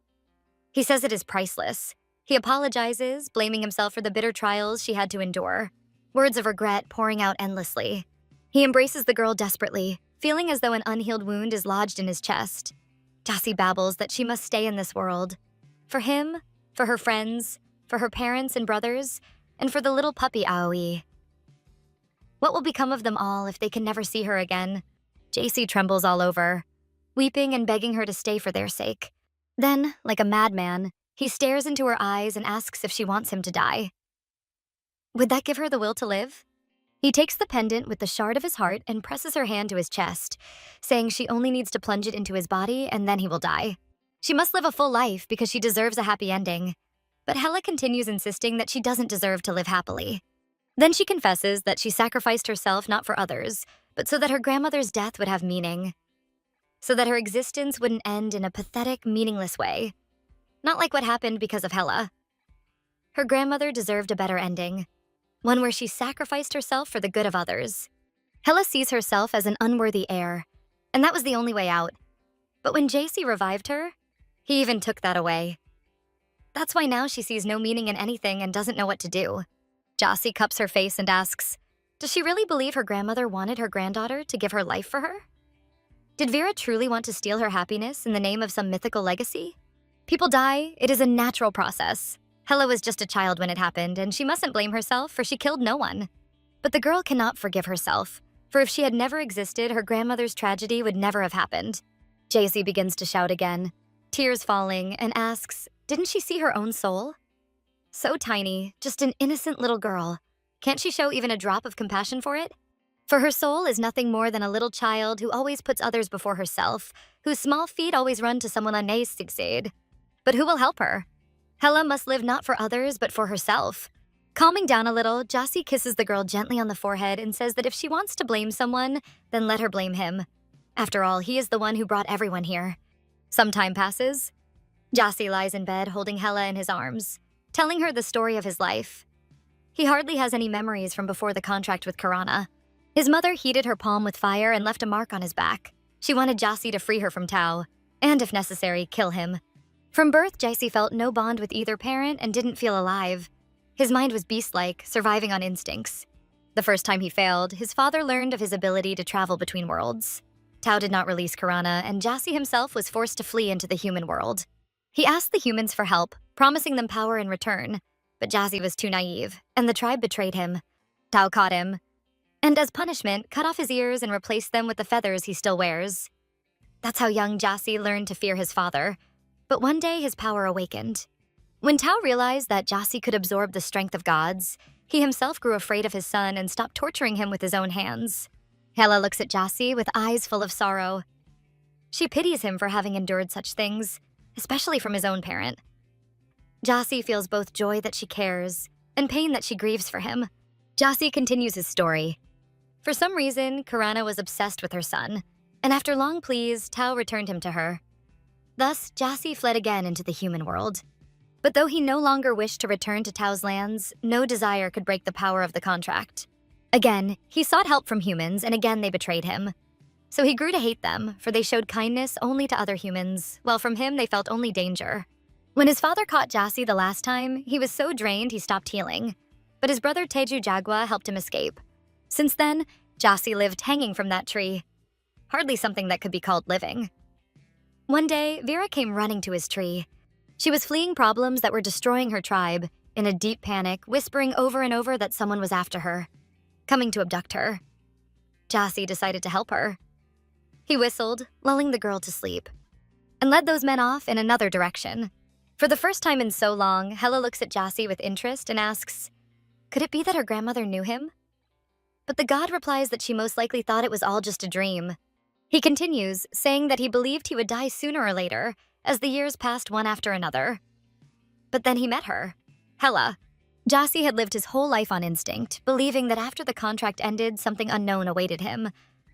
He says it is priceless. He apologizes, blaming himself for the bitter trials she had to endure, words of regret pouring out endlessly. He embraces the girl desperately, feeling as though an unhealed wound is lodged in his chest. Jassy babbles that she must stay in this world. For him, for her friends, for her parents and brothers, and for the little puppy Aoi. What will become of them all if they can never see her again? Jassy trembles all over, weeping and begging her to stay for their sake. Then, like a madman, he stares into her eyes and asks if she wants him to die. Would that give her the will to live? He takes the pendant with the shard of his heart and presses her hand to his chest, saying she only needs to plunge it into his body and then he will die. She must live a full life because she deserves a happy ending. But Hella continues insisting that she doesn't deserve to live happily. Then she confesses that she sacrificed herself not for others, but so that her grandmother's death would have meaning. So that her existence wouldn't end in a pathetic, meaningless way. Not like what happened because of Hella. Her grandmother deserved a better ending, one where she sacrificed herself for the good of others. Hella sees herself as an unworthy heir, and that was the only way out. But when Jassy revived her, he even took that away. That's why now she sees no meaning in anything and doesn't know what to do. Jassy cups her face and asks, does she really believe her grandmother wanted her granddaughter to give her life for her? Did Vera truly want to steal her happiness in the name of some mythical legacy? People die, it is a natural process. Hella was just a child when it happened, and she mustn't blame herself for she killed no one. But the girl cannot forgive herself, for if she had never existed, her grandmother's tragedy would never have happened. Jassy begins to shout again, tears falling, and asks, didn't she see her own soul? So tiny, just an innocent little girl. Can't she show even a drop of compassion for it? For her soul is nothing more than a little child who always puts others before herself, whose small feet always run to someone succeed. But who will help her? Hella must live not for others, but for herself. Calming down a little, Jassy kisses the girl gently on the forehead and says that if she wants to blame someone, then let her blame him. After all, he is the one who brought everyone here. Some time passes. Jassy lies in bed holding Hella in his arms, telling her the story of his life. He hardly has any memories from before the contract with Karana. His mother heated her palm with fire and left a mark on his back. She wanted Jassy to free her from Tao, and if necessary, kill him. From birth, Jassy felt no bond with either parent and didn't feel alive. His mind was beast-like, surviving on instincts. The first time he failed, his father learned of his ability to travel between worlds. Tao did not release Karana, and Jassy himself was forced to flee into the human world. He asked the humans for help, promising them power in return, but Jassy was too naive, and the tribe betrayed him. Tao caught him, and as punishment, cut off his ears and replaced them with the feathers he still wears. That's how young Jassy learned to fear his father. But one day, his power awakened. When Tao realized that Jassy could absorb the strength of gods, he himself grew afraid of his son and stopped torturing him with his own hands. Hella looks at Jassy with eyes full of sorrow. She pities him for having endured such things, especially from his own parent. Jassi feels both joy that she cares and pain that she grieves for him. Jassi continues his story. For some reason, Karana was obsessed with her son, and after long pleas, Tao returned him to her. Thus, Jassi fled again into the human world. But though he no longer wished to return to Tao's lands, no desire could break the power of the contract. Again, he sought help from humans, and again they betrayed him. So he grew to hate them, for they showed kindness only to other humans, while from him they felt only danger. When his father caught Jassi the last time, he was so drained he stopped healing. But his brother Teju Jagwa helped him escape. Since then, Jassi lived hanging from that tree. Hardly something that could be called living. One day, Vera came running to his tree. She was fleeing problems that were destroying her tribe, in a deep panic, whispering over and over that someone was after her, coming to abduct her. Jassi decided to help her. He whistled, lulling the girl to sleep, and led those men off in another direction. For the first time in so long, Hela looks at Jassi with interest and asks, could it be that her grandmother knew him? But the god replies that she most likely thought it was all just a dream. He continues, saying that he believed he would die sooner or later, as the years passed one after another. But then he met her, Hela. Jassi had lived his whole life on instinct, believing that after the contract ended, something unknown awaited him.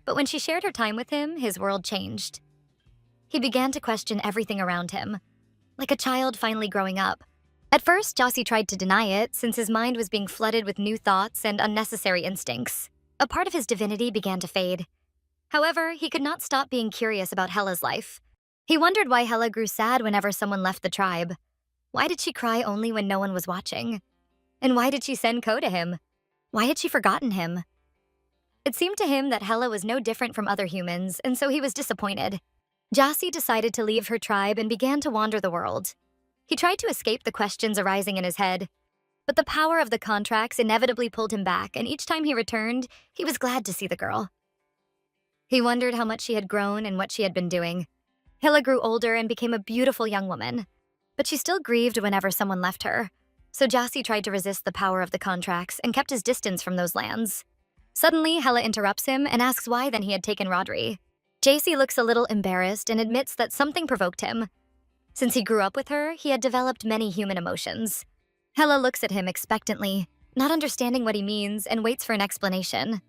But when she shared her time with him, his world changed. He began to question everything around him, like a child finally growing up. At first, Jassi tried to deny it, since his mind was being flooded with new thoughts and unnecessary instincts. A part of his divinity began to fade. However, he could not stop being curious about Hela's life. He wondered why Hela grew sad whenever someone left the tribe. Why did she cry only when no one was watching? And why did she send Ko to him? Why had she forgotten him? It seemed to him that Hela was no different from other humans, and so he was disappointed. Jassi decided to leave her tribe and began to wander the world. He tried to escape the questions arising in his head, but the power of the contracts inevitably pulled him back, and each time he returned, he was glad to see the girl. He wondered how much she had grown and what she had been doing. Hela grew older and became a beautiful young woman, but she still grieved whenever someone left her. So Jassi tried to resist the power of the contracts and kept his distance from those lands. Suddenly, Hela interrupts him and asks why then he had taken Rodri. Jassi looks a little embarrassed and admits that something provoked him. Since he grew up with her, he had developed many human emotions. Hela looks at him expectantly, not understanding what he means, and waits for an explanation.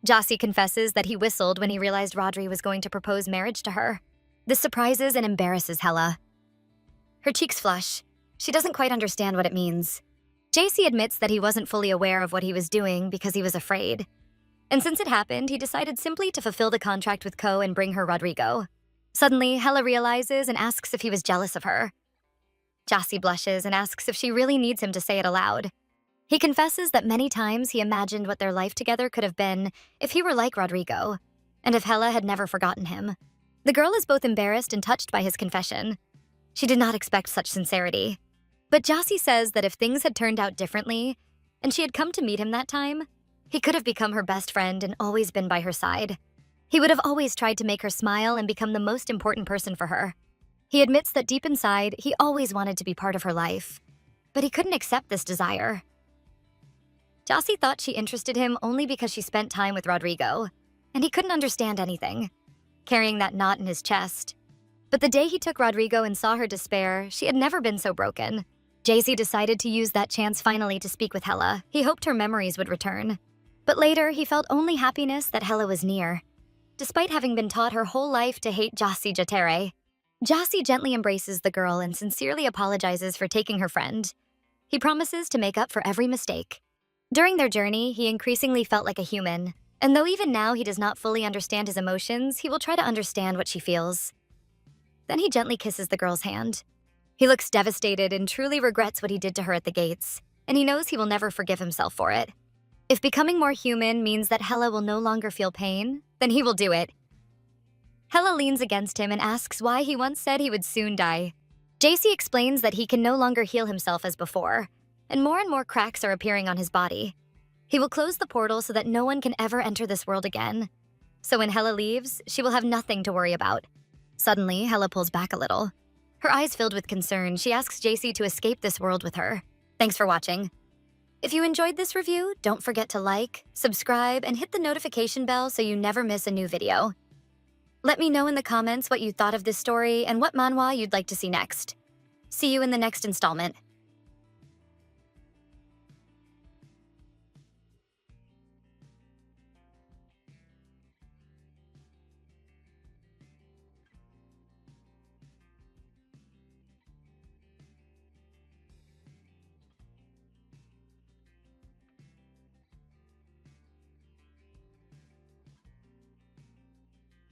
Jassi confesses that he whistled when he realized Rodri was going to propose marriage to her. This surprises and embarrasses Hela. Her cheeks flush. She doesn't quite understand what it means. Jassi admits that he wasn't fully aware of what he was doing because he was afraid. And since it happened, he decided simply to fulfill the contract with Ko and bring her Rodrigo. Suddenly, Hela realizes and asks if he was jealous of her. Jassi blushes and asks if she really needs him to say it aloud. He confesses that many times he imagined what their life together could have been if he were like Rodrigo, and if Hela had never forgotten him. The girl is both embarrassed and touched by his confession. She did not expect such sincerity. But Jassi says that if things had turned out differently, and she had come to meet him that time, he could have become her best friend and always been by her side. He would have always tried to make her smile and become the most important person for her. He admits that deep inside, he always wanted to be part of her life, but he couldn't accept this desire. Jassi thought she interested him only because she spent time with Rodrigo, and he couldn't understand anything, carrying that knot in his chest. But the day he took Rodrigo and saw her despair, she had never been so broken. Jassi decided to use that chance finally to speak with Hela. He hoped her memories would return. But later, he felt only happiness that Hela was near. Despite having been taught her whole life to hate Jassi Jatere, Jassi gently embraces the girl and sincerely apologizes for taking her friend. He promises to make up for every mistake. During their journey, he increasingly felt like a human, and though even now he does not fully understand his emotions, he will try to understand what she feels. Then he gently kisses the girl's hand. He looks devastated and truly regrets what he did to her at the gates, and he knows he will never forgive himself for it. If becoming more human means that Hela will no longer feel pain, then he will do it. Hela leans against him and asks why he once said he would soon die. Jassi explains that he can no longer heal himself as before, and more cracks are appearing on his body. He will close the portal so that no one can ever enter this world again. So when Hela leaves, she will have nothing to worry about. Suddenly, Hela pulls back a little. Her eyes filled with concern, she asks Jassi to escape this world with her. Thanks for watching. If you enjoyed this review, don't forget to like, subscribe, and hit the notification bell so you never miss a new video. Let me know in the comments what you thought of this story and what manhwa you'd like to see next. See you in the next installment.